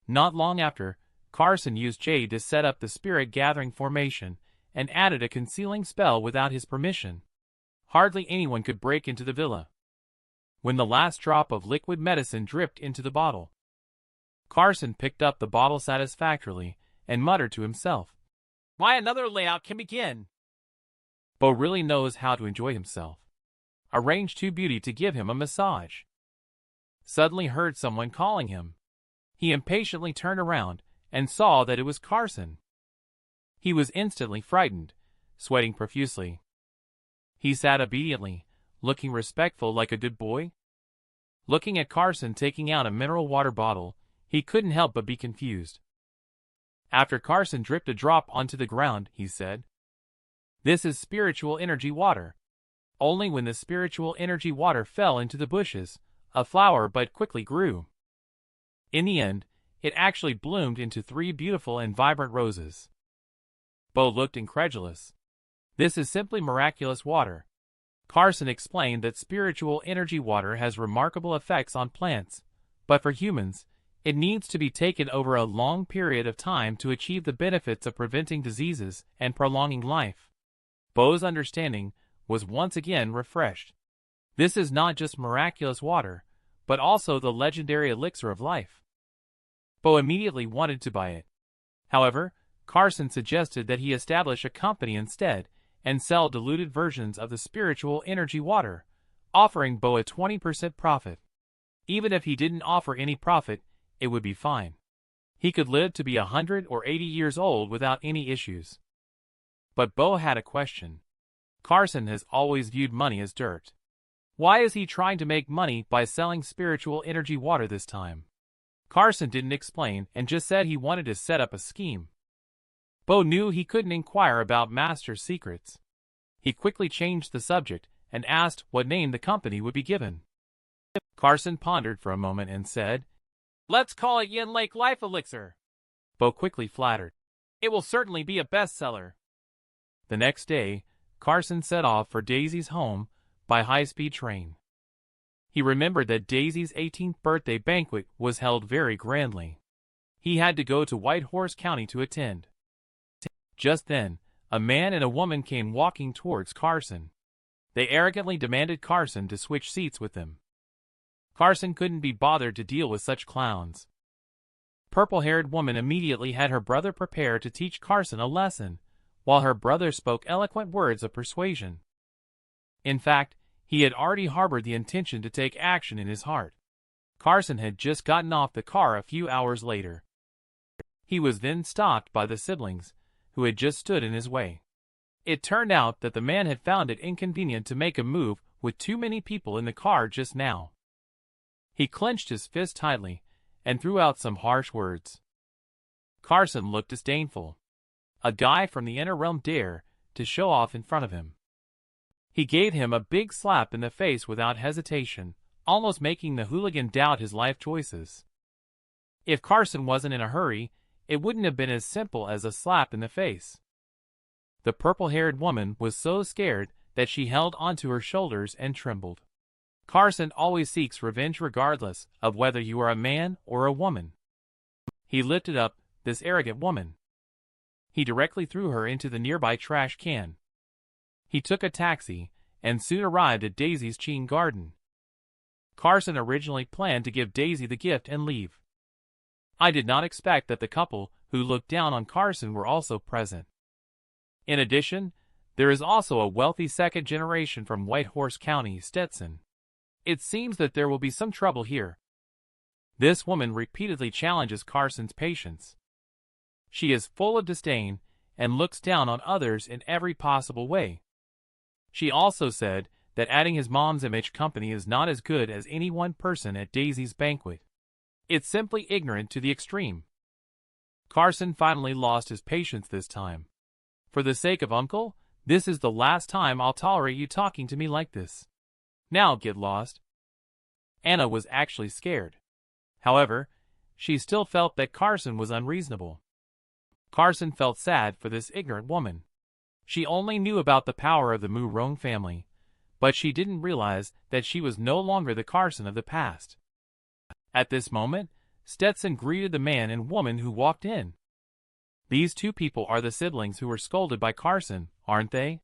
A: Not long after, Carson used Jade to set up the spirit gathering formation and added a concealing spell without his permission. Hardly anyone could break into the villa. When the last drop of liquid medicine dripped into the bottle, Carson picked up the bottle satisfactorily and muttered to himself, "Why, another layout can begin." Bo really knows how to enjoy himself. Arranged to Beauty to give him a massage. Suddenly heard someone calling him. He impatiently turned around and saw that it was Carson. He was instantly frightened, sweating profusely. He sat obediently, looking respectful like a good boy. Looking at Carson taking out a mineral water bottle, he couldn't help but be confused. After Carson dripped a drop onto the ground, he said, "This is spiritual energy water." Only when the spiritual energy water fell into the bushes, a flower bud quickly grew. In the end, it actually bloomed into 3 beautiful and vibrant roses. Bo looked incredulous. "This is simply miraculous water." Carson explained that spiritual energy water has remarkable effects on plants, but for humans, it needs to be taken over a long period of time to achieve the benefits of preventing diseases and prolonging life. Bo's understanding was once again refreshed. This is not just miraculous water, but also the legendary elixir of life. Bo immediately wanted to buy it. However, Carson suggested that he establish a company instead and sell diluted versions of the spiritual energy water, offering Bo a 20% profit. Even if he didn't offer any profit, it would be fine. He could live to be 100 or 80 years old without any issues. But Bo had a question. Carson has always viewed money as dirt. Why is he trying to make money by selling spiritual energy water this time? Carson didn't explain and just said he wanted to set up a scheme. Bo knew he couldn't inquire about Master's secrets. He quickly changed the subject and asked what name the company would be given. Carson pondered for a moment and said, "Let's call it Yin Lake Life Elixir." Bo quickly flattered, "It will certainly be a bestseller." The next day, Carson set off for Daisy's home by high-speed train. He remembered that Daisy's 18th birthday banquet was held very grandly. He had to go to White Horse County to attend. Just then, a man and a woman came walking towards Carson. They arrogantly demanded Carson to switch seats with them. Carson couldn't be bothered to deal with such clowns. Purple-haired woman immediately had her brother prepare to teach Carson a lesson, while her brother spoke eloquent words of persuasion. In fact, he had already harbored the intention to take action in his heart. Carson had just gotten off the car a few hours later. He was then stopped by the siblings, who had just stood in his way. It turned out that the man had found it inconvenient to make a move with too many people in the car just now. He clenched his fist tightly and threw out some harsh words. Carson looked disdainful. A guy from the inner realm dared to show off in front of him. He gave him a big slap in the face without hesitation, almost making the hooligan doubt his life choices. If Carson wasn't in a hurry, it wouldn't have been as simple as a slap in the face. The purple-haired woman was so scared that she held onto her shoulders and trembled. Carson always seeks revenge regardless of whether you are a man or a woman. He lifted up this arrogant woman. He directly threw her into the nearby trash can. He took a taxi and soon arrived at Daisy's Cheen garden. Carson originally planned to give Daisy the gift and leave. I did not expect that the couple who looked down on Carson, were also present. In addition, there is also a wealthy second generation from Whitehorse County, Stetson. It seems that there will be some trouble here. This woman repeatedly challenges Carson's patience. She is full of disdain and looks down on others in every possible way. She also said that adding his mom's image company is not as good as any one person at Daisy's banquet. It's simply ignorant to the extreme. Carson finally lost his patience this time. For the sake of Uncle, this is the last time I'll tolerate you talking to me like this. Now get lost. Anna was actually scared. However, she still felt that Carson was unreasonable. Carson felt sad for this ignorant woman. She only knew about the power of the Murong family, but she didn't realize that she was no longer the Carson of the past. At this moment, Stetson greeted the man and woman who walked in. These two people are the siblings who were scolded by Carson, aren't they?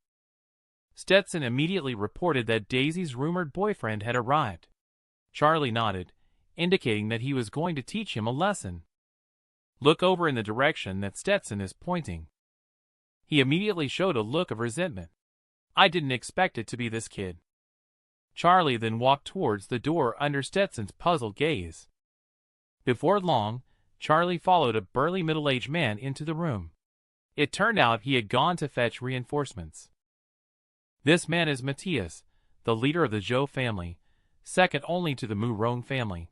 A: Stetson immediately reported that Daisy's rumored boyfriend had arrived. Charlie nodded, indicating that he was going to teach him a lesson. Look over in the direction that Stetson is pointing. He immediately showed a look of resentment. I didn't expect it to be this kid. Charlie then walked towards the door under Stetson's puzzled gaze. Before long, Charlie followed a burly middle-aged man into the room. It turned out he had gone to fetch reinforcements. This man is Matthias, the leader of the Zhou family, second only to the Murong family.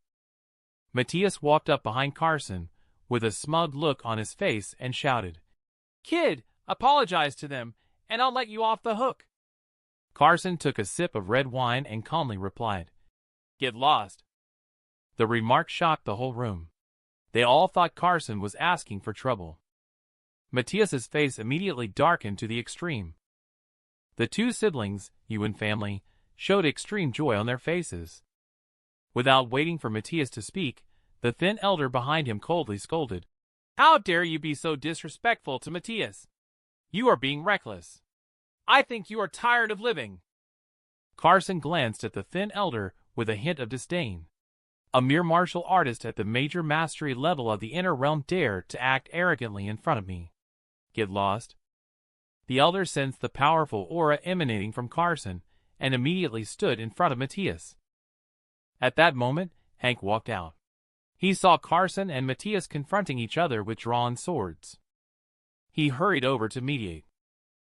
A: Matthias walked up behind Carson with a smug look on his face and shouted, "Kid, apologize to them, and I'll let you off the hook." Carson took a sip of red wine and calmly replied, "Get lost." The remark shocked the whole room. They all thought Carson was asking for trouble. Matthias's face immediately darkened to the extreme. The two siblings, Yuan family, showed extreme joy on their faces. Without waiting for Matthias to speak, the thin elder behind him coldly scolded, "How dare you be so disrespectful to Matthias? You are being reckless. I think you are tired of living." Carson glanced at the thin elder with a hint of disdain. A mere martial artist at the major mastery level of the inner realm dared to act arrogantly in front of me. Get lost. The elder sensed the powerful aura emanating from Carson and immediately stood in front of Matthias. At that moment, Hank walked out. He saw Carson and Matthias confronting each other with drawn swords. He hurried over to mediate.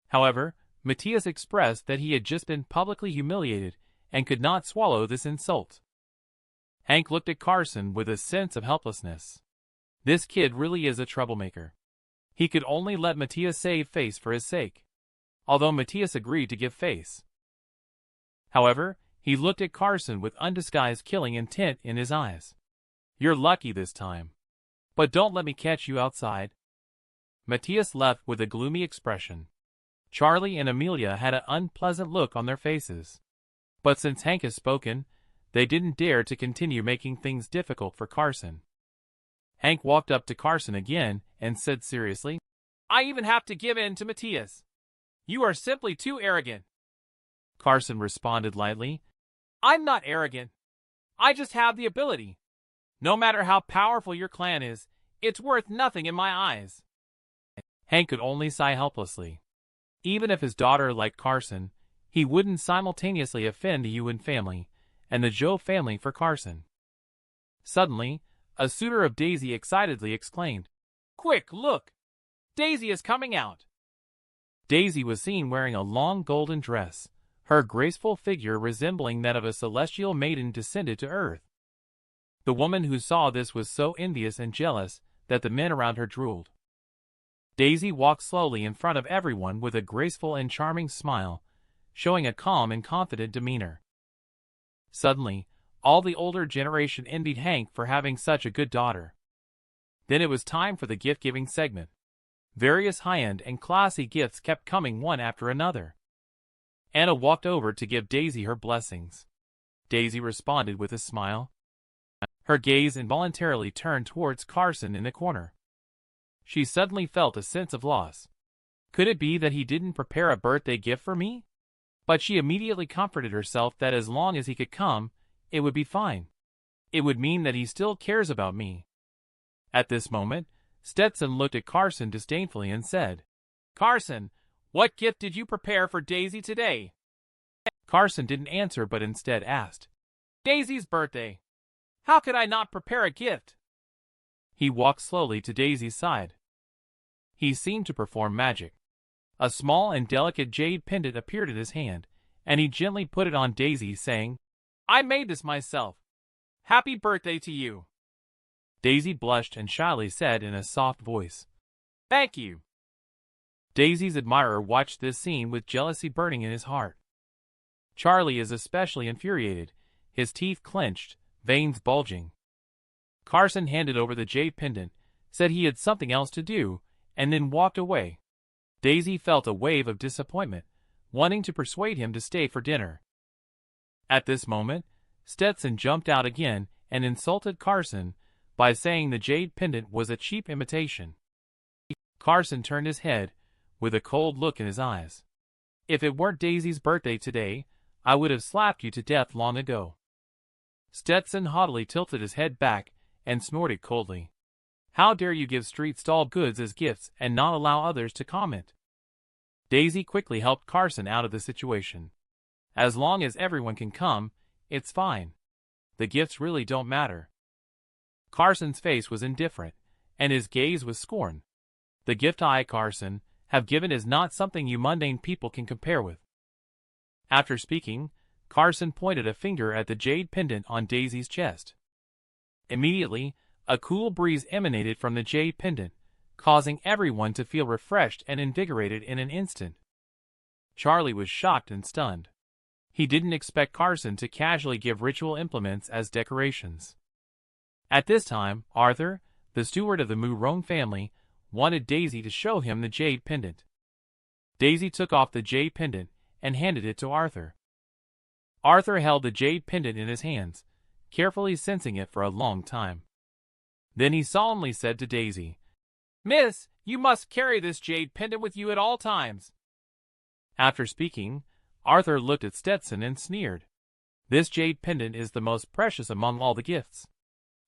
A: However, Matthias expressed that he had just been publicly humiliated and could not swallow this insult. Hank looked at Carson with a sense of helplessness. This kid really is a troublemaker. He could only let Matthias save face for his sake, although Matthias agreed to give face. However, he looked at Carson with undisguised killing intent in his eyes. "You're lucky this time. But don't let me catch you outside." Matthias left with a gloomy expression. Charlie and Amelia had an unpleasant look on their faces. But since Hank has spoken, they didn't dare to continue making things difficult for Carson. Hank walked up to Carson again and said seriously, "I even have to give in to Matthias. You are simply too arrogant." Carson responded lightly, "I'm not arrogant. I just have the ability. No matter how powerful your clan is, it's worth nothing in my eyes." Hank could only sigh helplessly. Even if his daughter liked Carson, he wouldn't simultaneously offend the Yuan family and the Zhou family for Carson. Suddenly, a suitor of Daisy excitedly exclaimed, "Quick, look! Daisy is coming out!" Daisy was seen wearing a long golden dress, her graceful figure resembling that of a celestial maiden descended to earth. The woman who saw this was so envious and jealous that the men around her drooled. Daisy walked slowly in front of everyone with a graceful and charming smile, showing a calm and confident demeanor. Suddenly, all the older generation envied Hank for having such a good daughter. Then it was time for the gift-giving segment. Various high-end and classy gifts kept coming one after another. Anna walked over to give Daisy her blessings. Daisy responded with a smile. Her gaze involuntarily turned towards Carson in the corner. She suddenly felt a sense of loss. Could it be that he didn't prepare a birthday gift for me? But she immediately comforted herself that as long as he could come, it would be fine. It would mean that he still cares about me. At this moment, Stetson looked at Carson disdainfully and said, "Carson, what gift did you prepare for Daisy today?" Carson didn't answer but instead asked, "Daisy's birthday. How could I not prepare a gift?" He walked slowly to Daisy's side. He seemed to perform magic. A small and delicate jade pendant appeared in his hand, and he gently put it on Daisy, saying, "I made this myself. Happy birthday to you." Daisy blushed and shyly said in a soft voice, "Thank you." Daisy's admirer watched this scene with jealousy burning in his heart. Charlie is especially infuriated, his teeth clenched, veins bulging. Carson handed over the jade pendant, said he had something else to do, and then walked away. Daisy felt a wave of disappointment, wanting to persuade him to stay for dinner. At this moment, Stetson jumped out again and insulted Carson by saying the jade pendant was a cheap imitation. Carson turned his head, with a cold look in his eyes. "If it weren't Daisy's birthday today, I would have slapped you to death long ago." Stetson haughtily tilted his head back and snorted coldly. "How dare you give street stall goods as gifts and not allow others to comment?" Daisy quickly helped Carson out of the situation. "As long as everyone can come, it's fine. The gifts really don't matter." Carson's face was indifferent, and his gaze was scorn. "The gift I, Carson, have given is not something you mundane people can compare with." After speaking, Carson pointed a finger at the jade pendant on Daisy's chest. Immediately, a cool breeze emanated from the jade pendant, causing everyone to feel refreshed and invigorated in an instant. Charlie was shocked and stunned. He didn't expect Carson to casually give ritual implements as decorations. At this time, Arthur, the steward of the Murong family, wanted Daisy to show him the jade pendant. Daisy took off the jade pendant and handed it to Arthur. Arthur held the jade pendant in his hands, carefully sensing it for a long time. Then he solemnly said to Daisy, "Miss, you must carry this jade pendant with you at all times." After speaking, Arthur looked at Stetson and sneered. "This jade pendant is the most precious among all the gifts.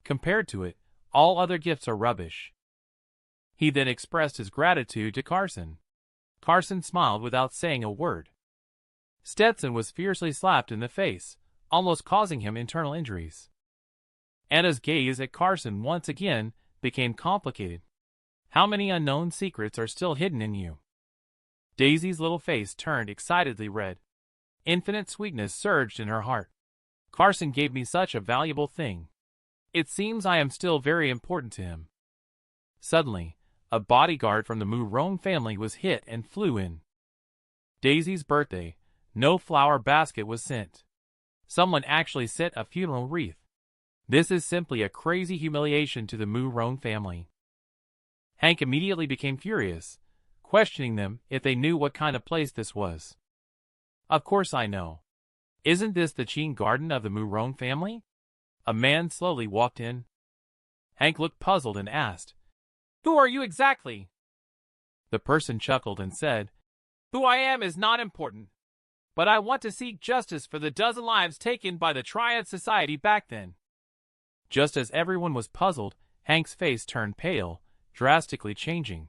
A: Compared to it, all other gifts are rubbish." He then expressed his gratitude to Carson. Carson smiled without saying a word. Stetson was fiercely slapped in the face, almost causing him internal injuries. Anna's gaze at Carson once again became complicated. "How many unknown secrets are still hidden in you?" Daisy's little face turned excitedly red. Infinite sweetness surged in her heart. "Carson gave me such a valuable thing. It seems I am still very important to him." Suddenly, a bodyguard from the Murong family was hit and flew in. Daisy's birthday, no flower basket was sent. Someone actually sent a funeral wreath. This is simply a crazy humiliation to the Murong family. Hank immediately became furious, questioning them if they knew what kind of place this was. "Of course I know. Isn't this the Qing garden of the Murong family?" A man slowly walked in. Hank looked puzzled and asked, "Who are you exactly?" The person chuckled and said, "Who I am is not important, but I want to seek justice for the dozen lives taken by the Triad Society back then." Just as everyone was puzzled, Hank's face turned pale, drastically changing.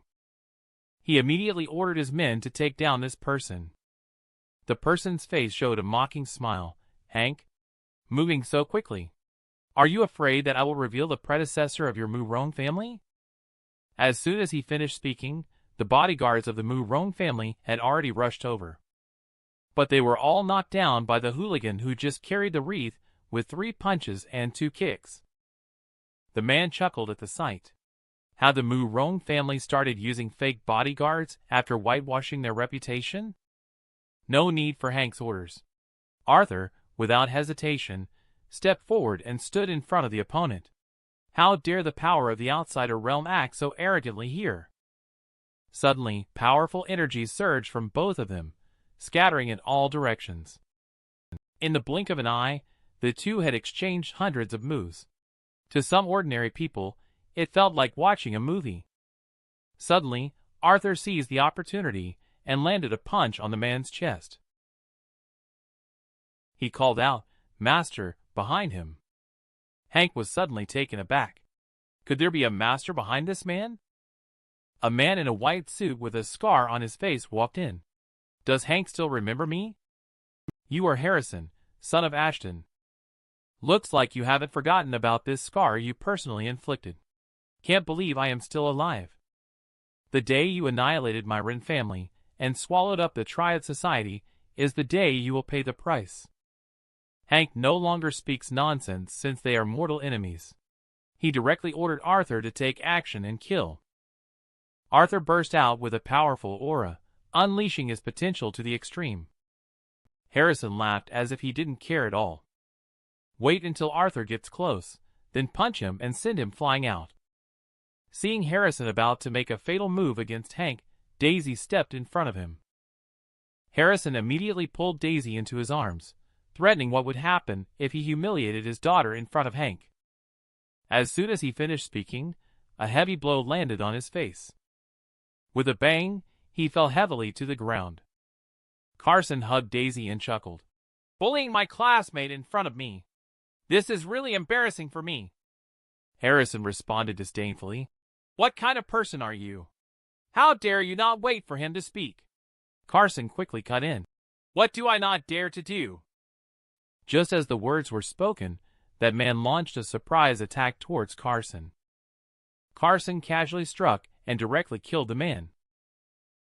A: He immediately ordered his men to take down this person. The person's face showed a mocking smile. "Hank, moving so quickly. Are you afraid that I will reveal the predecessor of your Murong family?" As soon as he finished speaking, the bodyguards of the Murong family had already rushed over. But they were all knocked down by the hooligan who just carried the wreath with 3 punches and 2 kicks. The man chuckled at the sight. Had the Murong family started using fake bodyguards after whitewashing their reputation? No need for Hank's orders. Arthur, without hesitation, stepped forward and stood in front of the opponent. How dare the power of the outsider realm act so arrogantly here? Suddenly, powerful energy surged from both of them, scattering in all directions. In the blink of an eye, the two had exchanged hundreds of moves. To some ordinary people, it felt like watching a movie. Suddenly, Arthur seized the opportunity and landed a punch on the man's chest. He called out, "Master," behind him. Hank was suddenly taken aback. Could there be a master behind this man? A man in a white suit with a scar on his face walked in. "Does Hank still remember me?" "You are Harrison, son of Ashton. Looks like you haven't forgotten about this scar you personally inflicted. Can't believe I am still alive. The day you annihilated my Rin family and swallowed up the Triad Society is the day you will pay the price." Hank no longer speaks nonsense since they are mortal enemies. He directly ordered Arthur to take action and kill. Arthur burst out with a powerful aura, unleashing his potential to the extreme. Harrison laughed as if he didn't care at all. "Wait until Arthur gets close, then punch him and send him flying out." Seeing Harrison about to make a fatal move against Hank, Daisy stepped in front of him. Harrison immediately pulled Daisy into his arms, threatening what would happen if he humiliated his daughter in front of Hank. As soon as he finished speaking, a heavy blow landed on his face. With a bang, he fell heavily to the ground. Carson hugged Daisy and chuckled. "Bullying my classmate in front of me. This is really embarrassing for me." Harrison responded disdainfully. "What kind of person are you? How dare you not wait for him to speak?" Carson quickly cut in. "What do I not dare to do?" Just as the words were spoken, that man launched a surprise attack towards Carson. Carson casually struck and directly killed the man.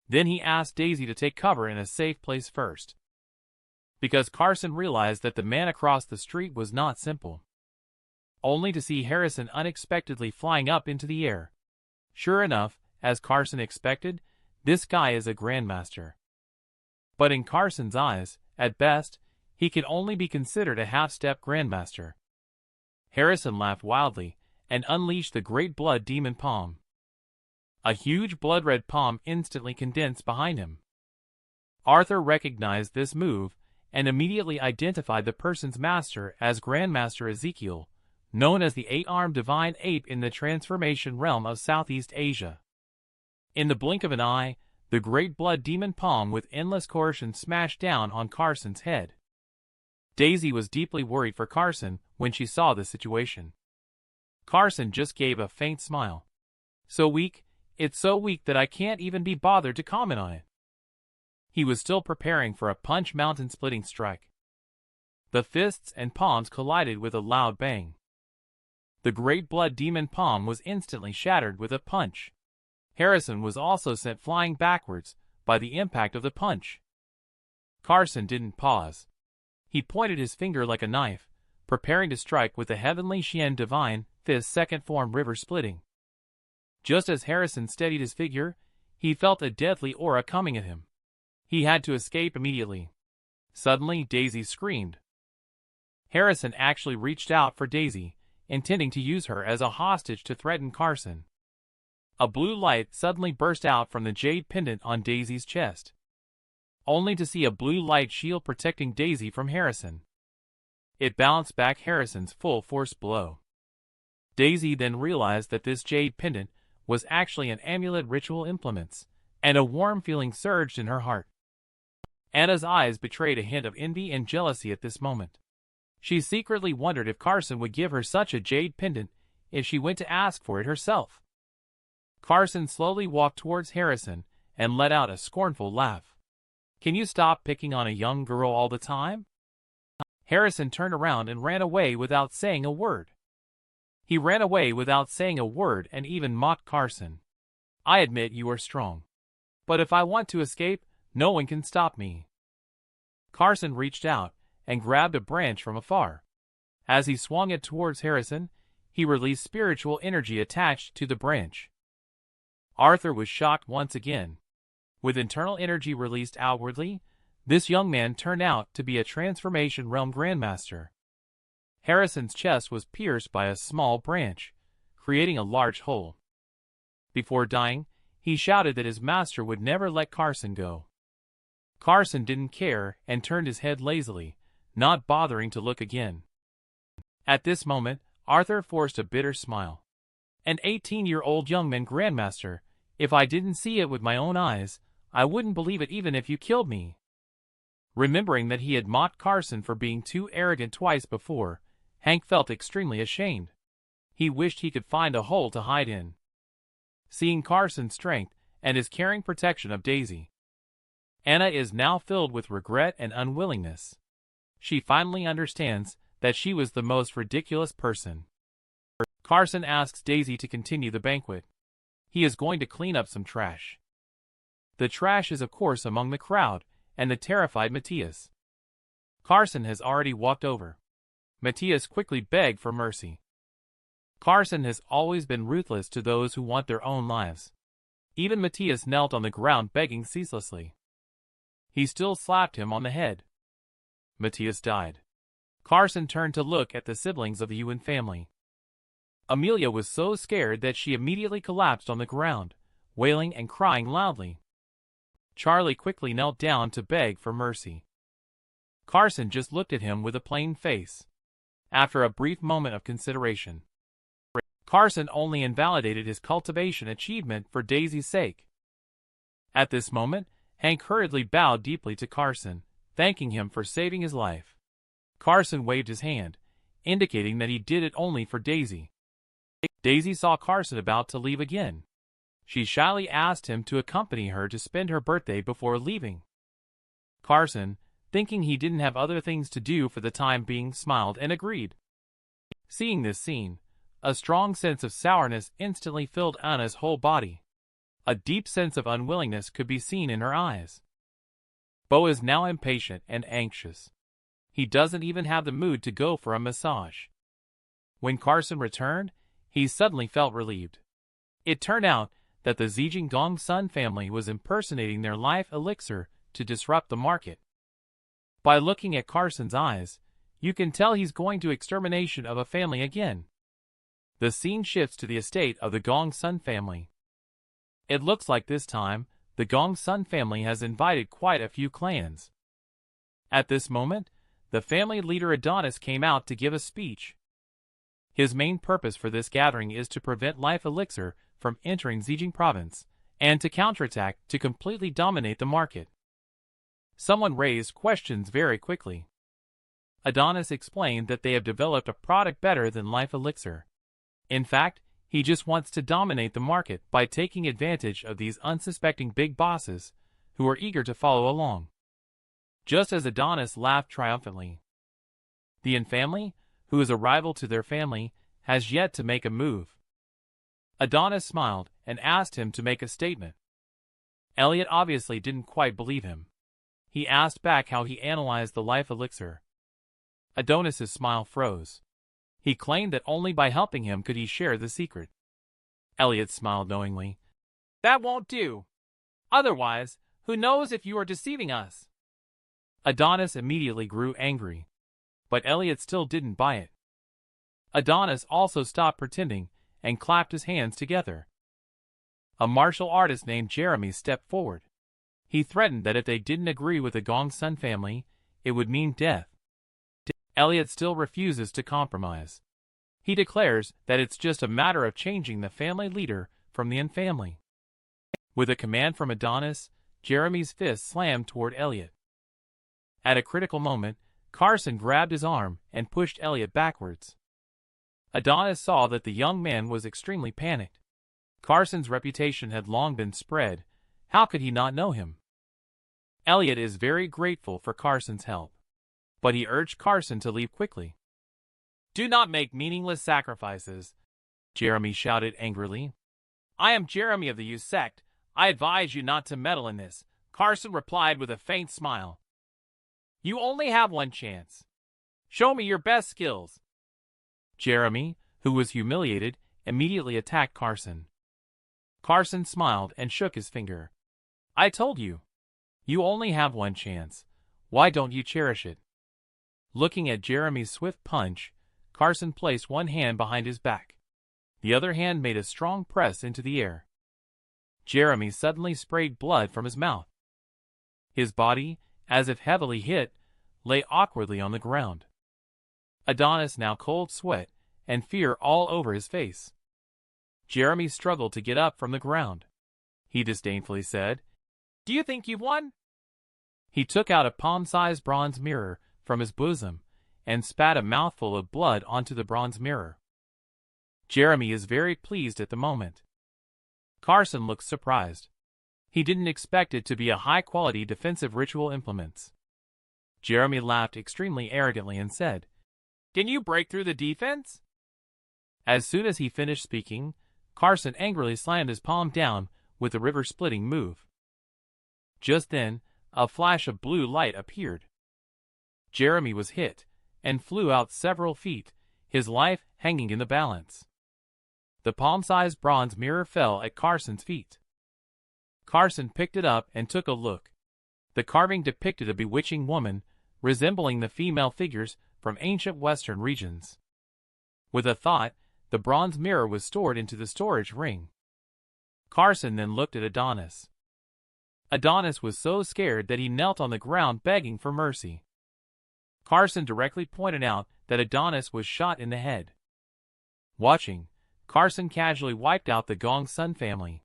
A: Then he asked Daisy to take cover in a safe place first. Because Carson realized that the man across the street was not simple. Only to see Harrison unexpectedly flying up into the air. Sure enough, as Carson expected, this guy is a grandmaster. But in Carson's eyes, at best, he can only be considered a half-step grandmaster. Harrison laughed wildly and unleashed the great blood demon palm. A huge blood-red palm instantly condensed behind him. Arthur recognized this move and immediately identified the person's master as Grandmaster Ezekiel, known as the eight-armed divine ape in the transformation realm of Southeast Asia. In the blink of an eye, the great blood demon palm with endless coercion smashed down on Carson's head. Daisy was deeply worried for Carson when she saw the situation. Carson just gave a faint smile. "So weak, it's so weak that I can't even be bothered to comment on it." He was still preparing for a punch mountain-splitting strike. The fists and palms collided with a loud bang. The great blood demon palm was instantly shattered with a punch. Harrison was also sent flying backwards by the impact of the punch. Carson didn't pause. He pointed his finger like a knife, preparing to strike with the heavenly Xian divine fist second form river splitting. Just as Harrison steadied his figure, he felt a deadly aura coming at him. He had to escape immediately. Suddenly, Daisy screamed. Harrison actually reached out for Daisy, intending to use her as a hostage to threaten Carson. A blue light suddenly burst out from the jade pendant on Daisy's chest, only to see a blue light shield protecting Daisy from Harrison. It bounced back Harrison's full-force blow. Daisy then realized that this jade pendant was actually an amulet ritual implements, and a warm feeling surged in her heart. Anna's eyes betrayed a hint of envy and jealousy at this moment. She secretly wondered if Carson would give her such a jade pendant if she went to ask for it herself. Carson slowly walked towards Harrison and let out a scornful laugh. "Can you stop picking on a young girl all the time?" Harrison turned around and ran away without saying a word. He ran away without saying a word and even mocked Carson. "I admit you are strong. But if I want to escape, no one can stop me." Carson reached out and grabbed a branch from afar. As he swung it towards Harrison, he released spiritual energy attached to the branch. Arthur was shocked once again. With internal energy released outwardly, this young man turned out to be a transformation realm grandmaster. Harrison's chest was pierced by a small branch, creating a large hole. Before dying, he shouted that his master would never let Carson go. Carson didn't care and turned his head lazily, not bothering to look again. At this moment, Arthur forced a bitter smile. "An 18-year-old young man grandmaster, if I didn't see it with my own eyes, I wouldn't believe it even if you killed me." Remembering that he had mocked Carson for being too arrogant twice before, Hank felt extremely ashamed. He wished he could find a hole to hide in. seeing Carson's strength and his caring protection of Daisy. Anna is now filled with regret and unwillingness. She finally understands that she was the most ridiculous person. Carson asks Daisy to continue the banquet. He is going to clean up some trash. The trash is of course among the crowd and the terrified Matthias. Carson has already walked over. Matthias quickly begged for mercy. Carson has always been ruthless to those who want their own lives. Even Matthias knelt on the ground begging ceaselessly. He still slapped him on the head. Matthias died. Carson turned to look at the siblings of the Ewan family. Amelia was so scared that she immediately collapsed on the ground, wailing and crying loudly. Charlie quickly knelt down to beg for mercy. Carson just looked at him with a plain face. After a brief moment of consideration, Carson only invalidated his cultivation achievement for Daisy's sake. At this moment, Hank hurriedly bowed deeply to Carson, thanking him for saving his life. Carson waved his hand, indicating that he did it only for Daisy. Daisy saw Carson about to leave again. She shyly asked him to accompany her to spend her birthday before leaving. Carson, thinking he didn't have other things to do for the time being, smiled and agreed. Seeing this scene, a strong sense of sourness instantly filled Anna's whole body. A deep sense of unwillingness could be seen in her eyes. Bo is now impatient and anxious. He doesn't even have the mood to go for a massage. When Carson returned, he suddenly felt relieved. It turned out that the Zijing Gongsun family was impersonating their life elixir to disrupt the market. By looking at Carson's eyes, you can tell he's going to extermination of a family again. The scene shifts to the estate of the Gongsun family. It looks like this time, the Gongsun family has invited quite a few clans. At this moment, the family leader Adonis came out to give a speech. His main purpose for this gathering is to prevent Life Elixir from entering Zijing province, and to counterattack to completely dominate the market. Someone raised questions very quickly. Adonis explained that they have developed a product better than Life Elixir. In fact, he just wants to dominate the market by taking advantage of these unsuspecting big bosses who are eager to follow along. Just as Adonis laughed triumphantly. The Yin family, who is a rival to their family, has yet to make a move. Adonis smiled and asked him to make a statement. Elliot obviously didn't quite believe him. He asked back how he analyzed the life elixir. Adonis's smile froze. He claimed that only by helping him could he share the secret. Elliot smiled knowingly. That won't do. Otherwise, who knows if you are deceiving us? Adonis immediately grew angry. But Elliot still didn't buy it. Adonis also stopped pretending and clapped his hands together. A martial artist named Jeremy stepped forward. He threatened that if they didn't agree with the Gongsun family, it would mean death. Elliot still refuses to compromise. He declares that it's just a matter of changing the family leader from the Yin family. With a command from Adonis, Jeremy's fist slammed toward Elliot. At a critical moment, Carson grabbed his arm and pushed Elliot backwards. Adonis saw that the young man was extremely panicked. Carson's reputation had long been spread. How could he not know him? Elliot is very grateful for Carson's help, but he urged Carson to leave quickly. Do not make meaningless sacrifices, Jeremy shouted angrily. I am Jeremy of the Yu sect. I advise you not to meddle in this, Carson replied with a faint smile. You only have one chance. Show me your best skills. Jeremy, who was humiliated, immediately attacked Carson. Carson smiled and shook his finger. I told you. You only have one chance. Why don't you cherish it? Looking at Jeremy's swift punch, Carson placed one hand behind his back. The other hand made a strong press into the air. Jeremy suddenly sprayed blood from his mouth. His body, as if heavily hit, lay awkwardly on the ground. Adonis now cold sweat and fear all over his face. Jeremy struggled to get up from the ground. He disdainfully said, Do you think you've won? He took out a palm-sized bronze mirror from his bosom and spat a mouthful of blood onto the bronze mirror. Jeremy is very pleased at the moment. Carson looked surprised. He didn't expect it to be a high-quality defensive ritual implements. Jeremy laughed extremely arrogantly and said, "Can you break through the defense?" As soon as he finished speaking, Carson angrily slammed his palm down with the river-splitting move. Just then, a flash of blue light appeared. Jeremy was hit, and flew out several feet, his life hanging in the balance. The palm-sized bronze mirror fell at Carson's feet. Carson picked it up and took a look. The carving depicted a bewitching woman, resembling the female figures from ancient Western regions. With a thought, the bronze mirror was stored into the storage ring. Carson then looked at Adonis. Adonis was so scared that he knelt on the ground begging for mercy. Carson directly pointed out that Adonis was shot in the head. Watching, Carson casually wiped out the Gong Sun family.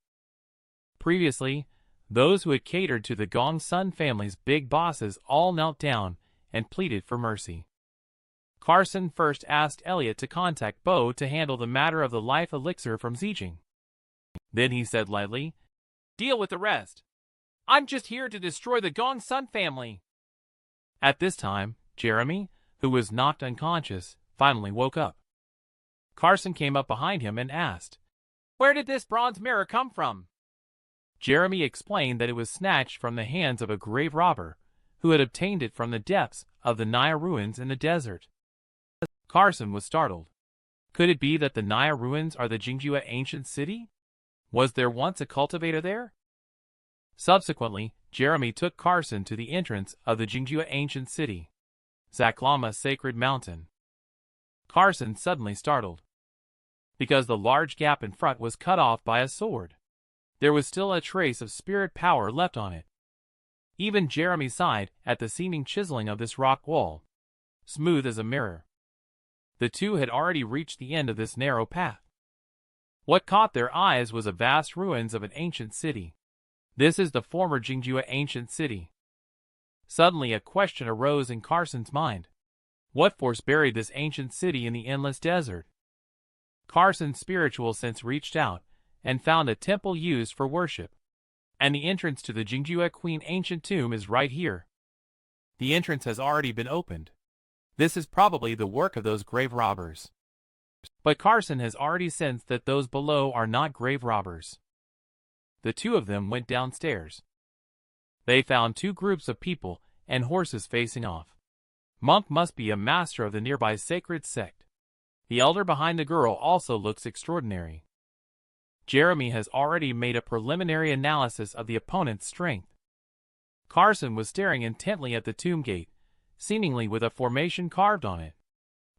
A: Previously, those who had catered to the Gong Sun family's big bosses all knelt down and pleaded for mercy. Carson first asked Elliot to contact Bo to handle the matter of the life elixir from Zijing. Then he said lightly, "Deal with the rest. I'm just here to destroy the Gong Sun family." At this time, Jeremy, who was knocked unconscious, finally woke up. Carson came up behind him and asked, "Where did this bronze mirror come from?" Jeremy explained that it was snatched from the hands of a grave robber, who had obtained it from the depths of the Naya ruins in the desert. Carson was startled. Could it be that the Naya ruins are the Jingjue ancient city? Was there once a cultivator there? Subsequently, Jeremy took Carson to the entrance of the Jingjue ancient city, Zaklama Sacred Mountain. Carson suddenly startled, because the large gap in front was cut off by a sword. There was still a trace of spirit power left on it. Even Jeremy sighed at the seeming chiseling of this rock wall, smooth as a mirror. The two had already reached the end of this narrow path. What caught their eyes was a vast ruins of an ancient city. This is the former Jingjue ancient city. Suddenly a question arose in Carson's mind. What force buried this ancient city in the endless desert? Carson's spiritual sense reached out and found a temple used for worship. And the entrance to the Jingjue Queen ancient tomb is right here. The entrance has already been opened. This is probably the work of those grave robbers. But Carson has already sensed that those below are not grave robbers. The two of them went downstairs. They found two groups of people and horses facing off. Monk must be a master of the nearby sacred sect. The elder behind the girl also looks extraordinary. Jeremy has already made a preliminary analysis of the opponent's strength. Carson was staring intently at the tomb gate, seemingly with a formation carved on it.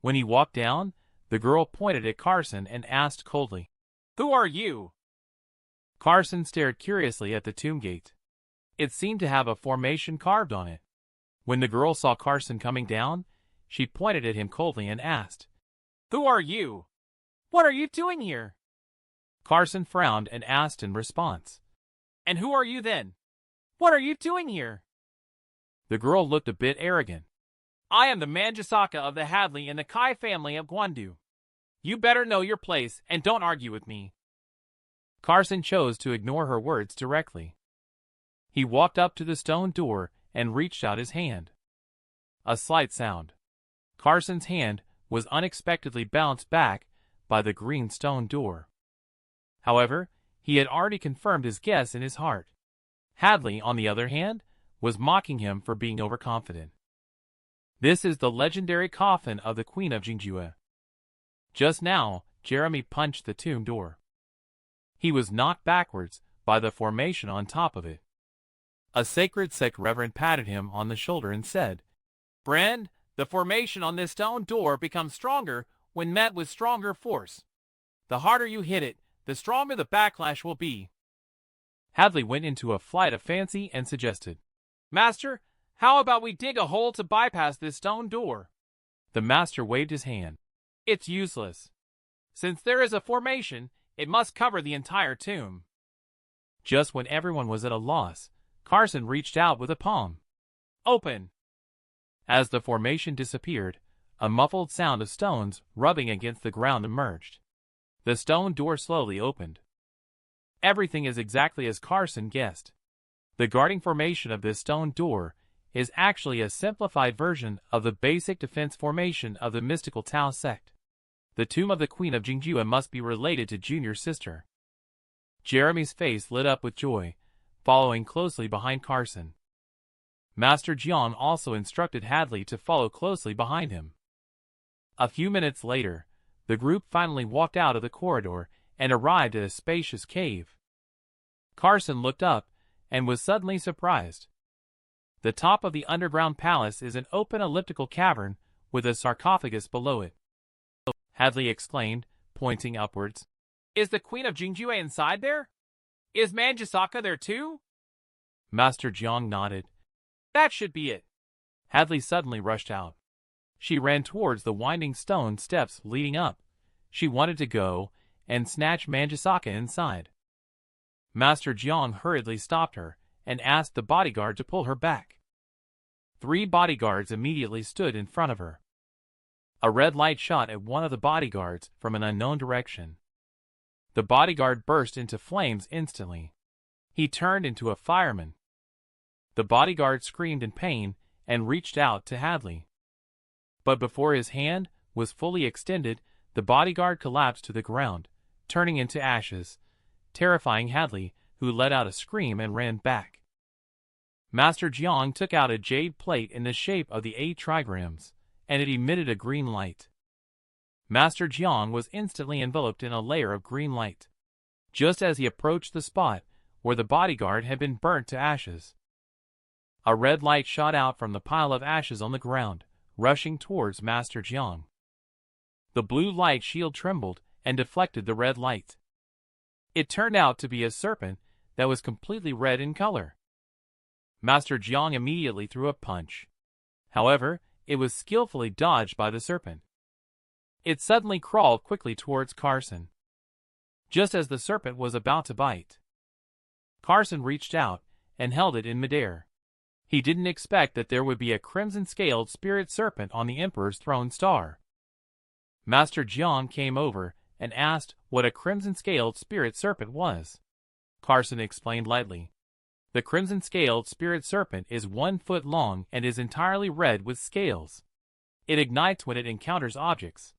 A: When he walked down, the girl pointed at Carson and asked coldly, "Who are you?" Carson stared curiously at the tomb gate. It seemed to have a formation carved on it. When the girl saw Carson coming down, she pointed at him coldly and asked, "Who are you? What are you doing here?" Carson frowned and asked in response, "And who are you then? What are you doing here?" The girl looked a bit arrogant. "I am the Manjasaka of the Hadley and the Kai family of Gwandu. You better know your place and don't argue with me." Carson chose to ignore her words directly. He walked up to the stone door and reached out his hand. A slight sound. Carson's hand was unexpectedly bounced back by the green stone door. However, he had already confirmed his guess in his heart. Hadley, on the other hand, was mocking him for being overconfident. This is the legendary coffin of the Queen of Jingjue. Just now, Jeremy punched the tomb door. He was knocked backwards by the formation on top of it. A sacred sect reverend patted him on the shoulder and said, "Friend, the formation on this stone door becomes stronger when met with stronger force. The harder you hit it, the stronger the backlash will be." Hadley went into a flight of fancy and suggested, "Master, how about we dig a hole to bypass this stone door?" The master waved his hand. "It's useless. Since there is a formation, it must cover the entire tomb." Just when everyone was at a loss, Carson reached out with a palm. "Open!" As the formation disappeared, a muffled sound of stones rubbing against the ground emerged. The stone door slowly opened. Everything is exactly as Carson guessed. The guarding formation of this stone door is actually a simplified version of the basic defense formation of the mystical Tao sect. The tomb of the Queen of Jingjua must be related to Junior's sister. Jeremy's face lit up with joy, following closely behind Carson. Master Jiang also instructed Hadley to follow closely behind him. A few minutes later, the group finally walked out of the corridor and arrived at a spacious cave. Carson looked up and was suddenly surprised. The top of the underground palace is an open elliptical cavern with a sarcophagus below it. Hadley exclaimed, pointing upwards. Is the Queen of Jingjua inside there? Is Manjusaka there too? Master Jiang nodded. That should be it. Hadley suddenly rushed out. She ran towards the winding stone steps leading up. She wanted to go and snatch Manjusaka inside. Master Jiang hurriedly stopped her and asked the bodyguard to pull her back. 3 bodyguards immediately stood in front of her. A red light shot at one of the bodyguards from an unknown direction. The bodyguard burst into flames instantly. He turned into a fireman. The bodyguard screamed in pain and reached out to Hadley. But before his hand was fully extended, the bodyguard collapsed to the ground, turning into ashes, terrifying Hadley, who let out a scream and ran back. Master Jiang took out a jade plate in the shape of the 8 trigrams, and it emitted a green light. Master Jiang was instantly enveloped in a layer of green light, just as he approached the spot where the bodyguard had been burnt to ashes. A red light shot out from the pile of ashes on the ground, rushing towards Master Jiang. The blue light shield trembled and deflected the red light. It turned out to be a serpent that was completely red in color. Master Jiang immediately threw a punch. However, it was skillfully dodged by the serpent. It suddenly crawled quickly towards Carson. Just as the serpent was about to bite, Carson reached out and held it in midair. He didn't expect that there would be a crimson-scaled spirit serpent on the Emperor's throne star. Master Jiang came over and asked what a crimson-scaled spirit serpent was. Carson explained lightly. The crimson-scaled spirit serpent is 1 foot long and is entirely red with scales. It ignites when it encounters objects.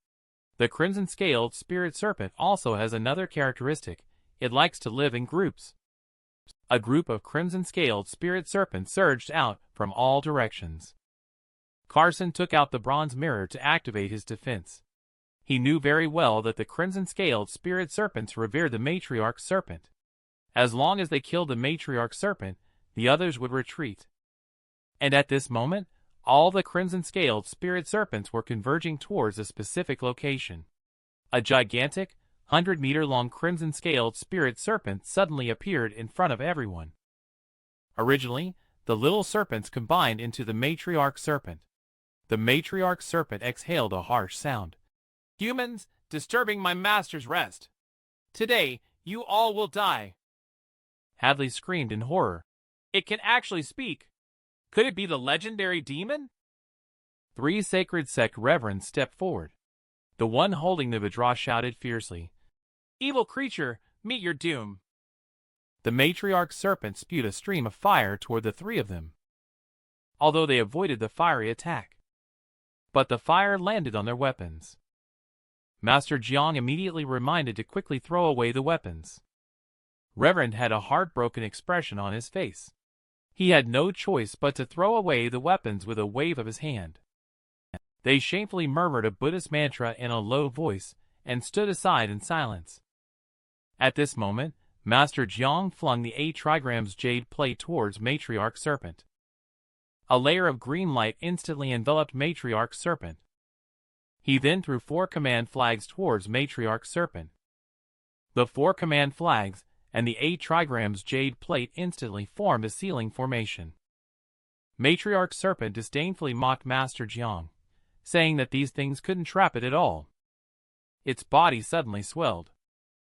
A: The crimson-scaled spirit serpent also has another characteristic. It likes to live in groups. A group of crimson-scaled spirit serpents surged out from all directions. Carson took out the bronze mirror to activate his defense. He knew very well that the crimson-scaled spirit serpents revere the matriarch serpent. As long as they killed the matriarch serpent, the others would retreat. And at this moment, all the crimson-scaled spirit serpents were converging towards a specific location. A gigantic, 100-meter-long crimson-scaled spirit serpent suddenly appeared in front of everyone. Originally, the little serpents combined into the matriarch serpent. The matriarch serpent exhaled a harsh sound. Humans, disturbing my master's rest. Today, you all will die. Hadley screamed in horror. It can actually speak. Could it be the legendary demon? 3 sacred sect reverends stepped forward. The one holding the Vajra shouted fiercely, Evil creature, meet your doom. The matriarch serpent spewed a stream of fire toward the 3 of them, although they avoided the fiery attack. But the fire landed on their weapons. Master Jiang immediately reminded to quickly throw away the weapons. Reverend had a heartbroken expression on his face. He had no choice but to throw away the weapons with a wave of his hand. They shamefully murmured a Buddhist mantra in a low voice and stood aside in silence. At this moment, Master Jiang flung the 8 trigrams jade plate towards Matriarch Serpent. A layer of green light instantly enveloped Matriarch Serpent. He then threw 4 command flags towards Matriarch Serpent. The 4 command flags and the 8 trigrams jade plate instantly formed a sealing formation. Matriarch Serpent disdainfully mocked Master Jiang, saying that these things couldn't trap it at all. Its body suddenly swelled,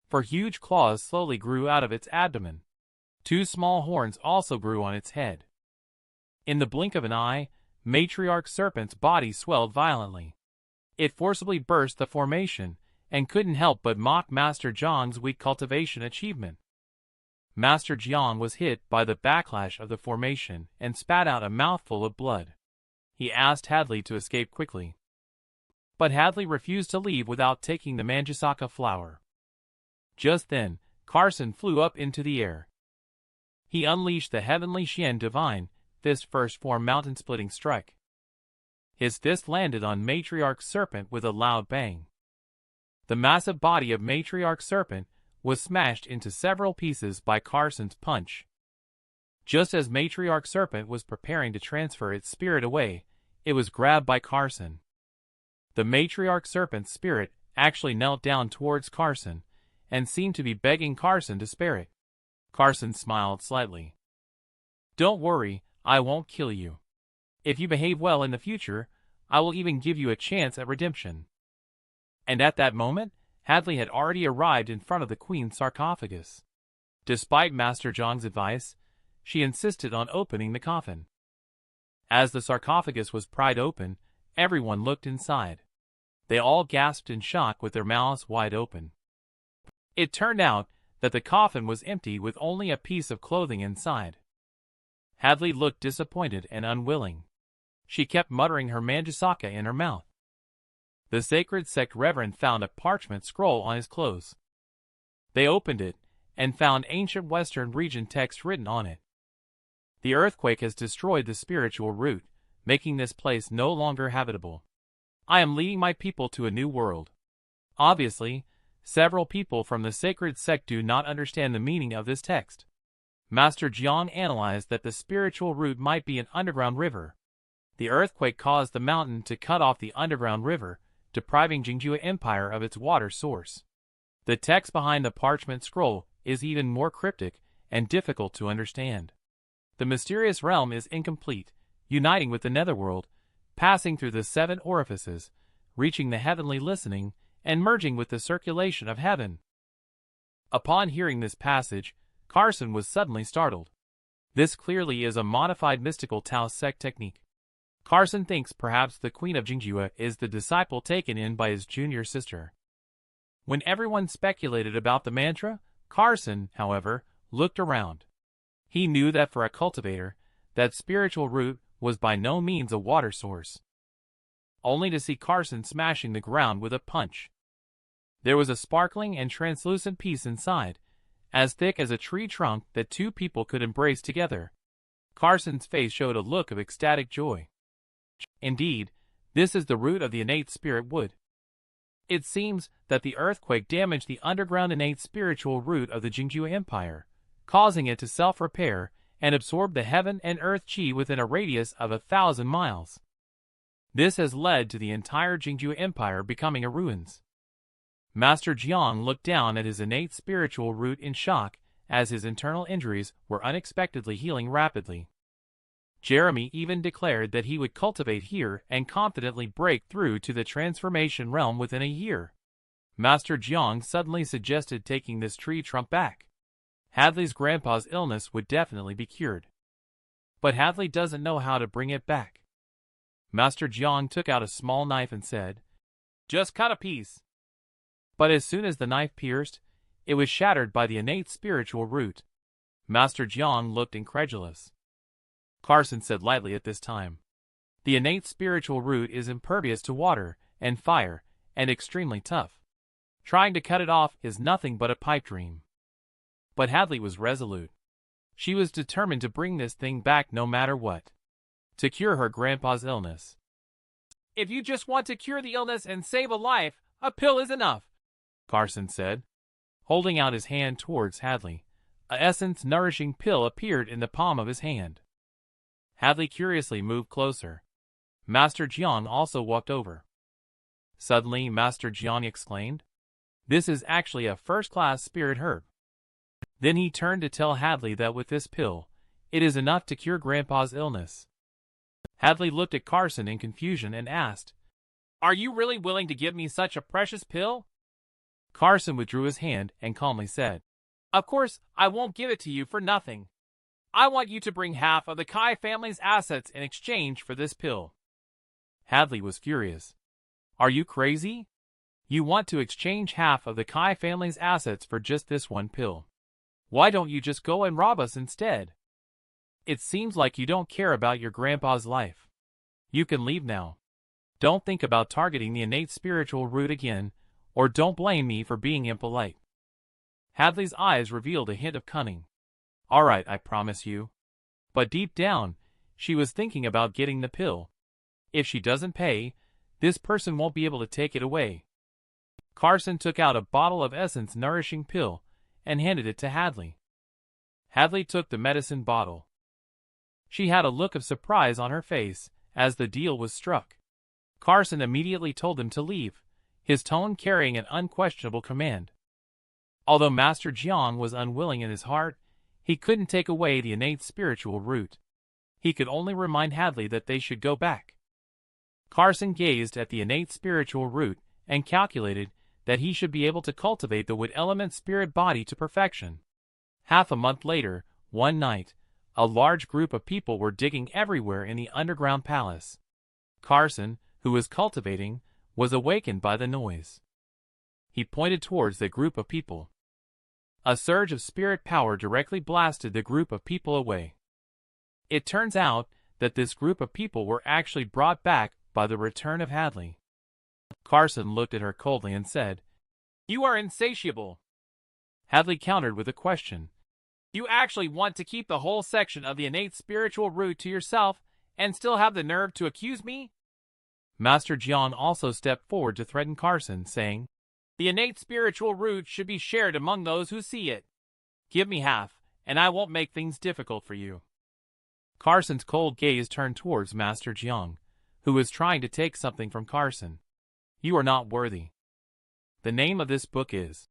A: for huge claws slowly grew out of its abdomen. 2 small horns also grew on its head. In the blink of an eye, Matriarch Serpent's body swelled violently. It forcibly burst the formation and couldn't help but mock Master Jiang's weak cultivation achievement. Master Jiang was hit by the backlash of the formation and spat out a mouthful of blood. He asked Hadley to escape quickly. But Hadley refused to leave without taking the Manjusaka flower. Just then, Carson flew up into the air. He unleashed the heavenly Xian divine fist first form mountain-splitting strike. His fist landed on Matriarch Serpent with a loud bang. The massive body of Matriarch Serpent was smashed into several pieces by Carson's punch. Just as Matriarch Serpent was preparing to transfer its spirit away, it was grabbed by Carson. The Matriarch Serpent's spirit actually knelt down towards Carson and seemed to be begging Carson to spare it. Carson smiled slightly. "Don't worry, I won't kill you. If you behave well in the future, I will even give you a chance at redemption." And at that moment, Hadley had already arrived in front of the Queen's sarcophagus. Despite Master Jiang's advice, she insisted on opening the coffin. As the sarcophagus was pried open, everyone looked inside. They all gasped in shock with their mouths wide open. It turned out that the coffin was empty with only a piece of clothing inside. Hadley looked disappointed and unwilling. She kept muttering her Manjusaka in her mouth. The sacred sect reverend found a parchment scroll on his clothes. They opened it and found ancient Western region text written on it. "The earthquake has destroyed the spiritual root, making this place no longer habitable. I am leading my people to a new world." Obviously, several people from the sacred sect do not understand the meaning of this text. Master Jiang analyzed that the spiritual root might be an underground river. The earthquake caused the mountain to cut off the underground river, depriving Jingjue Empire of its water source. The text behind the parchment scroll is even more cryptic and difficult to understand. The mysterious realm is incomplete, uniting with the netherworld, passing through the 7 orifices, reaching the heavenly listening, and merging with the circulation of heaven. Upon hearing this passage, Carson was suddenly startled. This clearly is a modified mystical Tao sect technique. Carson thinks perhaps the Queen of Jingjue is the disciple taken in by his junior sister. When everyone speculated about the mantra, Carson, however, looked around. He knew that for a cultivator, that spiritual root was by no means a water source. Only to see Carson smashing the ground with a punch. There was a sparkling and translucent piece inside, as thick as a tree trunk that 2 people could embrace together. Carson's face showed a look of ecstatic joy. Indeed, this is the root of the innate spirit wood. It seems that the earthquake damaged the underground innate spiritual root of the Jingjue Empire, causing it to self-repair and absorb the heaven and earth chi within a radius of 1,000 miles. This has led to the entire Jingjue Empire becoming a ruins. Master Jiang looked down at his innate spiritual root in shock, as his internal injuries were unexpectedly healing rapidly. Jeremy even declared that he would cultivate here and confidently break through to the transformation realm within a year. Master Jiang suddenly suggested taking this tree trunk back. Hadley's grandpa's illness would definitely be cured. But Hadley doesn't know how to bring it back. Master Jiang took out a small knife and said, "Just cut a piece." But as soon as the knife pierced, it was shattered by the innate spiritual root. Master Jiang looked incredulous. Carson said lightly at this time, "The innate spiritual root is impervious to water and fire and extremely tough. Trying to cut it off is nothing but a pipe dream." But Hadley was resolute. She was determined to bring this thing back no matter what. To cure her grandpa's illness. "If you just want to cure the illness and save a life, a pill is enough," Carson said, holding out his hand towards Hadley. A essence-nourishing pill appeared in the palm of his hand. Hadley curiously moved closer. Master Jiang also walked over. Suddenly, Master Jiang exclaimed, "This is actually a first-class spirit herb." Then he turned to tell Hadley that with this pill, it is enough to cure Grandpa's illness. Hadley looked at Carson in confusion and asked, "Are you really willing to give me such a precious pill?" Carson withdrew his hand and calmly said, "Of course, I won't give it to you for nothing. I want you to bring half of the Kai family's assets in exchange for this pill." Hadley was furious. "Are you crazy? You want to exchange half of the Kai family's assets for just this one pill? Why don't you just go and rob us instead? It seems like you don't care about your grandpa's life. You can leave now. Don't think about targeting the innate spiritual root again, or don't blame me for being impolite. Hadley's eyes revealed a hint of cunning. All right, I promise you. But deep down, she was thinking about getting the pill. If she doesn't pay, this person won't be able to take it away. Carson took out a bottle of Essence Nourishing Pill and handed it to Hadley. Hadley took the medicine bottle. She had a look of surprise on her face as the deal was struck. Carson immediately told him to leave, his tone carrying an unquestionable command. Although Master Jiang was unwilling in his heart, he couldn't take away the innate spiritual root. He could only remind Hadley that they should go back. Carson gazed at the innate spiritual root and calculated that he should be able to cultivate the wood element spirit body to perfection. Half a month later, one night, a large group of people were digging everywhere in the underground palace. Carson, who was cultivating, was awakened by the noise. He pointed towards the group of people. A surge of spirit power directly blasted the group of people away. It turns out that this group of people were actually brought back by the return of Hadley. Carson looked at her coldly and said, "You are insatiable." Hadley countered with a question. "You actually want to keep the whole section of the innate spiritual root to yourself and still have the nerve to accuse me?" Master Jiang also stepped forward to threaten Carson, saying, "The innate spiritual root should be shared among those who see it. Give me half, and I won't make things difficult for you." Carson's cold gaze turned towards Master Jiang, who was trying to take something from Carson. "You are not worthy." The name of this book is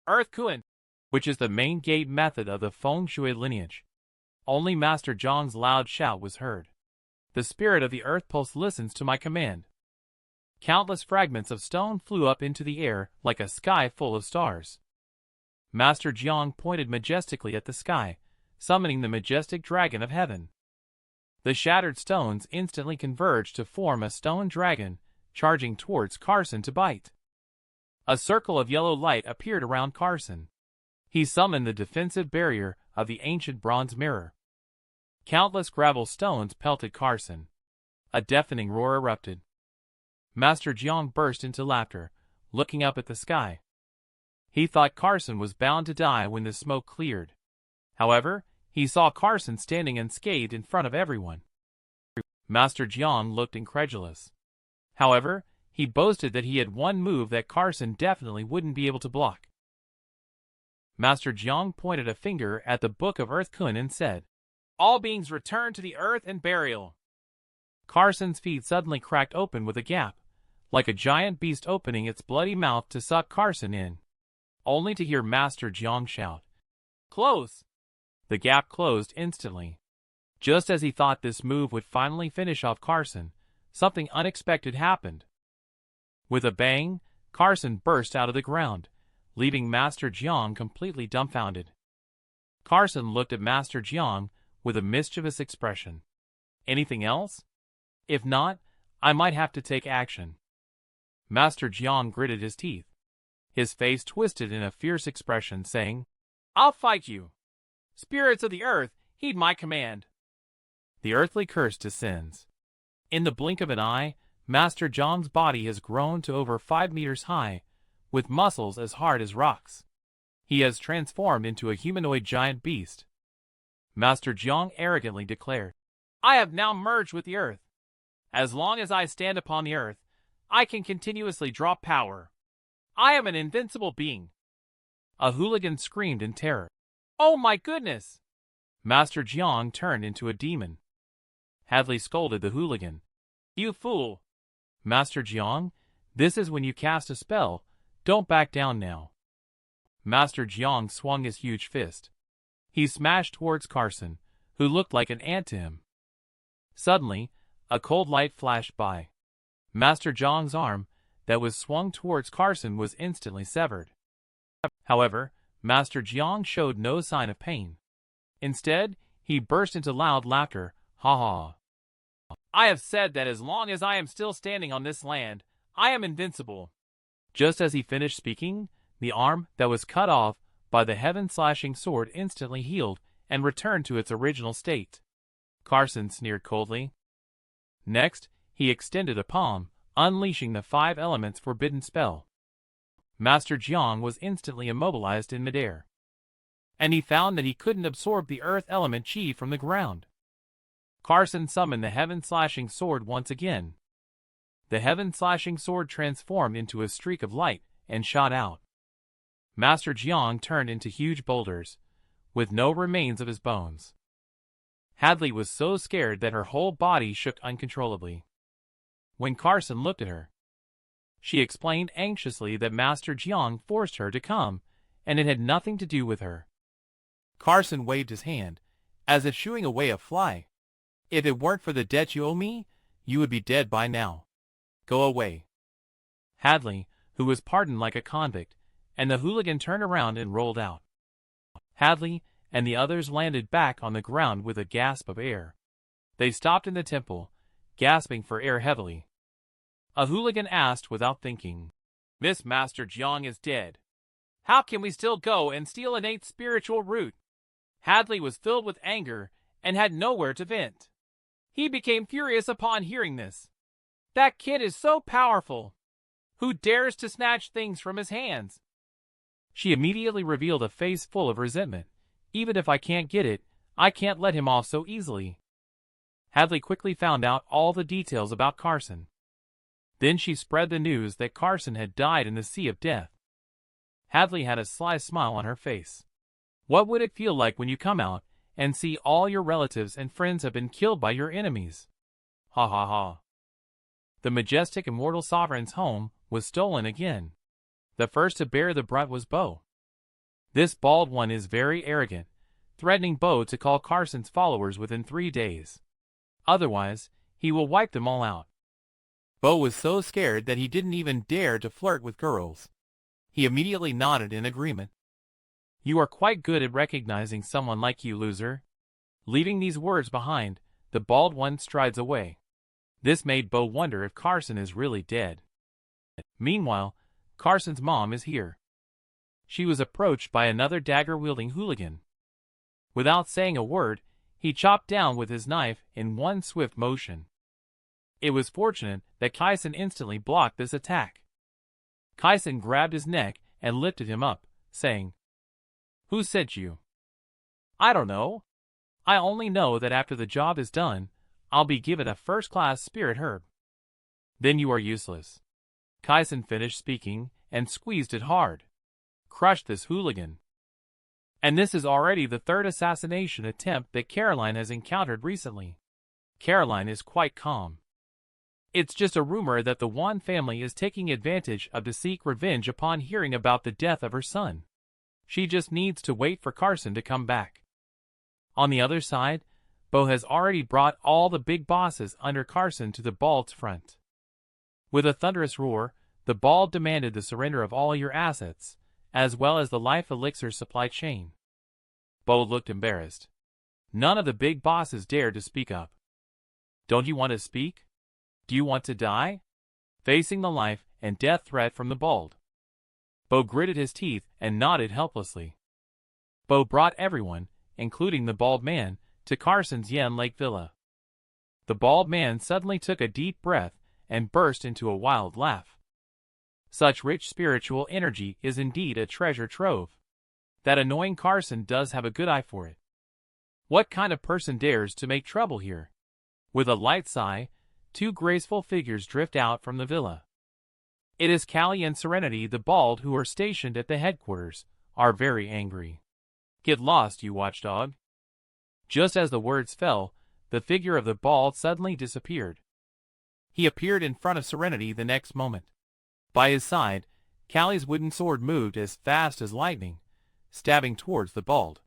A: Earth Kun, which is the main gate method of the Feng Shui lineage. Only Master Jiang's loud shout was heard. "The spirit of the earth pulse listens to my command." Countless fragments of stone flew up into the air like a sky full of stars. Master Jiang pointed majestically at the sky, summoning the majestic dragon of heaven. The shattered stones instantly converged to form a stone dragon, charging towards Carson to bite. A circle of yellow light appeared around Carson. He summoned the defensive barrier of the ancient bronze mirror. Countless gravel stones pelted Carson. A deafening roar erupted. Master Jiang burst into laughter, looking up at the sky. He thought Carson was bound to die when the smoke cleared. However, he saw Carson standing unscathed in front of everyone. Master Jiang looked incredulous. However, he boasted that he had one move that Carson definitely wouldn't be able to block. Master Jiang pointed a finger at the Book of Earth Kun and said, "All beings return to the earth and burial." Carson's feet suddenly cracked open with a gap, like a giant beast opening its bloody mouth to suck Carson in, only to hear Master Jiang shout, "Close!" The gap closed instantly. Just as he thought this move would finally finish off Carson, something unexpected happened. With a bang, Carson burst out of the ground, leaving Master Jiang completely dumbfounded. Carson looked at Master Jiang with a mischievous expression. "Anything else? If not, I might have to take action." Master Jiang gritted his teeth. His face twisted in a fierce expression, saying, "I'll fight you. Spirits of the earth, heed my command." The earthly curse descends. In the blink of an eye, Master Jiang's body has grown to over 5 meters high, with muscles as hard as rocks. He has transformed into a humanoid giant beast. Master Jiang arrogantly declared, "I have now merged with the earth. As long as I stand upon the earth, I can continuously draw power. I am an invincible being." A hooligan screamed in terror. "Oh my goodness!" Master Jiang turned into a demon. Hadley scolded the hooligan. "You fool! Master Jiang, this is when you cast a spell. Don't back down now." Master Jiang swung his huge fist. He smashed towards Carson, who looked like an ant to him. Suddenly, a cold light flashed by. Master Jiang's arm, that was swung towards Carson, was instantly severed. However, Master Jiang showed no sign of pain. Instead, he burst into loud laughter. "Ha ha! I have said that as long as I am still standing on this land, I am invincible." Just as he finished speaking, the arm that was cut off by the heaven-slashing sword instantly healed and returned to its original state. Carson sneered coldly. Next, he extended a palm, unleashing the 5 elements forbidden spell. Master Jiang was instantly immobilized in midair, and he found that he couldn't absorb the earth element chi from the ground. Carson summoned the heaven-slashing sword once again. The heaven-slashing sword transformed into a streak of light and shot out. Master Jiang turned into huge boulders, with no remains of his bones. Hadley was so scared that her whole body shook uncontrollably. When Carson looked at her, she explained anxiously that Master Jiang forced her to come, and it had nothing to do with her. Carson waved his hand, as if shooing away a fly. If it weren't for the debt you owe me, you would be dead by now. Go away. Hadley, who was pardoned like a convict, and the hooligan turned around and rolled out. Hadley and the others landed back on the ground with a gasp of air. They stopped in the temple, gasping for air heavily. A hooligan asked without thinking, "Miss Master Jiang is dead. How can we still go and steal innate spiritual root?" Hadley was filled with anger and had nowhere to vent. He became furious upon hearing this. That kid is so powerful. Who dares to snatch things from his hands? She immediately revealed a face full of resentment. Even if I can't get it, I can't let him off so easily. Hadley quickly found out all the details about Carson. Then she spread the news that Carson had died in the sea of death. Hadley had a sly smile on her face. What would it feel like when you come out and see all your relatives and friends have been killed by your enemies? Ha ha ha. The majestic immortal sovereign's home was stolen again. The first to bear the brunt was Bo. This bald one is very arrogant, threatening Bo to call Carson's followers within 3 days. Otherwise, he will wipe them all out. Bo was so scared that he didn't even dare to flirt with girls. He immediately nodded in agreement. You are quite good at recognizing someone like you, loser. Leaving these words behind, the bald one strides away. This made Bo wonder if Carson is really dead. Meanwhile, Carson's mom is here. She was approached by another dagger-wielding hooligan. Without saying a word, he chopped down with his knife in one swift motion. It was fortunate that Kaisen instantly blocked this attack. Kaisen grabbed his neck and lifted him up, saying, "Who sent you?" "I don't know. I only know that after the job is done, I'll be given a first-class spirit herb." "Then you are useless." Kaisen finished speaking and squeezed it hard. Crushed this hooligan. And this is already the 3rd assassination attempt that Caroline has encountered recently. Caroline is quite calm. It's just a rumor that the Wan family is taking advantage of to seek revenge upon hearing about the death of her son. She just needs to wait for Carson to come back. On the other side, Bo has already brought all the big bosses under Carson to the Bald's front. With a thunderous roar, the Bald demanded the surrender of all your assets, as well as the life elixir supply chain. Bo looked embarrassed. None of the big bosses dared to speak up. Don't you want to speak? Do you want to die? Facing the life and death threat from the Bald. Bo gritted his teeth and nodded helplessly. Bo brought everyone, including the bald man, to Carson's Yen Lake Villa. The bald man suddenly took a deep breath and burst into a wild laugh. Such rich spiritual energy is indeed a treasure trove. That annoying Carson does have a good eye for it. What kind of person dares to make trouble here? With a light sigh, 2 graceful figures drift out from the villa. It is Callie and Serenity the Bald who are stationed at the headquarters, are very angry. Get lost, you watchdog. Just as the words fell, the figure of the Bald suddenly disappeared. He appeared in front of Serenity the next moment. By his side, Callie's wooden sword moved as fast as lightning, stabbing towards the Bald.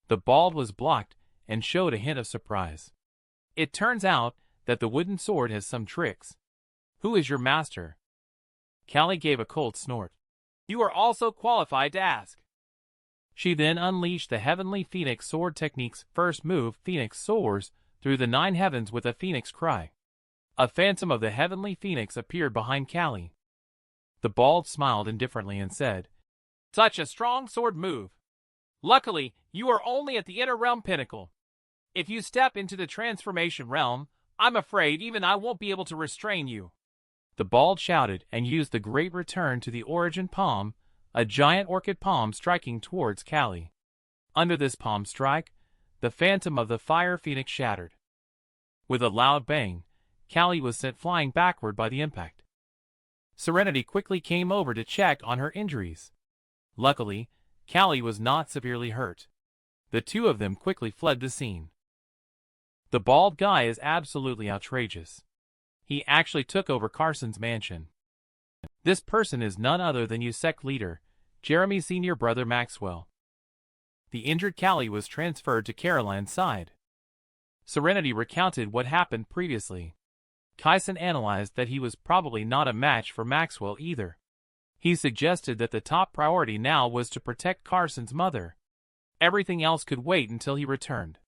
A: The Bald was blocked and showed a hint of surprise. It turns out that the wooden sword has some tricks. Who is your master? Callie gave a cold snort. You are also qualified to ask. She then unleashed the Heavenly Phoenix Sword Technique's first move. Phoenix soars through the 9 heavens with a phoenix cry. A phantom of the Heavenly Phoenix appeared behind Callie. The Bald smiled indifferently and said, Such a strong sword move. Luckily, you are only at the inner realm pinnacle. If you step into the transformation realm, I'm afraid even I won't be able to restrain you. The bald shouted and used the great return to the origin palm, a giant orchid palm striking towards Callie. Under this palm strike, the phantom of the fire phoenix shattered. With a loud bang, Callie was sent flying backward by the impact. Serenity quickly came over to check on her injuries. Luckily, Callie was not severely hurt. The two of them quickly fled the scene. The bald guy is absolutely outrageous. He actually took over Carson's mansion. This person is none other than sect leader, Jeremy's senior brother Maxwell. The injured Callie was transferred to Caroline's side. Serenity recounted what happened previously. Kyson analyzed that he was probably not a match for Maxwell either. He suggested that the top priority now was to protect Carson's mother. Everything else could wait until he returned.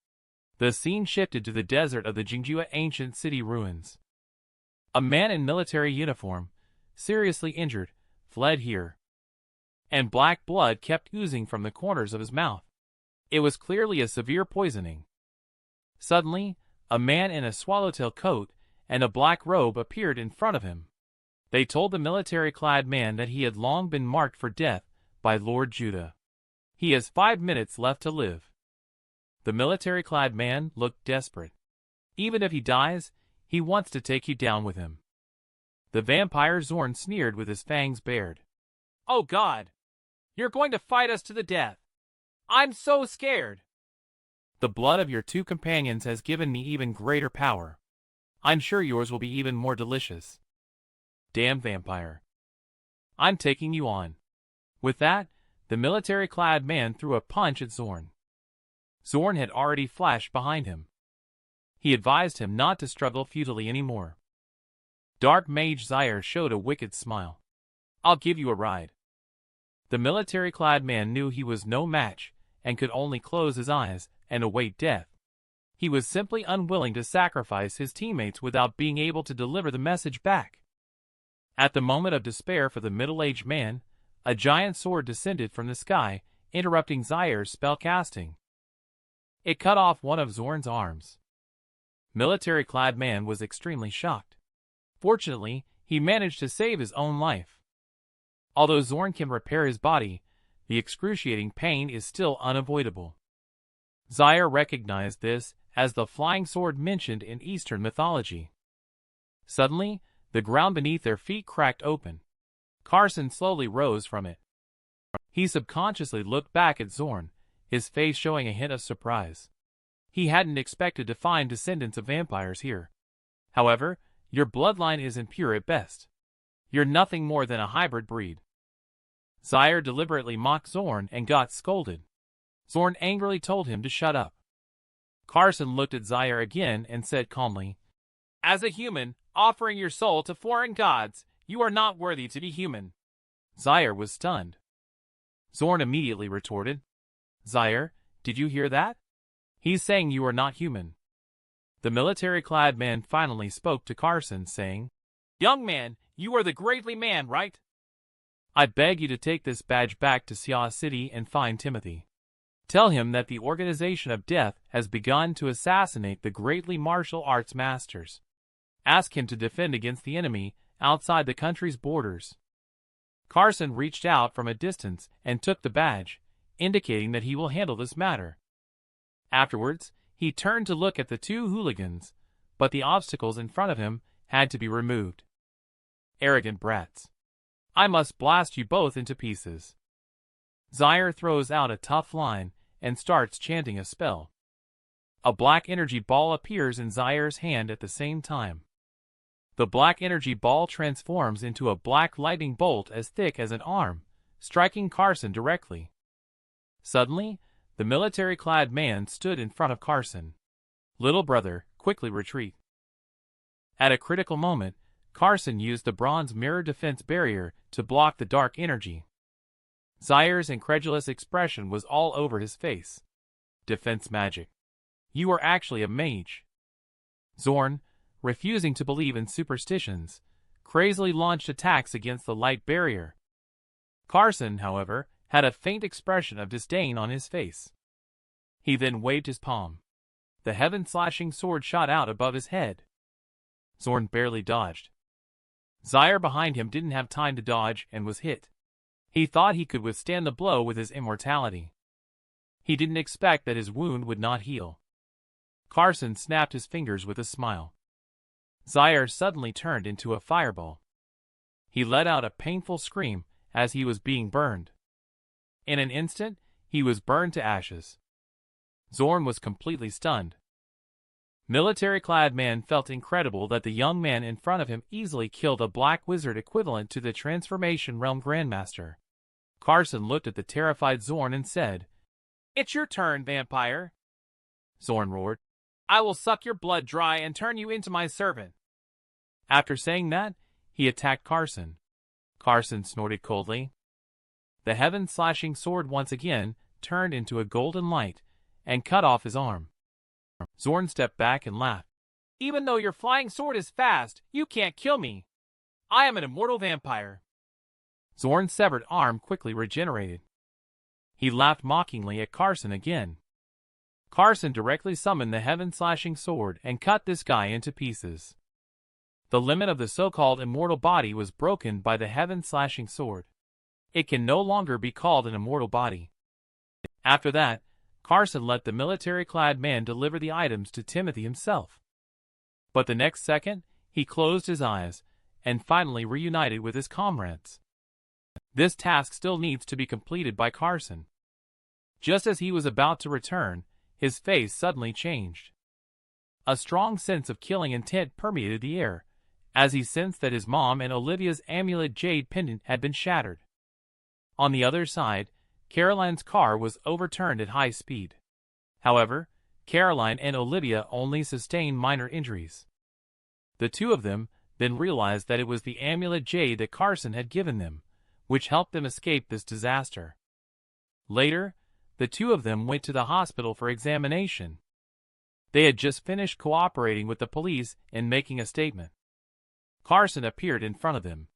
A: The scene shifted to the desert of the Jingjua ancient city ruins. A man in military uniform, seriously injured, fled here. And black blood kept oozing from the corners of his mouth. It was clearly a severe poisoning. Suddenly, a man in a swallowtail coat and a black robe appeared in front of him. They told the military-clad man that he had long been marked for death by Lord Judah. He has 5 minutes left to live. The military-clad man looked desperate. Even if he dies, he wants to take you down with him. The vampire Zorn sneered with his fangs bared. Oh God! You're going to fight us to the death! I'm so scared! The blood of your 2 companions has given me even greater power. I'm sure yours will be even more delicious. Damn vampire. I'm taking you on. With that, the military-clad man threw a punch at Zorn. Zorn had already flashed behind him. He advised him not to struggle futilely anymore. Dark Mage Zaire showed a wicked smile. I'll give you a ride. The military-clad man knew he was no match and could only close his eyes and await death. He was simply unwilling to sacrifice his teammates without being able to deliver the message back. At the moment of despair for the middle-aged man, a giant sword descended from the sky, interrupting Zaire's spellcasting. It cut off one of Zorn's arms. Military-clad man was extremely shocked. Fortunately, he managed to save his own life. Although Zorn can repair his body, the excruciating pain is still unavoidable. Zaire recognized this as the flying sword mentioned in Eastern mythology. Suddenly, the ground beneath their feet cracked open. Carson slowly rose from it. He subconsciously looked back at Zorn, his face showing a hint of surprise. He hadn't expected to find descendants of vampires here. However, your bloodline isn't pure at best. You're nothing more than a hybrid breed. Zaire deliberately mocked Zorn and got scolded. Zorn angrily told him to shut up. Carson looked at Zaire again and said calmly, As a human, offering your soul to foreign gods, you are not worthy to be human. Zaire was stunned. Zorn immediately retorted, Zaire, did you hear that? He's saying you are not human. The military-clad man finally spoke to Carson, saying, Young man, you are the greatly man, right? I beg you to take this badge back to Xia City and find Timothy. Tell him that the Organization of Death has begun to assassinate the greatly martial arts masters. Ask him to defend against the enemy outside the country's borders. Carson reached out from a distance and took the badge, indicating that he will handle this matter. Afterwards, he turned to look at the 2 hooligans, but the obstacles in front of him had to be removed. Arrogant brats. I must blast you both into pieces. Zaire throws out a tough line and starts chanting a spell. A black energy ball appears in Zaire's hand at the same time. The black energy ball transforms into a black lightning bolt as thick as an arm, striking Carson directly. Suddenly, the military-clad man stood in front of Carson. Little brother, quickly retreat. At a critical moment, Carson used the bronze mirror defense barrier to block the dark energy. Zaire's incredulous expression was all over his face. Defense magic. You are actually a mage. Zorn, refusing to believe in superstitions, crazily launched attacks against the light barrier. Carson, however, had a faint expression of disdain on his face. He then waved his palm. The heaven-slashing sword shot out above his head. Zorn barely dodged. Zaire behind him didn't have time to dodge and was hit. He thought he could withstand the blow with his immortality. He didn't expect that his wound would not heal. Carson snapped his fingers with a smile. Zaire suddenly turned into a fireball. He let out a painful scream as he was being burned. In an instant, he was burned to ashes. Zorn was completely stunned. Military-clad man felt incredible that the young man in front of him easily killed a black wizard equivalent to the Transformation Realm Grandmaster. Carson looked at the terrified Zorn and said, "It's your turn, vampire." Zorn roared, "I will suck your blood dry and turn you into my servant." After saying that, he attacked Carson. Carson snorted coldly. The heaven-slashing sword once again turned into a golden light and cut off his arm. Zorn stepped back and laughed. "Even though your flying sword is fast, you can't kill me. I am an immortal vampire." Zorn's severed arm quickly regenerated. He laughed mockingly at Carson again. Carson directly summoned the heaven-slashing sword and cut this guy into pieces. The limit of the so-called immortal body was broken by the heaven-slashing sword. It can no longer be called an immortal body. After that, Carson let the military-clad man deliver the items to Timothy himself. But the next second, he closed his eyes and finally reunited with his comrades. This task still needs to be completed by Carson. Just as he was about to return, his face suddenly changed. A strong sense of killing intent permeated the air, as he sensed that his mom and Olivia's amulet jade pendant had been shattered. On the other side, Caroline's car was overturned at high speed. However, Caroline and Olivia only sustained minor injuries. The two of them then realized that it was the amulet jade that Carson had given them, which helped them escape this disaster. Later, the two of them went to the hospital for examination. They had just finished cooperating with the police and making a statement. Carson appeared in front of them.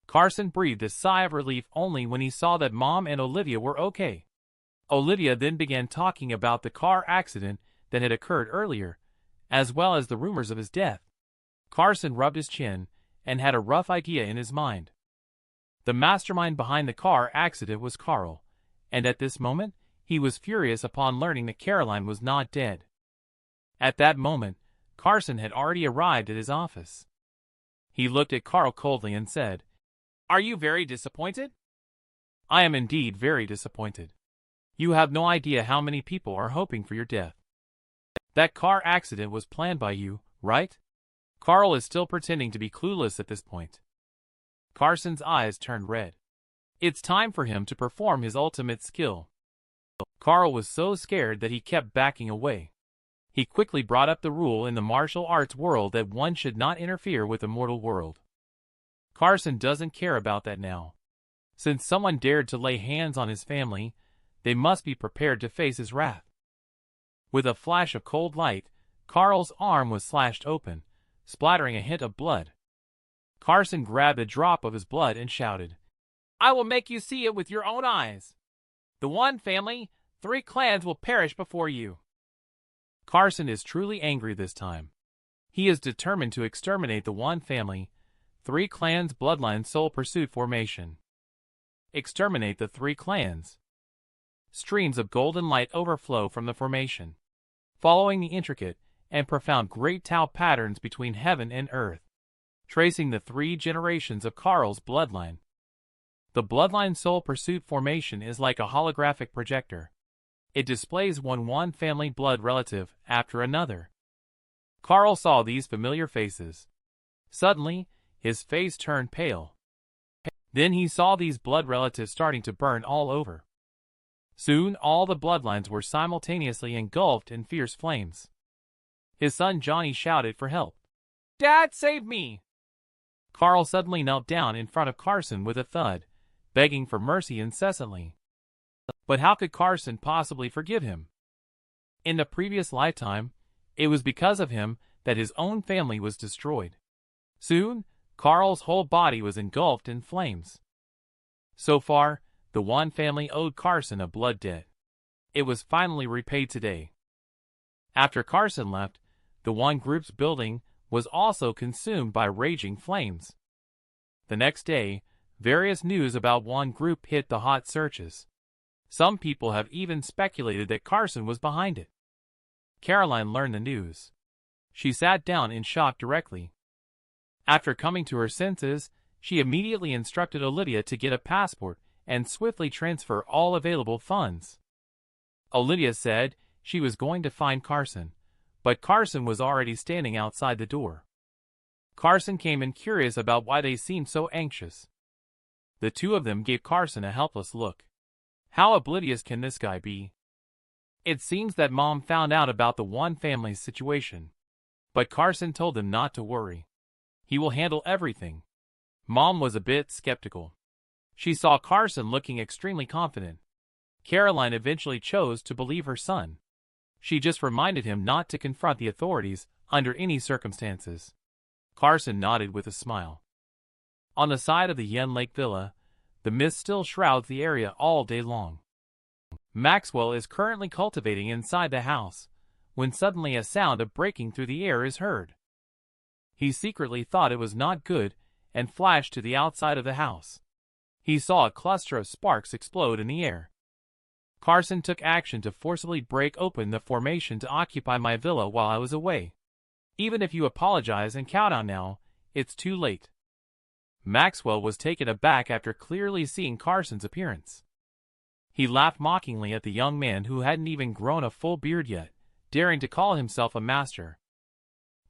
A: Carson breathed a sigh of relief only when he saw that Mom and Olivia were okay. Olivia then began talking about the car accident that had occurred earlier, as well as the rumors of his death. Carson rubbed his chin and had a rough idea in his mind. The mastermind behind the car accident was Carl, and at this moment, he was furious upon learning that Caroline was not dead. At that moment, Carson had already arrived at his office. He looked at Carl coldly and said, "Are you very disappointed?" "I am indeed very disappointed. You have no idea how many people are hoping for your death. That car accident was planned by you, right?" Carl is still pretending to be clueless at this point. Carson's eyes turned red. It's time for him to perform his ultimate skill. Carl was so scared that he kept backing away. He quickly brought up the rule in the martial arts world that one should not interfere with the mortal world. Carson doesn't care about that now. Since someone dared to lay hands on his family, they must be prepared to face his wrath. With a flash of cold light, Carl's arm was slashed open, splattering a hint of blood. Carson grabbed a drop of his blood and shouted, "I will make you see it with your own eyes. The one family, 3 clans will perish before you." Carson is truly angry this time. He is determined to exterminate the one family, 3 clans bloodline soul pursuit formation. Exterminate the 3 clans. Streams of golden light overflow from the formation, following the intricate and profound great Tao patterns between heaven and earth, tracing the 3 generations of Carl's bloodline. The bloodline soul pursuit formation is like a holographic projector. It displays one family blood relative after another. Carl saw these familiar faces. Suddenly, his face turned pale. Then he saw these blood relatives starting to burn all over. Soon all the bloodlines were simultaneously engulfed in fierce flames. His son Johnny shouted for help. "Dad, save me!" Carl suddenly knelt down in front of Carson with a thud, begging for mercy incessantly. But how could Carson possibly forgive him? In the previous lifetime, it was because of him that his own family was destroyed. Soon, Carl's whole body was engulfed in flames. So far, The Wan family owed Carson a blood debt. It was finally repaid today. After Carson left, the Wan group's building was also consumed by raging flames. The next day, various news about Wan group hit the hot searches. Some people have even speculated that Carson was behind it. Caroline learned the news. She sat down in shock directly. After coming to her senses, she immediately instructed Olivia to get a passport and swiftly transfer all available funds. Olivia said she was going to find Carson, but Carson was already standing outside the door. Carson came in curious about why they seemed so anxious. The two of them gave Carson a helpless look. How oblivious can this guy be? It seems that Mom found out about the Wan family's situation. But Carson told them not to worry. He will handle everything. Mom was a bit skeptical. She saw Carson looking extremely confident. Caroline eventually chose to believe her son. She just reminded him not to confront the authorities under any circumstances. Carson nodded with a smile. On the side of the Yen Lake Villa, the mist still shrouds the area all day long. Maxwell is currently cultivating inside the house, when suddenly a sound of breaking through the air is heard. He secretly thought it was not good and flashed to the outside of the house. He saw a cluster of sparks explode in the air. Carson took action to forcibly break open the formation to occupy my villa while I was away. Even if you apologize and cow down now, it's too late. Maxwell was taken aback after clearly seeing Carson's appearance. He laughed mockingly at the young man who hadn't even grown a full beard yet, daring to call himself a master.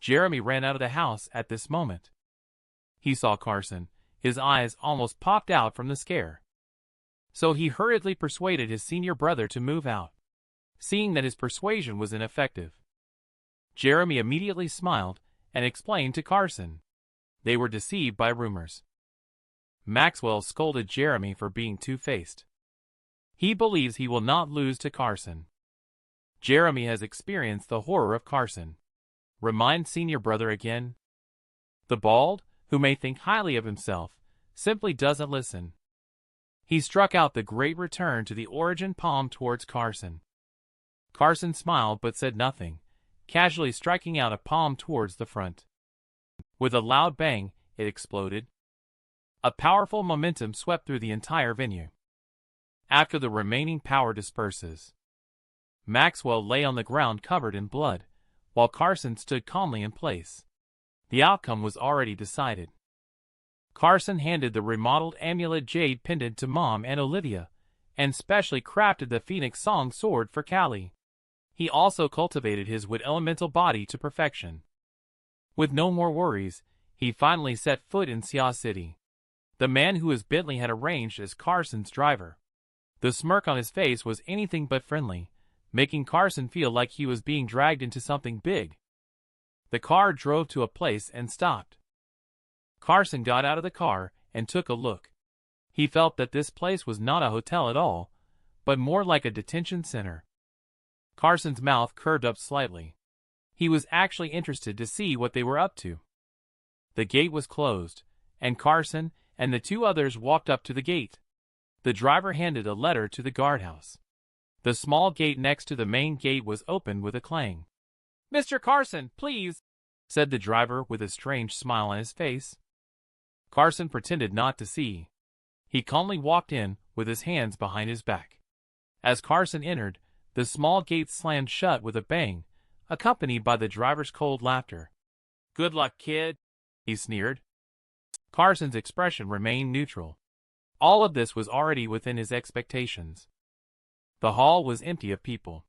A: Jeremy ran out of the house at this moment. He saw Carson. His eyes almost popped out from the scare. So he hurriedly persuaded his senior brother to move out, seeing that his persuasion was ineffective. Jeremy immediately smiled and explained to Carson. They were deceived by rumors. Maxwell scolded Jeremy for being two-faced. He believes he will not lose to Carson. Jeremy has experienced the horror of Carson. Remind senior brother again. The bald, who may think highly of himself, simply doesn't listen. He struck out the great return to the origin palm towards Carson. Carson smiled but said nothing, casually striking out a palm towards the front. With a loud bang, it exploded. A powerful momentum swept through the entire venue. After the remaining power disperses, Maxwell lay on the ground covered in blood, while Carson stood calmly in place. The outcome was already decided. Carson handed the remodeled amulet jade pendant to Mom and Olivia, and specially crafted the Phoenix Song sword for Callie. He also cultivated his wood elemental body to perfection. With no more worries, he finally set foot in Sia City. The man who his Bentley had arranged as Carson's driver. The smirk on his face was anything but friendly, making Carson feel like he was being dragged into something big. The car drove to a place and stopped. Carson got out of the car and took a look. He felt that this place was not a hotel at all, but more like a detention center. Carson's mouth curved up slightly. He was actually interested to see what they were up to. The gate was closed, and Carson and the two others walked up to the gate. The driver handed a letter to the guardhouse. The small gate next to the main gate was opened with a clang. "Mr. Carson, please," said the driver with a strange smile on his face. Carson pretended not to see. He calmly walked in with his hands behind his back. As Carson entered, the small gate slammed shut with a bang, accompanied by the driver's cold laughter. "Good luck, kid," he sneered. Carson's expression remained neutral. All of this was already within his expectations. The hall was empty of people.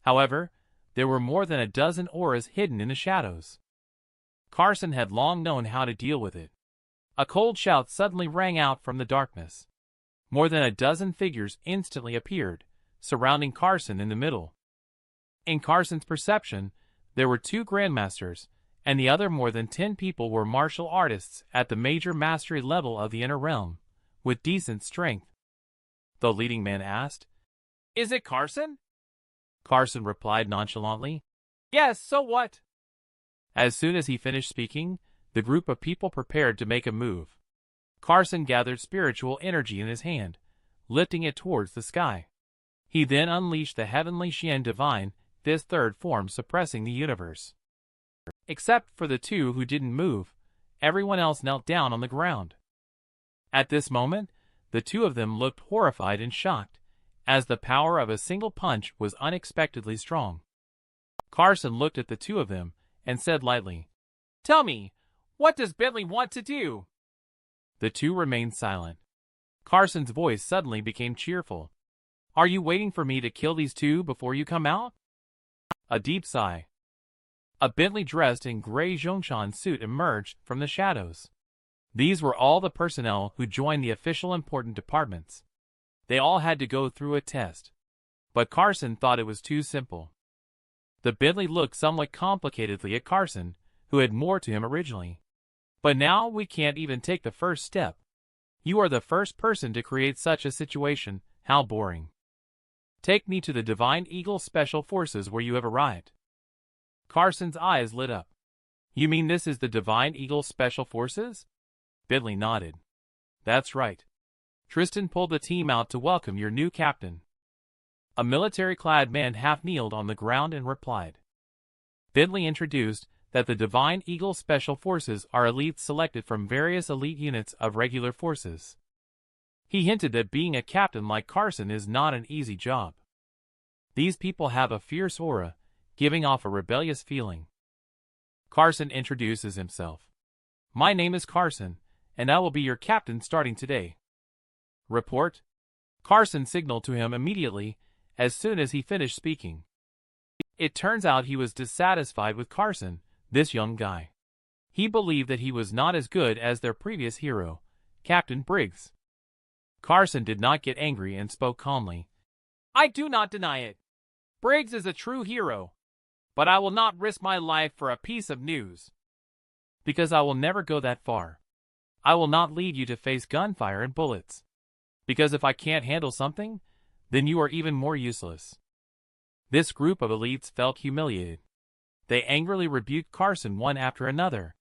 A: However, there were more than a dozen auras hidden in the shadows. Carson had long known how to deal with it. A cold shout suddenly rang out from the darkness. More than a dozen figures instantly appeared, surrounding Carson in the middle. In Carson's perception, there were 2 grandmasters, and the other more than 10 people were martial artists at the major mastery level of the inner realm, with decent strength. The leading man asked, "Is it Carson?" Carson replied nonchalantly, "Yes, so what?" As soon as he finished speaking, the group of people prepared to make a move. Carson gathered spiritual energy in his hand, lifting it towards the sky. He then unleashed the heavenly Xian divine, this third form suppressing the universe. Except for the two who didn't move, everyone else knelt down on the ground. At this moment, the two of them looked horrified and shocked, as the power of a single punch was unexpectedly strong. Carson looked at the two of them and said lightly, "Tell me, what does Bentley want to do?" The two remained silent. Carson's voice suddenly became cheerful. "Are you waiting for me to kill these two before you come out?" A deep sigh. A Bentley dressed in gray Zhongshan suit emerged from the shadows. These were all the personnel who joined the official important departments. They all had to go through a test. But Carson thought it was too simple. The Bentley looked somewhat complicatedly at Carson, who had more to him originally. "But now we can't even take the first step. You are the first person to create such a situation. How boring. Take me to the Divine Eagle Special Forces where you have arrived." Carson's eyes lit up. "You mean this is the Divine Eagle Special Forces?" Bentley nodded. "That's right. Tristan pulled the team out to welcome your new captain." A military-clad man half-kneeled on the ground and replied. Bentley introduced that the Divine Eagle Special Forces are elites selected from various elite units of regular forces. He hinted that being a captain like Carson is not an easy job. These people have a fierce aura, giving off a rebellious feeling. Carson introduces himself. "My name is Carson, and I will be your captain starting today." "Report." Carson signaled to him immediately as soon as he finished speaking. It turns out he was dissatisfied with Carson, this young guy. He believed that he was not as good as their previous hero, Captain Briggs. Carson did not get angry and spoke calmly. "I do not deny it. Briggs is a true hero. But I will not risk my life for a piece of news. Because I will never go that far. I will not lead you to face gunfire and bullets. Because if I can't handle something, then you are even more useless." This group of elites felt humiliated. They angrily rebuked Carson one after another.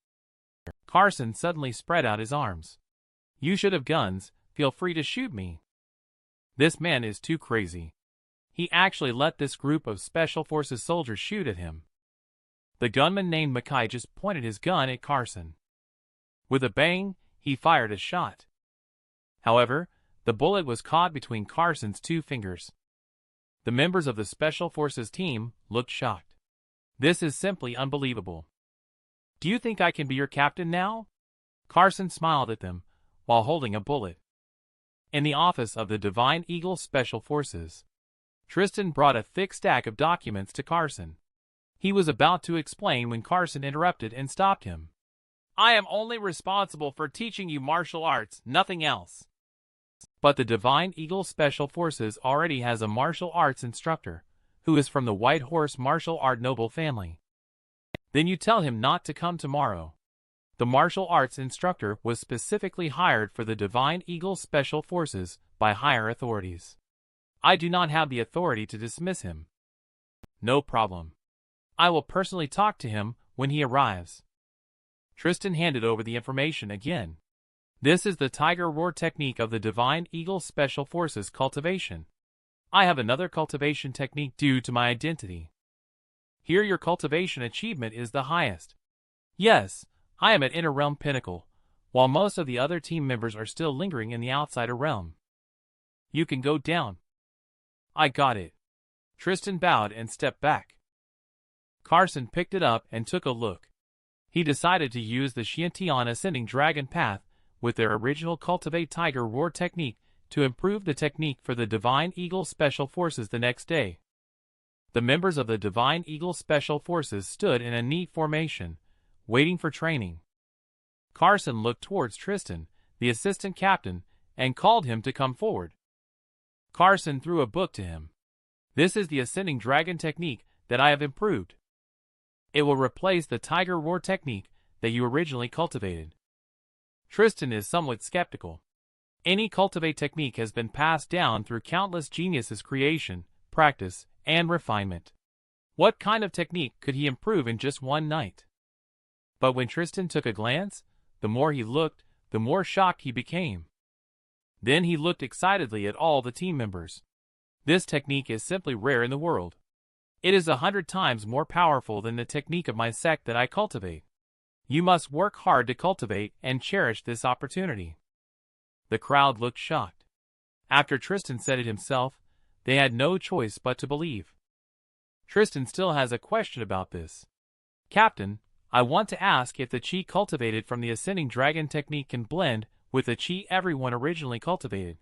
A: Carson suddenly spread out his arms. "You should have guns, feel free to shoot me." This man is too crazy. He actually let this group of Special Forces soldiers shoot at him. The gunman named Mackay just pointed his gun at Carson. With a bang, he fired a shot. However, the bullet was caught between Carson's two fingers. The members of the Special Forces team looked shocked. "This is simply unbelievable. Do you think I can be your captain now?" Carson smiled at them while holding a bullet. In the office of the Divine Eagle Special Forces, Tristan brought a thick stack of documents to Carson. He was about to explain when Carson interrupted and stopped him. "I am only responsible for teaching you martial arts, nothing else." But the Divine Eagle Special Forces already has a martial arts instructor, who is from the White Horse martial art noble family. "Then you tell him not to come tomorrow." The martial arts instructor was specifically hired for the Divine Eagle Special Forces by higher authorities. I do not have the authority to dismiss him. "No problem. I will personally talk to him when he arrives." Tristan handed over the information again. "This is the Tiger Roar technique of the Divine Eagle Special Forces cultivation. I have another cultivation technique due to my identity. Here your cultivation achievement is the highest. Yes, I am at Inner Realm Pinnacle, while most of the other team members are still lingering in the Outsider Realm. You can go down." "I got it." Tristan bowed and stepped back. Carson picked it up and took a look. He decided to use the Xiantian Ascending Dragon Path with their original Cultivate Tiger Roar technique to improve the technique for the Divine Eagle Special Forces the next day. The members of the Divine Eagle Special Forces stood in a neat formation, waiting for training. Carson looked towards Tristan, the assistant captain, and called him to come forward. Carson threw a book to him. "This is the Ascending Dragon technique that I have improved. It will replace the Tiger Roar technique that you originally cultivated." Tristan is somewhat skeptical. Any cultivate technique has been passed down through countless geniuses' creation, practice, and refinement. What kind of technique could he improve in just one night? But when Tristan took a glance, the more he looked, the more shocked he became. Then he looked excitedly at all the team members. This technique is simply rare in the world. It is 100 times more powerful than the technique of my sect that I cultivate. You must work hard to cultivate and cherish this opportunity. The crowd looked shocked. After Tristan said it himself, they had no choice but to believe. Tristan still has a question about this. Captain, I want to ask if the chi cultivated from the Ascending Dragon technique can blend with the chi everyone originally cultivated.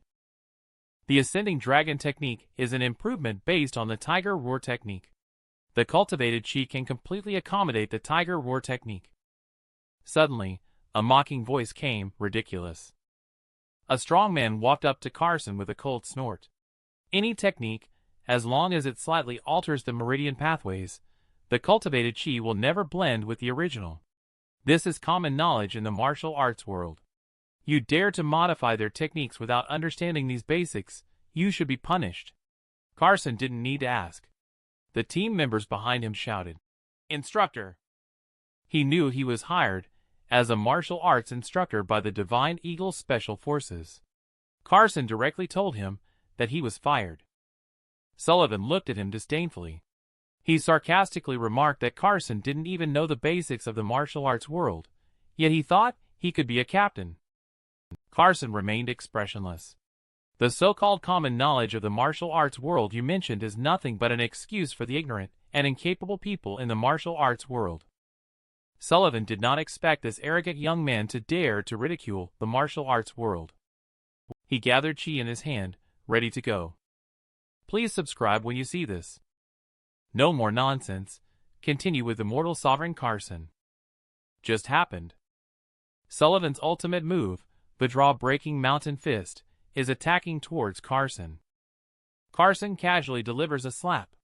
A: The Ascending Dragon technique is an improvement based on the Tiger Roar technique. The cultivated chi can completely accommodate the Tiger Roar technique. Suddenly, a mocking voice came, ridiculous. A strong man walked up to Carson with a cold snort. Any technique, as long as it slightly alters the meridian pathways, the cultivated chi will never blend with the original. This is common knowledge in the martial arts world. You dare to modify their techniques without understanding these basics, you should be punished. Carson didn't need to ask. The team members behind him shouted, "Instructor!" He knew he was hired as a martial arts instructor by the Divine Eagle Special Forces. Carson directly told him that he was fired. Sullivan looked at him disdainfully. He sarcastically remarked that Carson didn't even know the basics of the martial arts world, yet he thought he could be a captain. Carson remained expressionless. The so-called common knowledge of the martial arts world you mentioned is nothing but an excuse for the ignorant and incapable people in the martial arts world. Sullivan did not expect this arrogant young man to dare to ridicule the martial arts world. He gathered chi in his hand, ready to go. Please subscribe when you see this. No more nonsense. Continue with Immortal Sovereign Carson. Just happened. Sullivan's ultimate move, the draw-breaking mountain fist, is attacking towards Carson. Carson casually delivers a slap.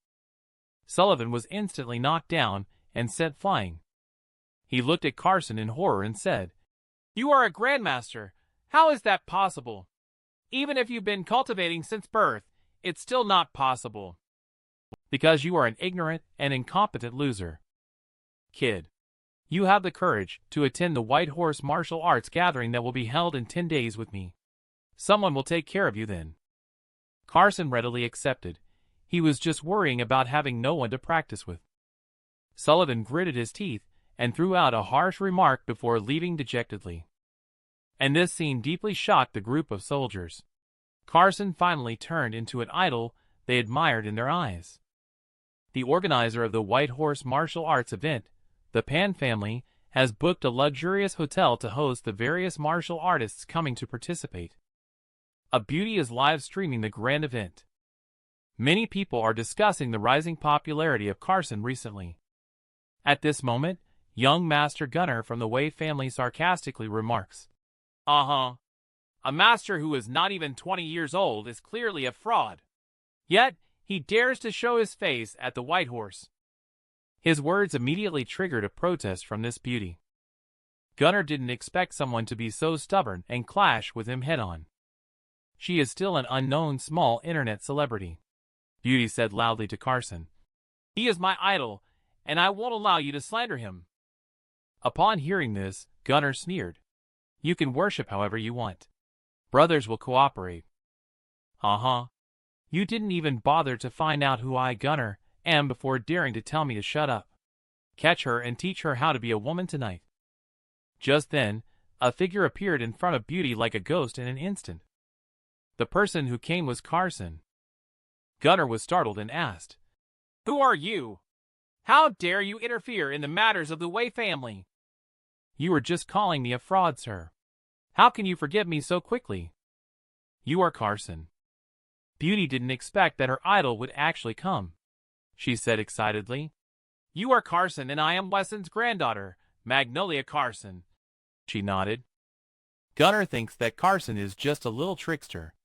A: Sullivan was instantly knocked down and sent flying. He looked at Carson in horror and said, "You are a grandmaster. How is that possible? Even if you've been cultivating since birth, it's still not possible. Because you are an ignorant and incompetent loser. Kid, you have the courage to attend the White Horse Martial Arts gathering that will be held in 10 days with me. Someone will take care of you then." Carson readily accepted. He was just worrying about having no one to practice with. Sullivan gritted his teeth and threw out a harsh remark before leaving dejectedly. And this scene deeply shocked the group of soldiers. Carson finally turned into an idol they admired in their eyes. The organizer of the White Horse Martial Arts event, the Pan family, has booked a luxurious hotel to host the various martial artists coming to participate. A beauty is live streaming the grand event. Many people are discussing the rising popularity of Carson recently. At this moment, young Master Gunner from the Wei family sarcastically remarks, A master who is not even 20 years old is clearly a fraud. Yet, he dares to show his face at the White Horse." His words immediately triggered a protest from this beauty. Gunner didn't expect someone to be so stubborn and clash with him head-on. She is still an unknown small internet celebrity. Beauty said loudly to Carson, "He is my idol, and I won't allow you to slander him." Upon hearing this, Gunner sneered. "You can worship however you want. Brothers will cooperate." You didn't even bother to find out who I, Gunner, am before daring to tell me to shut up. Catch her and teach her how to be a woman tonight. Just then, a figure appeared in front of Beauty like a ghost in an instant. The person who came was Carson. Gunner was startled and asked, "Who are you? How dare you interfere in the matters of the Wei family?" "You were just calling me a fraud, sir. How can you forgive me so quickly?" "You are Carson." Beauty didn't expect that her idol would actually come. She said excitedly, "You are Carson and I am Wesson's granddaughter, Magnolia Carson." She nodded. Gunner thinks that Carson is just a little trickster.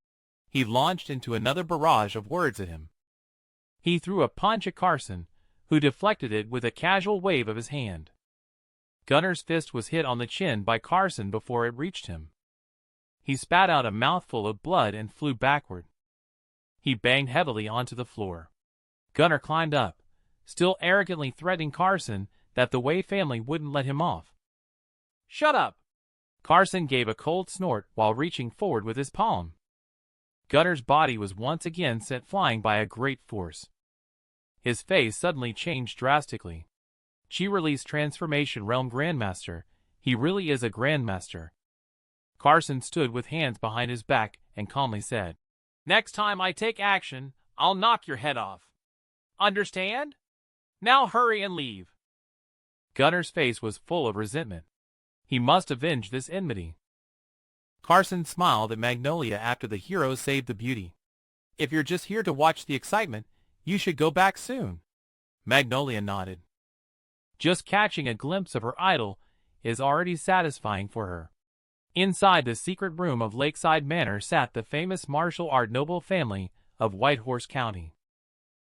A: He launched into another barrage of words at him. He threw a punch at Carson, who deflected it with a casual wave of his hand. Gunner's fist was hit on the chin by Carson before it reached him. He spat out a mouthful of blood and flew backward. He banged heavily onto the floor. Gunner climbed up, still arrogantly threatening Carson that the Wei family wouldn't let him off. "Shut up!" Carson gave a cold snort while reaching forward with his palm. Gunner's body was once again sent flying by a great force. His face suddenly changed drastically. She released Transformation Realm Grandmaster. He really is a Grandmaster. Carson stood with hands behind his back and calmly said, "Next time I take action, I'll knock your head off. Understand? Now hurry and leave." Gunner's face was full of resentment. He must avenge this enmity. Carson smiled at Magnolia after the hero saved the beauty. "If you're just here to watch the excitement, you should go back soon." Magnolia nodded. Just catching a glimpse of her idol is already satisfying for her. Inside the secret room of Lakeside Manor sat the famous martial art noble family of Whitehorse County.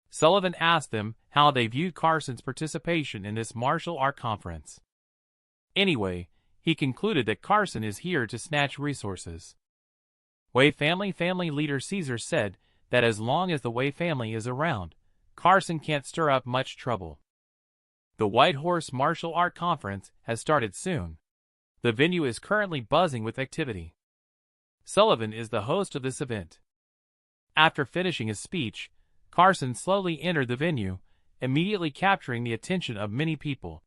A: Sullivan asked them how they viewed Carson's participation in this martial art conference. Anyway, he concluded that Carson is here to snatch resources. Wei family leader Caesar said that as long as the Wei family is around, Carson can't stir up much trouble. The Whitehorse Martial Art Conference has started soon. The venue is currently buzzing with activity. Sullivan is the host of this event. After finishing his speech, Carson slowly entered the venue, immediately capturing the attention of many people.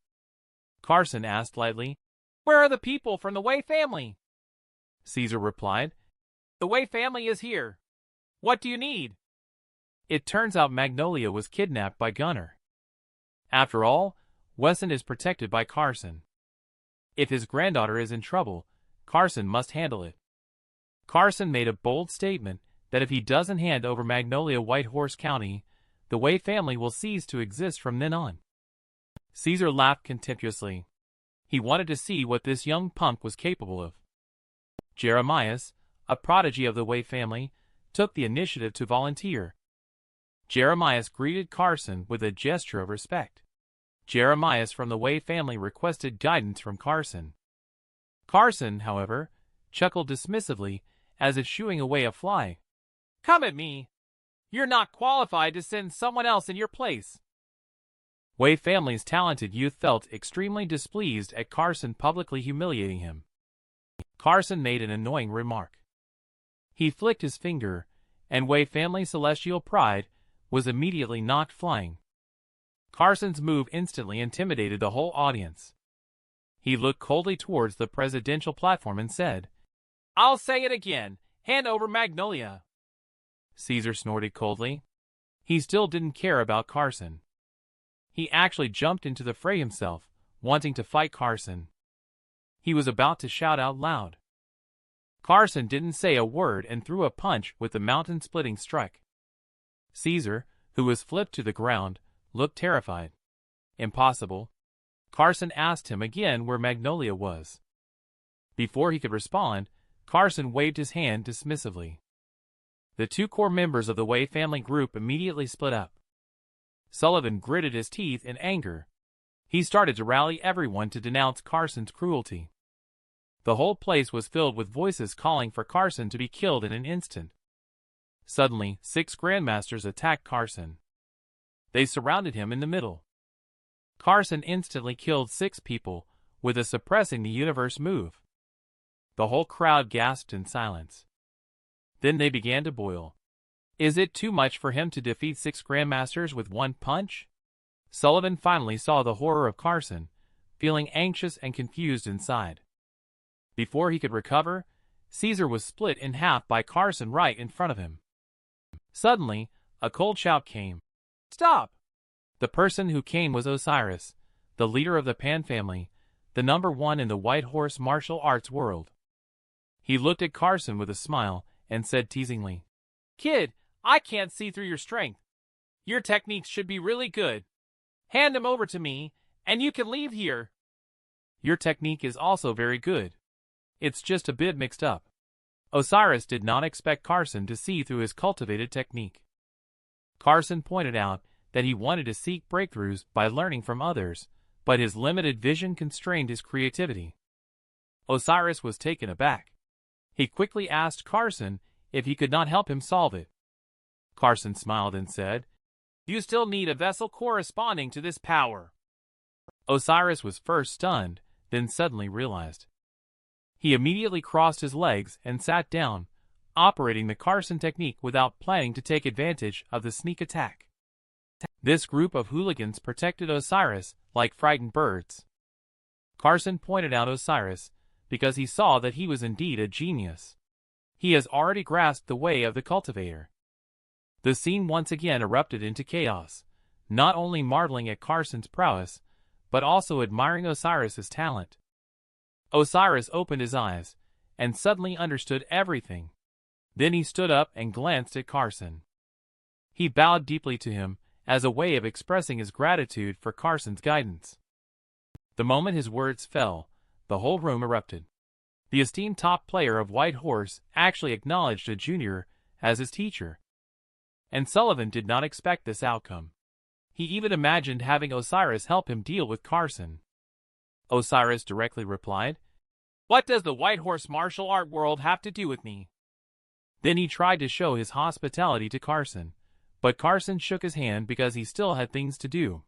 A: Carson asked lightly, "Where are the people from the Wei family?" Caesar replied, "The Wei family is here. What do you need?" It turns out Magnolia was kidnapped by Gunner. After all, Wesson is protected by Carson. If his granddaughter is in trouble, Carson must handle it. Carson made a bold statement that if he doesn't hand over Magnolia Whitehorse County, the Wei family will cease to exist from then on. Caesar laughed contemptuously. He wanted to see what this young punk was capable of. Jeremias, a prodigy of the Wei family, took the initiative to volunteer. Jeremias greeted Carson with a gesture of respect. Jeremias from the Wei family requested guidance from Carson. Carson, however, chuckled dismissively as if shooing away a fly. "Come at me. You're not qualified to send someone else in your place." Wei family's talented youth felt extremely displeased at Carson publicly humiliating him. Carson made an annoying remark. He flicked his finger, and Wei family's celestial pride was immediately knocked flying. Carson's move instantly intimidated the whole audience. He looked coldly towards the presidential platform and said, "I'll say it again, hand over Magnolia." Caesar snorted coldly. He still didn't care about Carson. He actually jumped into the fray himself, wanting to fight Carson. He was about to shout out loud. Carson didn't say a word and threw a punch with the mountain-splitting strike. Caesar, who was flipped to the ground, looked terrified. Impossible. Carson asked him again where Magnolia was. Before he could respond, Carson waved his hand dismissively. The two core members of the Wei family group immediately split up. Sullivan gritted his teeth in anger. He started to rally everyone to denounce Carson's cruelty. The whole place was filled with voices calling for Carson to be killed in an instant. Suddenly, 6 Grandmasters attacked Carson. They surrounded him in the middle. Carson instantly killed 6 people with a suppressing the universe move. The whole crowd gasped in silence. Then they began to boil. Is it too much for him to defeat 6 Grandmasters with one punch? Sullivan finally saw the horror of Carson, feeling anxious and confused inside. Before he could recover, Caesar was split in half by Carson right in front of him. Suddenly, a cold shout came. "Stop!" The person who came was Osiris, the leader of the Pan family, the #1 in the Whitehorse martial arts world. He looked at Carson with a smile and said teasingly, "Kid, I can't see through your strength. Your techniques should be really good. Hand him over to me, and you can leave here." "Your technique is also very good. It's just a bit mixed up." Osiris did not expect Carson to see through his cultivated technique. Carson pointed out that he wanted to seek breakthroughs by learning from others, but his limited vision constrained his creativity. Osiris was taken aback. He quickly asked Carson if he could not help him solve it. Carson smiled and said, "You still need a vessel corresponding to this power." Osiris was first stunned, then suddenly realized. He immediately crossed his legs and sat down, operating the Carson technique without planning to take advantage of the sneak attack. This group of hooligans protected Osiris like frightened birds. Carson pointed out Osiris because he saw that he was indeed a genius. He has already grasped the way of the cultivator. The scene once again erupted into chaos, not only marveling at Carson's prowess, but also admiring Osiris's talent. Osiris opened his eyes, and suddenly understood everything. Then he stood up and glanced at Carson. He bowed deeply to him, as a way of expressing his gratitude for Carson's guidance. The moment his words fell, the whole room erupted. The esteemed top player of White Horse actually acknowledged a junior as his teacher. And Sullivan did not expect this outcome. He even imagined having Osiris help him deal with Carson. Osiris directly replied, "What does the White Horse martial art world have to do with me?" Then he tried to show his hospitality to Carson, but Carson shook his hand because he still had things to do.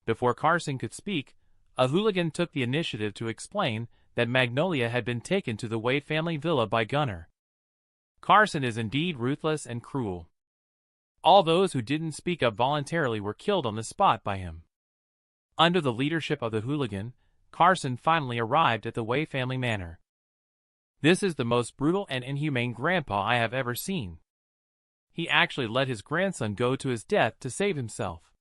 A: Before Carson could speak, a hooligan took the initiative to explain that Magnolia had been taken to the Wade family villa by Gunnar. Carson is indeed ruthless and cruel. All those who didn't speak up voluntarily were killed on the spot by him. Under the leadership of the hooligan, Carson finally arrived at the Wade family manor. This is the most brutal and inhumane grandpa I have ever seen. He actually let his grandson go to his death to save himself.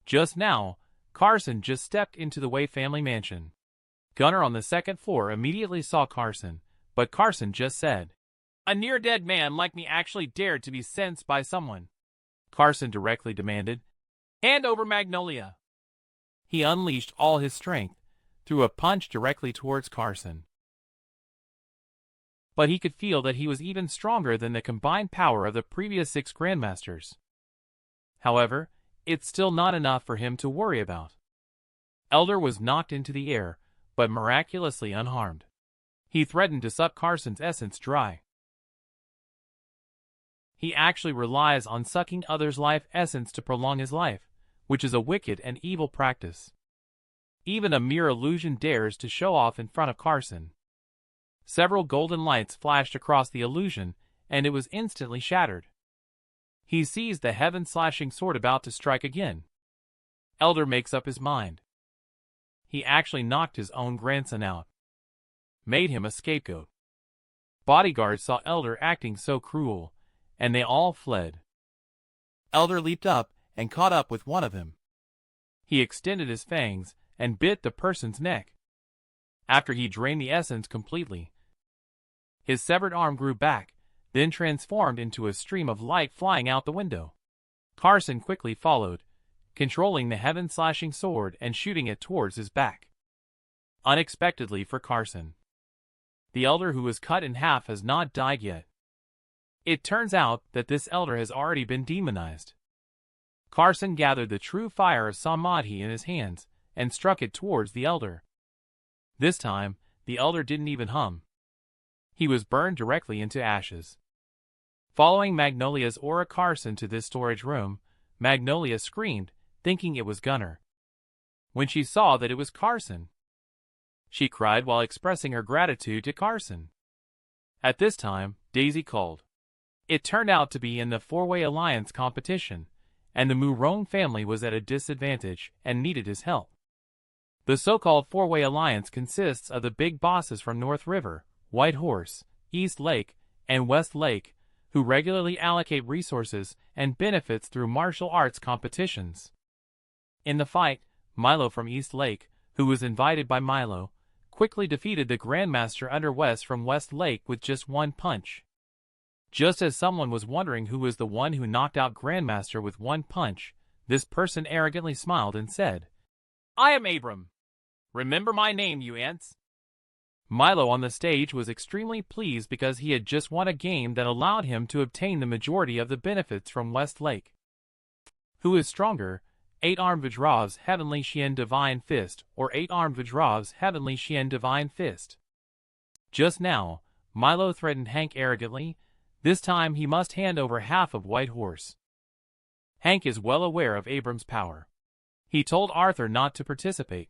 A: Just now, Carson just stepped into the Wade family mansion. Gunnar on the second floor immediately saw Carson, but Carson just said, "A near-dead man like me actually dared to be sentenced by someone." Carson directly demanded, "Hand over Magnolia." He unleashed all his strength, threw a punch directly towards Carson. But he could feel that he was even stronger than the combined power of the previous 6 grandmasters. However, it's still not enough for him to worry about. Elder was knocked into the air, but miraculously unharmed. He threatened to suck Carson's essence dry. He actually relies on sucking others' life essence to prolong his life, which is a wicked and evil practice. Even a mere illusion dares to show off in front of Carson. Several golden lights flashed across the illusion, and it was instantly shattered. He sees the heaven-slashing sword about to strike again. Elder makes up his mind. He actually knocked his own grandson out. Made him a scapegoat. Bodyguards saw Elder acting so cruel, and they all fled. Elder leaped up and caught up with one of them. He extended his fangs and bit the person's neck. After he drained the essence completely, his severed arm grew back, then transformed into a stream of light flying out the window. Carson quickly followed, controlling the heaven-slashing sword and shooting it towards his back. Unexpectedly for Carson, the elder who was cut in half has not died yet. It turns out that this elder has already been demonized. Carson gathered the true fire of Samadhi in his hands and struck it towards the elder. This time, the elder didn't even hum. He was burned directly into ashes. Following Magnolia's aura Carson to this storage room, Magnolia screamed, thinking it was Gunnar. When she saw that it was Carson, she cried while expressing her gratitude to Carson. At this time, Daisy called. It turned out to be in the 4-way alliance competition, and the Murone family was at a disadvantage and needed his help. The so-called 4-way alliance consists of the big bosses from North River, White Horse, East Lake, and West Lake, who regularly allocate resources and benefits through martial arts competitions. In the fight, Milo from East Lake, who was invited by Milo, quickly defeated the Grandmaster under West from West Lake with just one punch. Just as someone was wondering who was the one who knocked out Grandmaster with one punch, this person arrogantly smiled and said, "I am Abram. Remember my name, you ants." Milo on the stage was extremely pleased because he had just won a game that allowed him to obtain the majority of the benefits from West Lake. Who is stronger, 8-armed Vajrav's Heavenly Xian Divine Fist or 8-armed Vajrav's Heavenly Xian Divine Fist? Just now, Milo threatened Hank arrogantly. This time he must hand over half of White Horse. Hank is well aware of Abram's power. He told Arthur not to participate,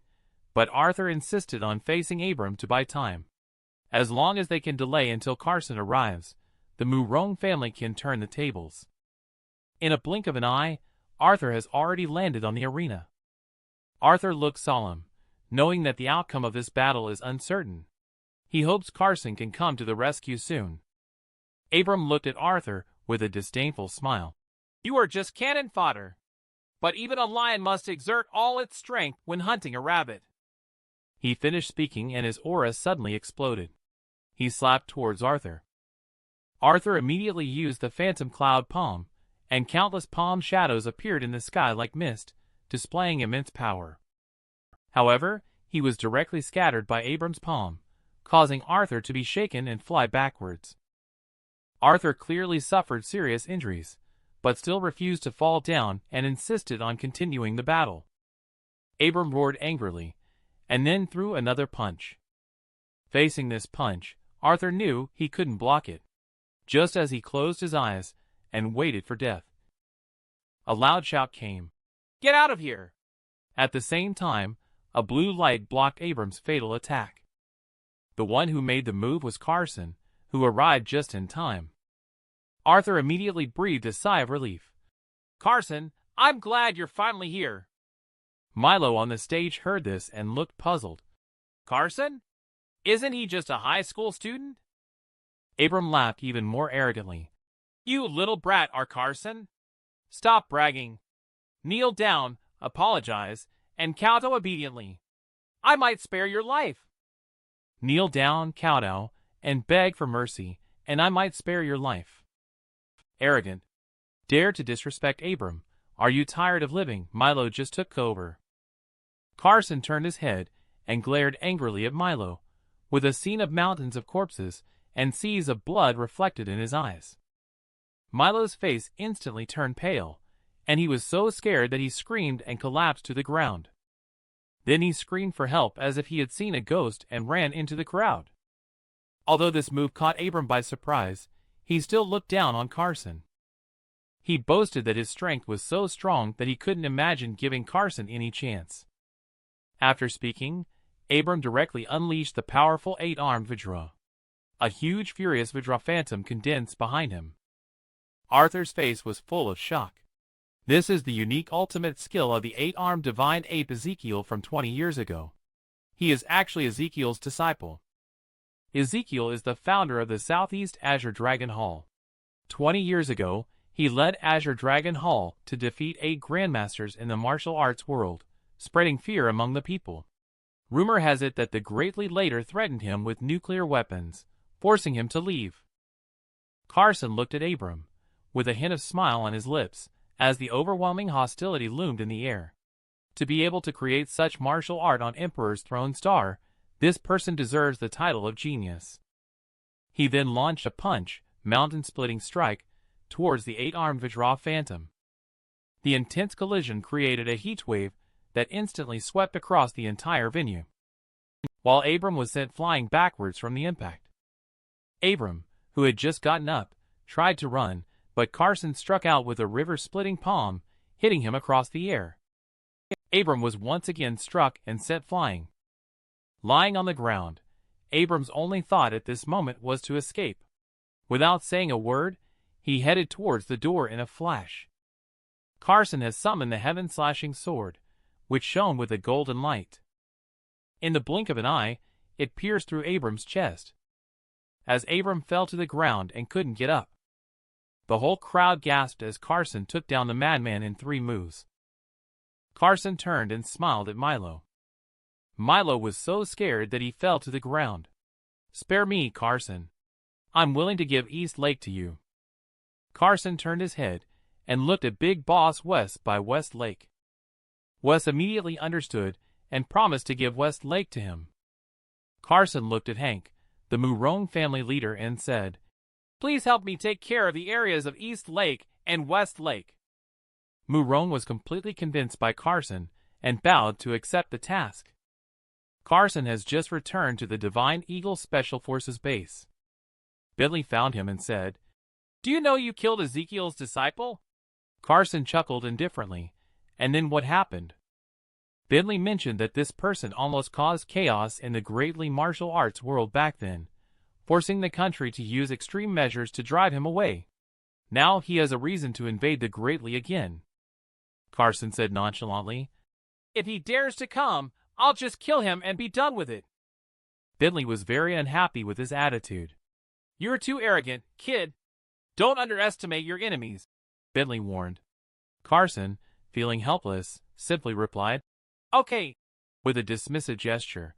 A: but Arthur insisted on facing Abram to buy time. As long as they can delay until Carson arrives, the Murong family can turn the tables. In a blink of an eye, Arthur has already landed on the arena. Arthur looks solemn, knowing that the outcome of this battle is uncertain. He hopes Carson can come to the rescue soon. Abram looked at Arthur with a disdainful smile. "You are just cannon fodder. But even a lion must exert all its strength when hunting a rabbit." He finished speaking and his aura suddenly exploded. He slapped towards Arthur. Arthur immediately used the phantom cloud palm, and countless palm shadows appeared in the sky like mist, displaying immense power. However, he was directly scattered by Abram's palm, causing Arthur to be shaken and fly backwards. Arthur clearly suffered serious injuries, but still refused to fall down and insisted on continuing the battle. Abram roared angrily, and then threw another punch. Facing this punch, Arthur knew he couldn't block it, just as he closed his eyes and waited for death. A loud shout came, "Get out of here!" At the same time, a blue light blocked Abram's fatal attack. The one who made the move was Carson, who arrived just in time. Arthur immediately breathed a sigh of relief. "Carson, I'm glad you're finally here." Milo on the stage heard this and looked puzzled. "Carson? Isn't he just a high school student?" Abram laughed even more arrogantly. "You little brat are Carson. Stop bragging. Kneel down, apologize, and kowtow obediently. I might spare your life." Kneel down, kowtow, and beg for mercy, and I might spare your life. Arrogant. Dare to disrespect Abram. Are you tired of living? Milo just took over. Carson turned his head and glared angrily at Milo, with a scene of mountains of corpses and seas of blood reflected in his eyes. Milo's face instantly turned pale, and he was so scared that he screamed and collapsed to the ground. Then he screamed for help as if he had seen a ghost and ran into the crowd. Although this move caught Abram by surprise, he still looked down on Carson. He boasted that his strength was so strong that he couldn't imagine giving Carson any chance. After speaking, Abram directly unleashed the powerful 8-armed Vajra. A huge furious Vajra phantom condensed behind him. Arthur's face was full of shock. This is the unique ultimate skill of the 8-armed divine ape Ezekiel from 20 years ago. He is actually Ezekiel's disciple. Ezekiel is the founder of the Southeast Azure Dragon Hall. 20 years ago, he led Azure Dragon Hall to defeat 8 grandmasters in the martial arts world, spreading fear among the people. Rumor has it that the greatly later threatened him with nuclear weapons, forcing him to leave. Carson looked at Abram, with a hint of smile on his lips, as the overwhelming hostility loomed in the air. To be able to create such martial art on Emperor's throne star, this person deserves the title of genius. He then launched a punch, mountain-splitting strike, towards the 8-armed Vajra phantom. The intense collision created a heat wave that instantly swept across the entire venue, while Abram was sent flying backwards from the impact. Abram, who had just gotten up, tried to run, but Carson struck out with a river-splitting palm, hitting him across the air. Abram was once again struck and sent flying. Lying on the ground, Abram's only thought at this moment was to escape. Without saying a word, he headed towards the door in a flash. Carson has summoned the heaven-slashing sword, which shone with a golden light. In the blink of an eye, it pierced through Abram's chest, as Abram fell to the ground and couldn't get up. The whole crowd gasped as Carson took down the madman in 3 moves. Carson turned and smiled at Milo. Milo was so scared that he fell to the ground. "Spare me, Carson. I'm willing to give East Lake to you." Carson turned his head and looked at Big Boss Wes by West Lake. Wes immediately understood and promised to give West Lake to him. Carson looked at Hank, the Murong family leader, and said, "Please help me take care of the areas of East Lake and West Lake." Murong was completely convinced by Carson and bowed to accept the task. Carson has just returned to the Divine Eagle Special Forces base. Bentley found him and said, "Do you know you killed Ezekiel's disciple?" Carson chuckled indifferently. And then what happened? Bentley mentioned that this person almost caused chaos in the greatly martial arts world back then, forcing the country to use extreme measures to drive him away. Now he has a reason to invade the greatly again. Carson said nonchalantly. If he dares to come, I'll just kill him and be done with it. Bentley was very unhappy with his attitude. You're too arrogant, kid. Don't underestimate your enemies, Bentley warned. Carson, feeling helpless, simply replied, Okay, with a dismissive gesture.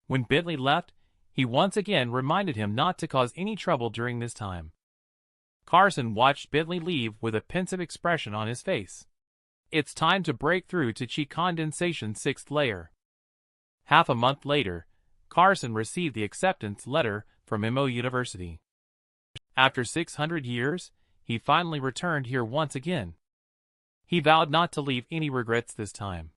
A: When Bentley left, he once again reminded him not to cause any trouble during this time. Carson watched Bentley leave with a pensive expression on his face. It's time to break through to Chi Condensation's 6th layer. Half a month later, Carson received the acceptance letter from MO University. After 600 years, he finally returned here once again. He vowed not to leave any regrets this time.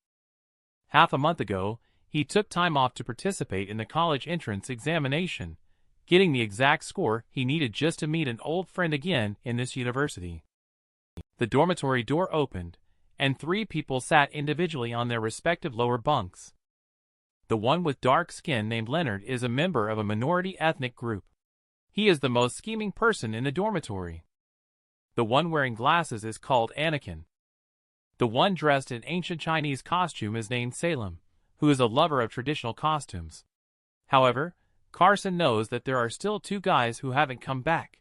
A: Half a month ago, he took time off to participate in the college entrance examination, getting the exact score he needed just to meet an old friend again in this university. The dormitory door opened, and 3 people sat individually on their respective lower bunks. The one with dark skin named Leonard is a member of a minority ethnic group. He is the most scheming person in the dormitory. The one wearing glasses is called Anakin. The one dressed in ancient Chinese costume is named Salem, who is a lover of traditional costumes. However, Carson knows that there are still 2 guys who haven't come back.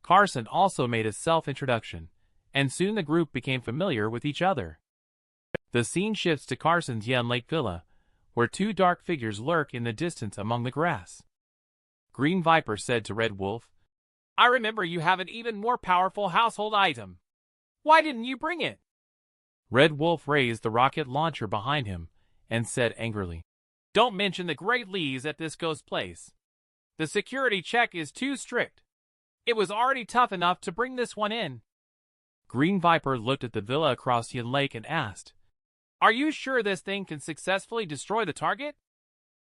A: Carson also made a self-introduction, and soon the group became familiar with each other. The scene shifts to Carson's Yen Lake Villa, where 2 dark figures lurk in the distance among the grass. Green Viper said to Red Wolf, I remember you have an even more powerful household item. Why didn't you bring it? Red Wolf raised the rocket launcher behind him and said angrily, Don't mention the Great Lees at this ghost place. The security check is too strict. It was already tough enough to bring this one in. Green Viper looked at the villa across Yen Lake and asked, Are you sure this thing can successfully destroy the target?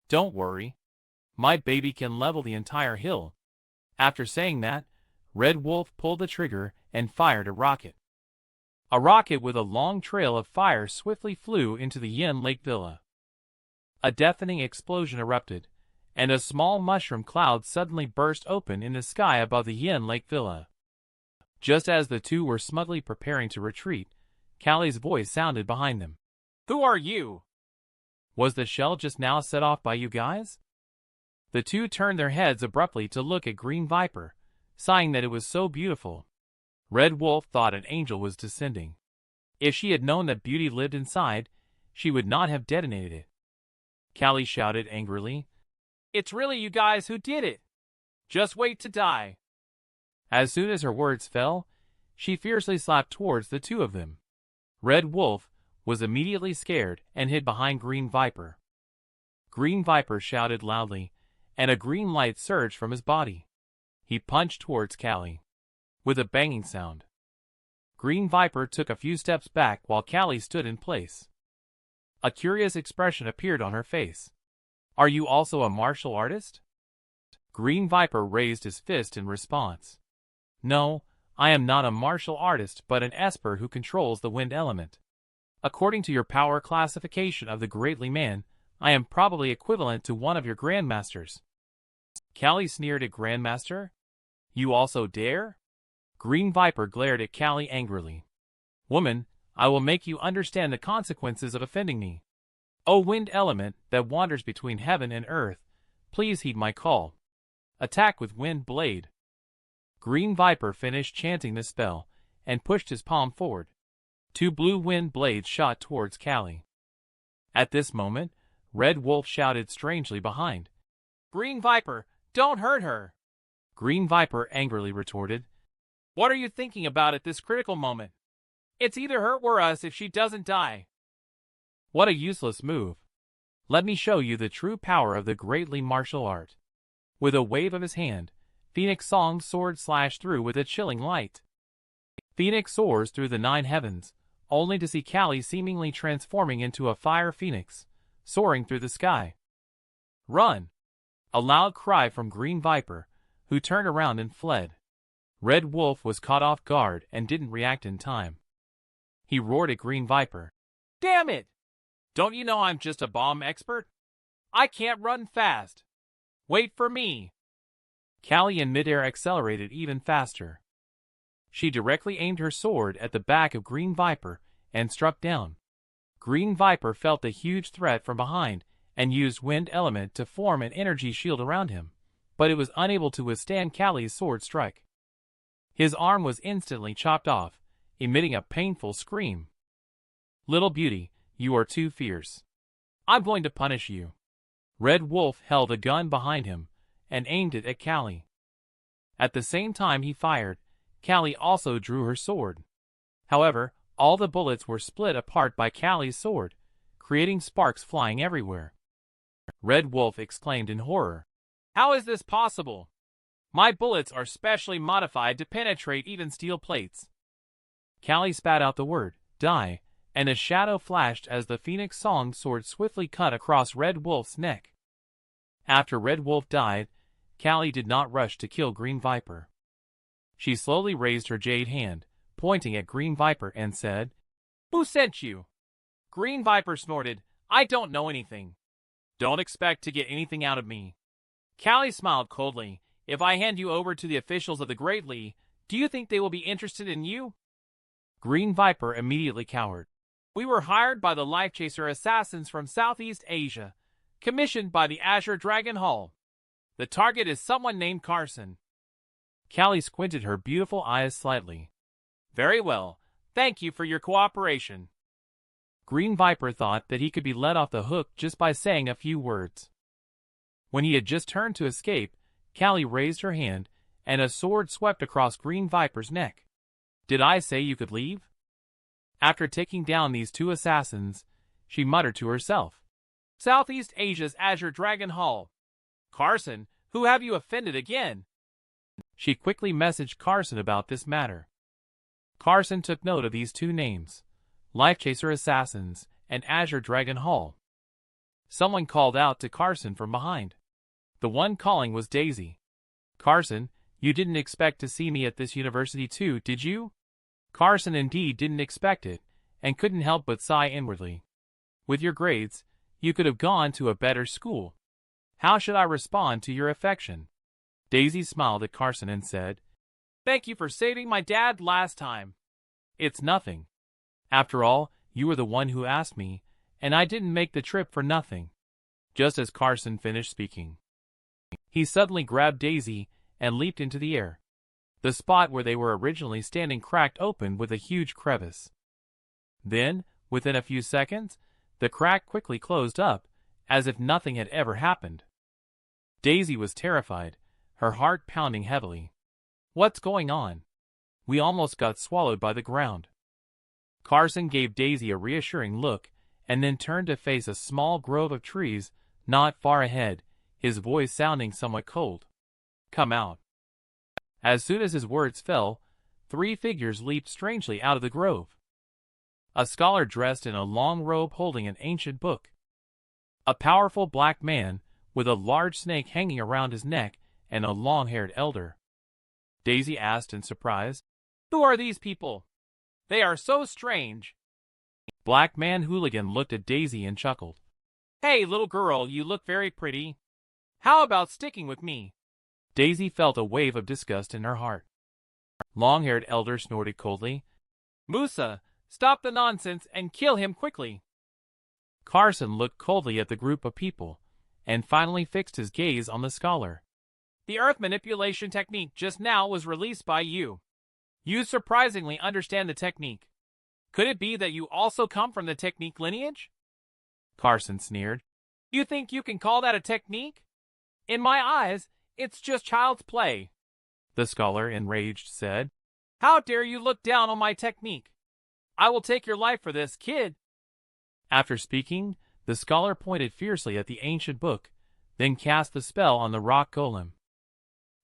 A: Don't worry. My baby can level the entire hill. After saying that, Red Wolf pulled the trigger and fired a rocket. A rocket with a long trail of fire swiftly flew into the Yen Lake Villa. A deafening explosion erupted, and a small mushroom cloud suddenly burst open in the sky above the Yen Lake Villa. Just as the 2 were smugly preparing to retreat, Callie's voice sounded behind them. Who are you? Was the shell just now set off by you guys? The 2 turned their heads abruptly to look at Green Viper, sighing that it was so beautiful. Red Wolf thought an angel was descending. If she had known that beauty lived inside, she would not have detonated it. Callie shouted angrily, It's really you guys who did it. Just wait to die. As soon as her words fell, she fiercely slapped towards the 2 of them. Red Wolf was immediately scared and hid behind Green Viper. Green Viper shouted loudly, and a green light surged from his body. He punched towards Callie. With a banging sound. Green Viper took a few steps back while Callie stood in place. A curious expression appeared on her face. Are you also a martial artist? Green Viper raised his fist in response. No, I am not a martial artist but an esper who controls the wind element. According to your power classification of the Greatly Man, I am probably equivalent to one of your grandmasters. Callie sneered at Grandmaster. You also dare? Green Viper glared at Callie angrily. Woman, I will make you understand the consequences of offending me. O wind element that wanders between heaven and earth, please heed my call. Attack with wind blade. Green Viper finished chanting the spell and pushed his palm forward. 2 blue wind blades shot towards Callie. At this moment, Red Wolf shouted strangely behind. Green Viper, don't hurt her. Green Viper angrily retorted. What are you thinking about at this critical moment? It's either her or us if she doesn't die. What a useless move. Let me show you the true power of the greatly martial art. With a wave of his hand, Phoenix Song's sword slashed through with a chilling light. Phoenix soars through the 9 heavens, only to see Callie seemingly transforming into a fire phoenix, soaring through the sky. Run! A loud cry from Green Viper, who turned around and fled. Red Wolf was caught off guard and didn't react in time. He roared at Green Viper. Damn it! Don't you know I'm just a bomb expert? I can't run fast. Wait for me. Callie in midair accelerated even faster. She directly aimed her sword at the back of Green Viper and struck down. Green Viper felt the huge threat from behind and used Wind Element to form an energy shield around him, but it was unable to withstand Callie's sword strike. His arm was instantly chopped off, emitting a painful scream. "Little beauty, you are too fierce. I'm going to punish you." Red Wolf held a gun behind him and aimed it at Callie. At the same time he fired, Callie also drew her sword. However, all the bullets were split apart by Callie's sword, creating sparks flying everywhere. Red Wolf exclaimed in horror, "How is this possible? My bullets are specially modified to penetrate even steel plates." Callie spat out the word, "Die," and a shadow flashed as the Phoenix Song sword swiftly cut across Red Wolf's neck. After Red Wolf died, Callie did not rush to kill Green Viper. She slowly raised her jade hand, pointing at Green Viper and said, "Who sent you?" Green Viper snorted, "I don't know anything. Don't expect to get anything out of me." Callie smiled coldly, "If I hand you over to the officials of the Great Lee, do you think they will be interested in you?" Green Viper immediately cowered. "We were hired by the Life Chaser assassins from Southeast Asia, commissioned by the Azure Dragon Hall. The target is someone named Carson." Callie squinted her beautiful eyes slightly. "Very well. Thank you for your cooperation." Green Viper thought that he could be let off the hook just by saying a few words. When he had just turned to escape, Callie raised her hand, and a sword swept across Green Viper's neck. "Did I say you could leave?" After taking down these two assassins, she muttered to herself, "Southeast Asia's Azure Dragon Hall. Carson, who have you offended again?" She quickly messaged Carson about this matter. Carson took note of these two names, Life Chaser Assassins and Azure Dragon Hall. Someone called out to Carson from behind. The one calling was Daisy. "Carson, you didn't expect to see me at this university too, did you?" Carson indeed didn't expect it, and couldn't help but sigh inwardly. "With your grades, you could have gone to a better school. How should I respond to your affection?" Daisy smiled at Carson and said, "Thank you for saving my dad last time." "It's nothing. After all, you were the one who asked me, and I didn't make the trip for nothing." Just as Carson finished speaking, he suddenly grabbed Daisy and leaped into the air. The spot where they were originally standing cracked open with a huge crevice. Then, within a few seconds, the crack quickly closed up, as if nothing had ever happened. Daisy was terrified, her heart pounding heavily. "What's going on? We almost got swallowed by the ground." Carson gave Daisy a reassuring look, and then turned to face a small grove of trees not far ahead, his voice sounding somewhat cold. "Come out." As soon as his words fell, three figures leaped strangely out of the grove. A scholar dressed in a long robe holding an ancient book. A powerful black man with a large snake hanging around his neck, and a long-haired elder. Daisy asked in surprise, "Who are these people? They are so strange." Black Man Hooligan looked at Daisy and chuckled. "Hey, little girl, you look very pretty. How about sticking with me?" Daisy felt a wave of disgust in her heart. Long-haired elder snorted coldly, "Musa, stop the nonsense and kill him quickly." Carson looked coldly at the group of people, and finally fixed his gaze on the scholar. "The earth manipulation technique just now was released by you. You surprisingly understand the technique. Could it be that you also come from the technique lineage?" Carson sneered. "You think you can call that a technique? In my eyes, it's just child's play." The scholar, enraged, said, "How dare you look down on my technique? I will take your life for this, kid." After speaking, the scholar pointed fiercely at the ancient book, then cast the spell on the rock golem.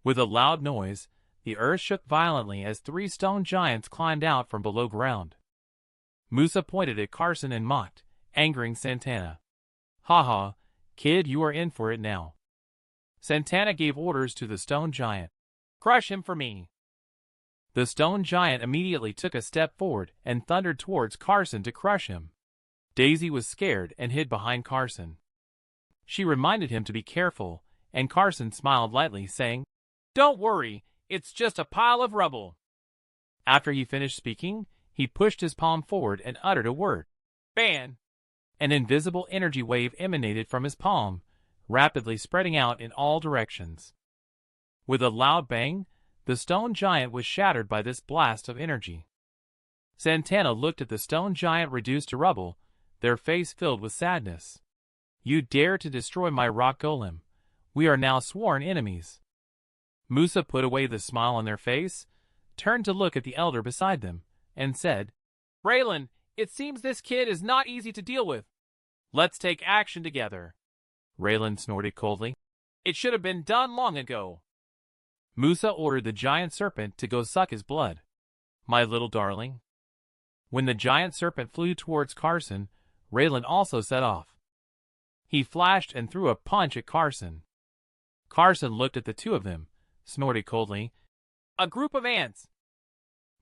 A: With a loud noise, the earth shook violently as three stone giants climbed out from below ground. Musa pointed at Carson and mocked, angering Santana. "Ha ha, kid, you are in for it now." Santana gave orders to the stone giant. "Crush him for me." The stone giant immediately took a step forward and thundered towards Carson to crush him. Daisy was scared and hid behind Carson. She reminded him to be careful, and Carson smiled lightly, saying, Don't worry, it's just a pile of rubble. After he finished speaking, he pushed his palm forward and uttered a word. Ban! An invisible energy wave emanated from his palm, rapidly spreading out in all directions. With a loud bang, the stone giant was shattered by this blast of energy. Santana looked at the stone giant reduced to rubble, their face filled with sadness. You dare to destroy my rock golem. We are now sworn enemies. Musa put away the smile on their face, turned to look at the elder beside them, and said, Raylan, it seems this kid is not easy to deal with. Let's take action together. Raylan snorted coldly. It should have been done long ago. Musa ordered the giant serpent to go suck his blood. My little darling. When the giant serpent flew towards Carson, Raylan also set off. He flashed and threw a punch at Carson. Carson looked at the two of them, snorted coldly. A group of ants.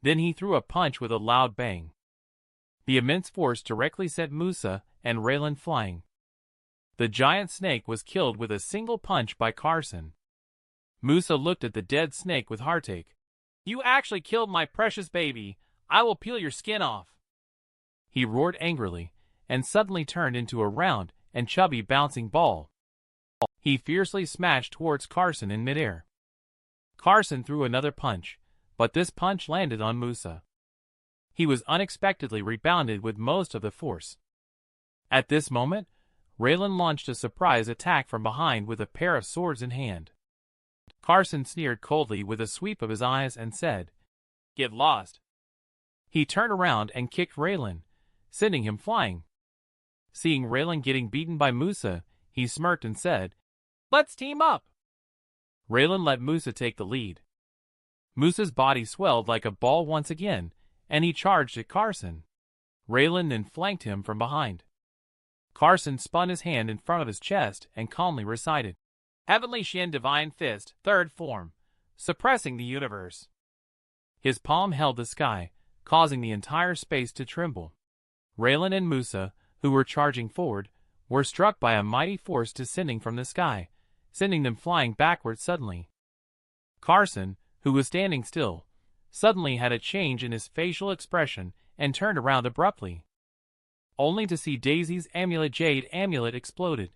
A: Then he threw a punch with a loud bang. The immense force directly sent Musa and Raylan flying. The giant snake was killed with a single punch by Carson. Musa looked at the dead snake with heartache. You actually killed my precious baby. I will peel your skin off. He roared angrily, and suddenly turned into a round and chubby bouncing ball. He fiercely smashed towards Carson in midair. Carson threw another punch, but this punch landed on Musa. He was unexpectedly rebounded with most of the force. At this moment, Raylan launched a surprise attack from behind with a pair of swords in hand. Carson sneered coldly with a sweep of his eyes and said, Get lost. He turned around and kicked Raylan, sending him flying. Seeing Raylan getting beaten by Musa, he smirked and said, Let's team up. Raylan let Musa take the lead. Musa's body swelled like a ball once again, and he charged at Carson. Raylan then flanked him from behind. Carson spun his hand in front of his chest and calmly recited, Heavenly Shin Divine Fist, third form, suppressing the universe. His palm held the sky, causing the entire space to tremble. Raylan and Musa, who were charging forward, were struck by a mighty force descending from the sky, sending them flying backward suddenly. Carson, who was standing still, suddenly had a change in his facial expression and turned around abruptly, only to see Daisy's jade amulet exploded.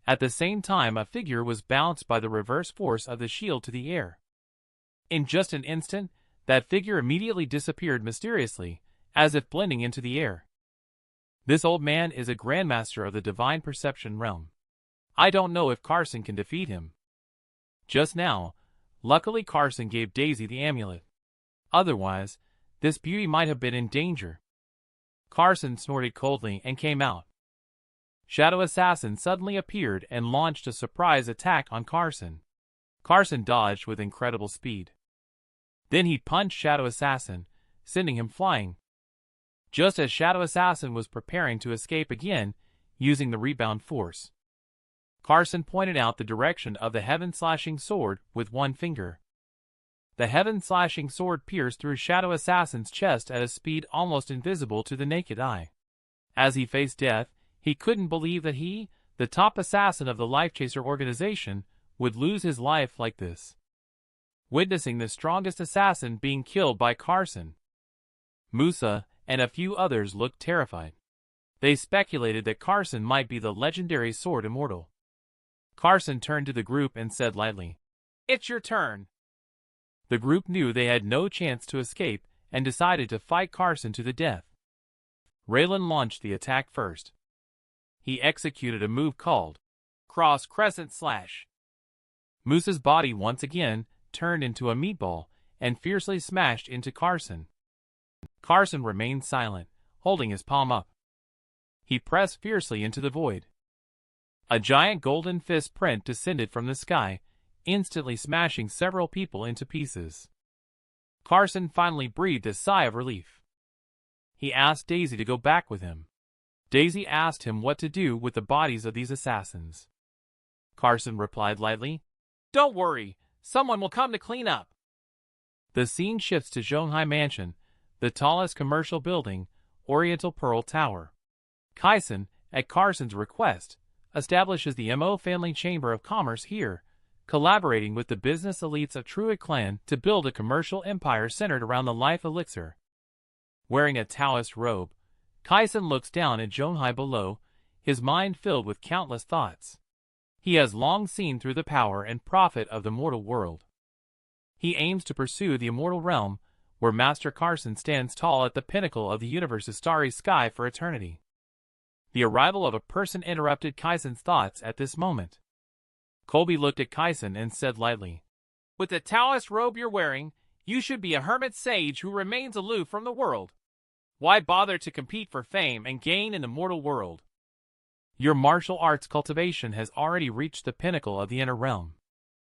A: At the same time, a figure was bounced by the reverse force of the shield to the air. In just an instant, that figure immediately disappeared mysteriously, as if blending into the air. This old man is a grandmaster of the divine perception realm. I don't know if Carson can defeat him. Just now, luckily Carson gave Daisy the amulet. Otherwise, this beauty might have been in danger. Carson snorted coldly and came out. Shadow Assassin suddenly appeared and launched a surprise attack on Carson. Carson dodged with incredible speed. Then he punched Shadow Assassin, sending him flying. Just as Shadow Assassin was preparing to escape again, using the rebound force, Carson pointed out the direction of the heaven-slashing sword with one finger. The heaven-slashing sword pierced through Shadow Assassin's chest at a speed almost invisible to the naked eye. As he faced death, he couldn't believe that he, the top assassin of the Life Chaser organization, would lose his life like this. Witnessing the strongest assassin being killed by Carson, Musa and a few others looked terrified. They speculated that Carson might be the legendary sword immortal. Carson turned to the group and said lightly, It's your turn. The group knew they had no chance to escape and decided to fight Carson to the death. Raylan launched the attack first. He executed a move called Cross Crescent Slash. Musa's body once again turned into a meatball and fiercely smashed into Carson. Carson remained silent, holding his palm up. He pressed fiercely into the void. A giant golden fist print descended from the sky, instantly smashing several people into pieces. Carson finally breathed a sigh of relief. He asked Daisy to go back with him. Daisy asked him what to do with the bodies of these assassins. Carson replied lightly, Don't worry, someone will come to clean up. The scene shifts to Zhonghai Mansion, the tallest commercial building, Oriental Pearl Tower. Kaisen, at Carson's request, establishes the MO Family Chamber of Commerce here, collaborating with the business elites of Truitt clan to build a commercial empire centered around the life elixir. Wearing a Taoist robe, Kaisen looks down at Zhonghai below, his mind filled with countless thoughts. He has long seen through the power and profit of the mortal world. He aims to pursue the immortal realm, where Master Carson stands tall at the pinnacle of the universe's starry sky for eternity. The arrival of a person interrupted Kaisen's thoughts at this moment. Colby looked at Kaisen and said lightly, "With the Taoist robe you're wearing, you should be a hermit sage who remains aloof from the world. Why bother to compete for fame and gain in the mortal world? Your martial arts cultivation has already reached the pinnacle of the inner realm.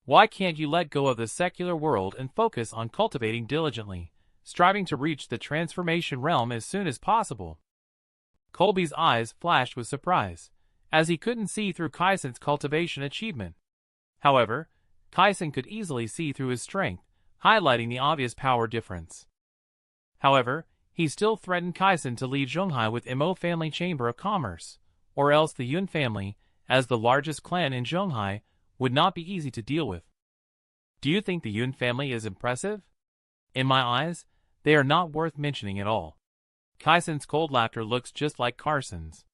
A: Why can't you let go of the secular world and focus on cultivating diligently, striving to reach the transformation realm as soon as possible?" Colby's eyes flashed with surprise, as he couldn't see through Kaisen's cultivation achievement. However, Kaisen could easily see through his strength, highlighting the obvious power difference. However, he still threatened Kaisen to leave Zhonghai with Mo Family Chamber of Commerce, or else the Yun family, as the largest clan in Zhonghai, would not be easy to deal with. Do you think the Yun family is impressive? In my eyes, they are not worth mentioning at all. Kaisen's cold laughter looks just like Carson's.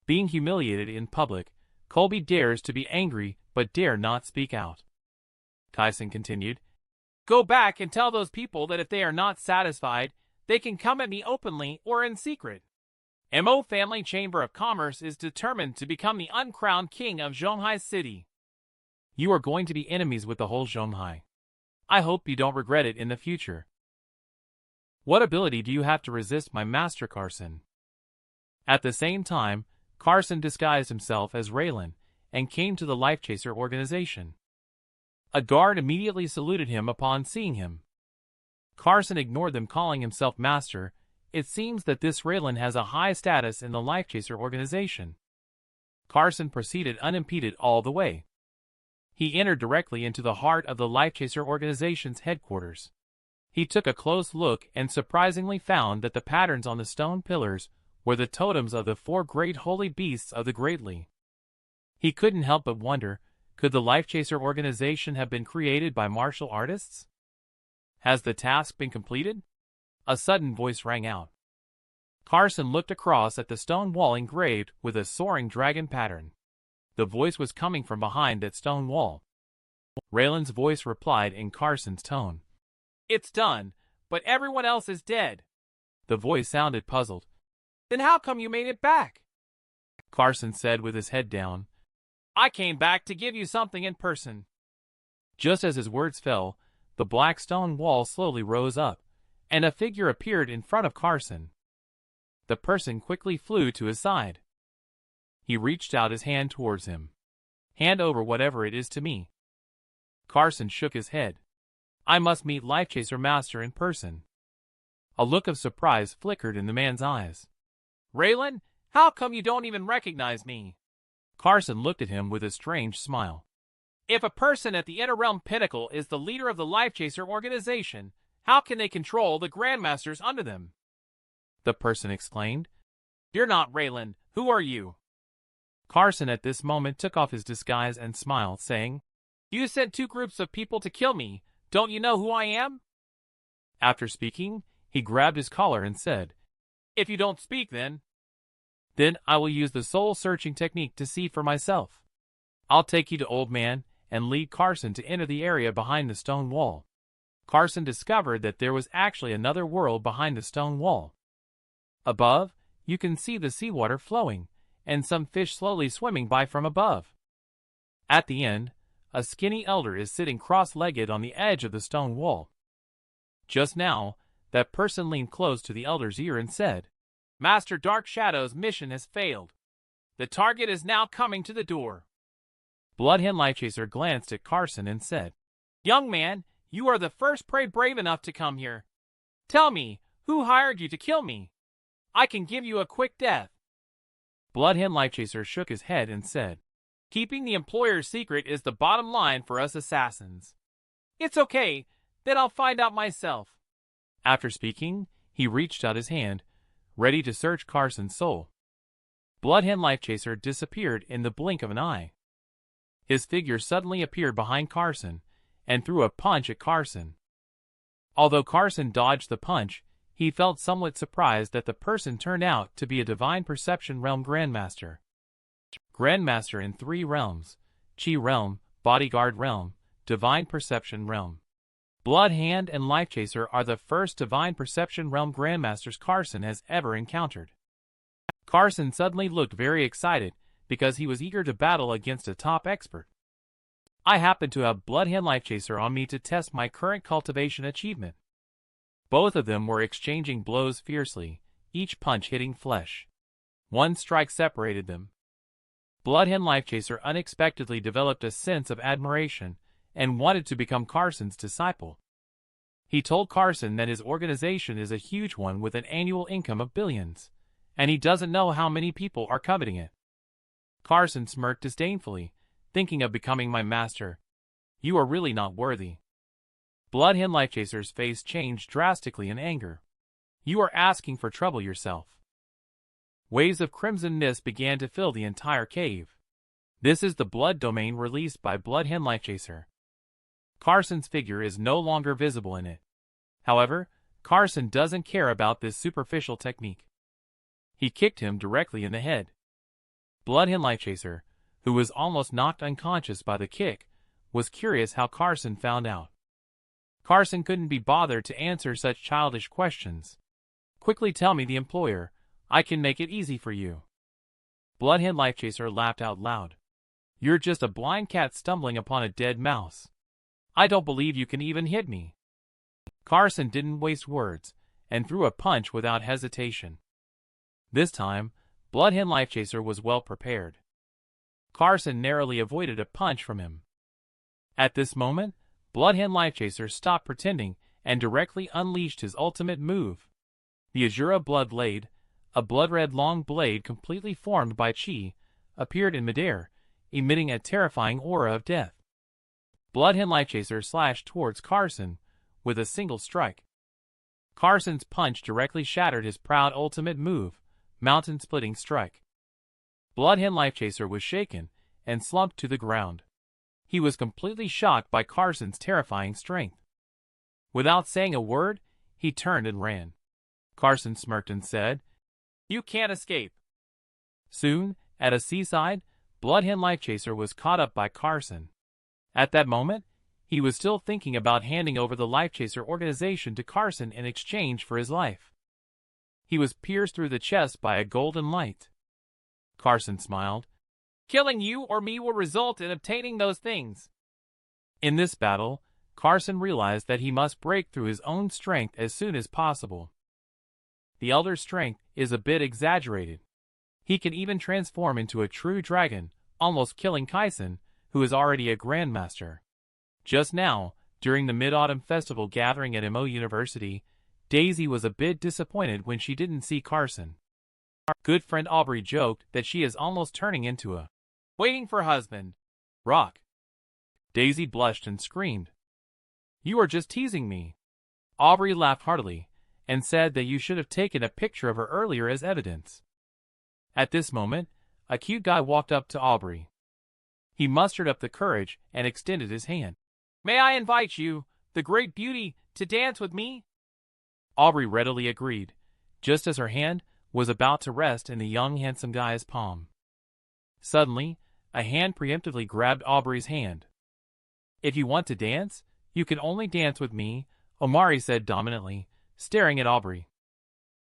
A: Being humiliated in public, Colby dares to be angry but dare not speak out. Kaisen continued, "Go back and tell those people that if they are not satisfied, they can come at me openly or in secret. Mo Family Chamber of Commerce is determined to become the uncrowned king of Zhonghai City. You are going to be enemies with the whole Zhonghai. I hope you don't regret it in the future. What ability do you have to resist my master Carson?" At the same time, Carson disguised himself as Raylan and came to the Life Chaser organization. A guard immediately saluted him upon seeing him. Carson ignored them calling himself master. It seems that this Raylan has a high status in the Life Chaser organization. Carson proceeded unimpeded all the way. He entered directly into the heart of the Life Chaser organization's headquarters. He took a close look and surprisingly found that the patterns on the stone pillars were the totems of the 4 great holy beasts of the Greatly. He couldn't help but wonder, could the Life Chaser organization have been created by martial artists? Has the task been completed? A sudden voice rang out. Carson looked across at the stone wall engraved with a soaring dragon pattern. The voice was coming from behind that stone wall. Raylan's voice replied in Carson's tone. "It's done, but everyone else is dead." The voice sounded puzzled. "Then how come you made it back?" Carson said with his head down. "I came back to give you something in person." Just as his words fell, the black stone wall slowly rose up, and a figure appeared in front of Carson. The person quickly flew to his side. He reached out his hand towards him. "Hand over whatever it is to me." Carson shook his head. "I must meet Life Chaser Master in person." A look of surprise flickered in the man's eyes. "Raylan, how come you don't even recognize me?" Carson looked at him with a strange smile. "If a person at the Inner Realm Pinnacle is the leader of the Life Chaser organization, how can they control the Grandmasters under them?" The person exclaimed. "You're not Raylan. Who are you?" Carson at this moment took off his disguise and smiled, saying, "You sent 2 groups of people to kill me. Don't you know who I am?" After speaking, he grabbed his collar and said, "If you don't speak then I will use the soul-searching technique to see for myself. I'll take you to Old Man and lead Carson to enter the area behind the stone wall." Carson discovered that there was actually another world behind the stone wall. Above, you can see the seawater flowing, and some fish slowly swimming by from above. At the end, a skinny elder is sitting cross-legged on the edge of the stone wall. Just now, that person leaned close to the elder's ear and said, "Master Dark Shadow's mission has failed. The target is now coming to the door." Bloodhen Lightchaser glanced at Carson and said, "Young man, you are the first prey brave enough to come here. Tell me, who hired you to kill me? I can give you a quick death." Bloodhen Lightchaser shook his head and said, "Keeping the employer's secret is the bottom line for us assassins." "It's okay, then I'll find out myself." After speaking, he reached out his hand, ready to search Carson's soul. Bloodhen Lightchaser disappeared in the blink of an eye. His figure suddenly appeared behind Carson, and threw a punch at Carson. Although Carson dodged the punch, he felt somewhat surprised that the person turned out to be a Divine Perception Realm Grandmaster. Grandmaster in 3 realms: Chi Realm, Bodyguard Realm, Divine Perception Realm. Blood Hand and Lifechaser are the first Divine Perception Realm Grandmasters Carson has ever encountered. Carson suddenly looked very excited because he was eager to battle against a top expert. I happen to have Blood Hand Lifechaser on me to test my current cultivation achievement. Both of them were exchanging blows fiercely, each punch hitting flesh. One strike separated them. Blood Hand Lifechaser unexpectedly developed a sense of admiration and wanted to become Carson's disciple. He told Carson that his organization is a huge one with an annual income of billions, and he doesn't know how many people are coveting it. Carson smirked disdainfully, thinking of becoming my master. You are really not worthy. Blood Hand Lifechaser's face changed drastically in anger. You are asking for trouble yourself. Waves of crimson mist began to fill the entire cave. This is the blood domain released by Blood Hand Lifechaser. Carson's figure is no longer visible in it. However, Carson doesn't care about this superficial technique. He kicked him directly in the head. Blood Hand Lifechaser, who was almost knocked unconscious by the kick, was curious how Carson found out. Carson couldn't be bothered to answer such childish questions. Quickly tell me the employer. I can make it easy for you. Blood Hand Lifechaser laughed out loud. You're just a blind cat stumbling upon a dead mouse. I don't believe you can even hit me. Carson didn't waste words, and threw a punch without hesitation. This time, Blood Hand Lifechaser was well prepared. Carson narrowly avoided a punch from him. At this moment, Blood Hand Lifechaser stopped pretending and directly unleashed his ultimate move. The Azura Blood Blade, a blood-red long blade completely formed by chi, appeared in midair, emitting a terrifying aura of death. Blood Hand Lifechaser slashed towards Carson with a single strike. Carson's punch directly shattered his proud ultimate move, Mountain-Splitting Strike. Blood Hand Lifechaser was shaken and slumped to the ground. He was completely shocked by Carson's terrifying strength. Without saying a word, he turned and ran. Carson smirked and said, You can't escape. Soon, at a seaside, Blood Hand Lifechaser was caught up by Carson. At that moment, he was still thinking about handing over the Lifechaser organization to Carson in exchange for his life. He was pierced through the chest by a golden light. Carson smiled. Killing you or me will result in obtaining those things. In this battle, Carson realized that he must break through his own strength as soon as possible. The Elder's strength is a bit exaggerated. He can even transform into a true dragon, almost killing Kaisen, who is already a Grandmaster. Just now, during the Mid-Autumn Festival gathering at MO University, Daisy was a bit disappointed when she didn't see Carson. Our good friend Aubrey joked that she is almost turning into a waiting for husband rock. Daisy blushed and screamed. You are just teasing me. Aubrey laughed heartily and said that you should have taken a picture of her earlier as evidence. At this moment, a cute guy walked up to Aubrey. He mustered up the courage and extended his hand. May I invite you, the great beauty, to dance with me? Aubrey readily agreed, just as her hand was about to rest in the young handsome guy's palm. Suddenly, a hand preemptively grabbed Aubrey's hand. If you want to dance, you can only dance with me, Omari said dominantly, staring at Aubrey.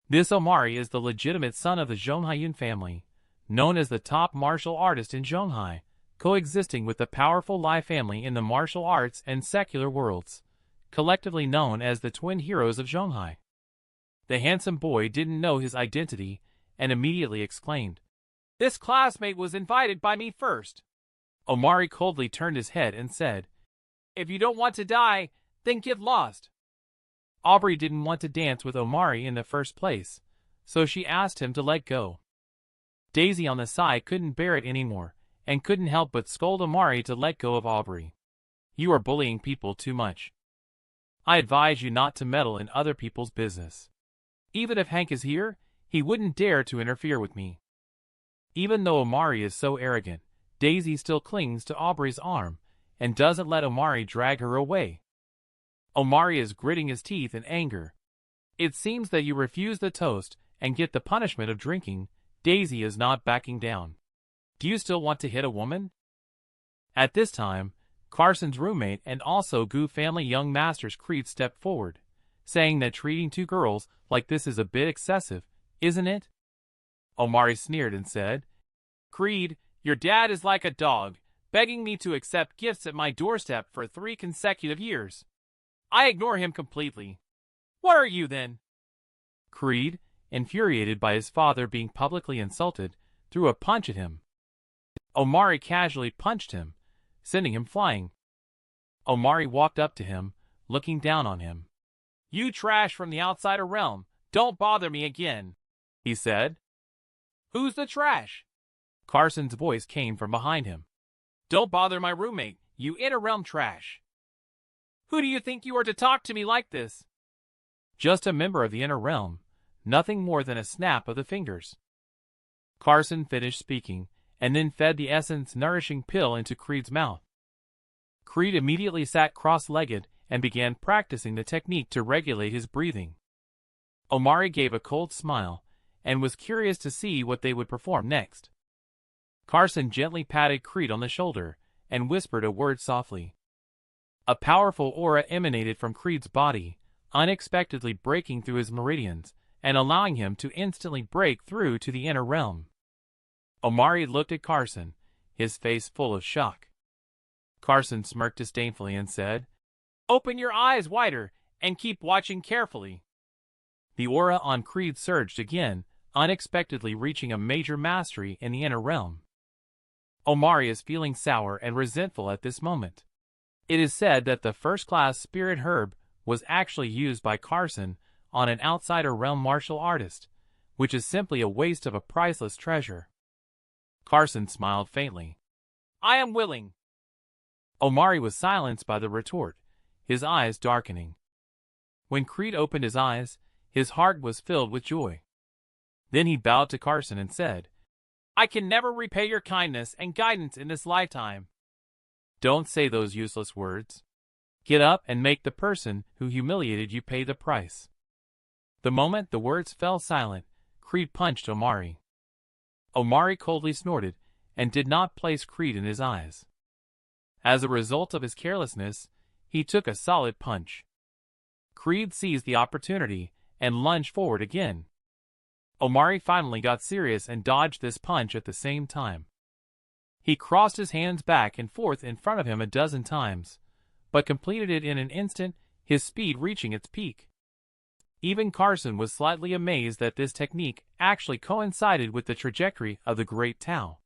A: This Omari is the legitimate son of the Zhonghayun family, known as the top martial artist in Zhonghai, coexisting with the powerful Lai family in the martial arts and secular worlds, collectively known as the twin heroes of Zhonghai. The handsome boy didn't know his identity and immediately exclaimed, This classmate was invited by me first. Omari coldly turned his head and said, If you don't want to die, then get lost. Aubrey didn't want to dance with Omari in the first place, so she asked him to let go. Daisy on the side couldn't bear it anymore, and couldn't help but scold Omari to let go of Aubrey. You are bullying people too much. I advise you not to meddle in other people's business. Even if Hank is here, he wouldn't dare to interfere with me. Even though Omari is so arrogant, Daisy still clings to Aubrey's arm and doesn't let Omari drag her away. Omari is gritting his teeth in anger. It seems that you refuse the toast and get the punishment of drinking. Daisy is not backing down. Do you still want to hit a woman? At this time, Carson's roommate and also Gu family young masters Creed stepped forward, saying that treating two girls like this is a bit excessive, isn't it? Omari sneered and said, Creed, your dad is like a dog, begging me to accept gifts at my doorstep for 3 consecutive years. I ignore him completely. What are you then? Creed, infuriated by his father being publicly insulted, threw a punch at him. Omari casually punched him, sending him flying. Omari walked up to him, looking down on him. You trash from the outsider realm, don't bother me again, he said. Who's the trash? Carson's voice came from behind him. Don't bother my roommate, you inter-realm trash. Who do you think you are to talk to me like this? Just a member of the inner realm, nothing more than a snap of the fingers. Carson finished speaking, and then fed the essence-nourishing pill into Creed's mouth. Creed immediately sat cross-legged and began practicing the technique to regulate his breathing. Omari gave a cold smile, and was curious to see what they would perform next. Carson gently patted Creed on the shoulder, and whispered a word softly. A powerful aura emanated from Creed's body, unexpectedly breaking through his meridians, and allowing him to instantly break through to the inner realm. Omari looked at Carson, his face full of shock. Carson smirked disdainfully and said, Open your eyes wider, and keep watching carefully. The aura on Creed surged again, unexpectedly reaching a major mastery in the inner realm. Omari is feeling sour and resentful at this moment. It is said that the first-class spirit herb was actually used by Carson on an outsider realm martial artist, which is simply a waste of a priceless treasure. Carson smiled faintly. I am willing. Omari was silenced by the retort, his eyes darkening. When Creed opened his eyes, his heart was filled with joy. Then he bowed to Carson and said, I can never repay your kindness and guidance in this lifetime. Don't say those useless words. Get up and make the person who humiliated you pay the price. The moment the words fell silent, Creed punched Omari. Omari coldly snorted and did not place Creed in his eyes. As a result of his carelessness, he took a solid punch. Creed seized the opportunity and lunged forward again. Omari finally got serious and dodged this punch at the same time. He crossed his hands back and forth in front of him a dozen times, but completed it in an instant, his speed reaching its peak. Even Carson was slightly amazed that this technique actually coincided with the trajectory of the Great Tao.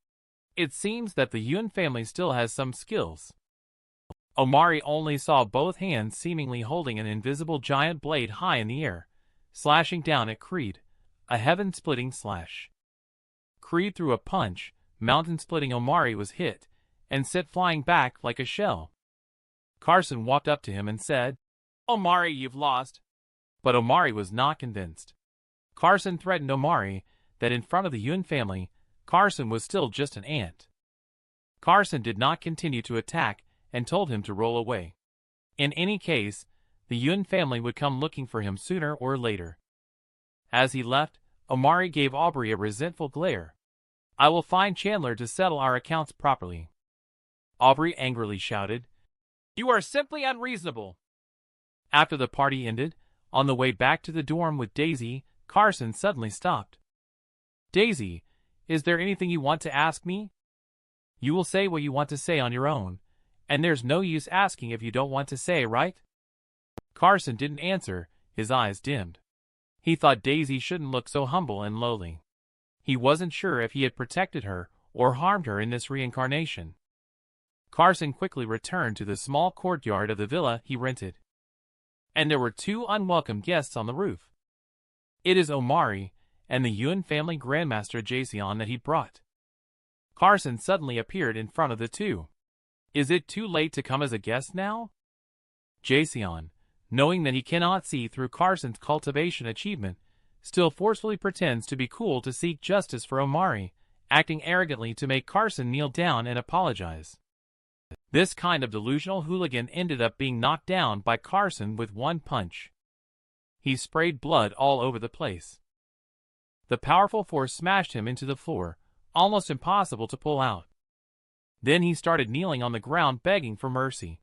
A: It seems that the Yun family still has some skills. Omari only saw both hands seemingly holding an invisible giant blade high in the air, slashing down at Creed, a heaven-splitting slash. Creed threw a punch, mountain-splitting Omari was hit, and sent flying back like a shell. Carson walked up to him and said, Omari, you've lost. But Omari was not convinced. Carson threatened Omari that in front of the Yun family, Carson was still just an ant. Carson did not continue to attack and told him to roll away. In any case, the Yun family would come looking for him sooner or later. As he left, Omari gave Aubrey a resentful glare. I will find Chandler to settle our accounts properly. Aubrey angrily shouted, You are simply unreasonable. After the party ended, on the way back to the dorm with Daisy, Carson suddenly stopped. Daisy, is there anything you want to ask me? You will say what you want to say on your own, and there's no use asking if you don't want to say, right? Carson didn't answer, his eyes dimmed. He thought Daisy shouldn't look so humble and lowly. He wasn't sure if he had protected her or harmed her in this reincarnation. Carson quickly returned to the small courtyard of the villa he rented. And there were 2 unwelcome guests on the roof. It is Omari and the Yun family grandmaster Jason that he brought. Carson suddenly appeared in front of the 2. Is it too late to come as a guest now? Jason, knowing that he cannot see through Carson's cultivation achievement, still forcefully pretends to be cool to seek justice for Omari acting arrogantly to make Carson kneel down and apologize. This kind of delusional hooligan ended up being knocked down by Carson with one punch. He sprayed blood all over the place. The powerful force smashed him into the floor, almost impossible to pull out. Then he started kneeling on the ground begging for mercy.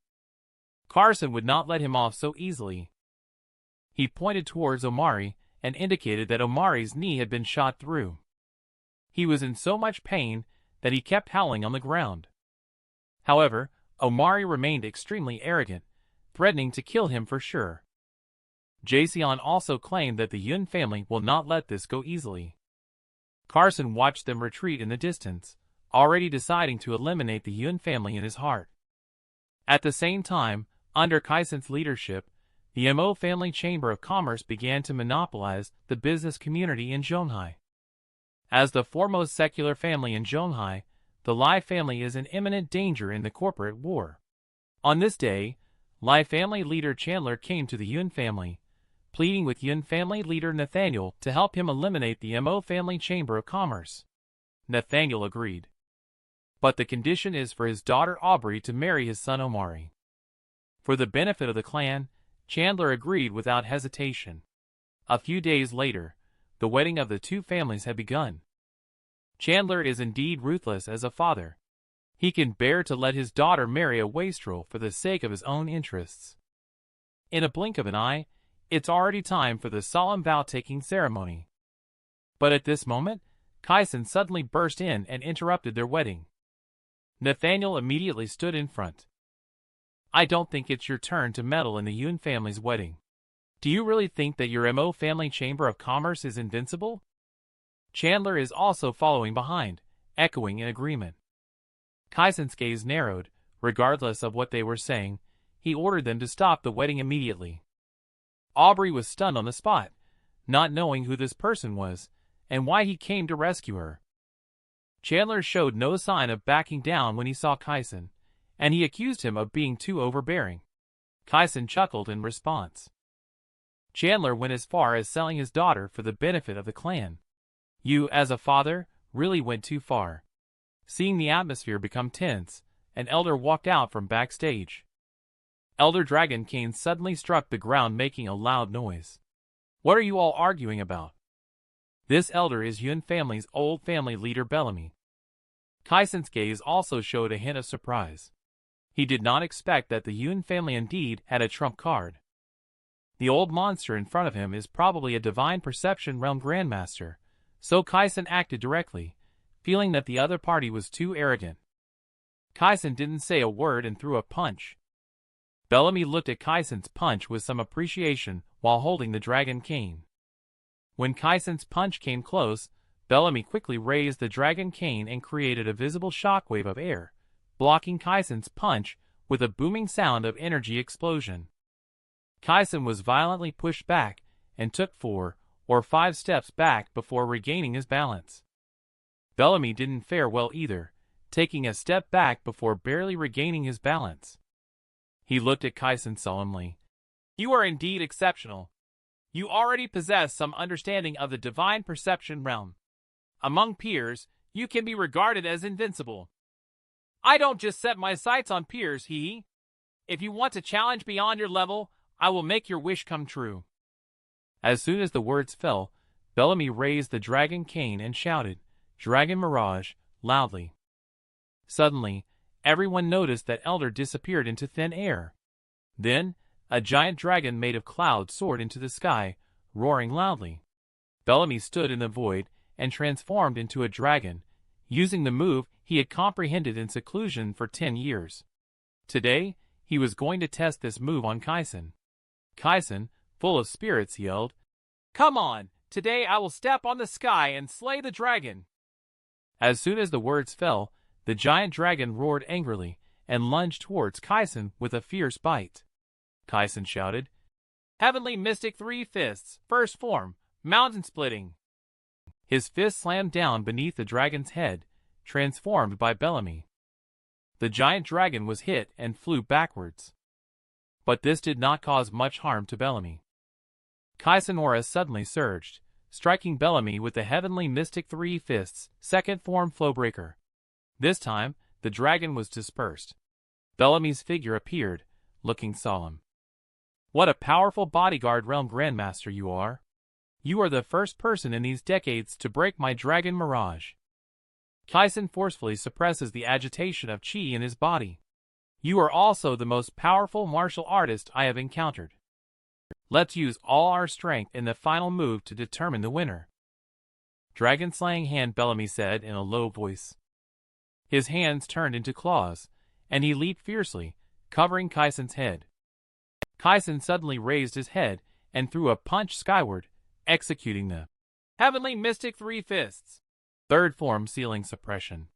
A: Carson would not let him off so easily. He pointed towards Omari and indicated that Omari's knee had been shot through. He was in so much pain that he kept howling on the ground. However, Omari remained extremely arrogant, threatening to kill him for sure. Jason also claimed that the Yun family will not let this go easily. Carson watched them retreat in the distance, already deciding to eliminate the Yun family in his heart. At the same time, under Kaison's leadership, the Mo family Chamber of Commerce began to monopolize the business community in Zhonghai. As the foremost secular family in Zhonghai, the Lai family is in imminent danger in the corporate war. On this day, Lai family leader Chandler came to the Yun family, pleading with Yun family leader Nathaniel to help him eliminate the Mo family Chamber of Commerce. Nathaniel agreed. But the condition is for his daughter Aubrey to marry his son Omari. For the benefit of the clan, Chandler agreed without hesitation. A few days later, the wedding of the two families had begun. Chandler is indeed ruthless as a father. He can bear to let his daughter marry a wastrel for the sake of his own interests. In a blink of an eye, it's already time for the solemn vow-taking ceremony. But at this moment, Kaisen suddenly burst in and interrupted their wedding. Nathaniel immediately stood in front. I don't think it's your turn to meddle in the Yun family's wedding. Do you really think that your Mo family Chamber of Commerce is invincible? Chandler is also following behind, echoing in agreement. Kaisen's gaze narrowed. Regardless of what they were saying, he ordered them to stop the wedding immediately. Aubrey was stunned on the spot, not knowing who this person was, and why he came to rescue her. Chandler showed no sign of backing down when he saw Kaisen, and he accused him of being too overbearing. Kaisen chuckled in response. Chandler went as far as selling his daughter for the benefit of the clan. You, as a father, really went too far. Seeing the atmosphere become tense, an elder walked out from backstage. Elder Dragon Cane suddenly struck the ground making a loud noise. What are you all arguing about? This elder is Yun family's old family leader Bellamy. Kaisen's gaze also showed a hint of surprise. He did not expect that the Yun family indeed had a trump card. The old monster in front of him is probably a Divine Perception Realm Grandmaster, so Kaisen acted directly, feeling that the other party was too arrogant. Kaisen didn't say a word and threw a punch. Bellamy looked at Kaisen's punch with some appreciation while holding the dragon cane. When Kaisen's punch came close, Bellamy quickly raised the dragon cane and created a visible shockwave of air, blocking Kaisen's punch with a booming sound of energy explosion. Kaisen was violently pushed back and took 4 or 5 steps back before regaining his balance. Bellamy didn't fare well either, taking a step back before barely regaining his balance. He looked at Kaisen solemnly. You are indeed exceptional. You already possess some understanding of the Divine Perception Realm. Among peers, you can be regarded as invincible. I don't just set my sights on peers, hee. If you want to challenge beyond your level, I will make your wish come true. As soon as the words fell, Bellamy raised the dragon cane and shouted, Dragon Mirage, loudly. Suddenly, everyone noticed that Elder disappeared into thin air. Then, a giant dragon made of clouds soared into the sky, roaring loudly. Bellamy stood in the void and transformed into a dragon, using the move he had comprehended in seclusion for 10 years. Today, he was going to test this move on Kaisen. Kaisen, full of spirits, yelled, Come on, today I will step on the sky and slay the dragon. As soon as the words fell, the giant dragon roared angrily and lunged towards Kaisen with a fierce bite. Kaisen shouted, Heavenly Mystic 3 Fists, first form, mountain splitting. His fist slammed down beneath the dragon's head, transformed by Bellamy. The giant dragon was hit and flew backwards. But this did not cause much harm to Bellamy. Kaisen aura suddenly surged, striking Bellamy with the Heavenly Mystic Three Fists, second form Flowbreaker. This time, the dragon was dispersed. Bellamy's figure appeared, looking solemn. What a powerful bodyguard realm grandmaster you are. You are the first person in these decades to break my dragon mirage. Kaisen forcefully suppresses the agitation of chi in his body. You are also the most powerful martial artist I have encountered. Let's use all our strength in the final move to determine the winner. Dragon-slaying hand, Bellamy said in a low voice. His hands turned into claws, and he leaped fiercely, covering Kaisen's head. Kaisen suddenly raised his head and threw a punch skyward, executing the Heavenly Mystic Three Fists, third form Sealing Suppression.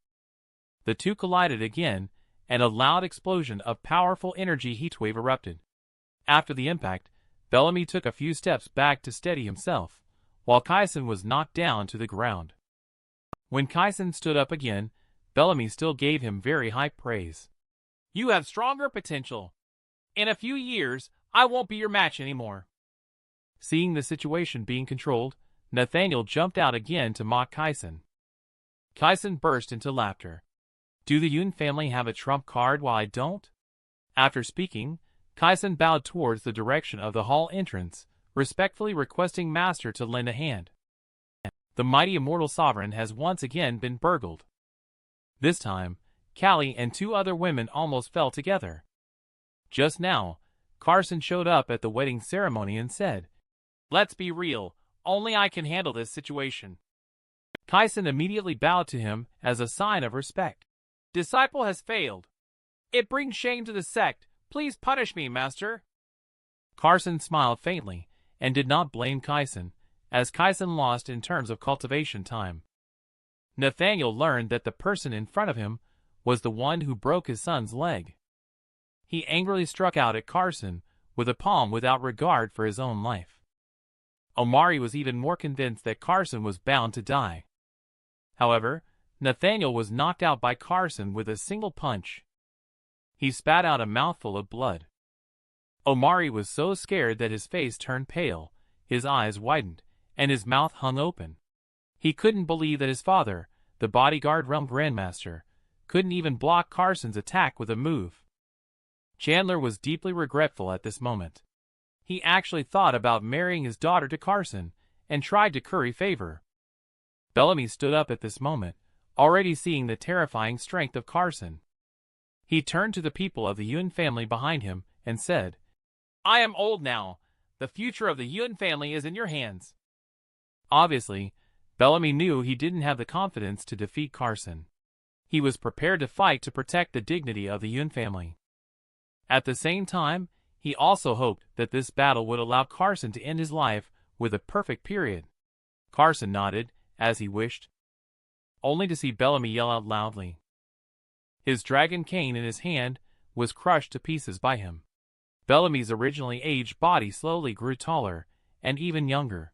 A: The two collided again, and a loud explosion of powerful energy heatwave erupted. After the impact, Bellamy took a few steps back to steady himself, while Kaisen was knocked down to the ground. When Kaisen stood up again, Bellamy still gave him very high praise. You have stronger potential. In a few years, I won't be your match anymore. Seeing the situation being controlled, Nathaniel jumped out again to mock Kaisen. Kaisen burst into laughter. Do the Yun family have a trump card while I don't? After speaking, Kaisen bowed towards the direction of the hall entrance, respectfully requesting Master to lend a hand. The mighty immortal sovereign has once again been burgled. This time, Callie and two other women almost fell together. Just now, Carson showed up at the wedding ceremony and said, "Let's be real, only I can handle this situation." Kaisen immediately bowed to him as a sign of respect. Disciple has failed. It brings shame to the sect. Please punish me, Master. Carson smiled faintly and did not blame Kaisen, as Kaisen lost in terms of cultivation time. Nathaniel learned that the person in front of him was the one who broke his son's leg. He angrily struck out at Carson with a palm without regard for his own life. Omari was even more convinced that Carson was bound to die. However, Nathaniel was knocked out by Carson with a single punch. He spat out a mouthful of blood. Omari was so scared that his face turned pale, his eyes widened, and his mouth hung open. He couldn't believe that his father, the bodyguard realm grandmaster, couldn't even block Carson's attack with a move. Chandler was deeply regretful at this moment. He actually thought about marrying his daughter to Carson, and tried to curry favor. Bellamy stood up at this moment, already seeing the terrifying strength of Carson. He turned to the people of the Yun family behind him and said, I am old now. The future of the Yun family is in your hands. Obviously, Bellamy knew he didn't have the confidence to defeat Carson. He was prepared to fight to protect the dignity of the Yun family. At the same time, he also hoped that this battle would allow Carson to end his life with a perfect period. Carson nodded, as he wished, only to see Bellamy yell out loudly. His dragon cane in his hand was crushed to pieces by him. Bellamy's originally aged body slowly grew taller, and even younger.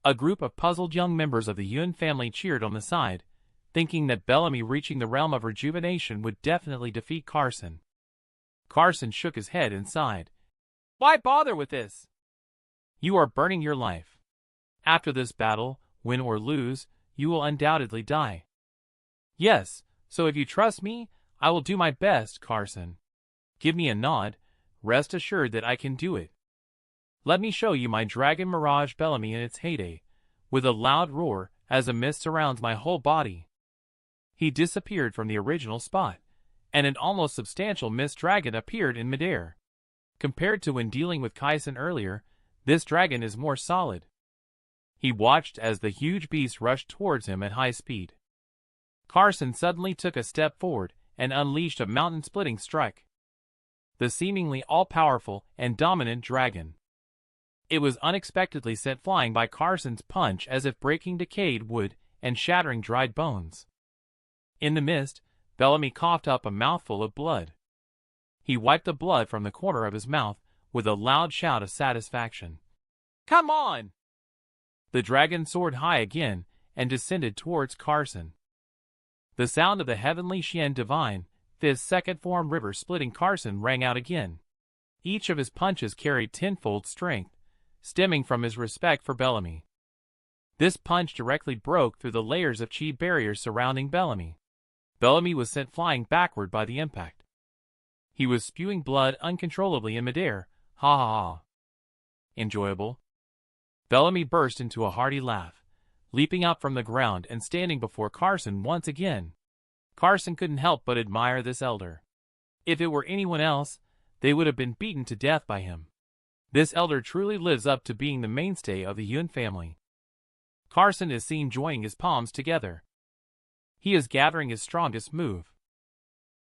A: A group of puzzled young members of the Yun family cheered on the side, thinking that Bellamy reaching the realm of rejuvenation would definitely defeat Carson. Carson shook his head and sighed. Why bother with this? You are burning your life. After this battle, win or lose, you will undoubtedly die. Yes, so if you trust me, I will do my best, Carson. Give me a nod, rest assured that I can do it. Let me show you my dragon mirage. Bellamy in its heyday, with a loud roar as a mist surrounds my whole body. He disappeared from the original spot, and an almost substantial mist dragon appeared in midair. Compared to when dealing with Kaisen earlier, this dragon is more solid. He watched as the huge beast rushed towards him at high speed. Carson suddenly took a step forward and unleashed a mountain-splitting strike. The seemingly all-powerful and dominant dragon. It was unexpectedly sent flying by Carson's punch, as if breaking decayed wood and shattering dried bones. In the mist, Bellamy coughed up a mouthful of blood. He wiped the blood from the corner of his mouth with a loud shout of satisfaction. Come on! The dragon soared high again and descended towards Carson. The sound of the heavenly Xian divine, this second form river splitting Carson rang out again. Each of his punches carried tenfold strength, stemming from his respect for Bellamy. This punch directly broke through the layers of chi barriers surrounding Bellamy. Bellamy was sent flying backward by the impact. He was spewing blood uncontrollably in midair. Ha ha ha. Enjoyable? Bellamy burst into a hearty laugh, leaping up from the ground and standing before Carson once again. Carson couldn't help but admire this elder. If it were anyone else, they would have been beaten to death by him. This elder truly lives up to being the mainstay of the Yun family. Carson is seen joining his palms together. He is gathering his strongest move.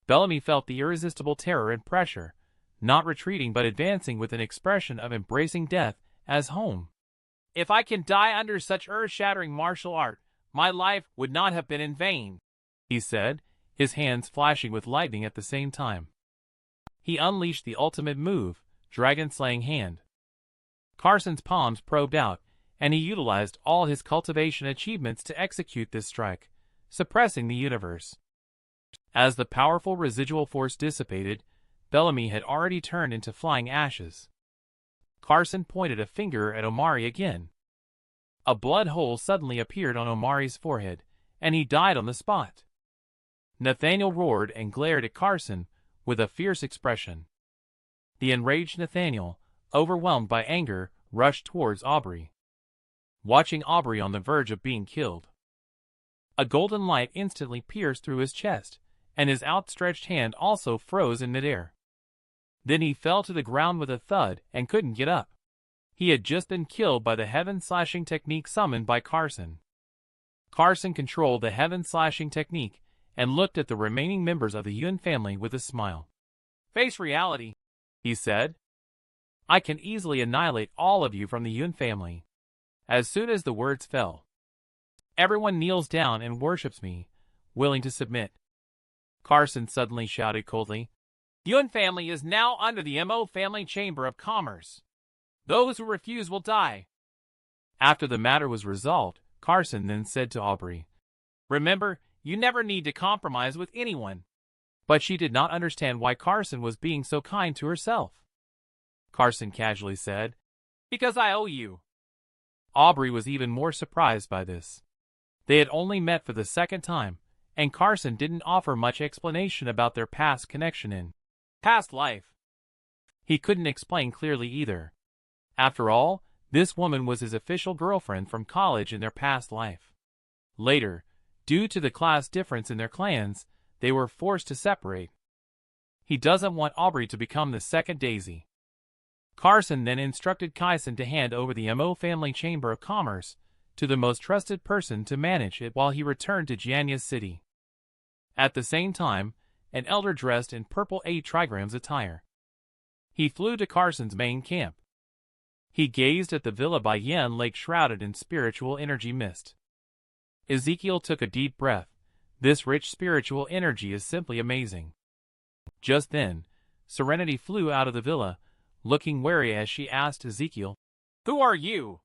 A: Bellamy felt the irresistible terror and pressure, not retreating but advancing with an expression of embracing death as home. If I can die under such earth-shattering martial art, my life would not have been in vain, he said, his hands flashing with lightning at the same time. He unleashed the ultimate move, Dragon-Slaying Hand. Carson's palms probed out, and he utilized all his cultivation achievements to execute this strike, suppressing the universe. As the powerful residual force dissipated, Bellamy had already turned into flying ashes. Carson pointed a finger at Omari again. A blood hole suddenly appeared on Omari's forehead, and he died on the spot. Nathaniel roared and glared at Carson with a fierce expression. The enraged Nathaniel, overwhelmed by anger, rushed towards Aubrey, watching Aubrey on the verge of being killed. A golden light instantly pierced through his chest, and his outstretched hand also froze in midair. Then he fell to the ground with a thud and couldn't get up. He had just been killed by the heaven-slashing technique summoned by Carson. Carson controlled the heaven-slashing technique and looked at the remaining members of the Yun family with a smile. "Face reality," he said. "I can easily annihilate all of you from the Yun family." As soon as the words fell, everyone kneels down and worships me, willing to submit. Carson suddenly shouted coldly, "Yun family is now under the MO family chamber of commerce. Those who refuse will die." After the matter was resolved, Carson then said to Aubrey, "Remember, you never need to compromise with anyone." But she did not understand why Carson was being so kind to herself. Carson casually said, "Because I owe you." Aubrey was even more surprised by this. They had only met for the second time, and Carson didn't offer much explanation about their past connection in past life. He couldn't explain clearly either. After all, this woman was his official girlfriend from college in their past life. Later, due to the class difference in their clans, they were forced to separate. He doesn't want Aubrey to become the second Daisy. Carson then instructed Kaisen to hand over the MO family chamber of commerce to the most trusted person to manage it while he returned to Jianya's city. At the same time, an elder dressed in purple A trigram's attire. He flew to Carson's main camp. He gazed at the villa by Yen Lake shrouded in spiritual energy mist. Ezekiel took a deep breath. This rich spiritual energy is simply amazing. Just then, Serenity flew out of the villa, looking wary as she asked Ezekiel, "Who are you?"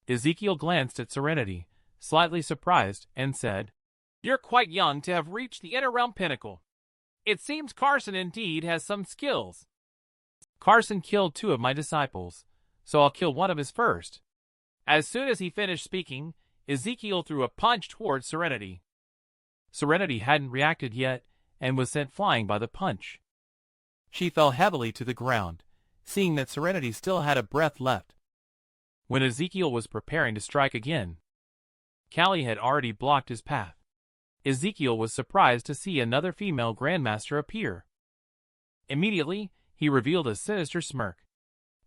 A: Ezekiel glanced at Serenity, slightly surprised, and said, "You're quite young to have reached the inner realm pinnacle. It seems Carson indeed has some skills." "Carson killed 2 of my disciples, so I'll kill one of his first." As soon as he finished speaking, Ezekiel threw a punch towards Serenity. Serenity hadn't reacted yet, and was sent flying by the punch. She fell heavily to the ground, seeing that Serenity still had a breath left. When Ezekiel was preparing to strike again, Callie had already blocked his path. Ezekiel was surprised to see another female Grandmaster appear. Immediately, he revealed a sinister smirk.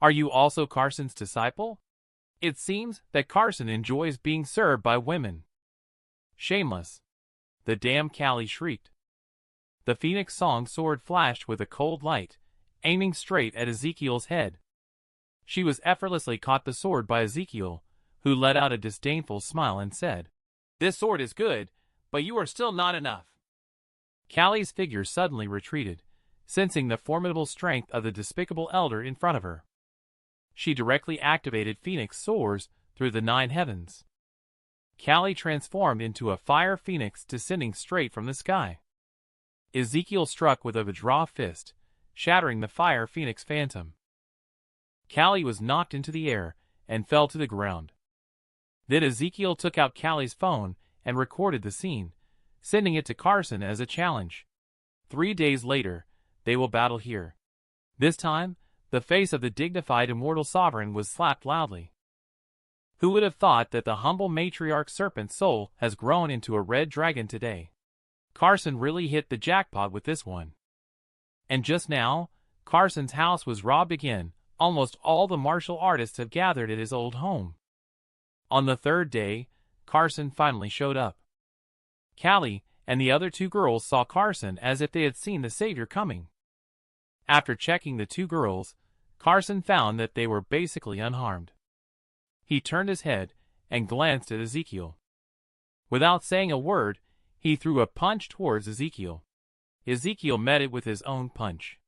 A: "Are you also Carson's disciple? It seems that Carson enjoys being served by women." "Shameless!" the damn Callie shrieked. The Phoenix Song sword flashed with a cold light, aiming straight at Ezekiel's head. She was effortlessly caught the sword by Ezekiel, who let out a disdainful smile and said, "This sword is good, but you are still not enough." Callie's figure suddenly retreated, sensing the formidable strength of the despicable elder in front of her. She directly activated Phoenix Swords through the 9 heavens. Callie transformed into a fire phoenix descending straight from the sky. Ezekiel struck with a Vajra fist, shattering the fire phoenix phantom. Callie was knocked into the air and fell to the ground. Then Ezekiel took out Callie's phone and recorded the scene, sending it to Carson as a challenge. 3 days later, they will battle here. This time, the face of the dignified immortal sovereign was slapped loudly. Who would have thought that the humble matriarch serpent's soul has grown into a red dragon today? Carson really hit the jackpot with this one. And just now, Carson's house was robbed again. Almost all the martial artists have gathered at his old home. On the 3rd day, Carson finally showed up. Callie and the other 2 girls saw Carson as if they had seen the savior coming. After checking the 2 girls, Carson found that they were basically unharmed. He turned his head and glanced at Ezekiel. Without saying a word, he threw a punch towards Ezekiel. Ezekiel met it with his own punch.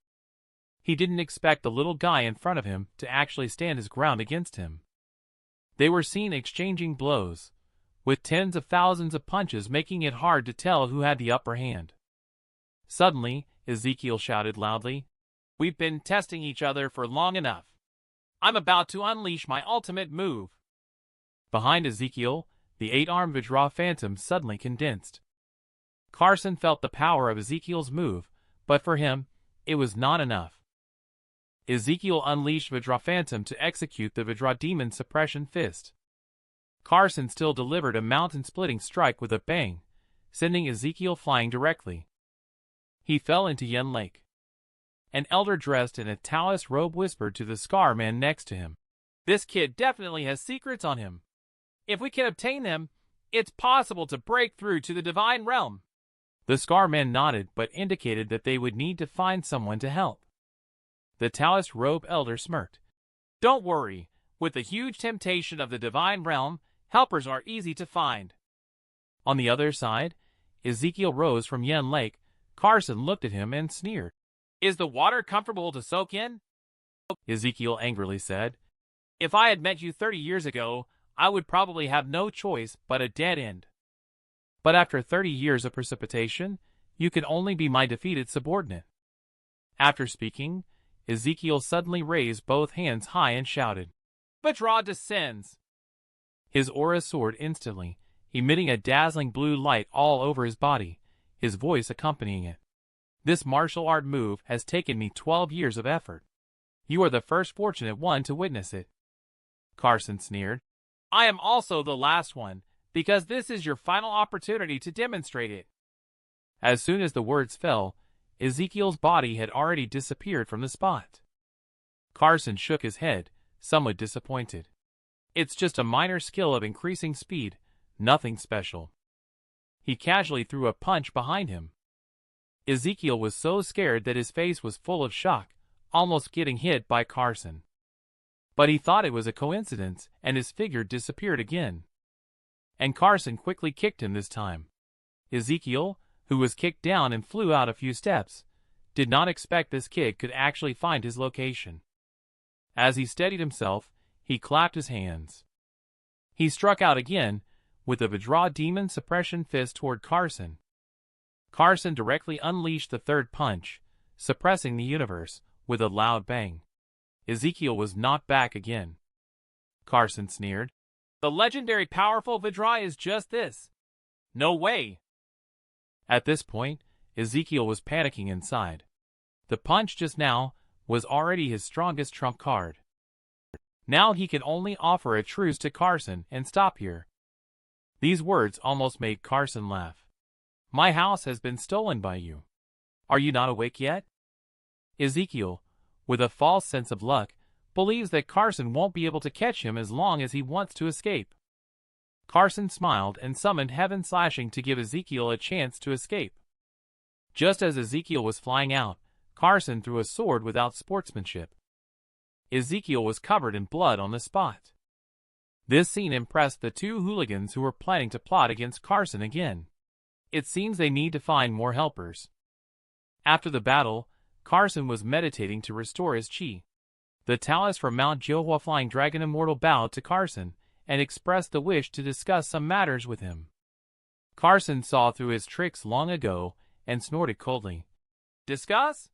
A: He didn't expect the little guy in front of him to actually stand his ground against him. They were seen exchanging blows, with tens of thousands of punches making it hard to tell who had the upper hand. Suddenly, Ezekiel shouted loudly, "We've been testing each other for long enough. I'm about to unleash my ultimate move." Behind Ezekiel, the 8-armed Vajra phantom suddenly condensed. Carson felt the power of Ezekiel's move, but for him, it was not enough. Ezekiel unleashed Vajra Phantom to execute the Vajra Demon Suppression Fist. Carson still delivered a mountain-splitting strike with a bang, sending Ezekiel flying directly. He fell into Yen Lake. An elder dressed in a talus robe whispered to the Scar Man next to him, "This kid definitely has secrets on him. If we can obtain them, it's possible to break through to the divine realm." The Scar Man nodded but indicated that they would need to find someone to help. The talus robe elder smirked. "Don't worry, with the huge temptation of the divine realm, helpers are easy to find." On the other side, Ezekiel rose from Yen Lake. Carson looked at him and sneered. "Is the water comfortable to soak in?" Ezekiel angrily said, "If I had met you 30 years ago, I would probably have no choice but a dead end. But after 30 years of precipitation, you can only be my defeated subordinate." After speaking, Ezekiel suddenly raised both hands high and shouted, "Vajra descends!" His aura soared instantly, emitting a dazzling blue light all over his body, his voice accompanying it. "This martial art move has taken me 12 years of effort. You are the first fortunate one to witness it." Carson sneered, "I am also the last one, because this is your final opportunity to demonstrate it." As soon as the words fell, Ezekiel's body had already disappeared from the spot. Carson shook his head, somewhat disappointed. "It's just a minor skill of increasing speed, nothing special." He casually threw a punch behind him. Ezekiel was so scared that his face was full of shock, almost getting hit by Carson. But he thought it was a coincidence, and his figure disappeared again. And Carson quickly kicked him this time. Ezekiel, who was kicked down and flew out a few steps, did not expect this kick could actually find his location. As he steadied himself, he clapped his hands. He struck out again, with the Vajra Demon Suppression Fist toward Carson. Carson directly unleashed the 3rd punch, suppressing the universe, with a loud bang. Ezekiel was knocked back again. Carson sneered, "The legendary powerful Vajra is just this. No way." At this point, Ezekiel was panicking inside. The punch just now was already his strongest trump card. Now he could only offer a truce to Carson and stop here. These words almost made Carson laugh. "My house has been stolen by you. Are you not awake yet?" Ezekiel, with a false sense of luck, believes that Carson won't be able to catch him as long as he wants to escape. Carson smiled and summoned Heaven Slashing to give Ezekiel a chance to escape. Just as Ezekiel was flying out, Carson threw a sword without sportsmanship. Ezekiel was covered in blood on the spot. This scene impressed the 2 hooligans who were planning to plot against Carson again. It seems they need to find more helpers. After the battle, Carson was meditating to restore his chi. The talus from Mount Johua Flying Dragon Immortal bowed to Carson and expressed the wish to discuss some matters with him. Carson saw through his tricks long ago and snorted coldly. "Discuss?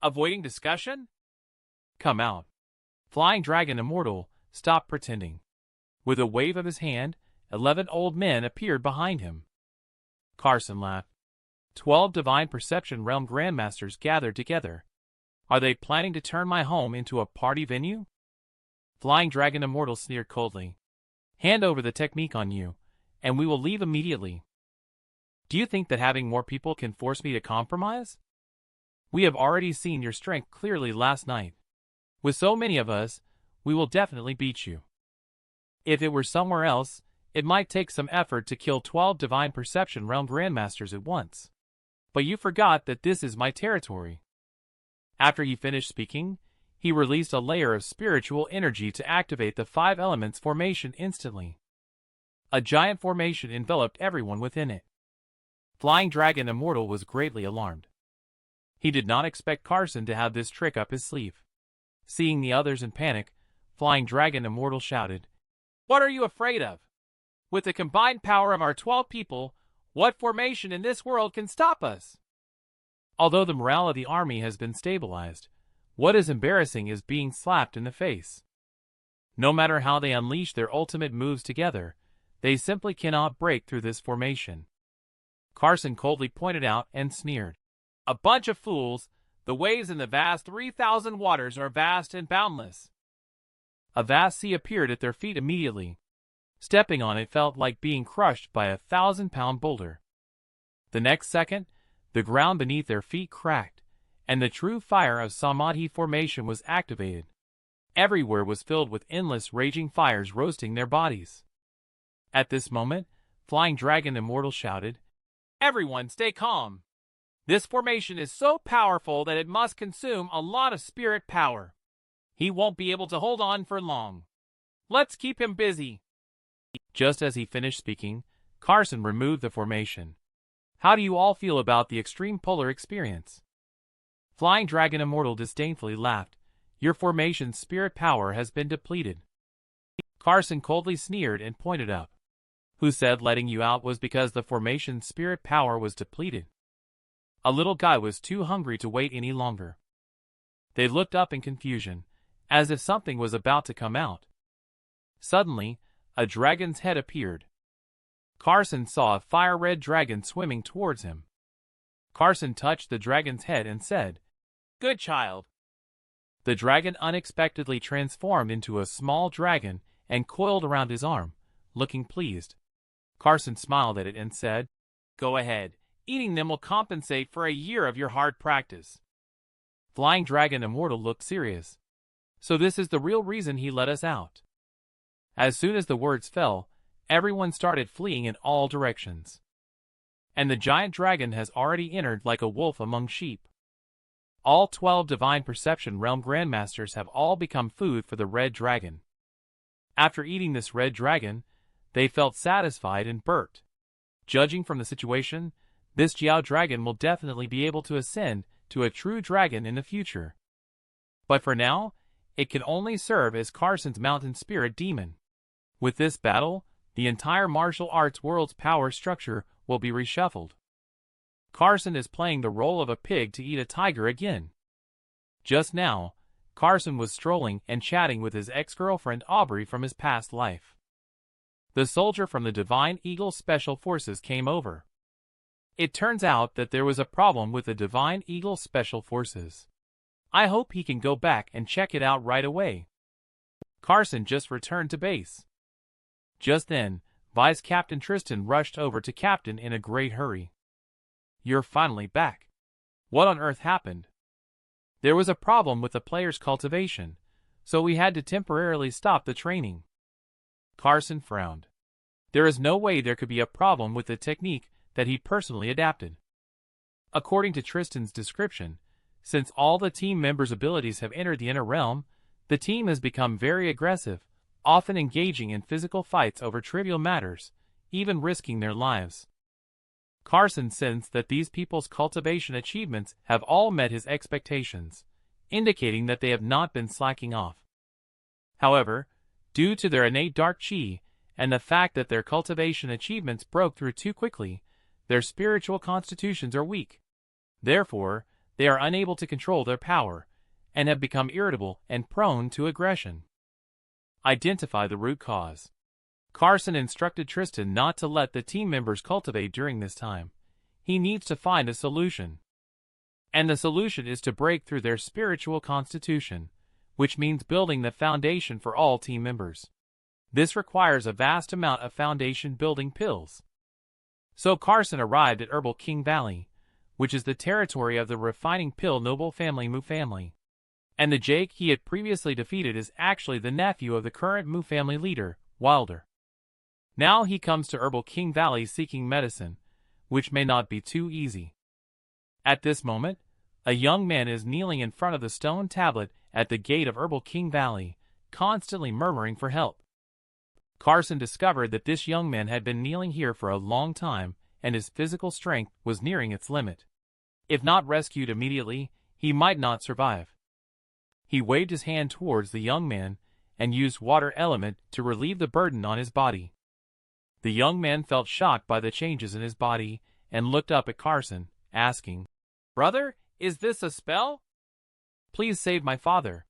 A: Avoiding discussion? Come out." Flying Dragon Immortal stopped pretending. With a wave of his hand, 11 old men appeared behind him. Carson laughed. 12 Divine Perception Realm Grandmasters gathered together. Are they planning to turn my home into a party venue? Flying Dragon Immortal sneered coldly. Hand over the technique on you, and we will leave immediately. Do you think that having more people can force me to compromise? We have already seen your strength clearly last night. With so many of us, we will definitely beat you. If it were somewhere else, it might take some effort to kill 12 Divine Perception Realm Grandmasters at once. But you forgot that this is my territory. After he finished speaking, he released a layer of spiritual energy to activate the 5 elements formation instantly. A giant formation enveloped everyone within it. Flying Dragon Immortal was greatly alarmed. He did not expect Carson to have this trick up his sleeve. Seeing the others in panic, Flying Dragon Immortal shouted, "What are you afraid of? With the combined power of our 12 people, what formation in this world can stop us?" Although the morale of the army has been stabilized, what is embarrassing is being slapped in the face. No matter how they unleash their ultimate moves together, they simply cannot break through this formation. Carson coldly pointed out and sneered. "A bunch of fools! The waves in the vast 3,000 waters are vast and boundless." A vast sea appeared at their feet immediately. Stepping on it felt like being crushed by a 1,000-pound boulder. The next second, the ground beneath their feet cracked, and the true fire of Samadhi formation was activated. Everywhere was filled with endless raging fires roasting their bodies. At this moment, Flying Dragon Immortal shouted, "Everyone stay calm. This formation is so powerful that it must consume a lot of spirit power. He won't be able to hold on for long. Let's keep him busy." Just as he finished speaking, Carson removed the formation. "How do you all feel about the extreme polar experience?" Flying Dragon Immortal disdainfully laughed. "Your formation's spirit power has been depleted." Carson coldly sneered and pointed up. "Who said letting you out was because the formation's spirit power was depleted?" A little guy was too hungry to wait any longer. They looked up in confusion, as if something was about to come out. Suddenly, a dragon's head appeared. Carson saw a fire-red dragon swimming towards him. Carson touched the dragon's head and said, "Good child." The dragon unexpectedly transformed into a small dragon and coiled around his arm, looking pleased. Carson smiled at it and said, "Go ahead. Eating them will compensate for a year of your hard practice." Flying Dragon Immortal looked serious. "So this is the real reason he let us out." As soon as the words fell, everyone started fleeing in all directions. And the giant dragon has already entered like a wolf among sheep. All 12 Divine Perception Realm Grandmasters have all become food for the red dragon. After eating this red dragon, they felt satisfied and burped. Judging from the situation, this Jiao dragon will definitely be able to ascend to a true dragon in the future. But for now, it can only serve as Carson's mountain spirit demon. With this battle, the entire martial arts world's power structure will be reshuffled. Carson is playing the role of a pig to eat a tiger again. Just now, Carson was strolling and chatting with his ex-girlfriend Aubrey from his past life. The soldier from the Divine Eagle Special Forces came over. It turns out that there was a problem with the Divine Eagle Special Forces. I hope he can go back and check it out right away. Carson just returned to base. Just then, Vice Captain Tristan rushed over to Captain in a great hurry. "You're finally back. What on earth happened?" "There was a problem with the player's cultivation, so we had to temporarily stop the training." Carson frowned. There is no way there could be a problem with the technique that he personally adapted. According to Tristan's description, since all the team members' abilities have entered the inner realm, the team has become very aggressive, often engaging in physical fights over trivial matters, even risking their lives. Carson sensed that these people's cultivation achievements have all met his expectations, indicating that they have not been slacking off. However, due to their innate dark chi, and the fact that their cultivation achievements broke through too quickly, their spiritual constitutions are weak. Therefore, they are unable to control their power, and have become irritable and prone to aggression. Identify the root cause. Carson instructed Tristan not to let the team members cultivate during this time. He needs to find a solution. And the solution is to break through their spiritual constitution, which means building the foundation for all team members. This requires a vast amount of foundation building pills. So Carson arrived at Herbal King Valley, which is the territory of the refining pill noble family Mu family. And the Jake he had previously defeated is actually the nephew of the current Mu family leader, Wilder. Now he comes to Herbal King Valley seeking medicine, which may not be too easy. At this moment, a young man is kneeling in front of the stone tablet at the gate of Herbal King Valley, constantly murmuring for help. Carson discovered that this young man had been kneeling here for a long time, and his physical strength was nearing its limit. If not rescued immediately, he might not survive. He waved his hand towards the young man and used water element to relieve the burden on his body. The young man felt shocked by the changes in his body and looked up at Carson, asking, "Brother, is this a spell? Please save my father."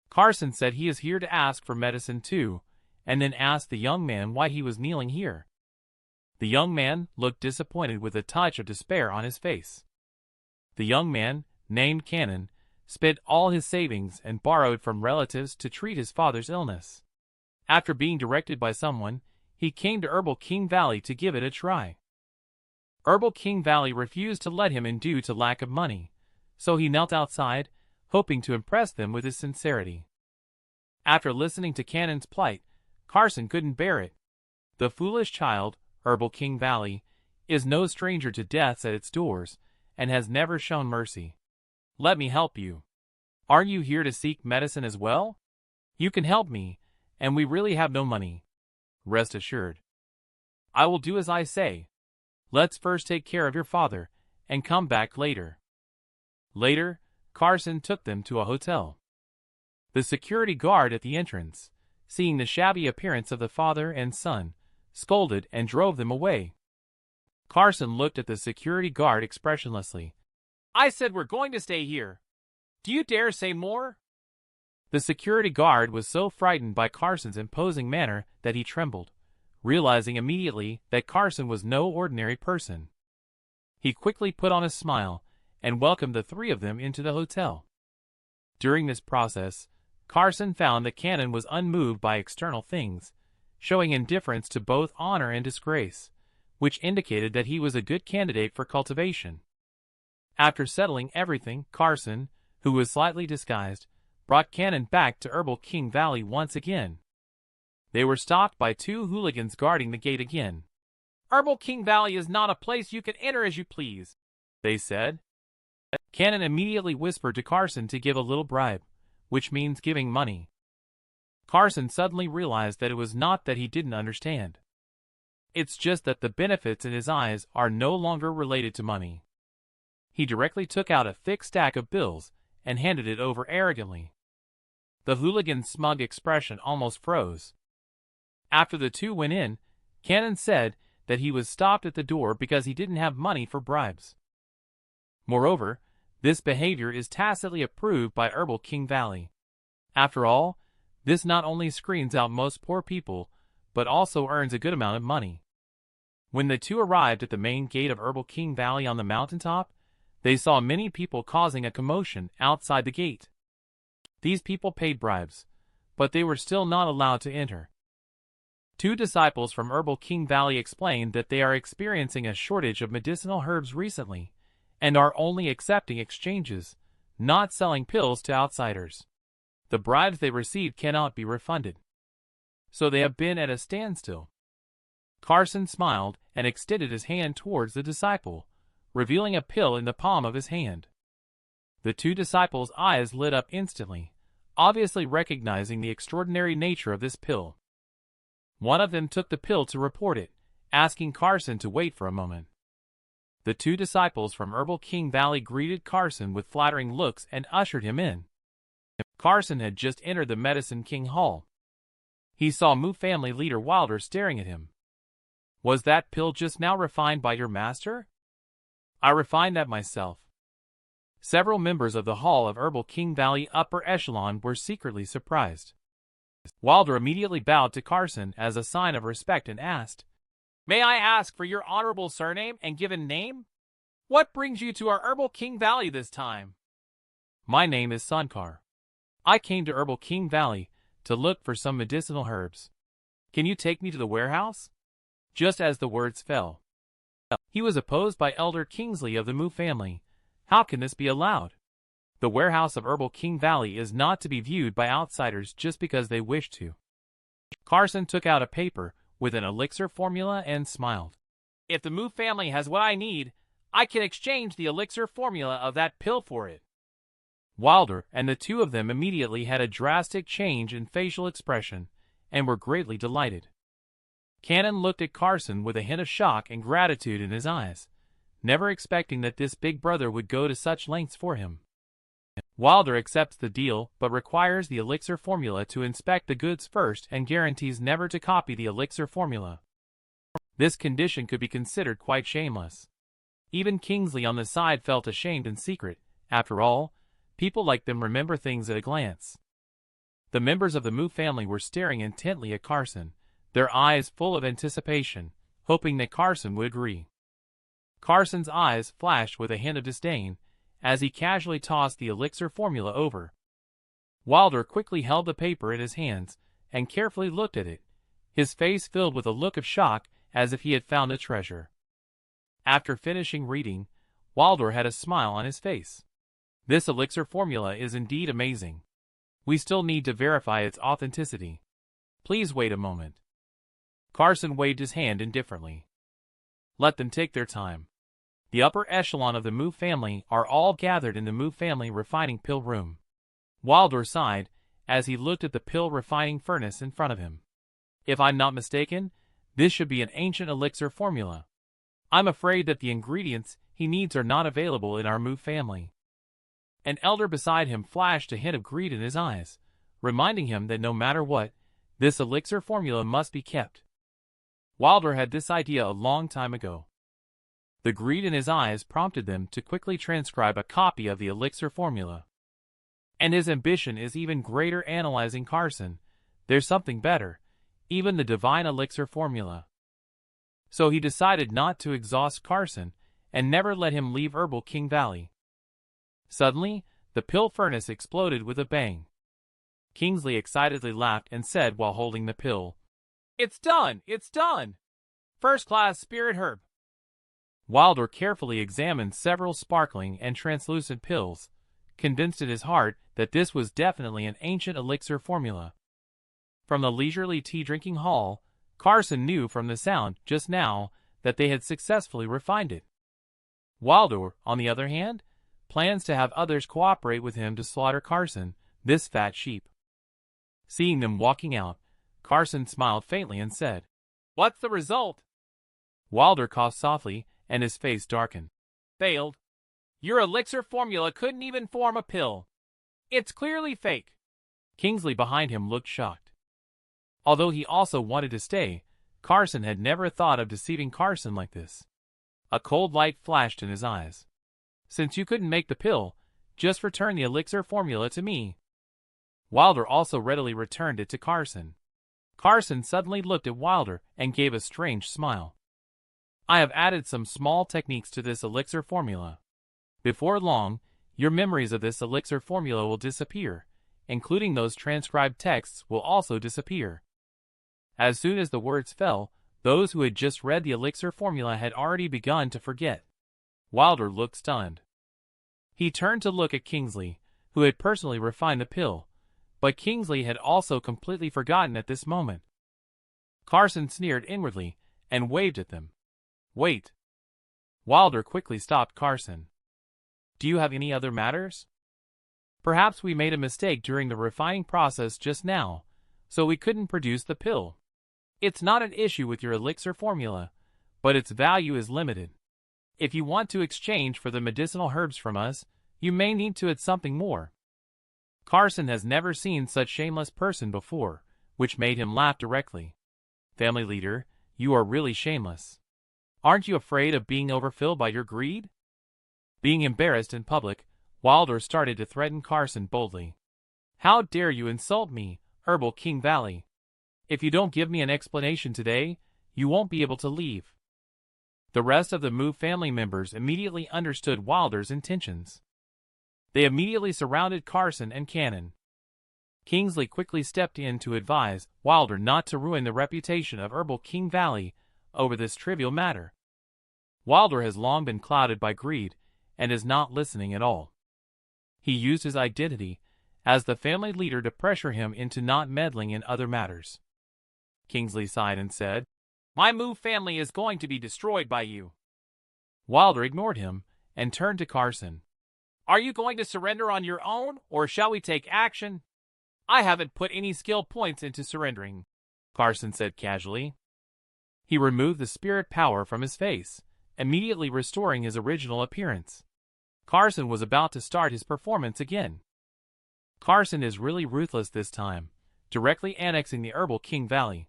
A: Carson said he is here to ask for medicine too, and then asked the young man why he was kneeling here. The young man looked disappointed with a touch of despair on his face. The young man, named Cannon, spent all his savings and borrowed from relatives to treat his father's illness. After being directed by someone, he came to Herbal King Valley to give it a try. Herbal King Valley refused to let him in due to lack of money, so he knelt outside, hoping to impress them with his sincerity. After listening to Cannon's plight, Carson couldn't bear it. The foolish child, Herbal King Valley, is no stranger to deaths at its doors, and has never shown mercy. "Let me help you. Aren't you here to seek medicine as well? You can help me, and we really have no money. Rest assured. I will do as I say. Let's first take care of your father, and come back later." Later, Carson took them to a hotel. The security guard at the entrance, seeing the shabby appearance of the father and son, scolded and drove them away. Carson looked at the security guard expressionlessly. "I said we're going to stay here. Do you dare say more?" The security guard was so frightened by Carson's imposing manner that he trembled, realizing immediately that Carson was no ordinary person. He quickly put on a smile and welcomed the three of them into the hotel. During this process, Carson found that Cannon was unmoved by external things, showing indifference to both honor and disgrace, which indicated that he was a good candidate for cultivation. After settling everything, Carson, who was slightly disguised, brought Cannon back to Herbal King Valley once again. They were stopped by two hooligans guarding the gate again. "Herbal King Valley is not a place you can enter as you please," they said. Cannon immediately whispered to Carson to give a little bribe, which means giving money. Carson suddenly realized that it was not that he didn't understand. It's just that the benefits in his eyes are no longer related to money. He directly took out a thick stack of bills and handed it over arrogantly. The hooligan's smug expression almost froze. After the two went in, Cannon said that he was stopped at the door because he didn't have money for bribes. Moreover, this behavior is tacitly approved by Herbal King Valley. After all, this not only screens out most poor people, but also earns a good amount of money. When the two arrived at the main gate of Herbal King Valley on the mountaintop, they saw many people causing a commotion outside the gate. These people paid bribes, but they were still not allowed to enter. Two disciples from Herbal King Valley explained that they are experiencing a shortage of medicinal herbs recently, and are only accepting exchanges, not selling pills to outsiders. The bribes they received cannot be refunded. So they have been at a standstill. Carson smiled and extended his hand towards the disciple, revealing a pill in the palm of his hand. The two disciples' eyes lit up instantly, obviously recognizing the extraordinary nature of this pill. One of them took the pill to report it, asking Carson to wait for a moment. The two disciples from Herbal King Valley greeted Carson with flattering looks and ushered him in. Carson had just entered the Medicine King Hall. He saw Mu family leader Wilder staring at him. "Was that pill just now refined by your master?" "I refined that myself." Several members of the Hall of Herbal King Valley upper echelon were secretly surprised. Wilder immediately bowed to Carson as a sign of respect and asked, "May I ask for your honorable surname and given name? What brings you to our Herbal King Valley this time?" "My name is Sunkar. I came to Herbal King Valley to look for some medicinal herbs. Can you take me to the warehouse?" Just as the words fell, he was opposed by Elder Kingsley of the Mu family. How can this be allowed? The warehouse of Herbal King Valley is not to be viewed by outsiders just because they wish to. Carson took out a paper with an elixir formula and smiled. "If the Mu family has what I need, I can exchange the elixir formula of that pill for it." Wilder and the two of them immediately had a drastic change in facial expression and were greatly delighted. Cannon looked at Carson with a hint of shock and gratitude in his eyes, never expecting that this big brother would go to such lengths for him. Wilder accepts the deal but requires the elixir formula to inspect the goods first and guarantees never to copy the elixir formula. This condition could be considered quite shameless. Even Kingsley on the side felt ashamed in secret. After all, people like them remember things at a glance. The members of the Mu family were staring intently at Carson, their eyes full of anticipation, hoping that Carson would agree. Carson's eyes flashed with a hint of disdain as he casually tossed the elixir formula over. Wilder quickly held the paper in his hands and carefully looked at it, his face filled with a look of shock as if he had found a treasure. After finishing reading, Wilder had a smile on his face. This elixir formula is indeed amazing. We still need to verify its authenticity. Please wait a moment. Carson waved his hand indifferently. Let them take their time. The upper echelon of the Mu family are all gathered in the Mu family refining pill room. Wilder sighed as he looked at the pill refining furnace in front of him. If I'm not mistaken, this should be an ancient elixir formula. I'm afraid that the ingredients he needs are not available in our Mu family. An elder beside him flashed a hint of greed in his eyes, reminding him that no matter what, this elixir formula must be kept. Wilder had this idea a long time ago. The greed in his eyes prompted them to quickly transcribe a copy of the elixir formula. And his ambition is even greater analyzing Carson. There's something better, even the divine elixir formula. So he decided not to exhaust Carson and never let him leave Herbal King Valley. Suddenly, the pill furnace exploded with a bang. Kingsley excitedly laughed and said while holding the pill, "It's done! It's done! First-class spirit herb." Wilder carefully examined several sparkling and translucent pills, convinced in his heart that this was definitely an ancient elixir formula. From the leisurely tea-drinking hall, Carson knew from the sound just now that they had successfully refined it. Wilder, on the other hand, plans to have others cooperate with him to slaughter Carson, this fat sheep. Seeing them walking out, Carson smiled faintly and said, "What's the result?" Wilder coughed softly, and his face darkened. "Failed. Your elixir formula couldn't even form a pill. It's clearly fake." Kingsley behind him looked shocked. Although he also wanted to stay, Carson had never thought of deceiving Carson like this. A cold light flashed in his eyes. "Since you couldn't make the pill, just return the elixir formula to me." Wilder also readily returned it to Carson. Carson suddenly looked at Wilder and gave a strange smile. "I have added some small techniques to this elixir formula. Before long, your memories of this elixir formula will disappear, including those transcribed texts will also disappear." As soon as the words fell, those who had just read the elixir formula had already begun to forget. Wilder looked stunned. He turned to look at Kingsley, who had personally refined the pill, but Kingsley had also completely forgotten at this moment. Carson sneered inwardly and waved at them. "Wait." Wilder quickly stopped Carson. "Do you have any other matters? Perhaps we made a mistake during the refining process just now, so we couldn't produce the pill. It's not an issue with your elixir formula, but its value is limited. If you want to exchange for the medicinal herbs from us, you may need to add something more." Carson has never seen such shameless person before, which made him laugh directly. "Family leader, you are really shameless. Aren't you afraid of being overfilled by your greed?" Being embarrassed in public, Wilder started to threaten Carson boldly. "How dare you insult me, Herbal King Valley. If you don't give me an explanation today, you won't be able to leave. The rest of the Mu family members immediately understood Wilder's intentions. They immediately surrounded Carson and Cannon. Kingsley quickly stepped in to advise Wilder not to ruin the reputation of Herbal King Valley over this trivial matter. Wilder has long been clouded by greed and is not listening at all. He used his identity as the family leader to pressure him into not meddling in other matters. Kingsley sighed and said, "My Mu family is going to be destroyed by you." Wilder ignored him and turned to Carson. "Are you going to surrender on your own, or shall we take action?" "I haven't put any skill points into surrendering," Carson said casually. He removed the spirit power from his face, immediately restoring his original appearance. Carson was about to start his performance again. Carson is really ruthless this time, directly annexing the Herbal King Valley.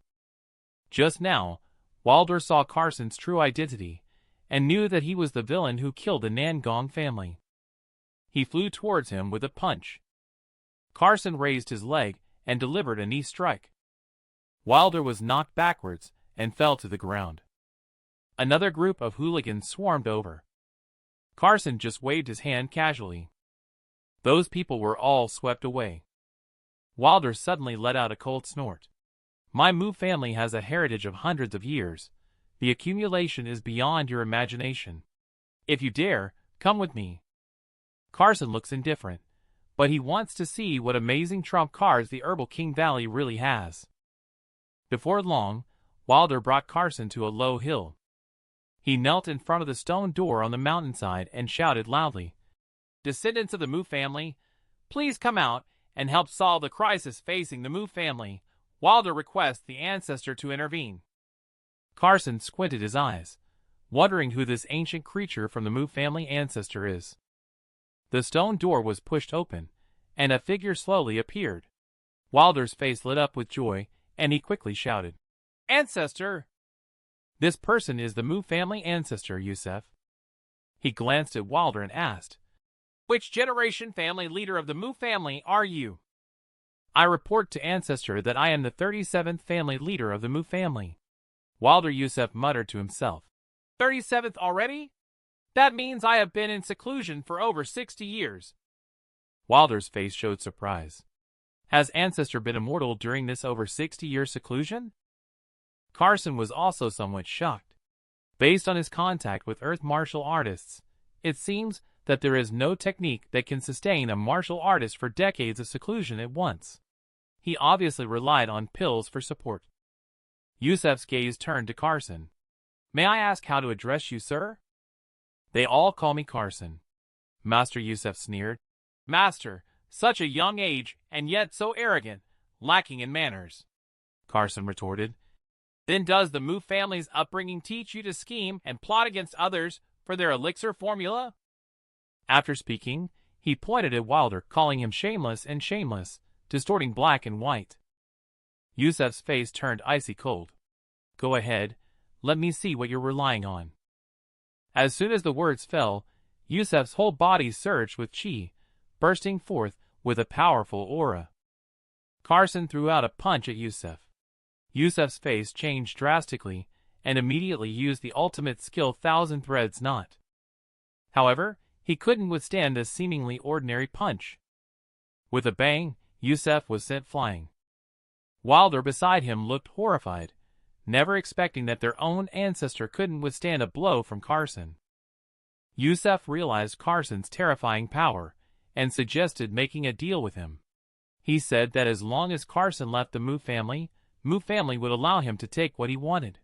A: Just now, Wilder saw Carson's true identity and knew that he was the villain who killed the Nangong family. He flew towards him with a punch. Carson raised his leg and delivered a knee strike. Wilder was knocked backwards and fell to the ground. Another group of hooligans swarmed over. Carson just waved his hand casually. Those people were all swept away. Wilder suddenly let out a cold snort. "My Mu family has a heritage of hundreds of years. The accumulation is beyond your imagination. If you dare, come with me." Carson looks indifferent, but he wants to see what amazing trump cards the Herbal King Valley really has. Before long, Wilder brought Carson to a low hill. He knelt in front of the stone door on the mountainside and shouted loudly, "Descendants of the Mu family, please come out and help solve the crisis facing the Mu family. Wilder requests the ancestor to intervene." Carson squinted his eyes, wondering who this ancient creature from the Mu family ancestor is. The stone door was pushed open, and a figure slowly appeared. Wilder's face lit up with joy, and he quickly shouted, "Ancestor!" "This person is the Mu family ancestor, Yusef." He glanced at Wilder and asked, "Which generation family leader of the Mu family are you?" "I report to ancestor that I am the 37th family leader of the Mu family." Wilder Yusef muttered to himself, 37th already? That means I have been in seclusion for over 60 years. Wilder's face showed surprise. Has ancestor been immortal during this over 60-year seclusion? Carson was also somewhat shocked. Based on his contact with Earth martial artists, it seems that there is no technique that can sustain a martial artist for decades of seclusion at once. He obviously relied on pills for support. Yusef's gaze turned to Carson. "May I ask how to address you, sir?" "They all call me Carson." Master Yusef sneered. "Master, such a young age and yet so arrogant, lacking in manners," Carson retorted. "Then does the Mu family's upbringing teach you to scheme and plot against others for their elixir formula?" After speaking, he pointed at Wilder, calling him shameless and shameless, distorting black and white. Yusef's face turned icy cold. "Go ahead, let me see what you're relying on." As soon as the words fell, Yusef's whole body surged with chi, bursting forth with a powerful aura. Carson threw out a punch at Yusef. Yusef's face changed drastically and immediately used the ultimate skill Thousand Threads Knot. However, he couldn't withstand this seemingly ordinary punch. With a bang, Yusef was sent flying. Wilder beside him looked horrified, never expecting that their own ancestor couldn't withstand a blow from Carson. Yusef realized Carson's terrifying power and suggested making a deal with him. He said that as long as Carson left the Mu family would allow him to take what he wanted.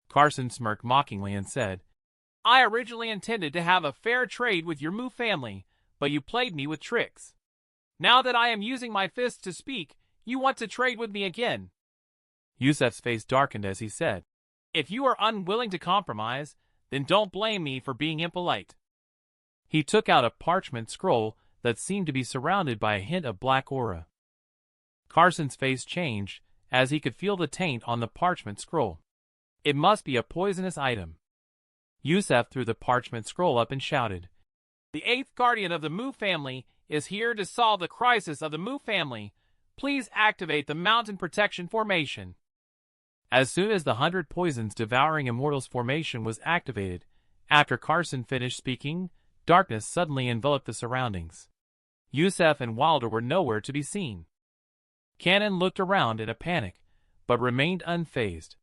A: Carson smirked mockingly and said, "I originally intended to have a fair trade with your Mu family, but you played me with tricks. Now that I am using my fists to speak, you want to trade with me again." Yusef's face darkened as he said, "If you are unwilling to compromise, then don't blame me for being impolite." He took out a parchment scroll that seemed to be surrounded by a hint of black aura. Carson's face changed as he could feel the taint on the parchment scroll. It must be a poisonous item. Yusef threw the parchment scroll up and shouted, "The 8th guardian of the Mu family is here to solve the crisis of the Mu family. Please activate the Mountain Protection Formation. As soon as the 100 Poisons Devouring Immortals formation was activated, after Carson finished speaking, darkness suddenly enveloped the surroundings. Yusef and Wilder were nowhere to be seen. Cannon looked around in a panic, but remained unfazed.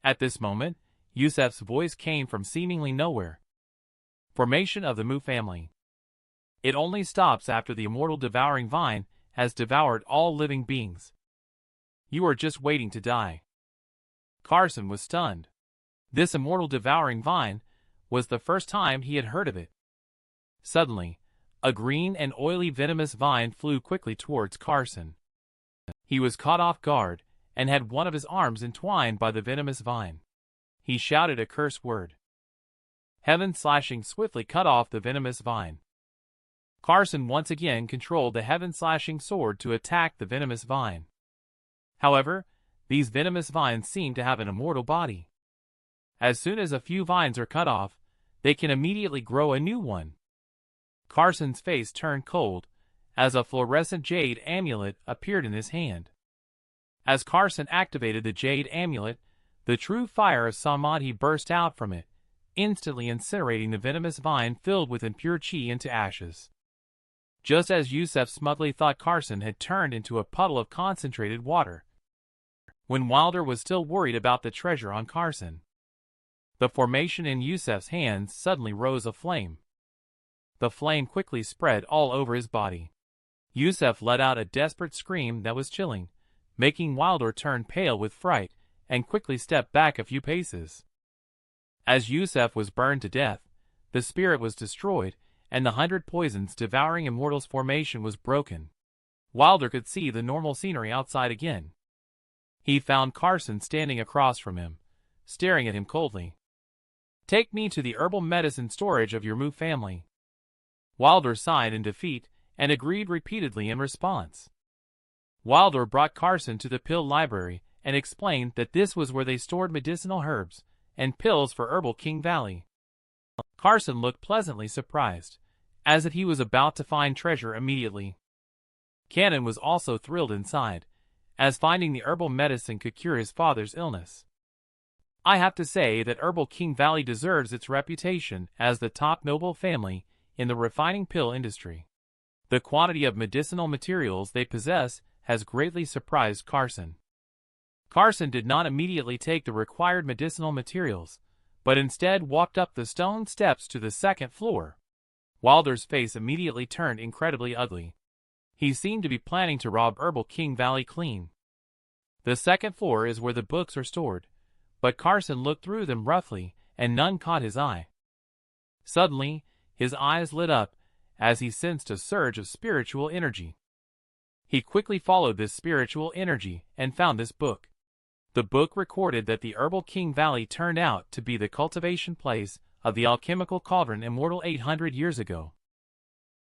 A: At this moment, Yusef's voice came from seemingly nowhere. Formation of the Mu family. It only stops after the immortal devouring vine has devoured all living beings. You are just waiting to die. Carson was stunned. This immortal devouring vine was the first time he had heard of it. Suddenly, a green and oily venomous vine flew quickly towards Carson. He was caught off guard and had one of his arms entwined by the venomous vine. He shouted a curse word. Heaven slashing swiftly cut off the venomous vine. Carson once again controlled the heaven slashing sword to attack the venomous vine. However, these venomous vines seem to have an immortal body. As soon as a few vines are cut off, they can immediately grow a new one. Carson's face turned cold as a fluorescent jade amulet appeared in his hand. As Carson activated the jade amulet, the true fire of Samadhi burst out from it, instantly incinerating the venomous vine filled with impure chi into ashes. Just as Yusef smugly thought Carson had turned into a puddle of concentrated water. When Wilder was still worried about the treasure on Carson, the formation in Yusef's hands suddenly rose aflame. The flame quickly spread all over his body. Yusef let out a desperate scream that was chilling, making Wilder turn pale with fright and quickly step back a few paces. As Yusef was burned to death, the spirit was destroyed, and the 100 Poisons Devouring Immortals formation was broken. Wilder could see the normal scenery outside again. He found Carson standing across from him, staring at him coldly. "Take me to the herbal medicine storage of your Mu family." Wilder sighed in defeat and agreed repeatedly in response. Wilder brought Carson to the pill library and explained that this was where they stored medicinal herbs and pills for Herbal King Valley. Carson looked pleasantly surprised, as if he was about to find treasure immediately. Cannon was also thrilled inside, as finding the herbal medicine could cure his father's illness. I have to say that Herbal King Valley deserves its reputation as the top noble family in the refining pill industry. The quantity of medicinal materials they possess has greatly surprised Carson. Carson did not immediately take the required medicinal materials, but instead walked up the stone steps to the second floor. Wilder's face immediately turned incredibly ugly. He seemed to be planning to rob Herbal King Valley clean. The second floor is where the books are stored, but Carson looked through them roughly, and none caught his eye. Suddenly, his eyes lit up as he sensed a surge of spiritual energy. He quickly followed this spiritual energy and found this book. The book recorded that the Herbal King Valley turned out to be the cultivation place of the alchemical cauldron immortal 800 years ago.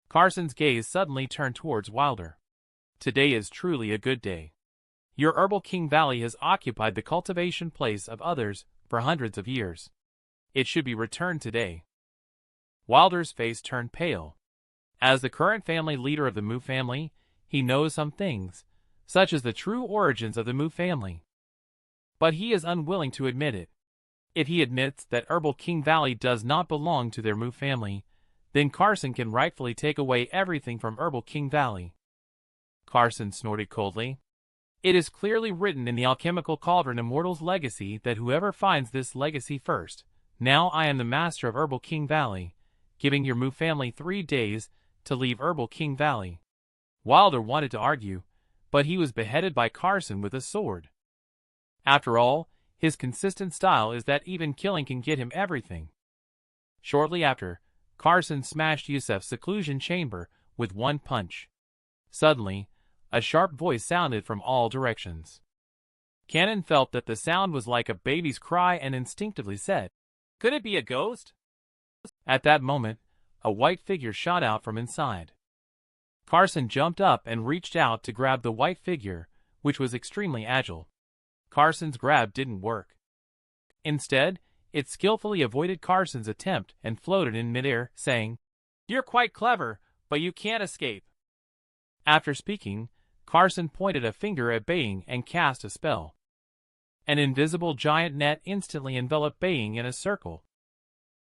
A: Carson's gaze suddenly turned towards Wilder. Today is truly a good day. Your Herbal King Valley has occupied the cultivation place of others for hundreds of years. It should be returned today. Wilder's face turned pale. As the current family leader of the Mu family, he knows some things, such as the true origins of the Mu family. But he is unwilling to admit it. If he admits that Herbal King Valley does not belong to their Mu family, then Carson can rightfully take away everything from Herbal King Valley. Carson snorted coldly. It is clearly written in the alchemical cauldron immortal's legacy that whoever finds this legacy first. Now I am the master of Herbal King Valley, giving your Mu family 3 days to leave Herbal King Valley. Wilder wanted to argue, but he was beheaded by Carson with a sword. After all, his consistent style is that even killing can get him everything. Shortly after, Carson smashed Yusef's seclusion chamber with one punch. Suddenly, a sharp voice sounded from all directions. Cannon felt that the sound was like a baby's cry and instinctively said, "Could it be a ghost?" At that moment, a white figure shot out from inside. Carson jumped up and reached out to grab the white figure, which was extremely agile. Carson's grab didn't work. Instead, it skillfully avoided Carson's attempt and floated in midair, saying, "You're quite clever, but you can't escape." After speaking, Carson pointed a finger at Baying and cast a spell. An invisible giant net instantly enveloped Baying in a circle.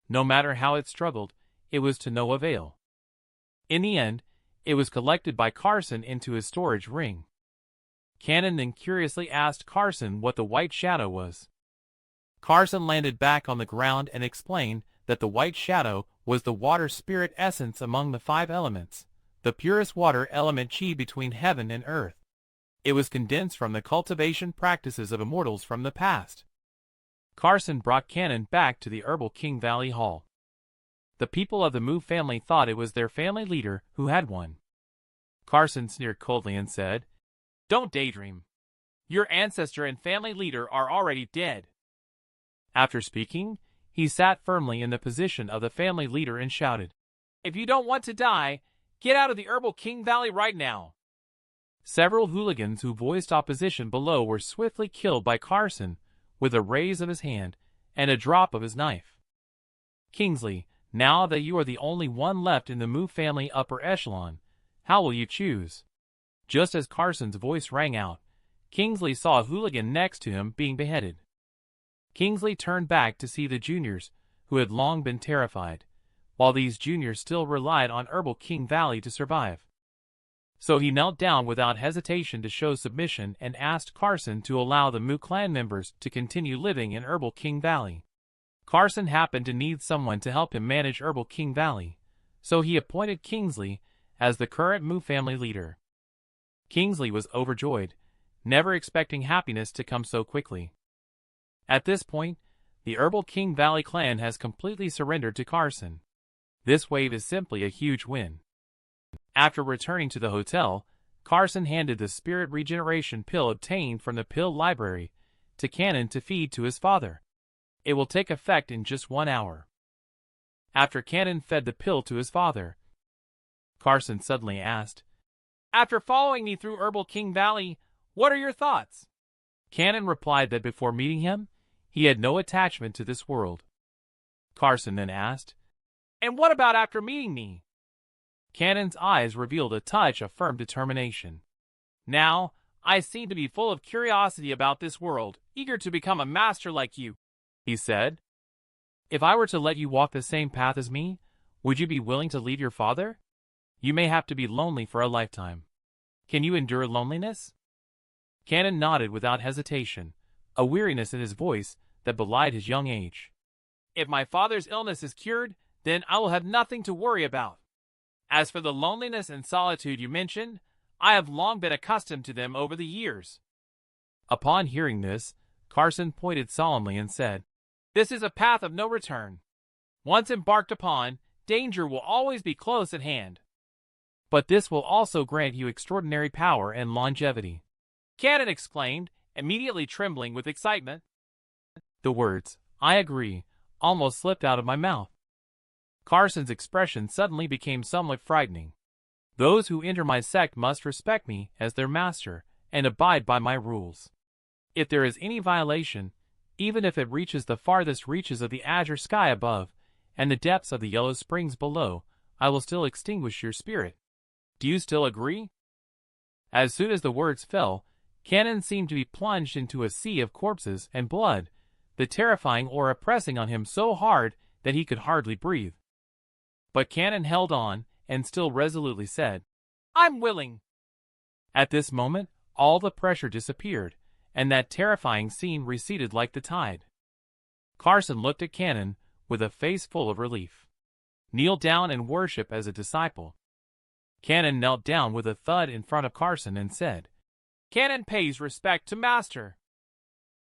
A: No matter how it struggled, it was to no avail. In the end, it was collected by Carson into his storage ring. Cannon then curiously asked Carson what the white shadow was. Carson landed back on the ground and explained that the white shadow was the water spirit essence among the 5 elements, the purest water element chi between heaven and earth. It was condensed from the cultivation practices of immortals from the past. Carson brought Cannon back to the Herbal King Valley Hall. The people of the Mu family thought it was their family leader who had won. Carson sneered coldly and said, "Don't daydream. Your ancestor and family leader are already dead." After speaking, he sat firmly in the position of the family leader and shouted, "If you don't want to die, get out of the Herbal King Valley right now." Several hooligans who voiced opposition below were swiftly killed by Carson with a raise of his hand and a drop of his knife. Kingsley, now that you are the only one left in the Mu family upper echelon, how will you choose? Just as Carson's voice rang out, Kingsley saw a hooligan next to him being beheaded. Kingsley turned back to see the juniors, who had long been terrified, while these juniors still relied on Herbal King Valley to survive. So he knelt down without hesitation to show submission and asked Carson to allow the Mu clan members to continue living in Herbal King Valley. Carson happened to need someone to help him manage Herbal King Valley, so he appointed Kingsley as the current Mu family leader. Kingsley was overjoyed, never expecting happiness to come so quickly. At this point, the Herbal King Valley clan has completely surrendered to Carson. This wave is simply a huge win. After returning to the hotel, Carson handed the spirit regeneration pill obtained from the pill library to Cannon to feed to his father. It will take effect in just 1 hour. After Cannon fed the pill to his father, Carson suddenly asked, "After following me through Herbal King Valley, what are your thoughts?" Cannon replied that before meeting him, he had no attachment to this world. Carson then asked, "And what about after meeting me?" Cannon's eyes revealed a touch of firm determination. "Now, I seem to be full of curiosity about this world, eager to become a master like you," he said. "If I were to let you walk the same path as me, would you be willing to leave your father? You may have to be lonely for a lifetime. Can you endure loneliness?" Cannon nodded without hesitation, a weariness in his voice that belied his young age. "If my father's illness is cured, then I will have nothing to worry about. As for the loneliness and solitude you mentioned, I have long been accustomed to them over the years." Upon hearing this, Carson pointed solemnly and said, "This is a path of no return. Once embarked upon, danger will always be close at hand. But this will also grant you extraordinary power and longevity," Cannon exclaimed, immediately trembling with excitement. The words, "I agree," almost slipped out of my mouth. Carson's expression suddenly became somewhat frightening. "Those who enter my sect must respect me as their master and abide by my rules. If there is any violation, even if it reaches the farthest reaches of the azure sky above and the depths of the yellow springs below, I will still extinguish your spirit. Do you still agree?" As soon as the words fell, Cannon seemed to be plunged into a sea of corpses and blood, the terrifying aura pressing on him so hard that he could hardly breathe. But Cannon held on and still resolutely said, "I'm willing." At this moment, all the pressure disappeared, and that terrifying scene receded like the tide. Carson looked at Cannon with a face full of relief. "Kneel down and worship as a disciple." Cannon knelt down with a thud in front of Carson and said, "Cannon pays respect to master."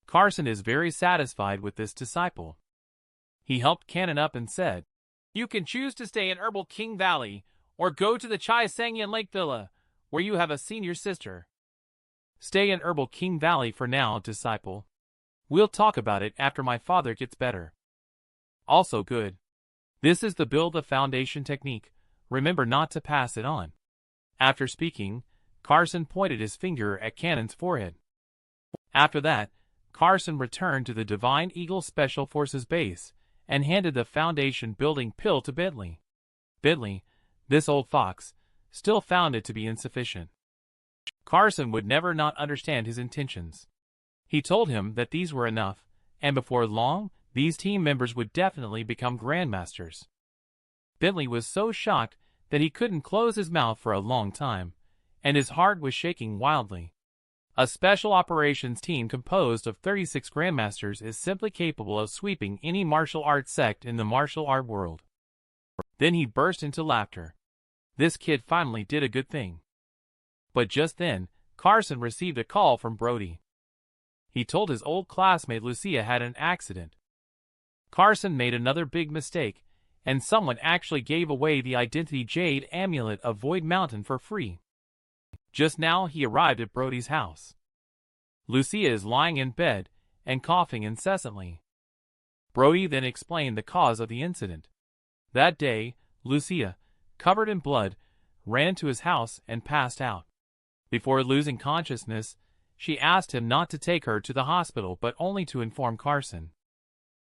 A: Carson is very satisfied with this disciple. He helped Cannon up and said, "You can choose to stay in Herbal King Valley or go to the Chai Sangyan Lake Villa, where you have a senior sister. Stay in Herbal King Valley for now, disciple. We'll talk about it after my father gets better." Also good. This is the build the foundation technique. Remember not to pass it on. After speaking, Carson pointed his finger at Cannon's forehead. After that, Carson returned to the Divine Eagle Special Forces base and handed the foundation building pill to Bentley. Bentley, this old fox, still found it to be insufficient. Carson would never not understand his intentions. He told him that these were enough, and before long, these team members would definitely become grandmasters. Bentley was so shocked that he couldn't close his mouth for a long time, and his heart was shaking wildly. A special operations team composed of 36 grandmasters is simply capable of sweeping any martial arts sect in the martial art world. Then he burst into laughter. This kid finally did a good thing. But just then, Carson received a call from Brody. He told his old classmate Lucia had an accident. Carson made another big mistake, and someone actually gave away the identity jade amulet of Void Mountain for free. Just now he arrived at Brody's house. Lucia is lying in bed and coughing incessantly. Brody then explained the cause of the incident. That day, Lucia, covered in blood, ran to his house and passed out. Before losing consciousness, she asked him not to take her to the hospital but only to inform Carson.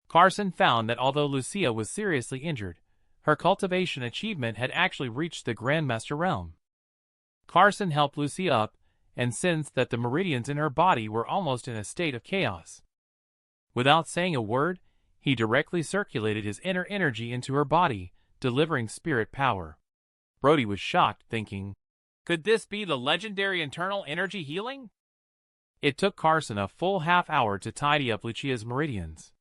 A: Carson found that although Lucia was seriously injured, her cultivation achievement had actually reached the Grandmaster realm. Carson helped Lucia up and sensed that the meridians in her body were almost in a state of chaos. Without saying a word, he directly circulated his inner energy into her body, delivering spirit power. Brody was shocked, thinking, could this be the legendary internal energy healing? It took Carson a full half-hour to tidy up Lucia's meridians.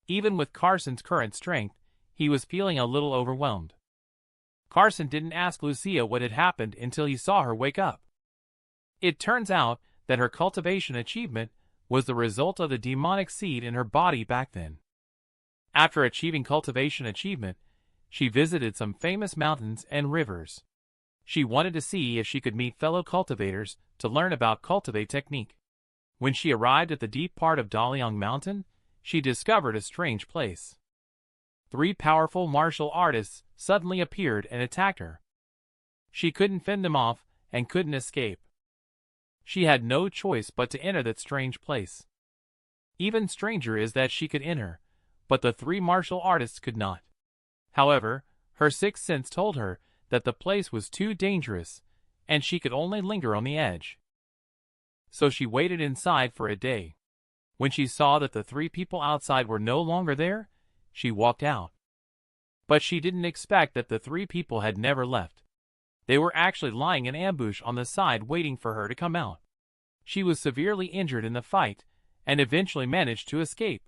A: Even with Carson's current strength, he was feeling a little overwhelmed. Carson didn't ask Lucia what had happened until he saw her wake up. It turns out that her cultivation achievement was the result of the demonic seed in her body back then. After achieving cultivation achievement, she visited some famous mountains and rivers. She wanted to see if she could meet fellow cultivators to learn about cultivate technique. When she arrived at the deep part of Daliang Mountain, she discovered a strange place. 3 powerful martial artists suddenly appeared and attacked her. She couldn't fend them off and couldn't escape. She had no choice but to enter that strange place. Even stranger is that she could enter, but the 3 martial artists could not. However, her sixth sense told her that the place was too dangerous, and she could only linger on the edge. So she waited inside for a day. When she saw that the 3 people outside were no longer there, she walked out. But she didn't expect that the 3 people had never left. They were actually lying in ambush on the side waiting for her to come out. She was severely injured in the fight, and eventually managed to escape.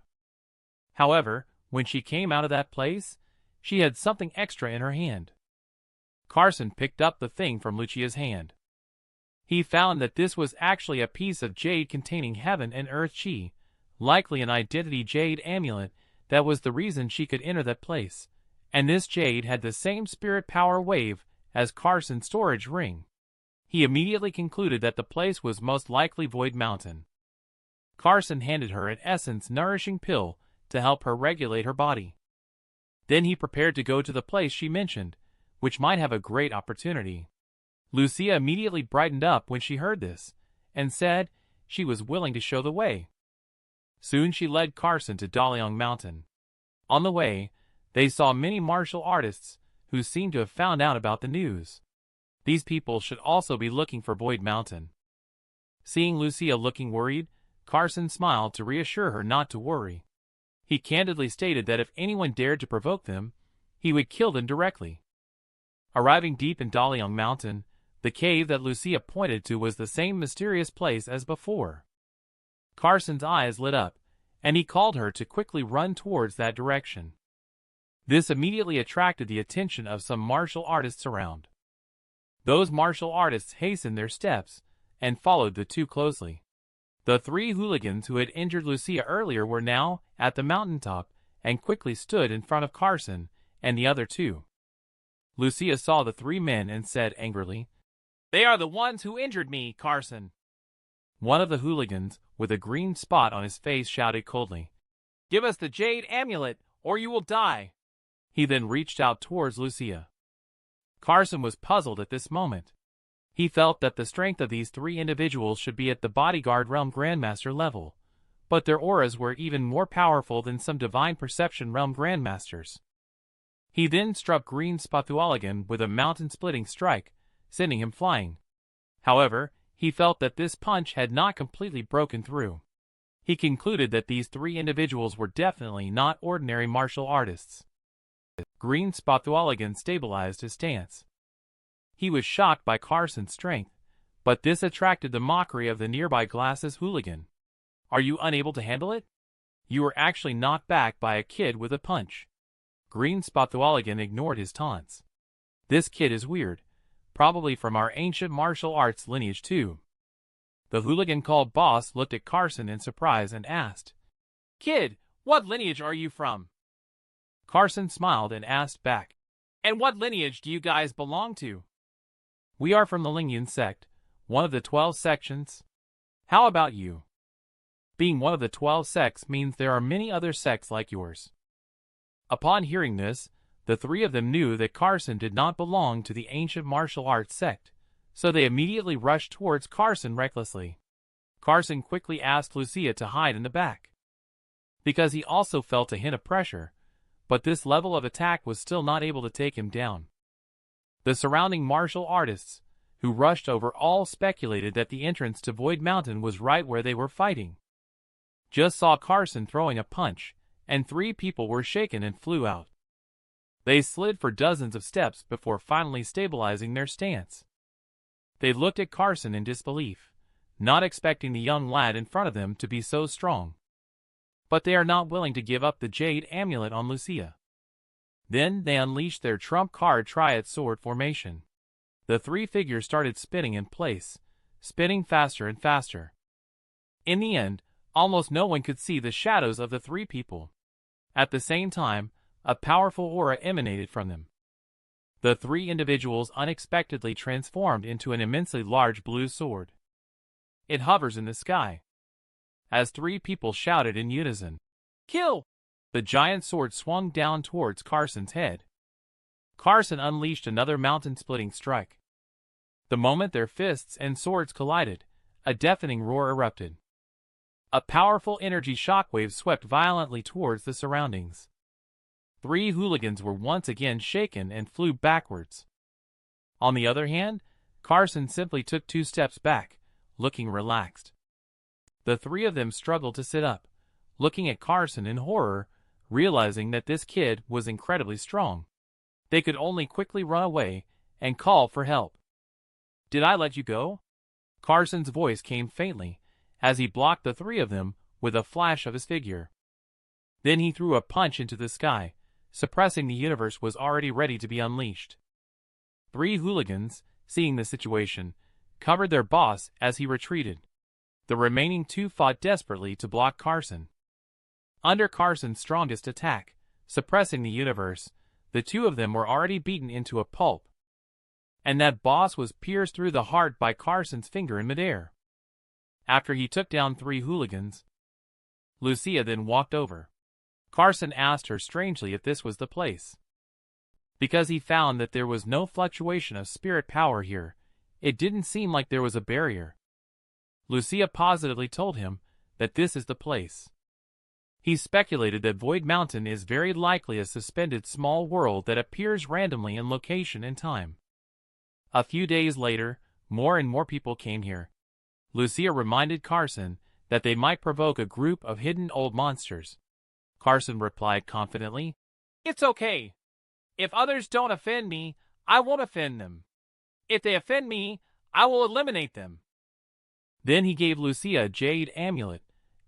A: However, when she came out of that place, she had something extra in her hand. Carson picked up the thing from Lucia's hand. He found that this was actually a piece of jade containing heaven and earth chi, likely an identity jade amulet that was the reason she could enter that place, and this jade had the same spirit power wave as Carson's storage ring. He immediately concluded that the place was most likely Void Mountain. Carson handed her an essence nourishing pill to help her regulate her body. Then he prepared to go to the place she mentioned, which might have a great opportunity. Lucia immediately brightened up when she heard this, and said she was willing to show the way. Soon she led Carson to Daliang Mountain. On the way, they saw many martial artists who seemed to have found out about the news. These people should also be looking for Void Mountain. Seeing Lucia looking worried, Carson smiled to reassure her not to worry. He candidly stated that if anyone dared to provoke them, he would kill them directly. Arriving deep in Daliang Mountain, the cave that Lucia pointed to was the same mysterious place as before. Carson's eyes lit up, and he called her to quickly run towards that direction. This immediately attracted the attention of some martial artists around. Those martial artists hastened their steps and followed the 2 closely. The 3 hooligans who had injured Lucia earlier were now at the mountaintop and quickly stood in front of Carson and the other 2. Lucia saw the 3 men and said angrily, "They are the ones who injured me, Carson." One of the hooligans, with a green spot on his face, shouted coldly, "Give us the jade amulet, or you will die." He then reached out towards Lucia. Carson was puzzled at this moment. He felt that the strength of these 3 individuals should be at the bodyguard realm grandmaster level, but their auras were even more powerful than some divine perception realm grandmasters. He then struck Green Spathualigan with a mountain-splitting strike, sending him flying. However, he felt that this punch had not completely broken through. He concluded that these three individuals were definitely not ordinary martial artists. Green Spathualigan stabilized his stance. He was shocked by Carson's strength, but this attracted the mockery of the nearby Glasses hooligan. Are you unable to handle it? You were actually knocked back by a kid with a punch. Green Spathualigan ignored his taunts. This kid is weird, probably from our ancient martial arts lineage too. The hooligan called Boss looked at Carson in surprise and asked, Kid, what lineage are you from? Carson smiled and asked back, And what lineage do you guys belong to? We are from the Lingyan sect, one of the 12 sections. How about you? Being one of the 12 sects means there are many other sects like yours. Upon hearing this, the three of them knew that Carson did not belong to the ancient martial arts sect, so they immediately rushed towards Carson recklessly. Carson quickly asked Lucia to hide in the back, because he also felt a hint of pressure, but this level of attack was still not able to take him down. The surrounding martial artists, who rushed over, all speculated that the entrance to Void Mountain was right where they were fighting. Just saw Carson throwing a punch, and three people were shaken and flew out. They slid for dozens of steps before finally stabilizing their stance. They looked at Carson in disbelief, not expecting the young lad in front of them to be so strong. But they are not willing to give up the jade amulet on Lucia. Then they unleashed their trump card triad sword formation. The three figures started spinning in place, spinning faster and faster. In the end, almost no one could see the shadows of the three people. At the same time, a powerful aura emanated from them. The three individuals unexpectedly transformed into an immensely large blue sword. It hovers in the sky. As three people shouted in unison, Kill! The giant sword swung down towards Carson's head. Carson unleashed another mountain-splitting strike. The moment their fists and swords collided, a deafening roar erupted. A powerful energy shockwave swept violently towards the surroundings. Three hooligans were once again shaken and flew backwards. On the other hand, Carson simply took 2 steps back, looking relaxed. The three of them struggled to sit up, looking at Carson in horror, realizing that this kid was incredibly strong. They could only quickly run away and call for help. Did I let you go? Carson's voice came faintly, as he blocked the three of them with a flash of his figure. Then he threw a punch into the sky, suppressing the universe was already ready to be unleashed. Three hooligans, seeing the situation, covered their boss as he retreated. The remaining two fought desperately to block Carson. Under Carson's strongest attack, suppressing the universe, the two of them were already beaten into a pulp. And that boss was pierced through the heart by Carson's finger in midair. After he took down three hooligans, Lucia then walked over. Carson asked her strangely if this was the place. Because he found that there was no fluctuation of spirit power here, it didn't seem like there was a barrier. Lucia positively told him that this is the place. He speculated that Void Mountain is very likely a suspended small world that appears randomly in location and time. A few days later, more and more people came here. Lucia reminded Carson that they might provoke a group of hidden old monsters. Carson replied confidently, It's okay. If others don't offend me, I won't offend them. If they offend me, I will eliminate them. Then he gave Lucia a jade amulet,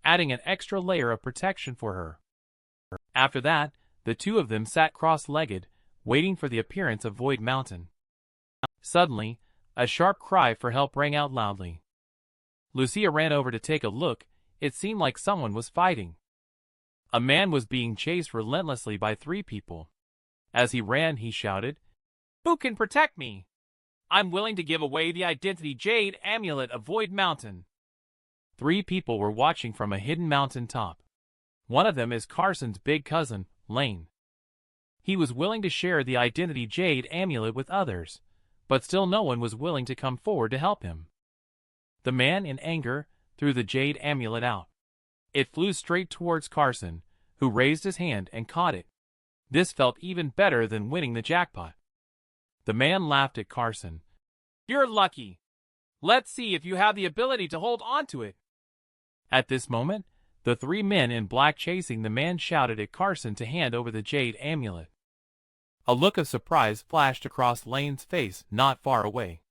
A: adding an extra layer of protection for her. After that, the two of them sat cross-legged, waiting for the appearance of Void Mountain. Suddenly, a sharp cry for help rang out loudly. Lucia ran over to take a look. It seemed like someone was fighting. A man was being chased relentlessly by three people. As he ran, he shouted, Who can protect me? I'm willing to give away the identity jade amulet of Void Mountain. Three people were watching from a hidden mountain top. One of them is Carson's big cousin, Lane. He was willing to share the identity jade amulet with others, but still no one was willing to come forward to help him. The man, in anger, threw the jade amulet out. It flew straight towards Carson, who raised his hand and caught it. This felt even better than winning the jackpot. The man laughed at Carson. You're lucky. Let's see if you have the ability to hold on to it. At this moment, the three men in black chasing the man shouted at Carson to hand over the jade amulet. A look of surprise flashed across Lane's face not far away.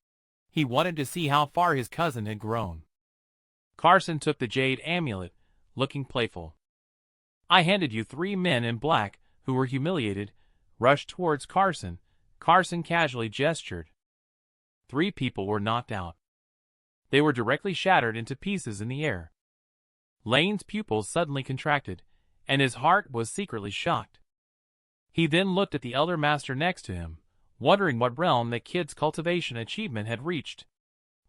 A: He wanted to see how far his cousin had grown. Carson took the jade amulet, looking playful. I handed you three men in black, who were humiliated, rushed towards Carson. Carson casually gestured. 3 people were knocked out. They were directly shattered into pieces in the air. Lane's pupils suddenly contracted, and his heart was secretly shocked. He then looked at the elder master next to him, wondering what realm the kid's cultivation achievement had reached.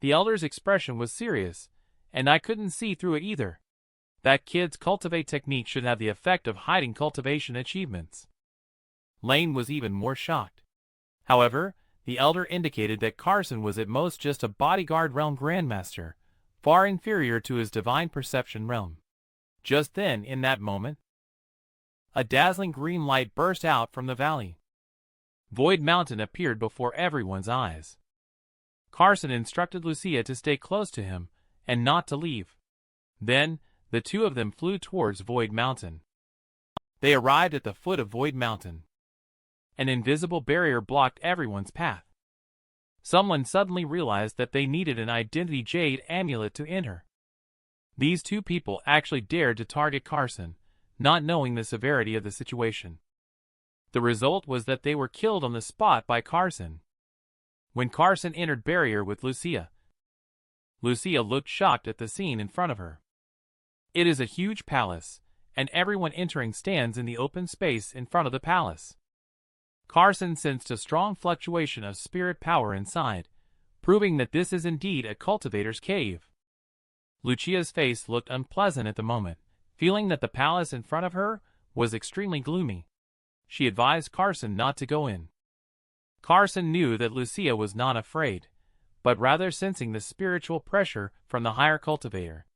A: The elder's expression was serious, and I couldn't see through it either. That kid's cultivate technique should have the effect of hiding cultivation achievements. Lane was even more shocked. However, the elder indicated that Carson was at most just a bodyguard realm grandmaster, far inferior to his divine perception realm. Just then, in that moment, a dazzling green light burst out from the valley. Void Mountain appeared before everyone's eyes. Carson instructed Lucia to stay close to him and not to leave. Then, the two of them flew towards Void Mountain. They arrived at the foot of Void Mountain. An invisible barrier blocked everyone's path. Someone suddenly realized that they needed an identity jade amulet to enter. These 2 people actually dared to target Carson, not knowing the severity of the situation. The result was that they were killed on the spot by Carson. When Carson entered barrier with Lucia, Lucia looked shocked at the scene in front of her. It is a huge palace, and everyone entering stands in the open space in front of the palace. Carson sensed a strong fluctuation of spirit power inside, proving that this is indeed a cultivator's cave. Lucia's face looked unpleasant at the moment, feeling that the palace in front of her was extremely gloomy. She advised Carson not to go in. Carson knew that Lucia was not afraid, but rather sensing the spiritual pressure from the higher cultivator.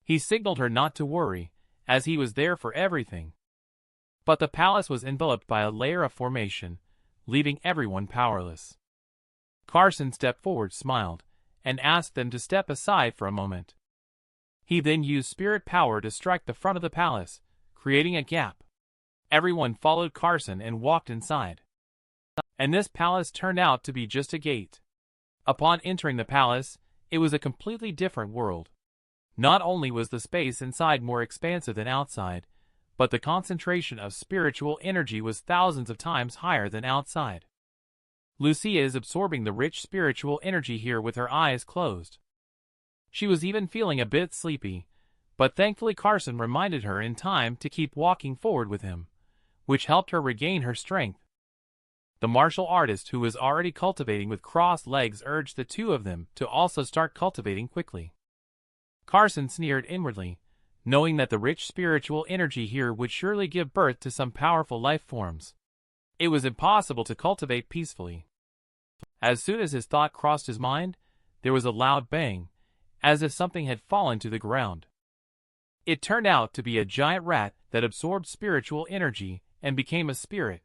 A: He signaled her not to worry, as he was there for everything. But the palace was enveloped by a layer of formation, leaving everyone powerless. Carson stepped forward, smiled, and asked them to step aside for a moment. He then used spirit power to strike the front of the palace, creating a gap. Everyone followed Carson and walked inside. And this palace turned out to be just a gate. Upon entering the palace, it was a completely different world. Not only was the space inside more expansive than outside, but the concentration of spiritual energy was thousands of times higher than outside. Lucia is absorbing the rich spiritual energy here with her eyes closed. She was even feeling a bit sleepy, but thankfully Carson reminded her in time to keep walking forward with him, which helped her regain her strength. The martial artist who was already cultivating with crossed legs urged the 2 of them to also start cultivating quickly. Carson sneered inwardly, knowing that the rich spiritual energy here would surely give birth to some powerful life forms. It was impossible to cultivate peacefully. As soon as his thought crossed his mind, there was a loud bang, as if something had fallen to the ground. It turned out to be a giant rat that absorbed spiritual energy and became a spirit.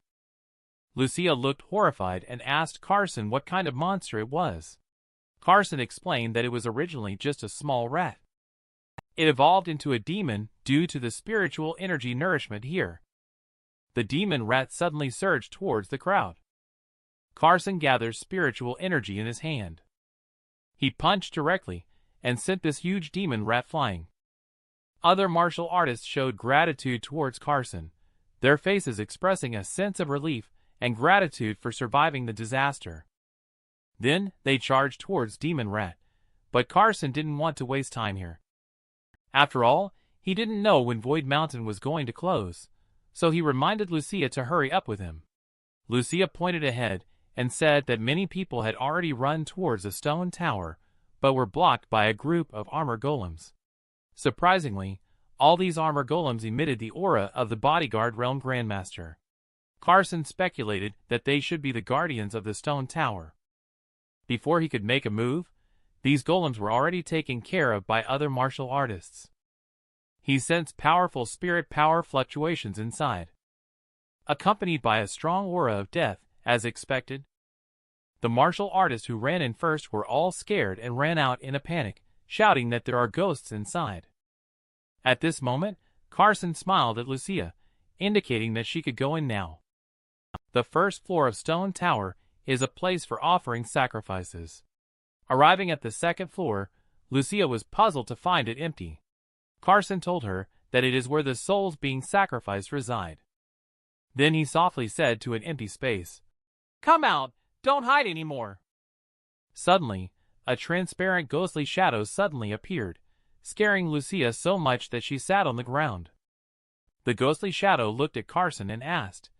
A: Lucia looked horrified and asked Carson what kind of monster it was. Carson explained that it was originally just a small rat. It evolved into a demon due to the spiritual energy nourishment here. The demon rat suddenly surged towards the crowd. Carson gathers spiritual energy in his hand. He punched directly and sent this huge demon rat flying. Other martial artists showed gratitude towards Carson, their faces expressing a sense of relief and gratitude for surviving the disaster. Then they charged towards Demon Rat, but Carson didn't want to waste time here. After all, he didn't know when Void Mountain was going to close, so he reminded Lucia to hurry up with him. Lucia pointed ahead and said that many people had already run towards a stone tower, but were blocked by a group of armor golems. Surprisingly, all these armor golems emitted the aura of the bodyguard realm grandmaster. Carson speculated that they should be the guardians of the stone tower. Before he could make a move, these golems were already taken care of by other martial artists. He sensed powerful spirit power fluctuations inside, accompanied by a strong aura of death, as expected. The martial artists who ran in first were all scared and ran out in a panic, shouting that there are ghosts inside. At this moment, Carson smiled at Lucia, indicating that she could go in now. The first floor of Stone Tower is a place for offering sacrifices. Arriving at the second floor, Lucia was puzzled to find it empty. Carson told her that it is where the souls being sacrificed reside. Then he softly said to an empty space, "Come out, don't hide anymore." Suddenly, a transparent ghostly shadow suddenly appeared, scaring Lucia so much that she sat on the ground. The ghostly shadow looked at Carson and asked,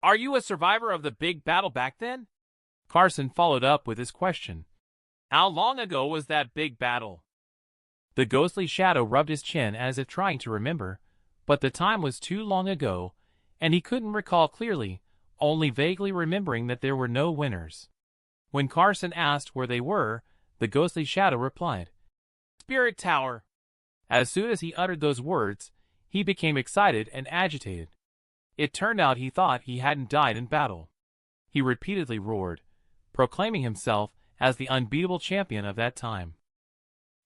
A: "Are you a survivor of the big battle back then?" Carson followed up with his question, "How long ago was that big battle?" The ghostly shadow rubbed his chin as if trying to remember, but the time was too long ago, and he couldn't recall clearly, only vaguely remembering that there were no winners. When Carson asked where they were, the ghostly shadow replied, "Spirit Tower." As soon as he uttered those words, he became excited and agitated. It turned out he thought he hadn't died in battle. He repeatedly roared, proclaiming himself as the unbeatable champion of that time.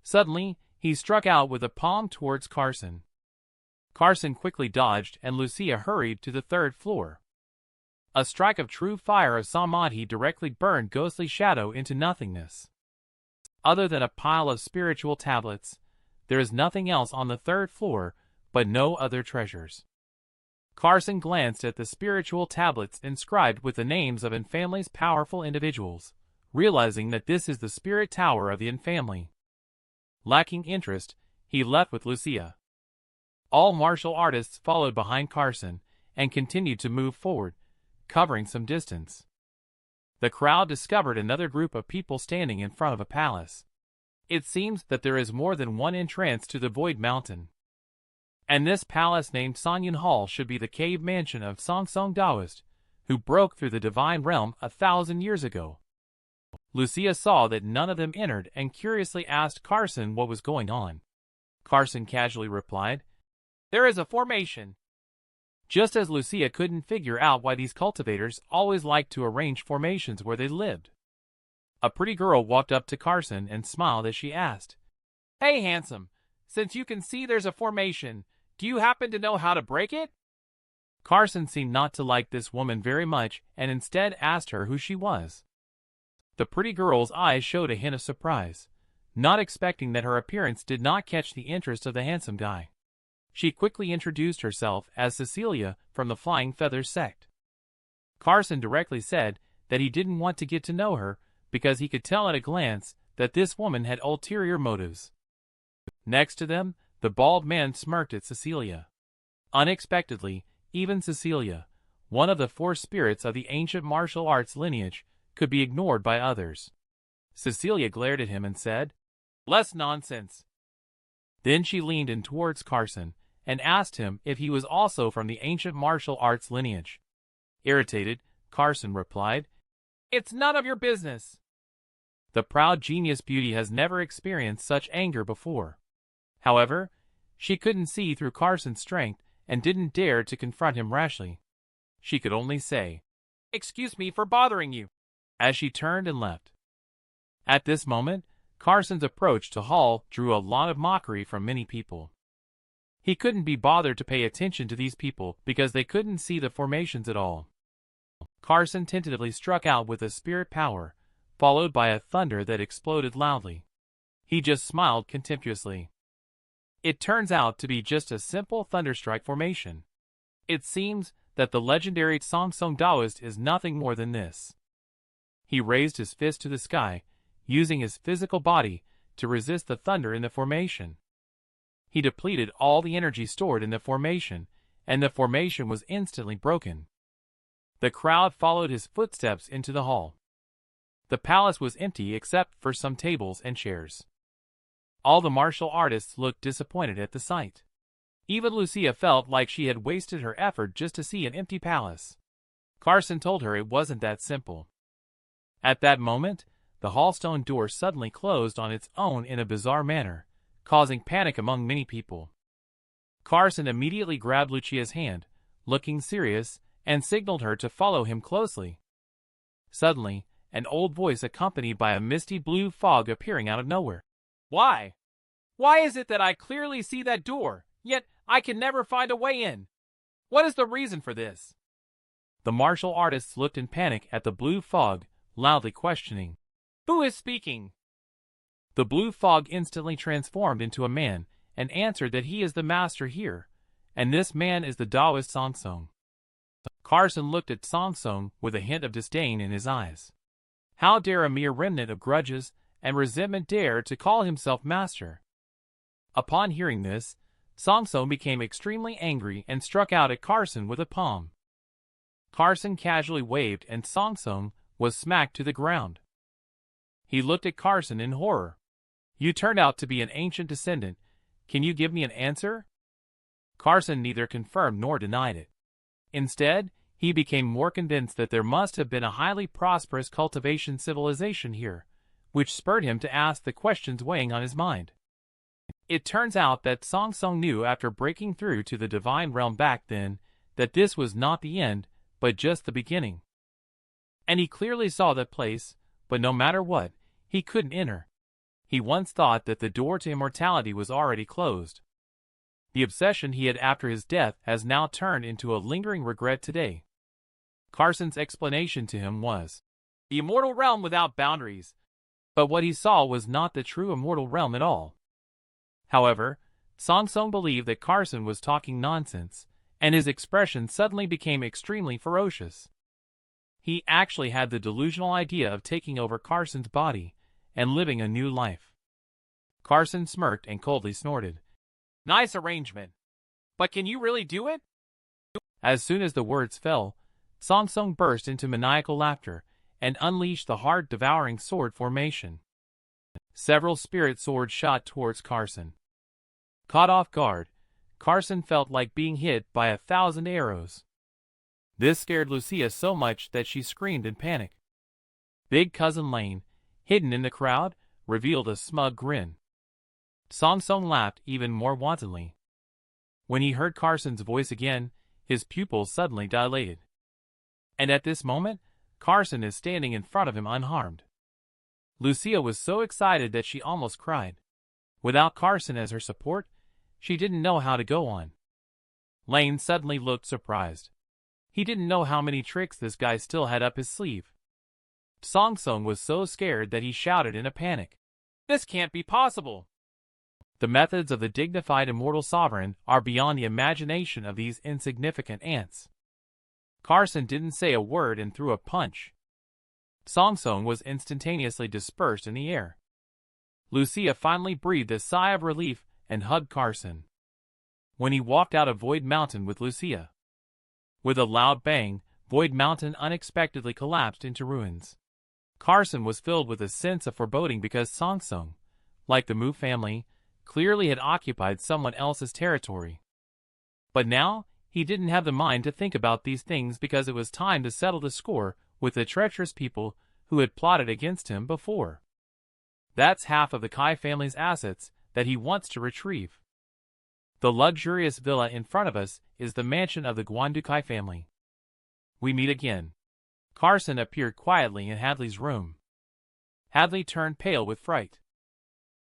A: Suddenly, he struck out with a palm towards Carson. Carson quickly dodged and Lucia hurried to the third floor. A strike of true fire of Samadhi directly burned Ghostly Shadow into nothingness. Other than a pile of spiritual tablets, there is nothing else on the third floor, but no other treasures. Carson glanced at the spiritual tablets inscribed with the names of Infamily's powerful individuals, realizing that this is the spirit tower of the Infamily. Lacking interest, he left with Lucia. All martial artists followed behind Carson and continued to move forward, covering some distance. The crowd discovered another group of people standing in front of a palace. It seems that there is more than one entrance to the Void Mountain. And this palace named Sanyan Hall should be the cave mansion of Song Song Taoist, who broke through the divine realm 1,000 years ago. Lucia saw that none of them entered and curiously asked Carson what was going on. Carson casually replied, "There is a formation." Just as Lucia couldn't figure out why these cultivators always liked to arrange formations where they lived. A pretty girl walked up to Carson and smiled as she asked, "Hey handsome, since you can see there's a formation, do you happen to know how to break it?" Carson seemed not to like this woman very much and instead asked her who she was. The pretty girl's eyes showed a hint of surprise, not expecting that her appearance did not catch the interest of the handsome guy. She quickly introduced herself as Cecilia from the Flying Feathers sect. Carson directly said that he didn't want to get to know her because he could tell at a glance that this woman had ulterior motives. Next to them, the bald man smirked at Cecilia. Unexpectedly, even Cecilia, one of the 4 spirits of the ancient martial arts lineage, could be ignored by others. Cecilia glared at him and said, "Less nonsense." Then she leaned in towards Carson and asked him if he was also from the ancient martial arts lineage. Irritated, Carson replied, "It's none of your business." The proud genius beauty has never experienced such anger before. However, she couldn't see through Carson's strength and didn't dare to confront him rashly. She could only say, "Excuse me for bothering you," as she turned and left. At this moment, Carson's approach to Hall drew a lot of mockery from many people. He couldn't be bothered to pay attention to these people because they couldn't see the formations at all. Carson tentatively struck out with a spirit power, followed by a thunder that exploded loudly. He just smiled contemptuously. It turns out to be just a simple thunderstrike formation. It seems that the legendary Song Song Taoist is nothing more than this. He raised his fist to the sky, using his physical body to resist the thunder in the formation. He depleted all the energy stored in the formation, and the formation was instantly broken. The crowd followed his footsteps into the hall. The palace was empty except for some tables and chairs. All the martial artists looked disappointed at the sight. Even Lucia felt like she had wasted her effort just to see an empty palace. Carson told her it wasn't that simple. At that moment, the hallstone door suddenly closed on its own in a bizarre manner, causing panic among many people. Carson immediately grabbed Lucia's hand, looking serious, and signaled her to follow him closely. Suddenly, an old voice accompanied by a misty blue fog appearing out of nowhere. Why? Why is it that I clearly see that door, yet I can never find a way in? What is the reason for this? The martial artists looked in panic at the blue fog, loudly questioning, "Who is speaking?" The blue fog instantly transformed into a man, and answered that he is the master here, and this man is the Taoist Song Song. Carson looked at Song Song with a hint of disdain in his eyes. How dare a mere remnant of grudges and resentment dare to call himself master? Upon hearing this, Song Song became extremely angry and struck out at Carson with a palm. Carson casually waved and Song Song was smacked to the ground. He looked at Carson in horror. "You turned out to be an ancient descendant. Can you give me an answer?" Carson neither confirmed nor denied it. Instead, he became more convinced that there must have been a highly prosperous cultivation civilization here, which spurred him to ask the questions weighing on his mind. It turns out that Song Song knew after breaking through to the divine realm back then that this was not the end, but just the beginning. And he clearly saw that place, but no matter what, he couldn't enter. He once thought that the door to immortality was already closed. The obsession he had after his death has now turned into a lingering regret today. Carson's explanation to him was, "The immortal realm without boundaries." But what he saw was not the true immortal realm at all. However, Song Song believed that Carson was talking nonsense, and his expression suddenly became extremely ferocious. He actually had the delusional idea of taking over Carson's body and living a new life. Carson smirked and coldly snorted. "Nice arrangement. But can you really do it?" As soon as the words fell, Song Song burst into maniacal laughter and unleashed the heart-devouring sword formation. Several spirit swords shot towards Carson. Caught off guard, Carson felt like being hit by 1,000 arrows. This scared Lucia so much that she screamed in panic. Big Cousin Lane, hidden in the crowd, revealed a smug grin. Song Song laughed even more wantonly. When he heard Carson's voice again, his pupils suddenly dilated. And at this moment, Carson is standing in front of him unharmed. Lucia was so excited that she almost cried. Without Carson as her support, she didn't know how to go on. Lane suddenly looked surprised. He didn't know how many tricks this guy still had up his sleeve. Song Song was so scared that he shouted in a panic, "This can't be possible!" The methods of the dignified immortal sovereign are beyond the imagination of these insignificant ants. Carson didn't say a word and threw a punch. Song Song was instantaneously dispersed in the air. Lucia finally breathed a sigh of relief and hugged Carson. When he walked out of Void Mountain with Lucia. With a loud bang, Void Mountain unexpectedly collapsed into ruins. Carson was filled with a sense of foreboding because Song Song, like the Mu family, clearly had occupied someone else's territory. But now, he didn't have the mind to think about these things because it was time to settle the score with the treacherous people who had plotted against him before. That's half of the Kai family's assets that he wants to retrieve. The luxurious villa in front of us is the mansion of the Guandu Kai family. We meet again. Carson appeared quietly in Hadley's room. Hadley turned pale with fright.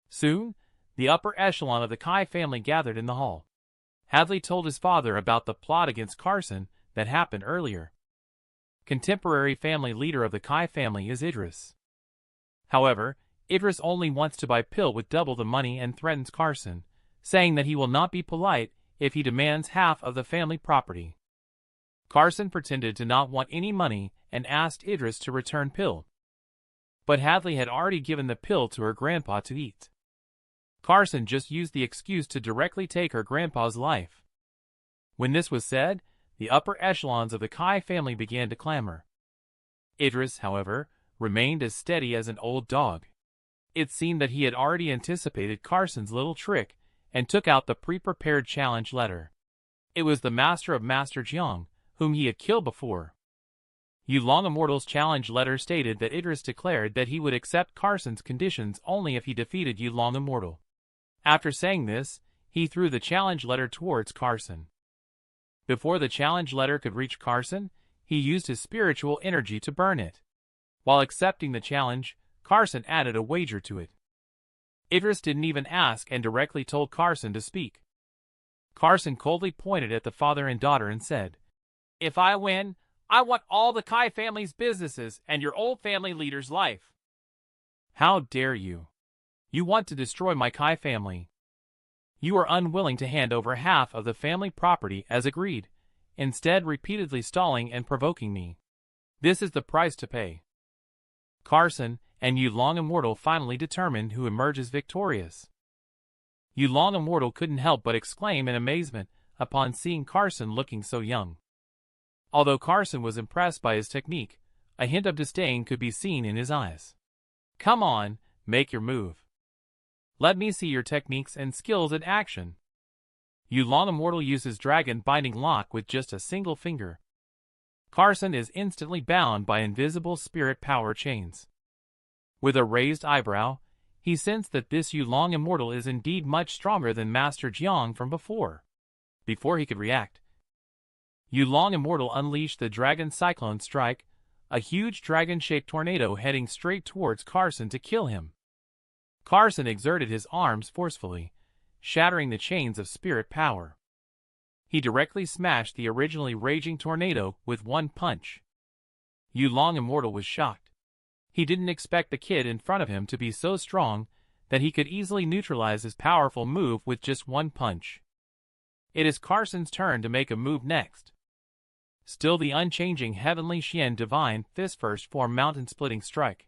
A: Soon, the upper echelon of the Kai family gathered in the hall. Hadley told his father about the plot against Carson that happened earlier. Contemporary family leader of the Kai family is Idris. However, Idris only wants to buy Pill with double the money and threatens Carson, saying that he will not be polite if he demands half of the family property. Carson pretended to not want any money and asked Idris to return Pill. But Hadley had already given the pill to her grandpa to eat. Carson just used the excuse to directly take her grandpa's life. When this was said, the upper echelons of the Kai family began to clamor. Idris, however, remained as steady as an old dog. It seemed that he had already anticipated Carson's little trick and took out the pre-prepared challenge letter. It was the master of Master Jiang, whom he had killed before. Yulong Immortal's challenge letter stated that Idris declared that he would accept Carson's conditions only if he defeated Yulong Immortal. After saying this, he threw the challenge letter towards Carson. Before the challenge letter could reach Carson, he used his spiritual energy to burn it. While accepting the challenge, Carson added a wager to it. Idris didn't even ask and directly told Carson to speak. Carson coldly pointed at the father and daughter and said, "If I win, I want all the Kai family's businesses and your old family leader's life." "How dare you? You want to destroy my Kai family. You are unwilling to hand over half of the family property as agreed, instead repeatedly stalling and provoking me. This is the price to pay." Carson and Yulong Immortal finally determined who emerges victorious. Yulong Immortal couldn't help but exclaim in amazement upon seeing Carson looking so young. Although Carson was impressed by his technique, a hint of disdain could be seen in his eyes. "Come on, make your move. Let me see your techniques and skills in action." Yulong Immortal uses Dragon Binding Lock with just a single finger. Carson is instantly bound by invisible spirit power chains. With a raised eyebrow, he sensed that this Yulong Immortal is indeed much stronger than Master Jiang from before. Before he could react, Yulong Immortal unleashed the Dragon Cyclone Strike, a huge dragon-shaped tornado heading straight towards Carson to kill him. Carson exerted his arms forcefully, shattering the chains of spirit power. He directly smashed the originally raging tornado with one punch. Yulong Immortal was shocked. He didn't expect the kid in front of him to be so strong that he could easily neutralize his powerful move with just one punch. It is Carson's turn to make a move next. Still the unchanging Heavenly Xian Divine Fist First Form Mountain-Splitting Strike.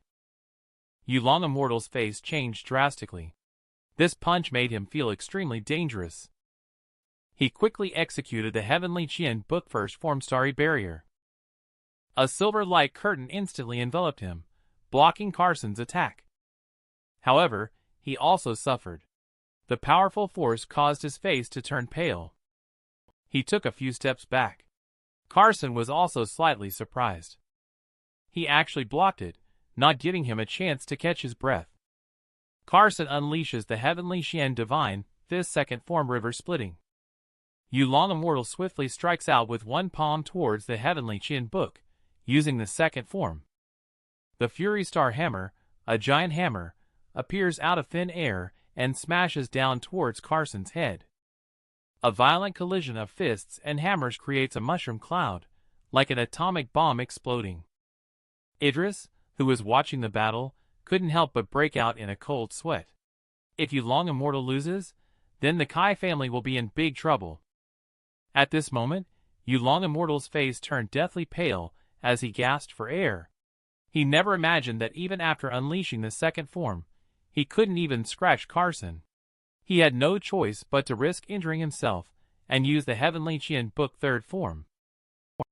A: Yulong Immortal's face changed drastically. This punch made him feel extremely dangerous. He quickly executed the Heavenly Qian Book First Form Starry Barrier. A silver light curtain instantly enveloped him, blocking Carson's attack. However, he also suffered. The powerful force caused his face to turn pale. He took a few steps back. Carson was also slightly surprised. He actually blocked it, not giving him a chance to catch his breath. Carson unleashes the Heavenly Xian Divine Fist Second Form River Splitting. Yulong Immortal swiftly strikes out with one palm towards the Heavenly Qian Book, using the second form. The Fury Star Hammer, a giant hammer, appears out of thin air and smashes down towards Carson's head. A violent collision of fists and hammers creates a mushroom cloud, like an atomic bomb exploding. Idris, who was watching the battle, couldn't help but break out in a cold sweat. If Yulong Immortal loses, then the Kai family will be in big trouble. At this moment, Yulong Immortal's face turned deathly pale as he gasped for air. He never imagined that even after unleashing the second form, he couldn't even scratch Carson. He had no choice but to risk injuring himself and use the Heavenly Qian Book Third Form.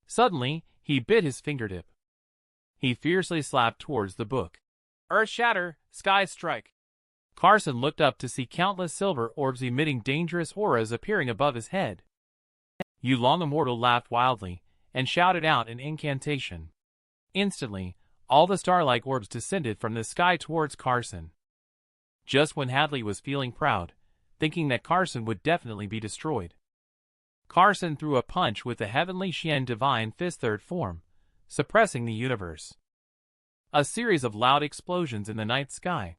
A: Suddenly, he bit his fingertip. He fiercely slapped towards the book. Earth Shatter, Sky Strike. Carson looked up to see countless silver orbs emitting dangerous auras appearing above his head. Yulong Immortal laughed wildly and shouted out an incantation. Instantly, all the star-like orbs descended from the sky towards Carson. Just when Hadley was feeling proud, thinking that Carson would definitely be destroyed, Carson threw a punch with the Heavenly Qian Divine Fist Third Form, suppressing the universe. A series of loud explosions in the night sky.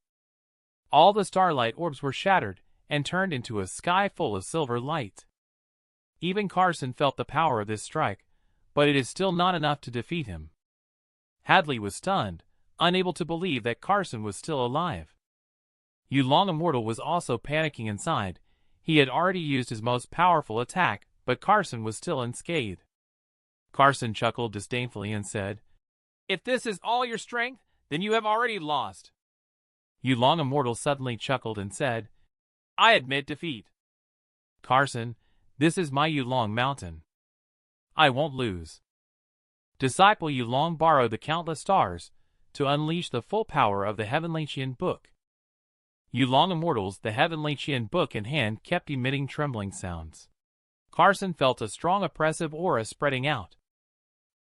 A: All the starlight orbs were shattered and turned into a sky full of silver light. Even Carson felt the power of this strike, but it is still not enough to defeat him. Hadley was stunned, unable to believe that Carson was still alive. Yulong Immortal was also panicking inside. He had already used his most powerful attack, but Carson was still unscathed. Carson chuckled disdainfully and said, "If this is all your strength, then you have already lost." Yulong Immortal suddenly chuckled and said, "I admit defeat. Carson, this is my Yulong Mountain. I won't lose." Disciple Yulong borrowed the countless stars to unleash the full power of the Heavenly Qian Book. Yulong Immortal's the Heavenly Qian Book in hand kept emitting trembling sounds. Carson felt a strong oppressive aura spreading out.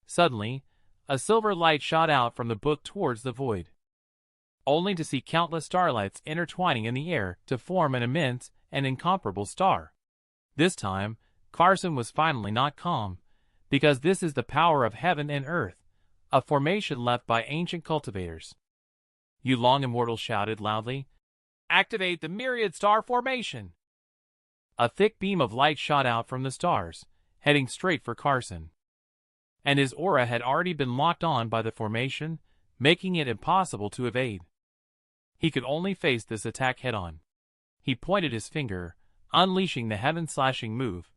A: Suddenly, a silver light shot out from the book towards the void, only to see countless starlights intertwining in the air to form an immense and incomparable star. This time, Carson was finally not calm, because this is the power of heaven and earth, a formation left by ancient cultivators. You long immortal shouted loudly. Activate the myriad star formation! A thick beam of light shot out from the stars, heading straight for Carson. And his aura had already been locked on by the formation, making it impossible to evade. He could only face this attack head-on. He pointed his finger, unleashing the heaven-slashing move.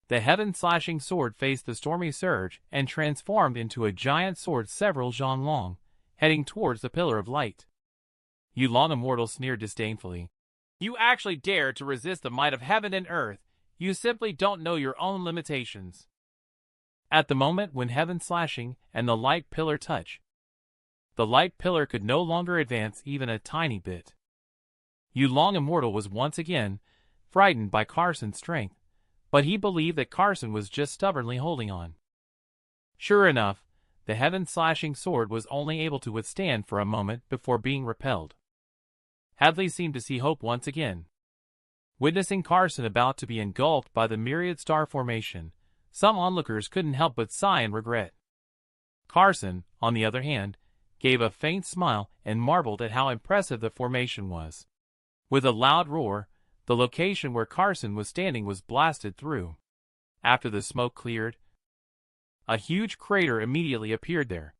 A: The heaven-slashing sword faced the stormy surge and transformed into a giant sword several zhang long, heading towards the pillar of light. You long immortal sneered disdainfully. You actually dare to resist the might of heaven and earth. You simply don't know your own limitations. At the moment when heaven slashing and the light pillar touch, the light pillar could no longer advance even a tiny bit. You long immortal was once again frightened by Carson's strength, but he believed that Carson was just stubbornly holding on. Sure enough, the heaven-slashing sword was only able to withstand for a moment before being repelled. Hadley seemed to see hope once again. Witnessing Carson about to be engulfed by the myriad star formation, some onlookers couldn't help but sigh in regret. Carson, on the other hand, gave a faint smile and marveled at how impressive the formation was. With a loud roar, the location where Carson was standing was blasted through. After the smoke cleared, a huge crater immediately appeared there.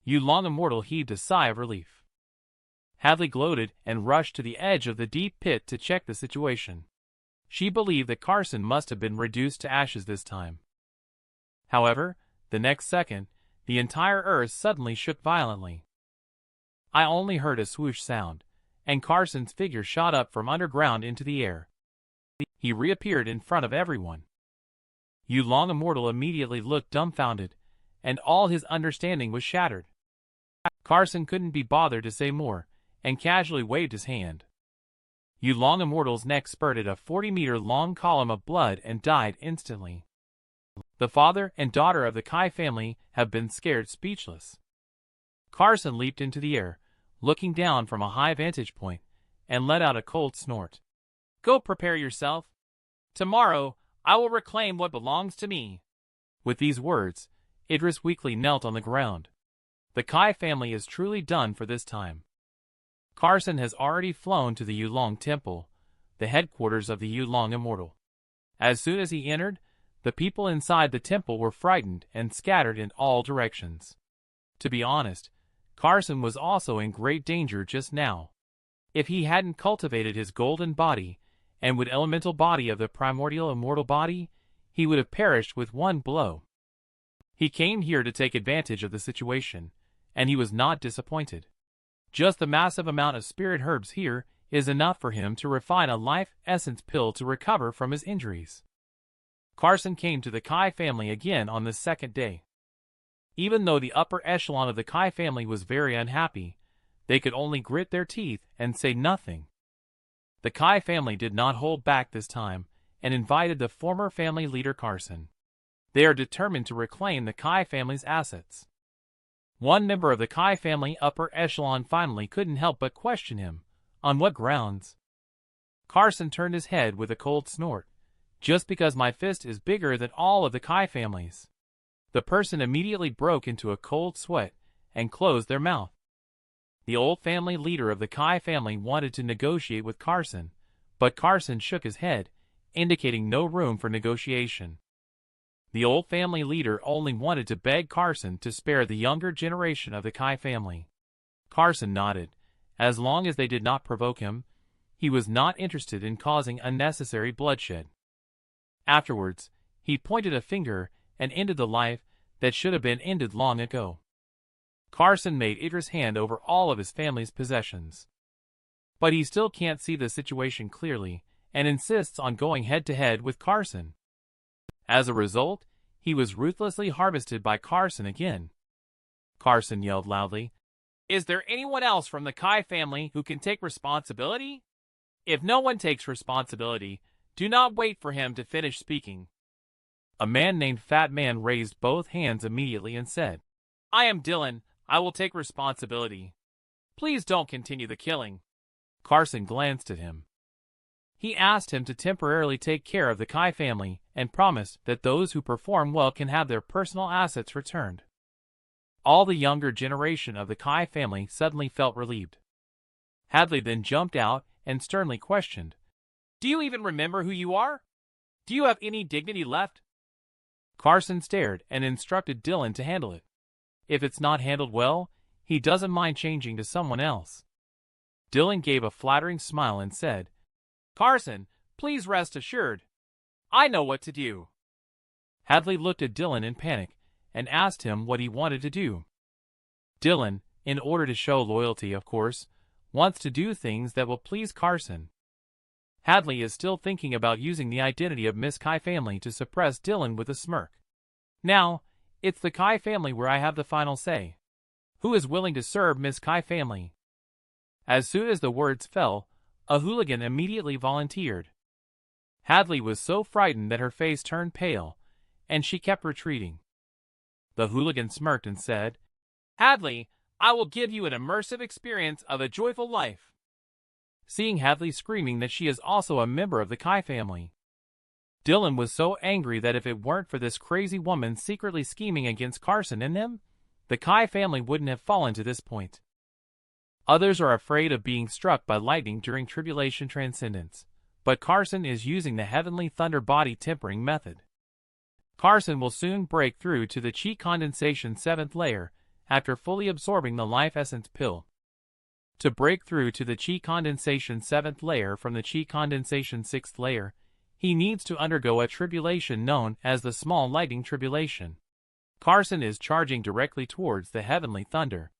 A: You long immortal heaved a sigh of relief. Hadley gloated and rushed to the edge of the deep pit to check the situation. She believed that Carson must have been reduced to ashes this time. However, the next second, the entire earth suddenly shook violently. I only heard a swoosh sound, and Carson's figure shot up from underground into the air. He reappeared in front of everyone. You long immortal immediately looked dumbfounded, and all his understanding was shattered. Carson couldn't be bothered to say more, and casually waved his hand. You long immortal's neck spurted a 40-meter-long column of blood and died instantly. The father and daughter of the Kai family have been scared speechless. Carson leaped into the air, looking down from a high vantage point, and let out a cold snort. Go prepare yourself. Tomorrow, I will reclaim what belongs to me. With these words, Idris weakly knelt on the ground. The Kai family is truly done for this time. Carson has already flown to the Yulong Temple, the headquarters of the Yulong Immortal. As soon as he entered, the people inside the temple were frightened and scattered in all directions. To be honest, Carson was also in great danger just now. If he hadn't cultivated his golden body, and with elemental body of the primordial immortal body, he would have perished with one blow. He came here to take advantage of the situation, and he was not disappointed. Just the massive amount of spirit herbs here is enough for him to refine a life essence pill to recover from his injuries. Carson came to the Kai family again on the second day. Even though the upper echelon of the Kai family was very unhappy, they could only grit their teeth and say nothing. The Kai family did not hold back this time and invited the former family leader Carson. They are determined to reclaim the Kai family's assets. One member of the Kai family upper echelon finally couldn't help but question him. On what grounds? Carson turned his head with a cold snort. Just because my fist is bigger than all of the Kai families. The person immediately broke into a cold sweat and closed their mouth. The old family leader of the Kai family wanted to negotiate with Carson, but Carson shook his head, indicating no room for negotiation. The old family leader only wanted to beg Carson to spare the younger generation of the Kai family. Carson nodded. As long as they did not provoke him, he was not interested in causing unnecessary bloodshed. Afterwards, he pointed a finger and ended the life that should have been ended long ago. Carson made Idris hand over all of his family's possessions. But he still can't see the situation clearly and insists on going head-to-head with Carson. As a result, he was ruthlessly harvested by Carson again. Carson yelled loudly, "Is there anyone else from the Kai family who can take responsibility? If no one takes responsibility, do not wait for him to finish speaking." A man named Fat Man raised both hands immediately and said, "I am Dylan. I will take responsibility. Please don't continue the killing." Carson glanced at him. He asked him to temporarily take care of the Kai family and promised that those who perform well can have their personal assets returned. All the younger generation of the Kai family suddenly felt relieved. Hadley then jumped out and sternly questioned, "Do you even remember who you are? Do you have any dignity left?" Carson stared and instructed Dylan to handle it. If it's not handled well, he doesn't mind changing to someone else. Dylan gave a flattering smile and said, "Carson, please rest assured. I know what to do." Hadley looked at Dylan in panic and asked him what he wanted to do. Dylan, in order to show loyalty of course, wants to do things that will please Carson. Hadley is still thinking about using the identity of Miss Kai family to suppress Dylan with a smirk. "Now, it's the Kai family where I have the final say. Who is willing to serve Miss Kai family?" As soon as the words fell, a hooligan immediately volunteered. Hadley was so frightened that her face turned pale, and she kept retreating. The hooligan smirked and said, "Hadley, I will give you an immersive experience of a joyful life." Seeing Hadley screaming that she is also a member of the Kai family, Dylan was so angry that if it weren't for this crazy woman secretly scheming against Carson and them, the Kai family wouldn't have fallen to this point. Others are afraid of being struck by lightning during tribulation transcendence, but Carson is using the heavenly thunder body tempering method. Carson will soon break through to the chi condensation 7th layer after fully absorbing the life essence pill. To break through to the chi condensation 7th layer from the chi condensation 6th layer, he needs to undergo a tribulation known as the small lightning tribulation. Carson is charging directly towards the heavenly thunder.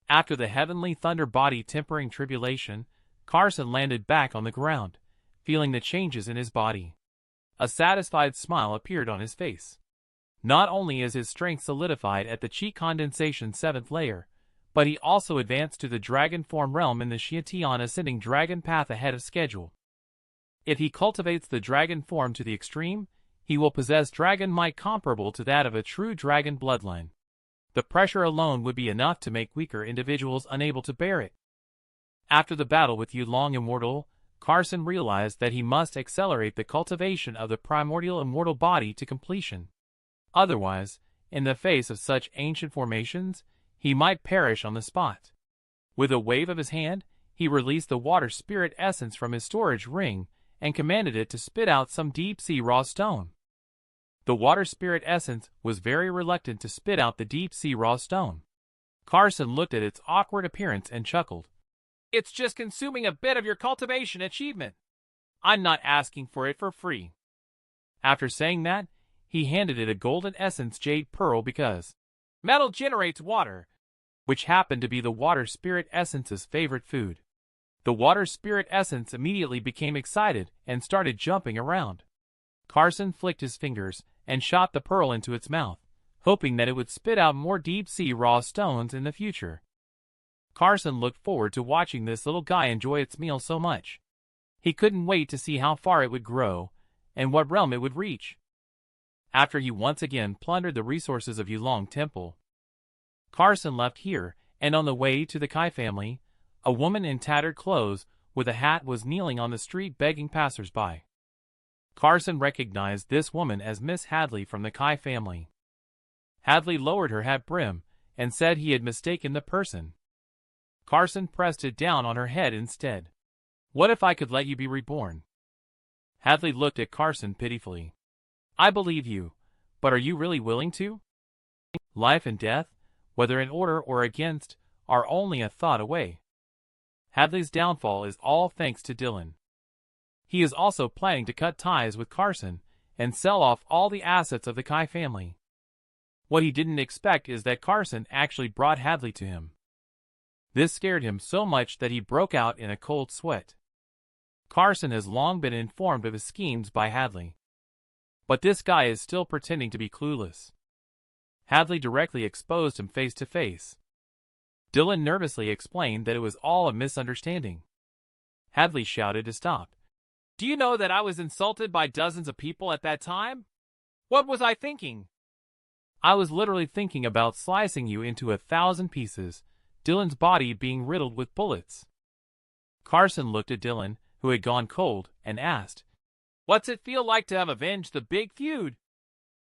A: After the heavenly thunder body tempering tribulation, Carson landed back on the ground, feeling the changes in his body. A satisfied smile appeared on his face. Not only is his strength solidified at the chi condensation 7th layer, but he also advanced to the dragon form realm in the Shiatian ascending dragon path ahead of schedule. If he cultivates the dragon form to the extreme, he will possess dragon might comparable to that of a true dragon bloodline. The pressure alone would be enough to make weaker individuals unable to bear it. After the battle with Yulong Immortal, Carson realized that he must accelerate the cultivation of the primordial immortal body to completion. Otherwise, in the face of such ancient formations, he might perish on the spot. With a wave of his hand, he released the water spirit essence from his storage ring and commanded it to spit out some deep-sea raw stone. The water spirit essence was very reluctant to spit out the deep-sea raw stone. Carson looked at its awkward appearance and chuckled. "It's just consuming a bit of your cultivation achievement. I'm not asking for it for free." After saying that, he handed it a golden essence jade pearl because metal generates water, which happened to be the water spirit essence's favorite food. The water spirit essence immediately became excited and started jumping around. Carson flicked his fingers and shot the pearl into its mouth, hoping that it would spit out more deep-sea raw stones in the future. Carson looked forward to watching this little guy enjoy its meal so much. He couldn't wait to see how far it would grow and what realm it would reach. After he once again plundered the resources of Yulong Temple, Carson left here, and on the way to the Kai family, a woman in tattered clothes with a hat was kneeling on the street begging passers-by. Carson recognized this woman as Miss Hadley from the Kai family. Hadley lowered her hat brim and said he had mistaken the person. Carson pressed it down on her head instead. "What if I could let you be reborn?" Hadley looked at Carson pitifully. "I believe you, but are you really willing to? Life and death, whether in order or against, are only a thought away." Hadley's downfall is all thanks to Dylan. He is also planning to cut ties with Carson and sell off all the assets of the Kai family. What he didn't expect is that Carson actually brought Hadley to him. This scared him so much that he broke out in a cold sweat. Carson has long been informed of his schemes by Hadley. But this guy is still pretending to be clueless. Hadley directly exposed him face to face. Dylan nervously explained that it was all a misunderstanding. Hadley shouted to stop. "Do you know that I was insulted by dozens of people at that time? What was I thinking?" "I was literally thinking about slicing you into 1,000 pieces, Dylan's body being riddled with bullets." Carson looked at Dylan, who had gone cold, and asked, "What's it feel like to have avenged the big feud